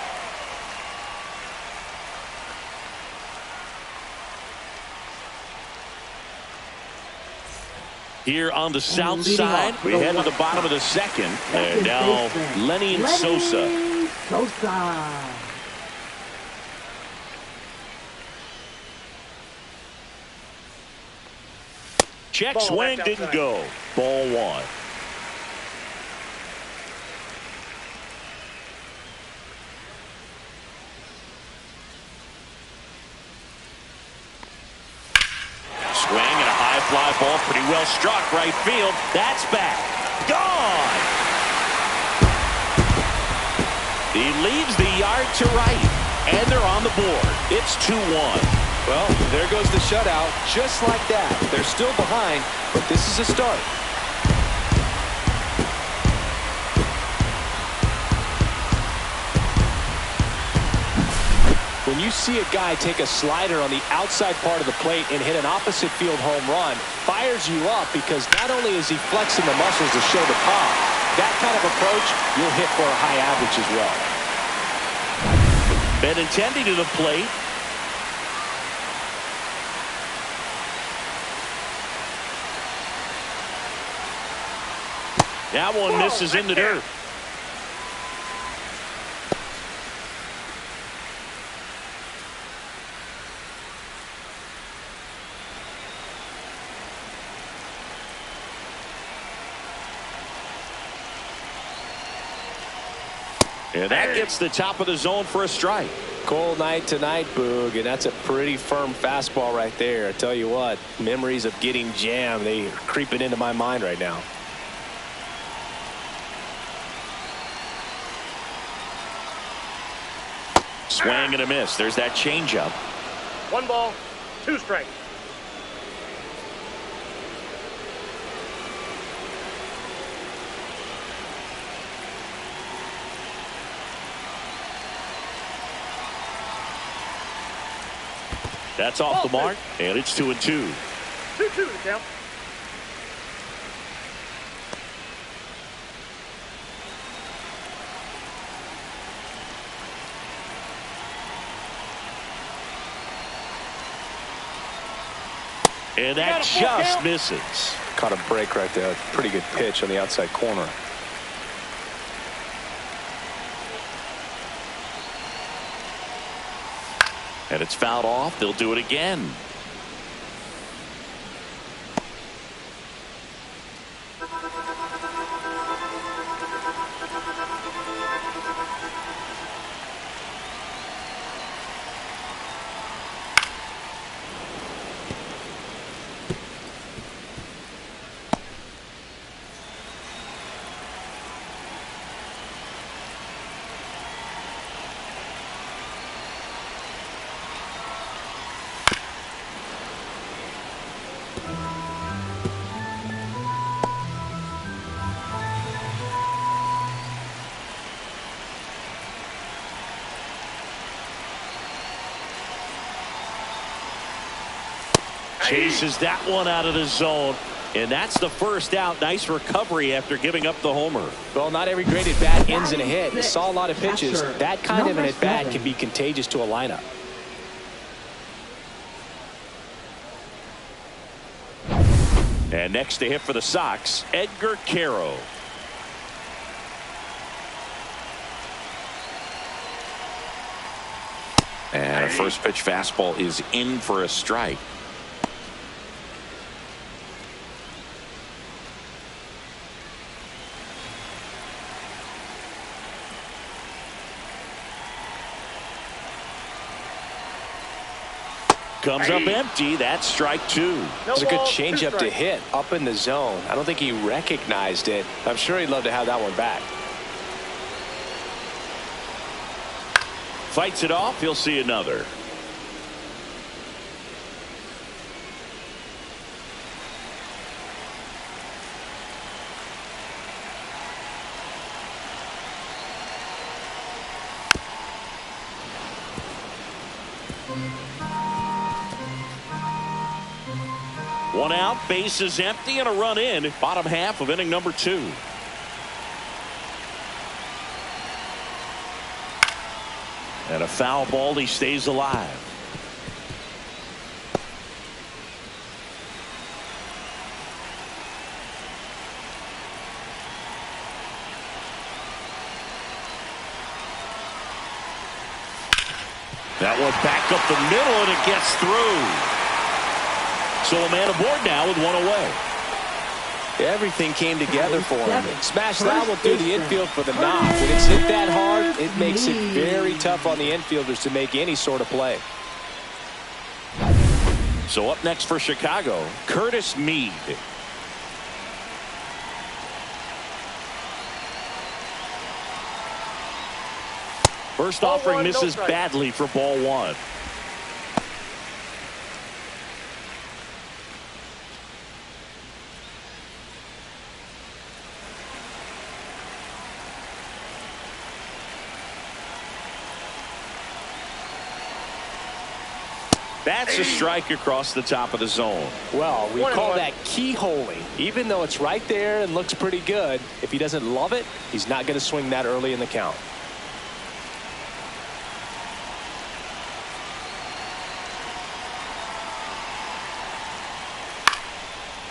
Here on the south side, we head to the bottom of the second. And now Lenny Sosa. Check swing, didn't go. Ball 1. Swing and a high fly ball, pretty well struck right field. That's back. Gone. He leaves the yard to right, and they're on the board. It's 2-1. Well, there goes the shutout. Just like that. They're still behind, but this is a start. When you see a guy take a slider on the outside part of the plate and hit an opposite field home run, fires you up because not only is he flexing the muscles to show the pop, that kind of approach you'll hit for a high average as well. Benintendi to the plate. That one misses in the dirt. And that gets the top of the zone for a strike. Cold night tonight, Boog, and that's a pretty firm fastball right there. I tell you what, memories of getting jammed, they are creeping into my mind right now. Swing and a miss. There's that changeup. 1 ball, 2 strikes. That's off the mark, and it's 2-2. 2-2 to count. And that just misses. Caught a break right there. Pretty good pitch on the outside corner. And it's fouled off. They'll do it again. Chases that one out of the zone. And that's the first out. Nice recovery after giving up the homer. Well, not every great at-bat ends in a hit. You saw a lot of pitches. That kind of an at-bat can be contagious to a lineup. And next to hit for the Sox, Edgar Caro. And a first pitch fastball is in for a strike. Comes up empty. That's strike 2. It's a good changeup to hit up in the zone. I don't think he recognized it. I'm sure he'd love to have that one back. Fights it off. He'll see another. One out, bases empty, and a run in. Bottom half of inning number 2. And a foul ball. He stays alive. That one back up the middle, and it gets through. So a man aboard now with one away. Everything came together for him. Smashed that one through the infield for the knock. When it's hit that hard, it makes it very tough on the infielders to make any sort of play. So up next for Chicago, Curtis Mead. First offering misses badly for ball 1. That's a strike across the top of the zone. Well, we call that keyholing. Even though it's right there and looks pretty good, if he doesn't love it, he's not going to swing that early in the count.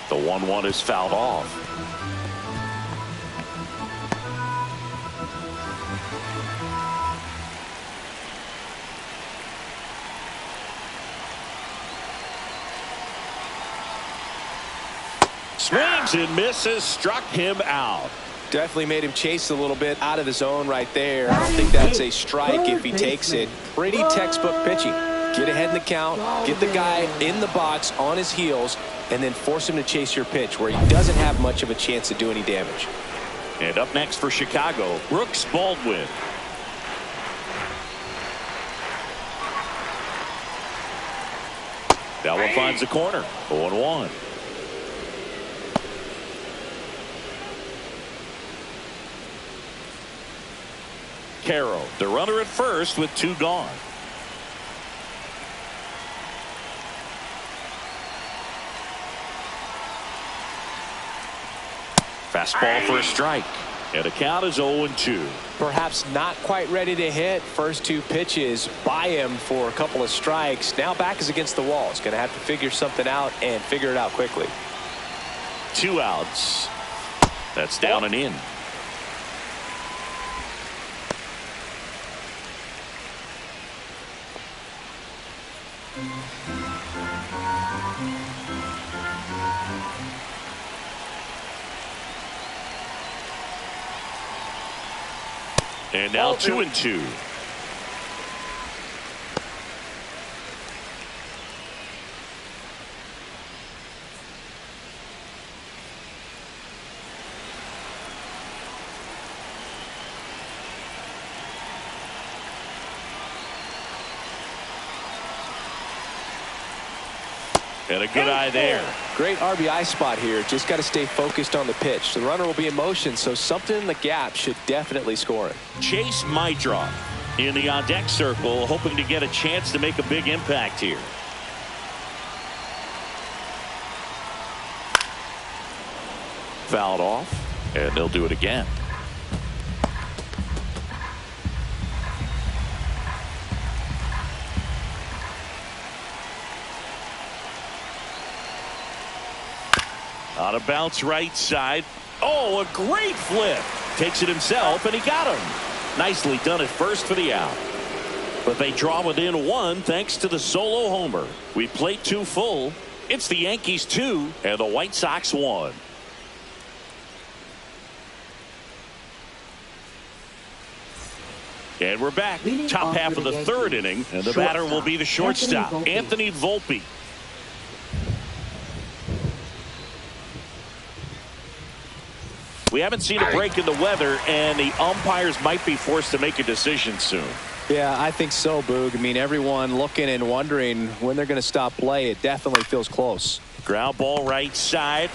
The 1-1 is fouled off. Swings and misses, struck him out. Definitely made him chase a little bit out of the zone right there. I don't think that's a strike if he takes it. Pretty textbook pitching. Get ahead in the count, get the guy in the box on his heels, and then force him to chase your pitch where he doesn't have much of a chance to do any damage. And up next for Chicago, Brooks Baldwin. That one finds the corner. 0-1. Carroll, the runner at first with 2 gone. Fastball for a strike. And the count is 0-2. Perhaps not quite ready to hit. First 2 pitches by him for a couple of strikes. Now back is against the wall. He's going to have to figure something out and figure it out quickly. 2 outs. That's down and in. And now 2-2. And a good eye there. Great RBI spot here. Just got to stay focused on the pitch. The runner will be in motion, so something in the gap should definitely score him. Chase Mydroff in the on-deck circle, hoping to get a chance to make a big impact here. Fouled off, and they'll do it again. On a bounce right side. Oh, a great flip. Takes it himself, and he got him. Nicely done at first for the out. But they draw within 1 thanks to the solo homer. We played 2 full. It's the Yankees 2 and the White Sox 1. And we're back. Top half of the 3rd inning, and the batter will be the shortstop, Anthony Volpe. We haven't seen a break in the weather, and the umpires might be forced to make a decision soon. Yeah, I think so, Boog. I mean, everyone looking and wondering when they're going to stop play. It definitely feels close. Ground ball right side.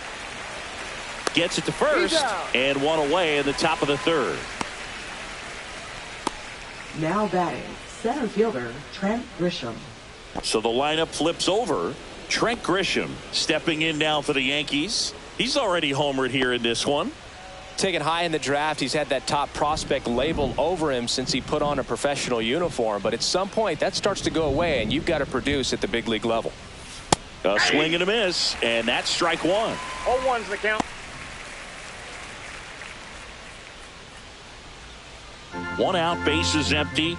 Gets it to first, and 1 away in the top of the 3rd. Now batting, center fielder Trent Grisham. So the lineup flips over. Trent Grisham stepping in now for the Yankees. He's already homered here in this one. Taken high in the draft, he's had that top prospect label over him since he put on a professional uniform. But at some point, that starts to go away, and you've got to produce at the big league level. A swing and a miss, and that's strike one. 0-1's the count. One out, bases empty.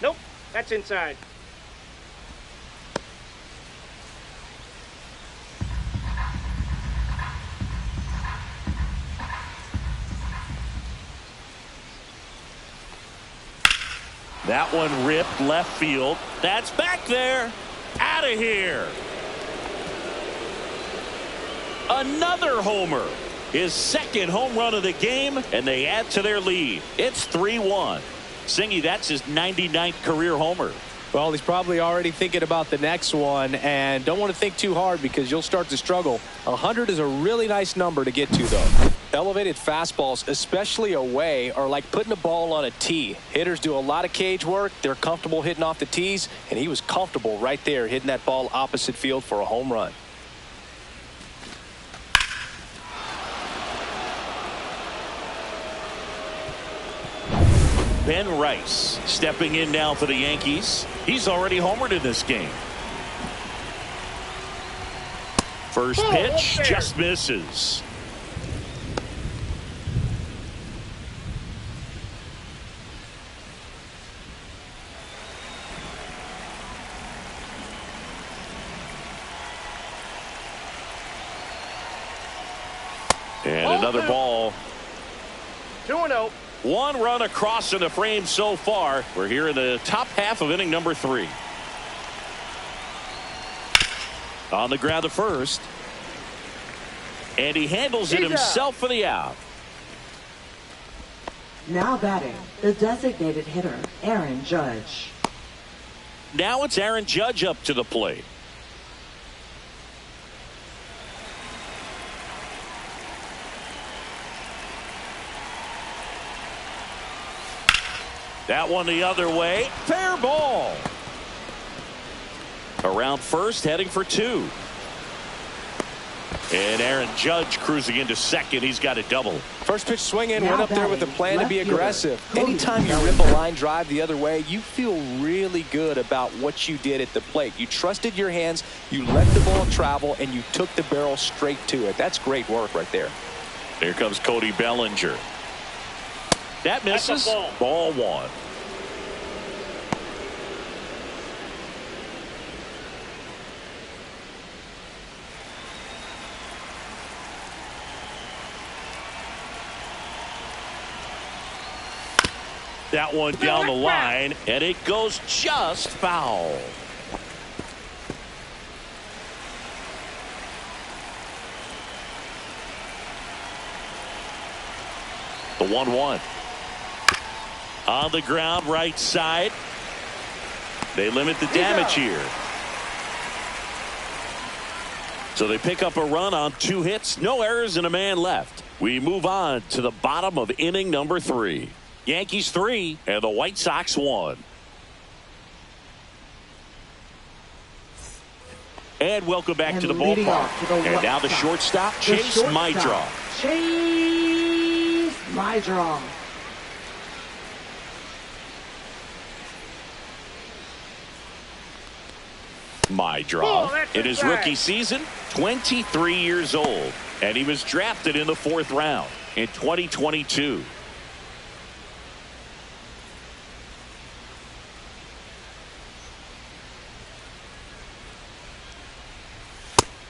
Nope, that's inside. That one ripped left field. That's back there. Out of here. Another homer. His second home run of the game, and they add to their lead. It's 3-1. Singy, that's his 99th career homer. Well, he's probably already thinking about the next one, and don't want to think too hard because you'll start to struggle. 100 is a really nice number to get to, though. Elevated fastballs, especially away, are like putting a ball on a tee. Hitters do a lot of cage work. They're comfortable hitting off the tees, and he was comfortable right there hitting that ball opposite field for a home run. Ben Rice stepping in now for the Yankees. He's already homered in this game. First pitch just misses. And another ball. 2-0. One run across in the frame so far. We're here in the top half of inning number 3. On the ground to first. And he handles it himself for the out. Now batting, the designated hitter, Aaron Judge. Now it's Aaron Judge up to the plate. That one the other way. Fair ball. Around first, heading for 2. And Aaron Judge cruising into second. He's got a double. First pitch swing in, went up there with a plan to be aggressive. Anytime you rip a line drive the other way, you feel really good about what you did at the plate. You trusted your hands, you let the ball travel, and you took the barrel straight to it. That's great work right there. Here comes Cody Bellinger. That misses. Ball 1. That one down the line, and it goes just foul. The 1-1. On the ground, right side. They limit the damage here. So they pick up a run on 2 hits, no errors, and a man left. We move on to the bottom of inning number 3. Yankees 3 and the White Sox 1. And welcome back to the ballpark. And now the shortstop, Chase Mydra. Chase Mydra. Mydra, in his rookie season, 23 years old. And he was drafted in the 4th round in 2022.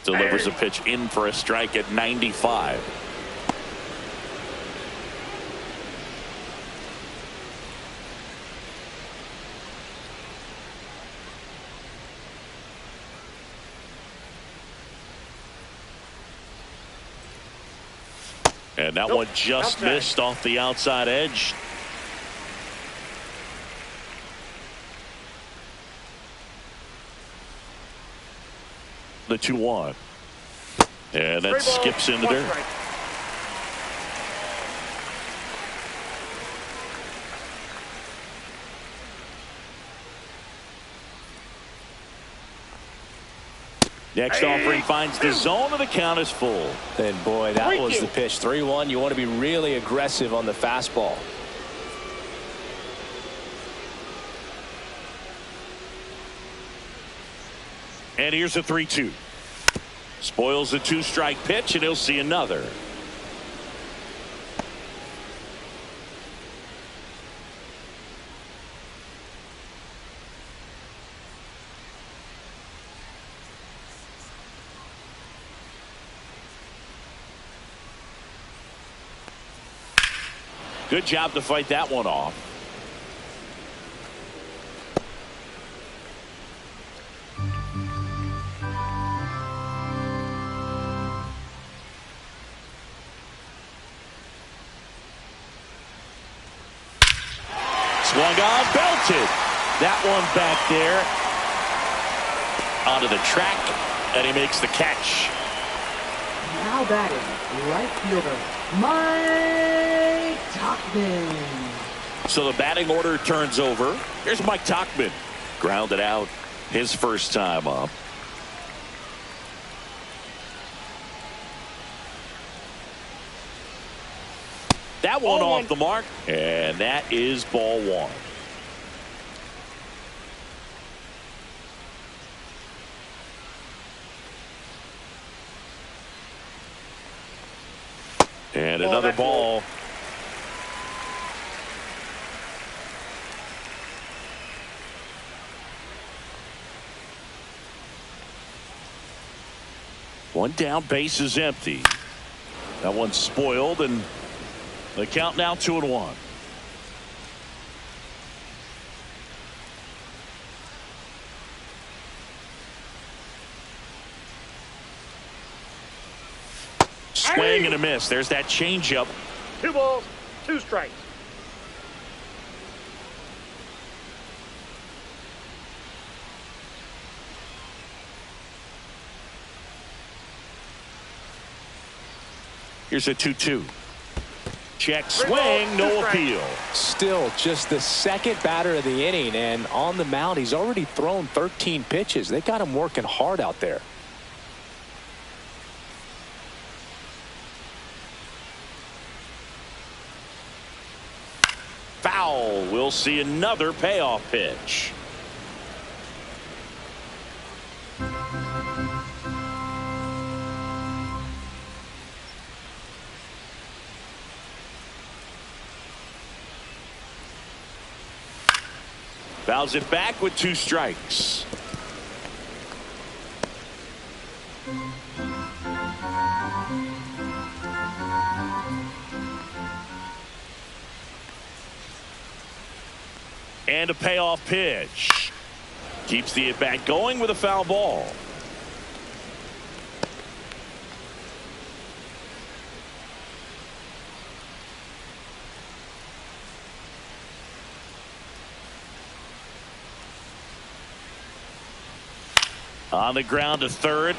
Delivers a pitch in for a strike at 95. And that one just missed off the outside edge. The 2-1. And that skips into dirt. Next offering finds the zone, and the count is full. And boy, that was the pitch. 3-1. You want to be really aggressive on the fastball. And here's a 3-2. Spoils a 2-strike pitch, and he'll see another. Good job to fight that one off. Swung on, belted. That one back there onto the track, and he makes the catch. Now batting, right fielder, Mike Tauchman. So the batting order turns over. Here's Mike Tauchman. Grounded out his first time up. That one off the mark, and that is ball one. And another ball. One down, base is empty. That one's spoiled, and the count now 2-1. Swing and a miss. There's that changeup. 2 balls, 2 strikes. Here's a 2-2. Check swing, no appeal. Still just the second batter of the inning, and on the mound he's already thrown 13 pitches. They got him working hard out there. Foul. We'll see another payoff pitch. Fouls it back with 2 strikes. And a payoff pitch. Keeps the at-bat going with a foul ball. On the ground to third.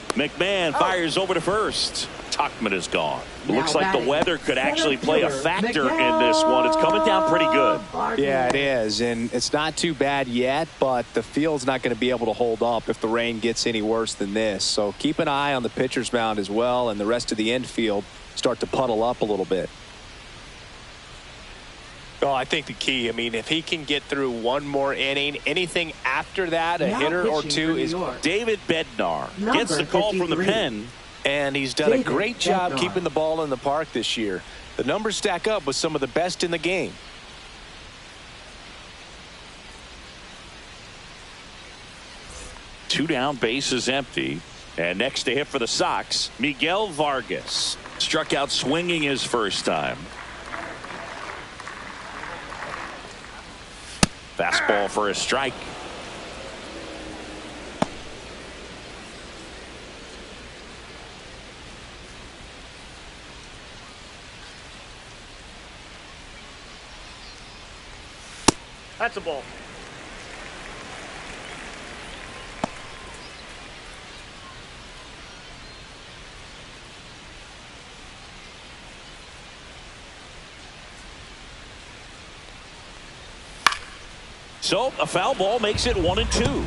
McMahon fires over to first. Tauchman is gone. Looks like the weather could actually play a factor in this one. It's coming down pretty good. Yeah, it is, and it's not too bad yet, but the field's not going to be able to hold up if the rain gets any worse than this. So keep an eye on the pitcher's mound as well, and the rest of the infield start to puddle up a little bit. Oh, I think the key, I mean, if he can get through one more inning, anything after that, a hitter or two is. David Bednar gets the call from the pen. And he's done a great job keeping the ball in the park this year. The numbers stack up with some of the best in the game. Two down, base is empty. And next to hit for the Sox, Miguel Vargas. Struck out swinging his first time. Fastball for a strike. That's a ball. So a foul ball makes it 1-2.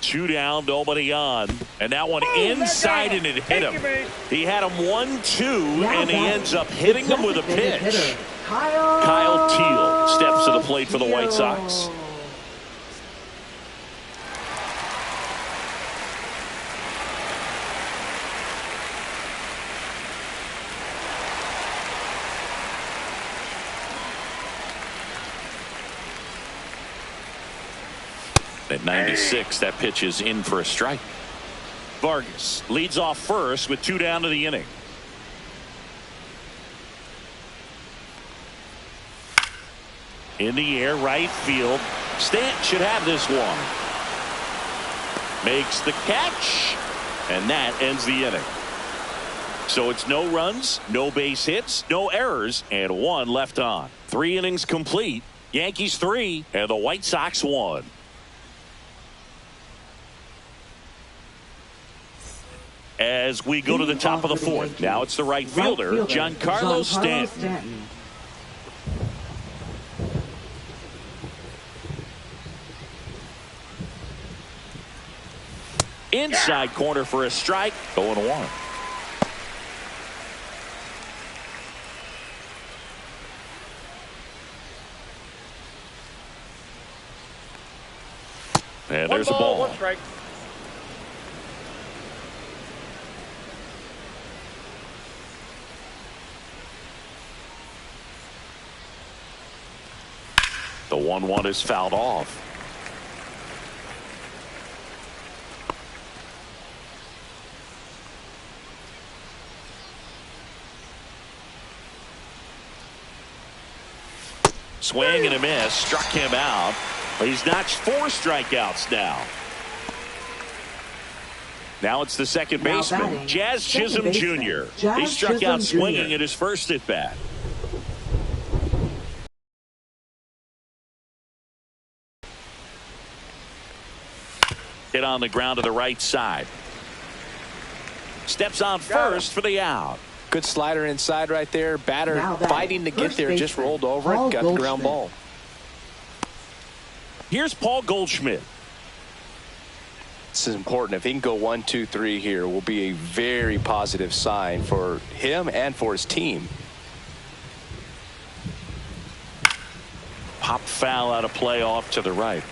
2 down, nobody on. And that one inside, and it hit him. He had him 1-2, and he ends up hitting him with a pitch. Kyle Teal steps to the plate for the White Sox. At 96, that pitch is in for a strike. Vargas leads off first with 2 down to the inning. In the air, right field. Stanton should have this one. Makes the catch, and that ends the inning. So it's no runs, no base hits, no errors, and 1 left on. 3 innings complete. Yankees 3 and the White Sox 1. As we go to the top of the 4th. Now it's the right fielder, Giancarlo Stanton. Inside corner for a strike. 0-1. And there's a ball. 1 strike. The 1-1 is fouled off. Swing and a miss. Struck him out. He's notched 4 strikeouts now. Now it's the second baseman, Jazz Chisholm Jr. He struck out swinging at his first at bat. Hit on the ground to the right side. Steps on first for the out. Good slider inside right there. Batter fighting to get there. Just rolled over it. Got the ground ball. Here's Paul Goldschmidt. This is important. If he can go 1, 2, 3 here, will be a very positive sign for him and for his team. Pop foul out of play off to the right.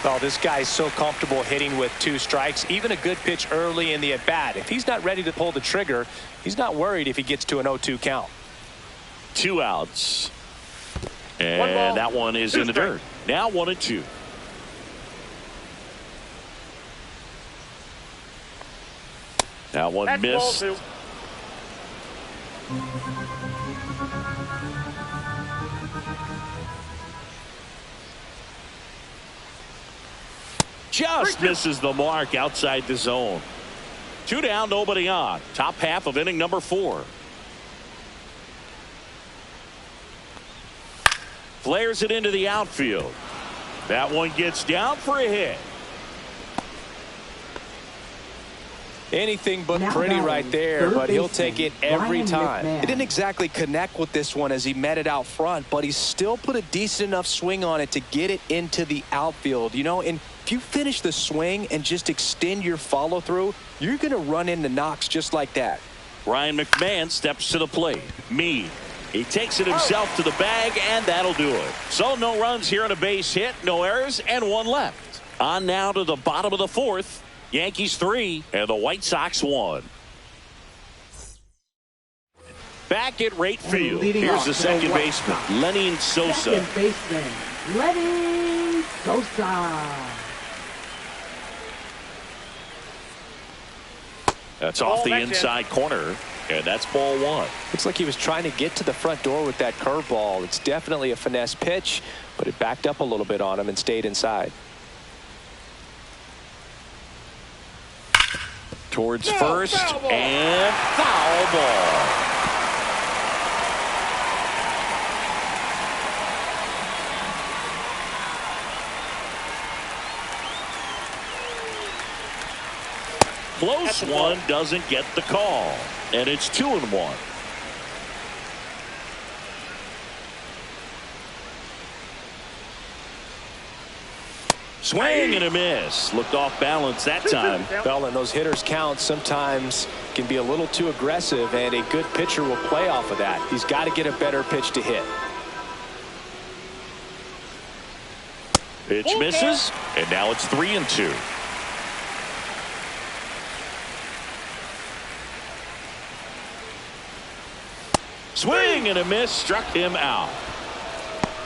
Oh, this guy's so comfortable hitting with 2 strikes. Even a good pitch early in the at-bat. If he's not ready to pull the trigger, he's not worried if he gets to an 0-2 count. 2 outs. And that one is in the dirt. Now 1-2. That one missed. Just misses the mark outside the zone. 2 down, nobody on. Top half of inning number 4. Flares it into the outfield. That one gets down for a hit. Anything but pretty right there, but he'll take it every time. He didn't exactly connect with this one as he met it out front, but he still put a decent enough swing on it to get it into the outfield. You know, and if you finish the swing and just extend your follow through, you're going to run into knocks just like that. Ryan McMahon steps to the plate. He takes it himself to the bag, and that'll do it. So no runs here on a base hit, no errors, and 1 left. On now to the bottom of the 4th. Yankees 3 and the White Sox 1. Back at right field. Here's the second baseman, Lenny Sosa. Second baseman, Lenny Sosa. That's off the inside corner, and that's ball 1. Looks like he was trying to get to the front door with that curveball. It's definitely a finesse pitch, but it backed up a little bit on him and stayed inside. Towards first, and foul ball. Close one, doesn't get the call. And it's 2-1. Swing and a miss. Looked off balance that time. Well, and those hitters count sometimes can be a little too aggressive, and a good pitcher will play off of that. He's got to get a better pitch to hit. Pitch misses, and now it's 3-2. Swing and a miss, struck him out.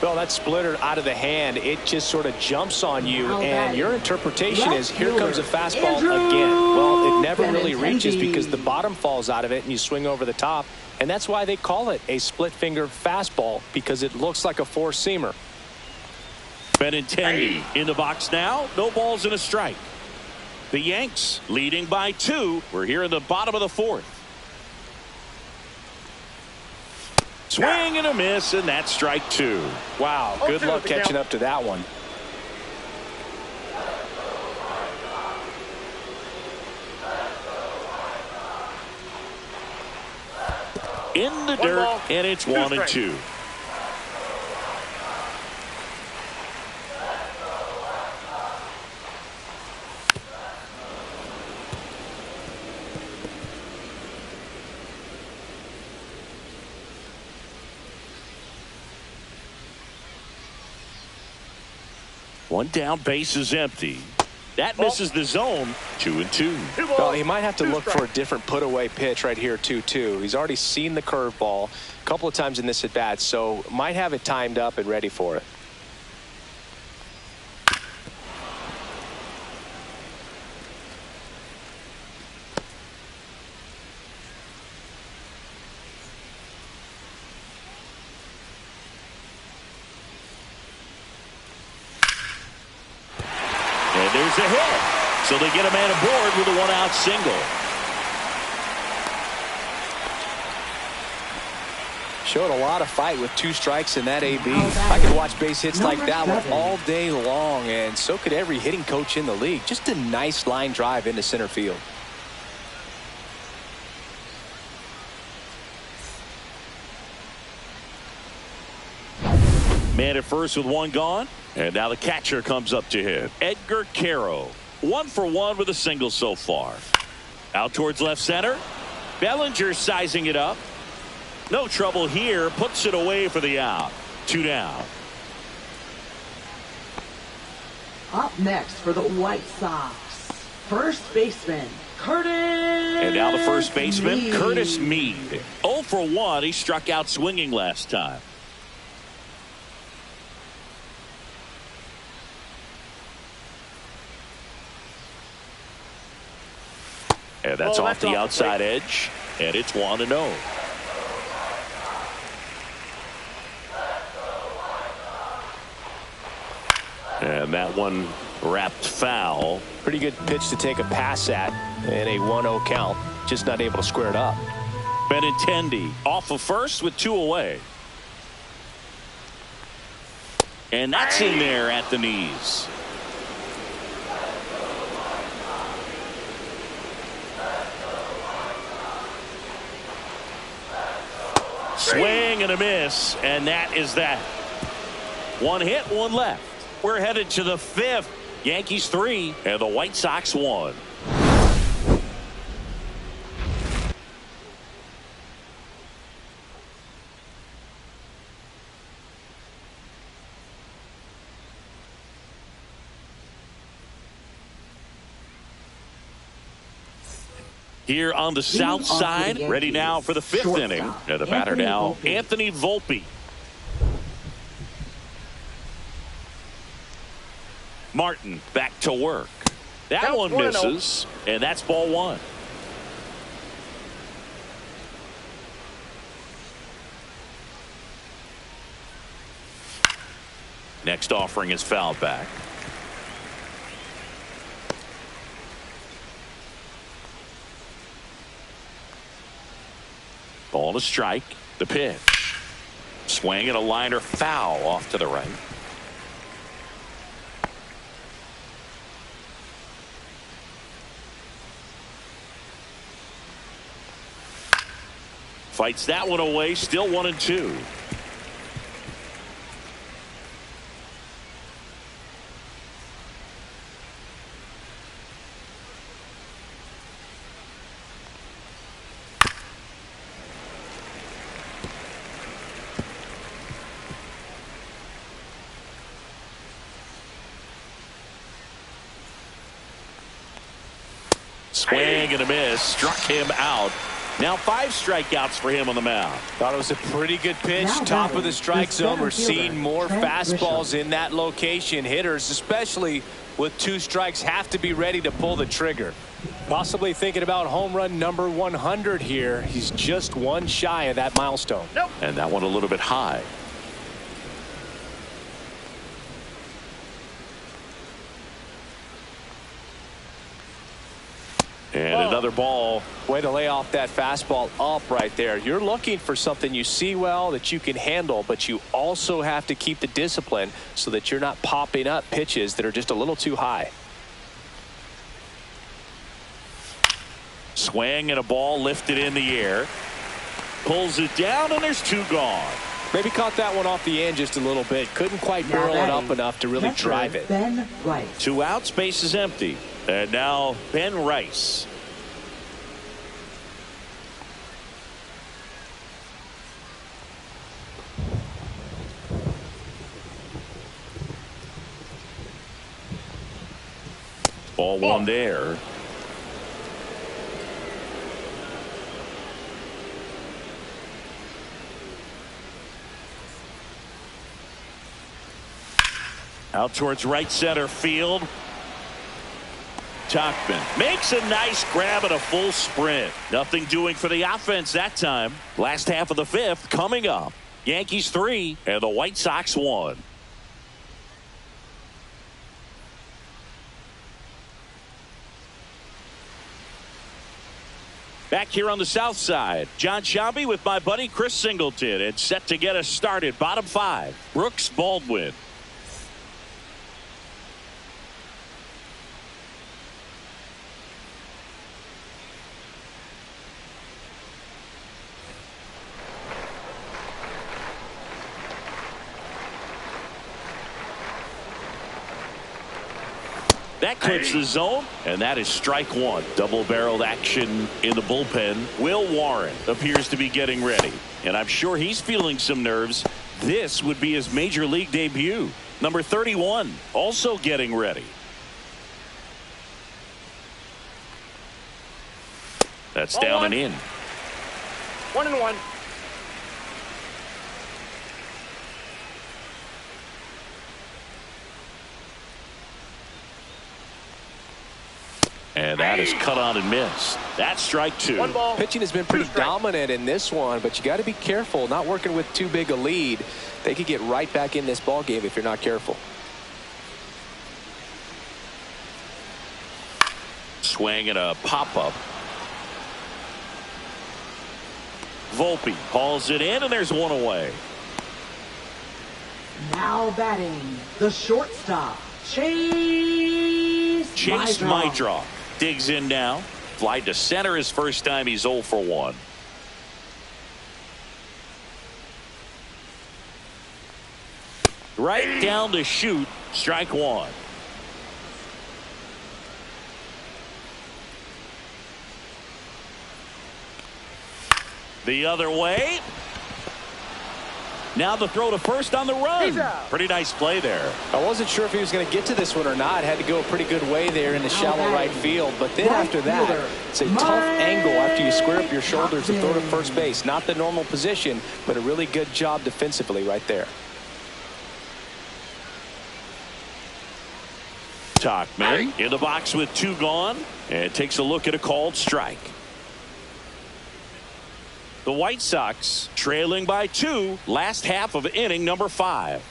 Well, that splitter out of the hand, it just sort of jumps on you, and your interpretation is here comes a fastball again. Well, it never really reaches because the bottom falls out of it and you swing over the top, and that's why they call it a split finger fastball, because it looks like a four-seamer. Benintendi in the box now. No balls and a strike. The Yanks leading by 2. We're here in the bottom of the 4th. Swing and a miss, and that's strike 2. Wow, good luck catching up to that one. In the dirt, and it's 1-2. One down, base is empty. That misses the zone. 2-2. Well, he might have to look for a different put-away pitch right here, 2-2. He's already seen the curveball a couple of times in this at-bat, so might have it timed up and ready for it. There's a hit. So they get a man aboard with a one-out single. Showed a lot of fight with 2 strikes in that AB. I could watch base hits like that one all day long, and so could every hitting coach in the league. Just a nice line drive into center field. Man at first with 1 gone. And now the catcher comes up to hit. Edgar Caro. 1 for 1 with a single so far. Out towards left center. Bellinger sizing it up. No trouble here. Puts it away for the out. 2 down. Up next for the White Sox, first baseman Curtis. And now the first baseman, Mead. Curtis Mead. 0 for 1. He struck out swinging last time. And that's off the outside edge. And it's 1-0. And that one wrapped foul. Pretty good pitch to take a pass at in a 1-0 count. Just not able to square it up. Benintendi off of first with 2 away. And that's in there at the knees. Swing and a miss, and that is that. 1 hit, 1 left. We're headed to the 5th. Yankees 3 and the White Sox 1. Here on the south side, ready now for the 5th inning. And the batter now, Anthony Volpe. Martin back to work. That one misses, and that's ball 1. Next offering is fouled back. Ball to strike. The pitch. Swing and a liner foul off to the right. Fights that one away. Still 1-2. Swing and a miss. Struck him out. Now 5 strikeouts for him on the mound. Thought it was a pretty good pitch. Top of the strike zone. We're seeing more fastballs in that location. Hitters, especially with 2 strikes, have to be ready to pull the trigger. Possibly thinking about home run number 100 here. He's just 1 shy of that milestone. Nope. And that one a little bit high. And another ball. Way to lay off that fastball up right there. You're looking for something you see well that you can handle, but you also have to keep the discipline so that you're not popping up pitches that are just a little too high. Swing and a ball lifted in the air. Pulls it down, and there's 2 gone. Maybe caught that one off the end just a little bit. Couldn't quite barrel it up enough to really drive it. Ben Rice. 2 outs, base is empty. And now Ben Rice. Ball 1 there. Out towards right center field. Tachman makes a nice grab at a full sprint. Nothing doing for the offense that time. Last half of the 5th coming up. Yankees 3 and the White Sox 1. Back here on the south side, John Shambi with my buddy Chris Singleton, and set to get us started. Bottom 5, Brooks Baldwin. That clips the zone, and that is strike 1. Double-barreled action in the bullpen. Will Warren appears to be getting ready, and I'm sure he's feeling some nerves. This would be his major league debut. Number 31 also getting ready. That's down and in. 1-1. And that is cut on and missed. That's strike 2. 1 ball. Pitching has been pretty dominant in this one, but you got to be careful. Not working with too big a lead. They could get right back in this ball game if you're not careful. Swing and a pop-up. Volpe hauls it in, and there's 1 away. Now batting, the shortstop, Chase Maidroff digs in now. Fly to center his first time. He's 0 for 1. Right down to shoot. Strike 1. The other way. Now the throw to first on the run. Pretty nice play there. I wasn't sure if he was going to get to this one or not. Had to go a pretty good way there in the shallow right field. But then after that, it's a tough angle after you square up your shoulders to throw to first base. Not the normal position, but a really good job defensively right there. Tachman in the box with 2 gone, and takes a look at a called strike. The White Sox trailing by 2, last half of inning number 5.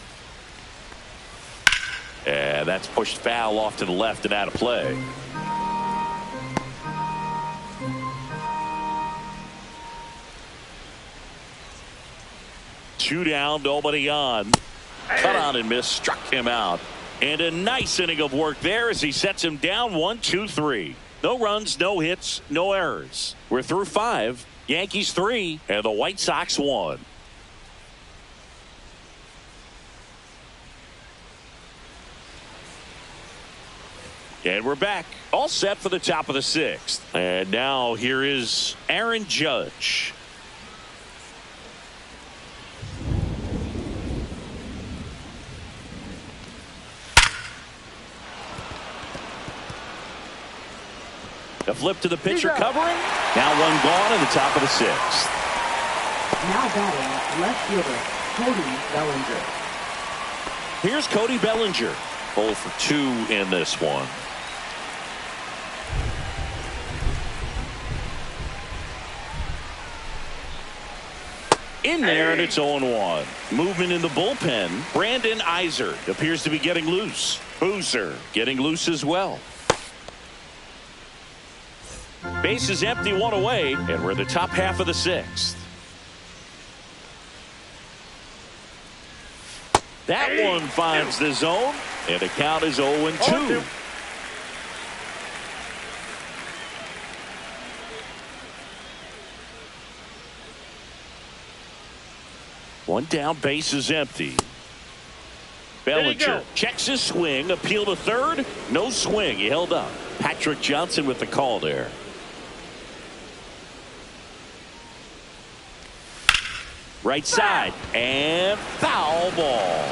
And that's pushed foul off to the left and out of play. Two down, nobody on. Cut on and miss, struck him out. And a nice inning of work there as he sets him down 1-2-3. No runs, no hits, no errors. We're through 5. Yankees 3 and the White Sox 1. And we're back, all set for the top of the 6th. And now here is Aaron Judge. A flip to the pitcher covering. Now one gone in the top of the 6th. Now batting, left fielder, Cody Bellinger. Here's Cody Bellinger. 0 for 2 in this one. In there, and it's 0-1. Movement in the bullpen. Brandon Iser appears to be getting loose. Boozer getting loose as well. Base is empty, 1 away, and we're in the top half of the 6th. That one finds the zone, and the count is 0-2. One down, base is empty. Bellinger checks his swing, appeal to third, no swing, he held up. Patrick Johnson with the call there. Right side, and foul ball.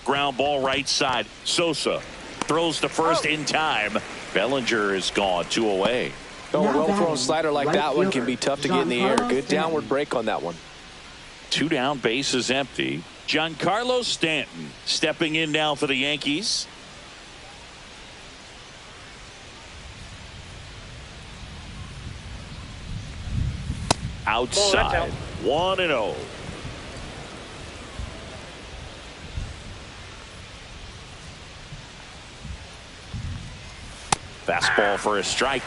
Ground ball right side. Sosa throws to first in time. Bellinger is gone, 2 away. A well-thrown slider like that one can be tough to get in the air. Good downward break on that one. 2 down, base is empty. Giancarlo Stanton stepping in now for the Yankees. Outside, 1-0. Fastball for a strike.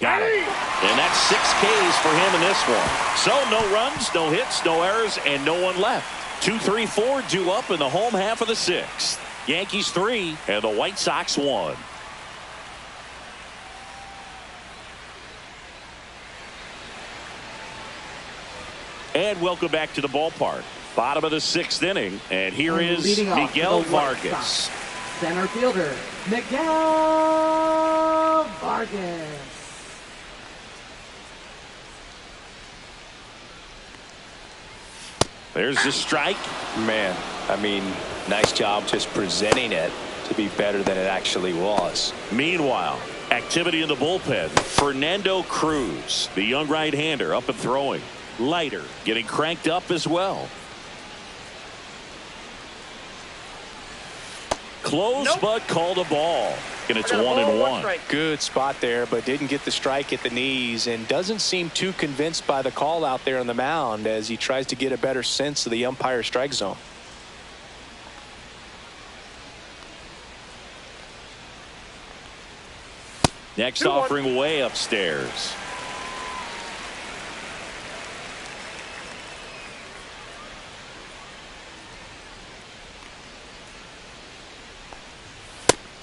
Got it. And that's 6 Ks for him in this one. So no runs, no hits, no errors, and no one left. 2, 3, 4 due up in the home half of the 6th. Yankees 3 and the White Sox 1. And welcome back to the ballpark. Bottom of the 6th inning, and here is Miguel Vargas. Center fielder, Miguel Vargas. There's the strike. Man, I mean, nice job just presenting it to be better than it actually was. Meanwhile, activity in the bullpen. Fernando Cruz, the young right-hander, up and throwing. Leiter getting cranked up as well. Close, but called a ball. And it's 1-1. Good spot there, but didn't get the strike at the knees and doesn't seem too convinced by the call out there on the mound as he tries to get a better sense of the umpire strike zone. Next offering way upstairs.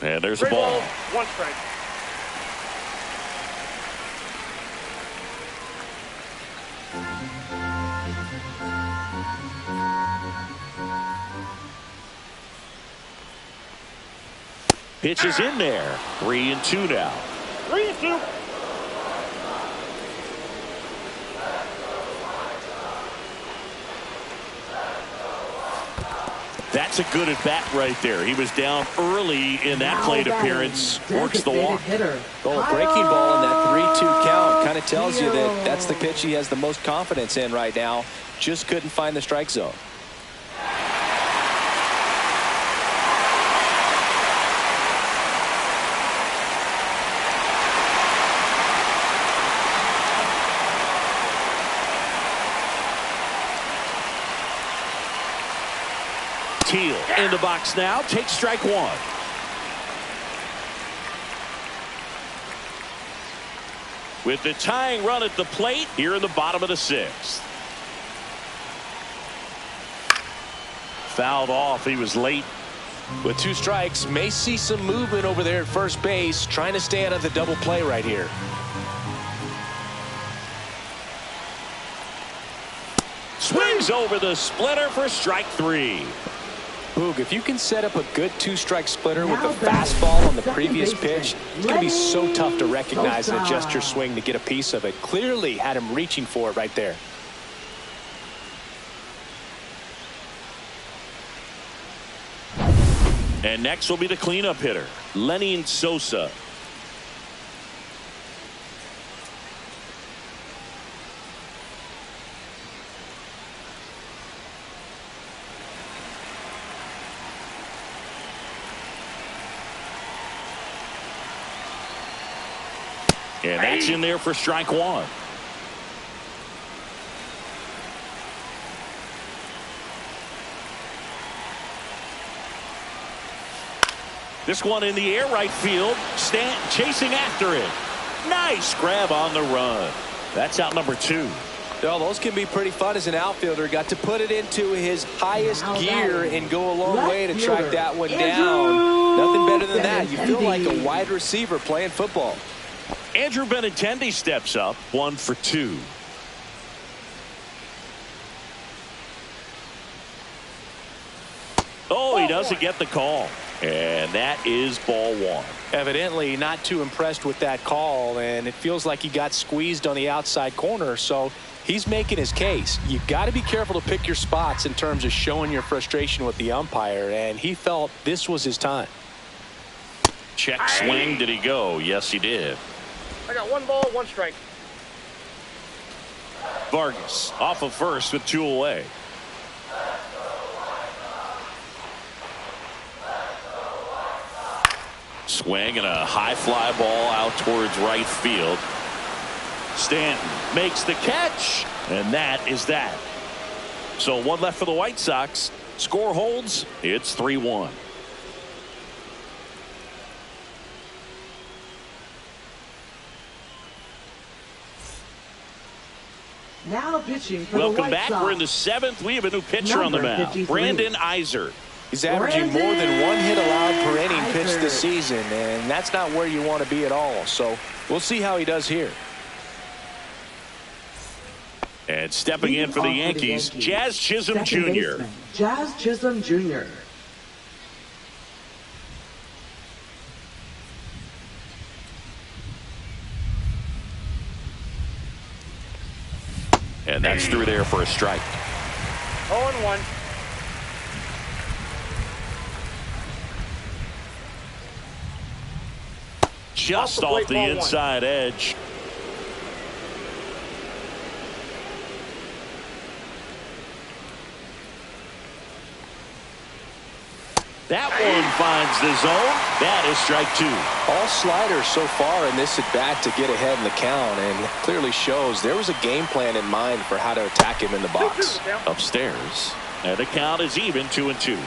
And there's a ball. 1 strike. Pitch is in there. 3-2 now. 3-2. That's a good at bat right there. He was down early in that plate appearance. Works the walk. Oh, breaking ball in that 3-2 count kind of tells you that that's the pitch he has the most confidence in right now. Just couldn't find the strike zone. steal. In the box now, takes strike one. With the tying run at the plate here in the bottom of the sixth. Fouled off. He was late. With 2 strikes, may see some movement over there at first base, trying to stay out of the double play right here. Swings over the splitter for strike 3. Boog, if you can set up a good 2-strike splitter with the fastball on the previous pitch, it's going to be so tough to recognize and adjust your swing to get a piece of it. Clearly had him reaching for it right there. And next will be the cleanup hitter, Lenny Sosa. And that's in there for strike one. This one in the air right field. Stanton chasing after it. Nice grab on the run. That's out number 2. Well, those can be pretty fun as an outfielder. Got to put it into his highest gear and go a long way to track that one down. Nothing better than that. You feel like a wide receiver playing football. Andrew Benintendi steps up, 1 for 2. Oh, he doesn't get the call. And that is ball 1. Evidently not too impressed with that call, and it feels like he got squeezed on the outside corner, so he's making his case. You've got to be careful to pick your spots in terms of showing your frustration with the umpire, and he felt this was his time. Check swing. Did he go? Yes, he did. I got 1 ball, 1 strike. Vargas off of first with 2 away. Swing and a high fly ball out towards right field. Stanton makes the catch, and that is that. So 1 left for the White Sox. Score holds. It's 3-1. Now pitching for Welcome the White back. Sox. We're in the 7th. We have a new pitcher on the Number mound. 53. Brandon Iser. He's averaging more than 1 hit allowed per inning pitched this season, and that's not where you want to be at all. So we'll see how he does here. And stepping in for the Yankees, Jazz Chisholm Jr. Jazz Chisholm Jr. And that's through there for a strike. 0-1. Just off the inside edge. That one finds the zone. That is strike 2. All sliders so far in this at bat to get ahead in the count, and clearly shows there was a game plan in mind for how to attack him in the box. Upstairs. And the count is even, 2-2.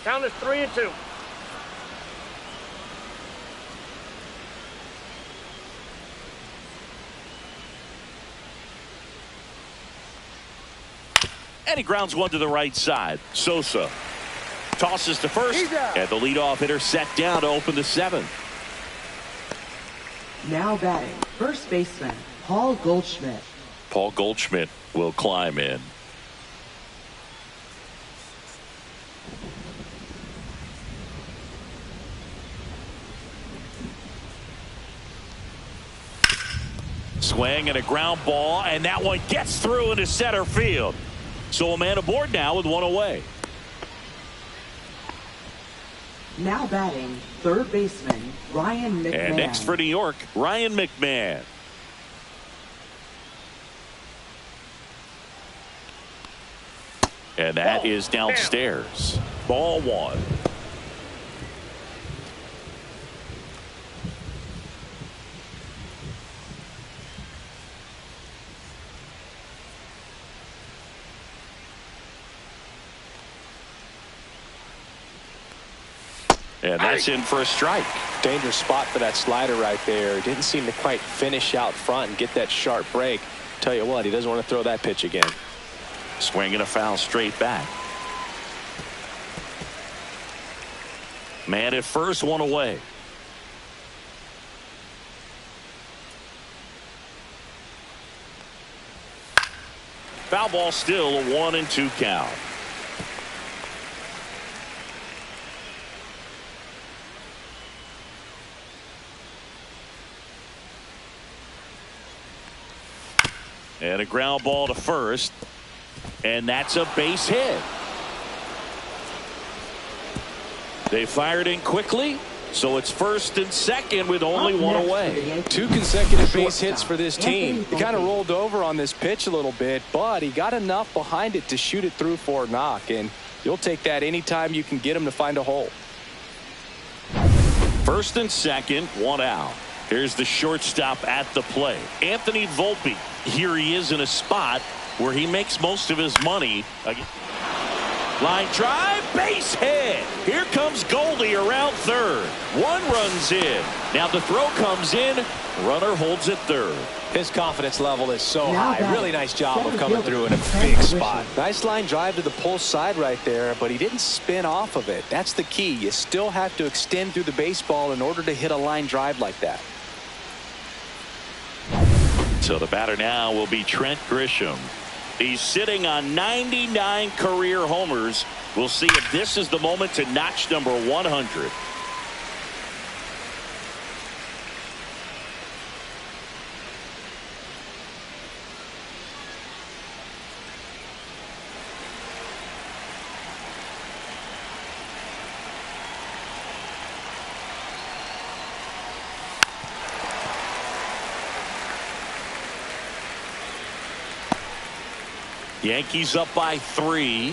Count is 3-2. And he grounds one to the right side. Sosa tosses to first, and the leadoff hitter set down to open the 7th. Now batting, first baseman, Paul Goldschmidt. Paul Goldschmidt will climb in. Swing and a ground ball, and that one gets through into center field. So a man aboard now with 1 away. Now batting, third baseman, Ryan McMahon. And next for New York, Ryan McMahon. And that is downstairs. Ball 1. And that's in for a strike. Dangerous spot for that slider right there. Didn't seem to quite finish out front and get that sharp break. Tell you what, he doesn't want to throw that pitch again. Swing and a foul straight back. Man at first, one away. Foul ball, still a 1-2 count. And a ground ball to first. And that's a base hit. They fired in quickly, so it's first and second with only one away. 2 consecutive base hits for this team. He kind of rolled over on this pitch a little bit, but he got enough behind it to shoot it through for a knock, and you'll take that anytime you can get him to find a hole. First and second, one out. Here's the shortstop at the plate, Anthony Volpe. Here he is in a spot where he makes most of his money. Line drive, base hit. Here comes Goldie around third. One runs in. Now the throw comes in. Runner holds at third. His confidence level is so high. Really nice job of coming through in a big spot. Nice line drive to the pull side right there, but he didn't spin off of it. That's the key. You still have to extend through the baseball in order to hit a line drive like that. So the batter now will be Trent Grisham. He's sitting on 99 career homers. We'll see if this is the moment to notch number 100. Yankees up by 3.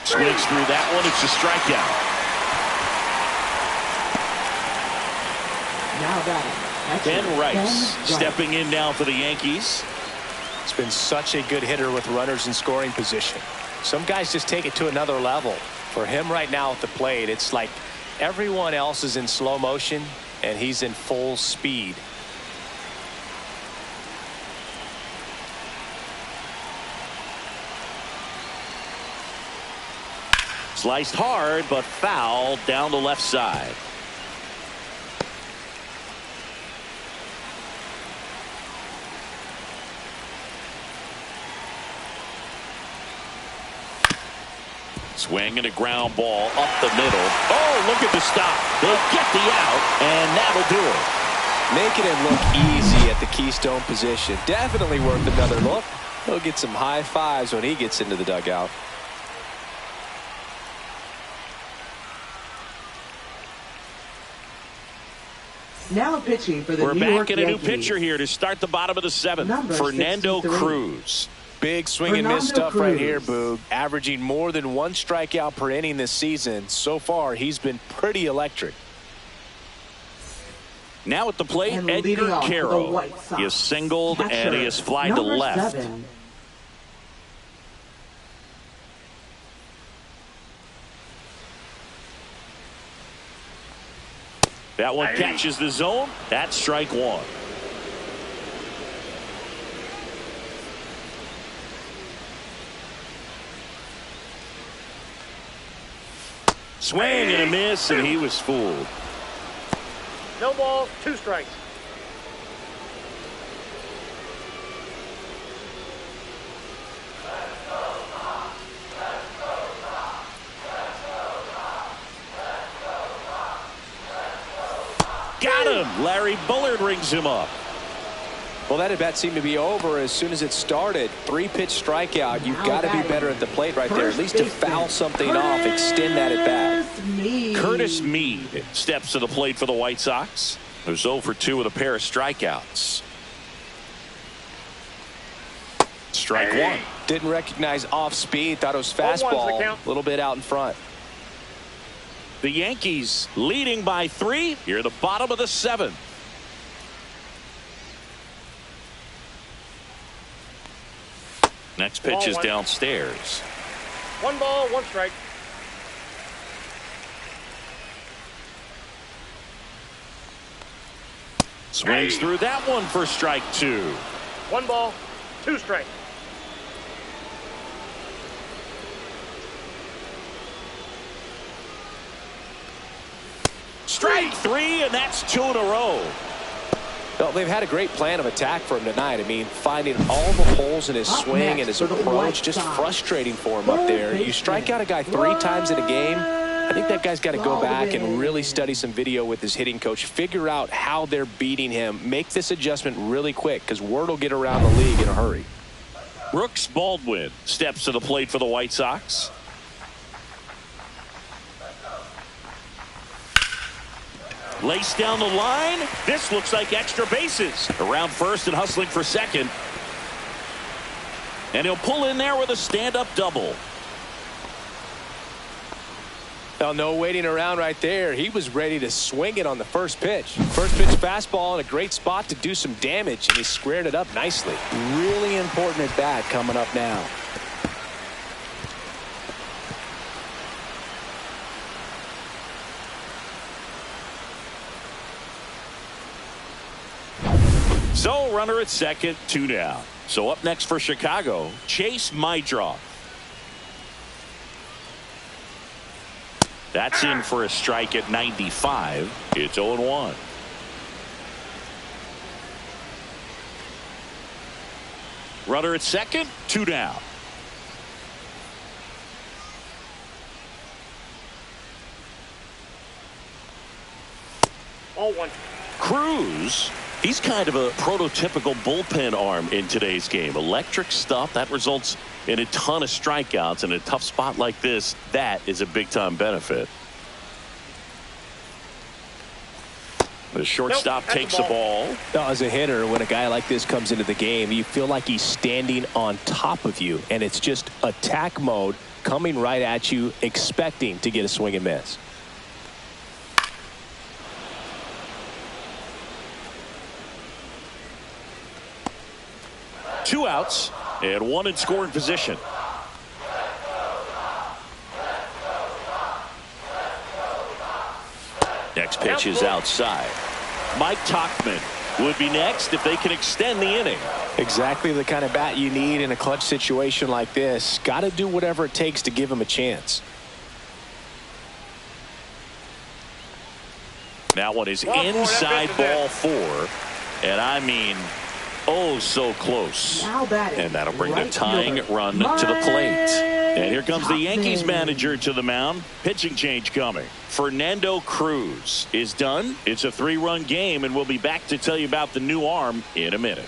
Swings through that one. It's a strikeout. Now batting, Ben Rice stepping in now for the Yankees. He's been such a good hitter with runners in scoring position. Some guys just take it to another level. For him right now at the plate, it's like everyone else is in slow motion and he's in full speed. Sliced hard, but foul down the left side. Swing and a ground ball up the middle. Oh, look at the stop. They'll get the out, and that'll do it. Making it look easy at the keystone position. Definitely worth another look. He'll get some high fives when he gets into the dugout. Now pitching for the We're New back York in a Yankees. new pitcher here to start the bottom of the 7th. Number Fernando 63. Cruz. Big swing and miss Fernando stuff right Cruz. here, Boog. Averaging more than 1 strikeout per inning this season. So far, he's been pretty electric. Now at the plate, And leading Edgar off for the Caro. White Sox, He is singled and catcher, he is fly to number left. 7. That one catches the zone. That's strike 1. Swing and a miss, and he was fooled. No balls, 2 strikes. Got him. Larry Bullard rings him up. Well, that at bat seemed to be over as soon as it started. 3-pitch strikeout. You've got to be better at the plate right there. At least to foul something off, extend that at bat. Curtis Mead steps to the plate for the White Sox. Who's 0 for 2 with a pair of strikeouts. strike one. Didn't recognize off speed. Thought it was fastball. A little bit out in front. The Yankees leading by 3 here at the bottom of the 7th. Next pitch is downstairs. 1 ball, 1 strike. Swings through that one for strike 2. 1 ball, 2 strike. Strike 3, and that's 2 in a row. Well, they've had a great plan of attack for him tonight. I mean, finding all the holes in his swing and his approach, just frustrating for him up there. You strike out a guy 3 times in a game, I think that guy's got to go back and really study some video with his hitting coach, figure out how they're beating him, make this adjustment really quick, because word will get around the league in a hurry. Brooks Baldwin steps to the plate for the White Sox. Lace down the line. This looks like extra bases. Around first and hustling for second. And he'll pull in there with a stand-up double. Well, no waiting around right there. He was ready to swing it on the first pitch. First pitch fastball in a great spot to do some damage, and he squared it up nicely. Really important at bat coming up now. So runner at second, 2 down. So up next for Chicago, Chase Mydroff. That's in for a strike at 95. It's 0-1. Runner at second, 2 down. All 1. Cruz, he's kind of a prototypical bullpen arm in today's game. Electric stuff that results in a ton of strikeouts. In a tough spot like this, that is a big-time benefit. The shortstop takes the ball. As a hitter, when a guy like this comes into the game, you feel like he's standing on top of you, and it's just attack mode coming right at you, expecting to get a swing and miss. Two outs and 1 in scoring position. Next pitch is outside. Mike Tauchman would be next if they can extend the inning. Exactly the kind of bat you need in a clutch situation like this. Got to do whatever it takes to give him a chance. That one is inside ball 4. And I mean, oh, so close. And that'll bring the tying run to the plate. And here comes the Yankees manager to the mound. Pitching change coming. Fernando Cruz is done. It's a 3-run game, and we'll be back to tell you about the new arm in a minute.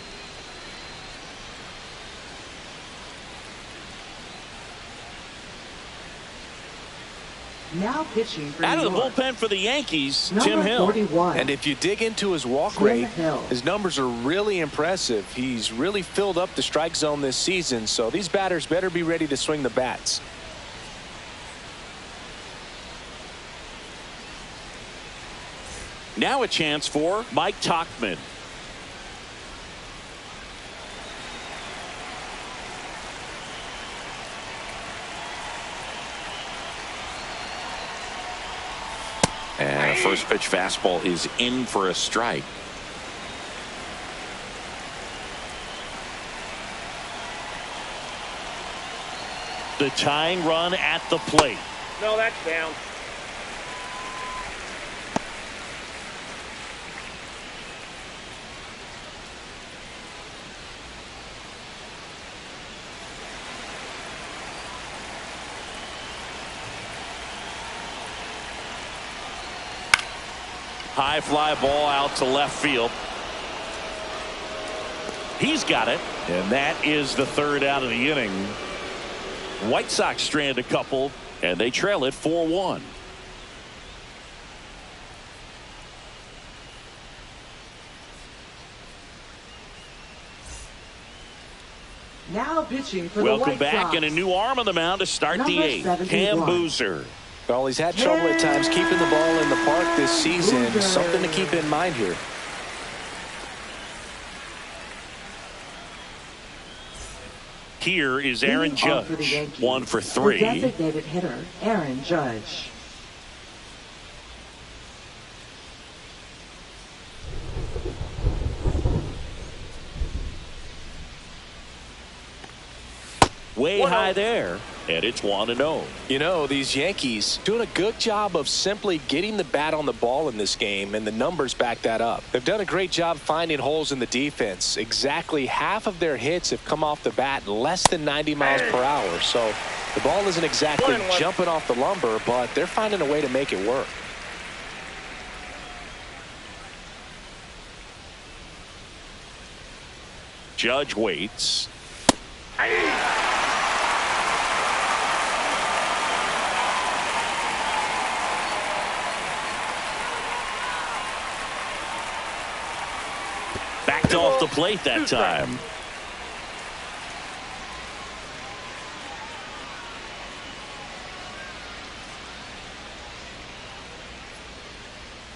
Now pitching for Out of the New York, bullpen for the Yankees, number Tim Hill. 41. And if you dig into his walk Tim rate, Hill. his numbers are really impressive. He's really filled up the strike zone this season, so these batters better be ready to swing the bats. Now a chance for Mike Tauchman. And a first pitch fastball is in for a strike. The tying run at the plate. No, that's down. High fly ball out to left field. He's got it, and that is the 3rd out of the inning. White Sox strand a couple, and they trail it 4-1. Now pitching for the Welcome White back, Sox. and a new arm on the mound to start Number the eighth. 71. Cam Boozer. Well, he's had trouble at times keeping the ball in the park this season. Boozer. Something to keep in mind here. Here is Aaron Leading off Judge. for the Yankees, 1 for the 3. designated hitter, Aaron Judge. Way high there, and it's 1-0. You know, these Yankees doing a good job of simply getting the bat on the ball in this game, and the numbers back that up. They've done a great job finding holes in the defense. Exactly half of their hits have come off the bat less than 90 miles per hour. So the ball isn't exactly jumping off the lumber, but they're finding a way to make it work. Judge waits. Backed off the plate that time.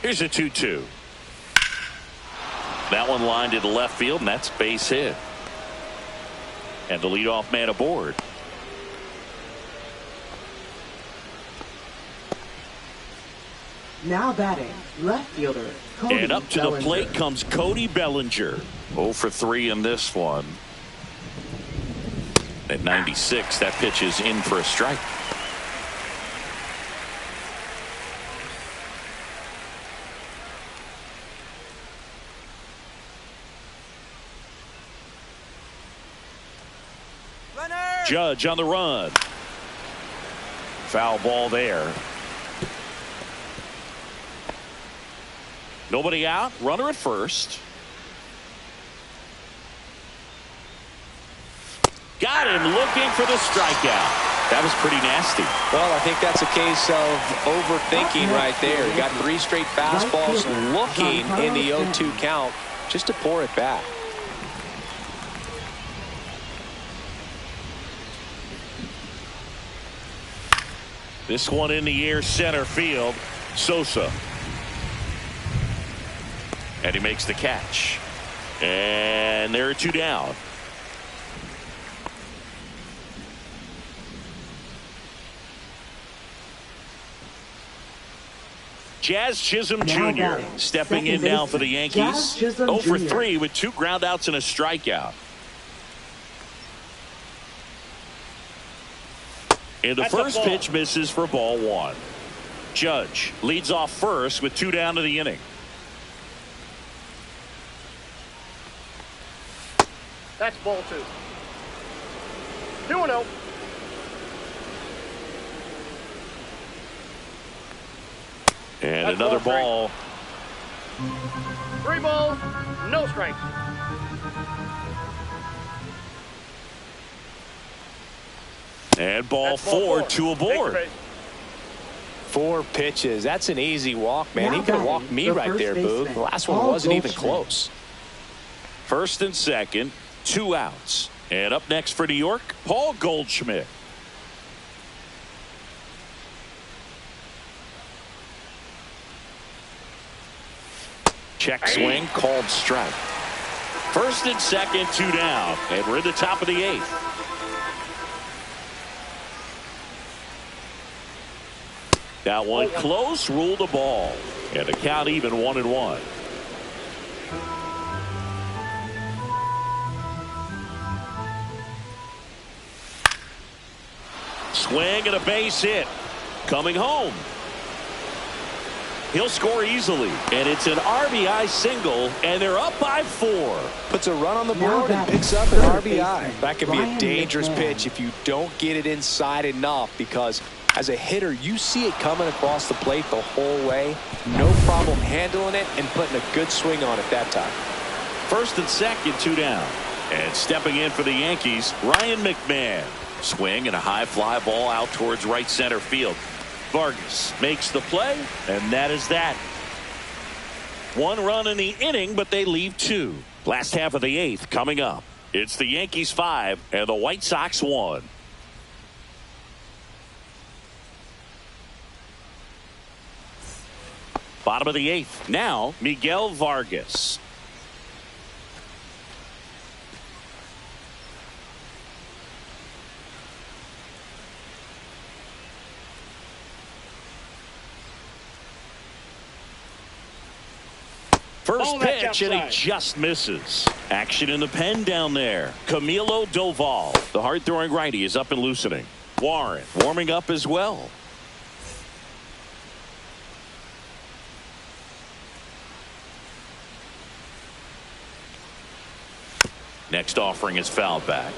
Here's a 2-2. That one lined into left field, and that's base hit. And the leadoff man aboard. Now batting, left fielder, Cody And up to Bellinger. the plate comes Cody Bellinger. 0 for 3 in this one. At 96, that pitch is in for a strike. Judge on the run. Foul ball there. Nobody out. Runner at first. Got him looking for the strikeout. That was pretty nasty. Well, I think that's a case of overthinking right there. He got 3 straight fastballs looking in the 0-2 count just to pour it back. This one in the air, center field. Sosa. And he makes the catch. And there are 2 down. Jazz Chisholm Jr. stepping in now for the Yankees. 0 for 3 with 2 groundouts and a strikeout. And the first pitch misses for ball 1. Judge leads off first with 2 down to the inning. That's ball 2. 2-0. And another ball. 3 balls, no strikes. And ball 4, 2 aboard. 4 pitches. That's an easy walk, man. He could have walked me right there, Boog. The last one wasn't even close. First and second, 2 outs. And up next for New York, Paul Goldschmidt. Check swing, called strike. First and second, 2 down. And we're in the top of the 8th. That one close, ruled a ball. And the count even 1-1. Swing and a base hit. Coming home. He'll score easily. And it's an RBI single, and they're up by 4. Puts a run on the board and picks up an RBI. That could be a dangerous pitch if you don't get it inside enough, because as a hitter, you see it coming across the plate the whole way. No problem handling it and putting a good swing on it that time. First and second, 2 down. And stepping in for the Yankees, Ryan McMahon. Swing and a high fly ball out towards right center field. Vargas makes the play, and that is that. 1 run in the inning, but they leave 2. Last half of the 8th coming up. It's the Yankees 5 and the White Sox 1. Bottom of the 8th. Now, Miguel Vargas. First pitch, and he just misses. Action in the pen down there. Camilo Doval, the hard-throwing righty, is up and loosening. Warren warming up as well. Next offering is fouled back.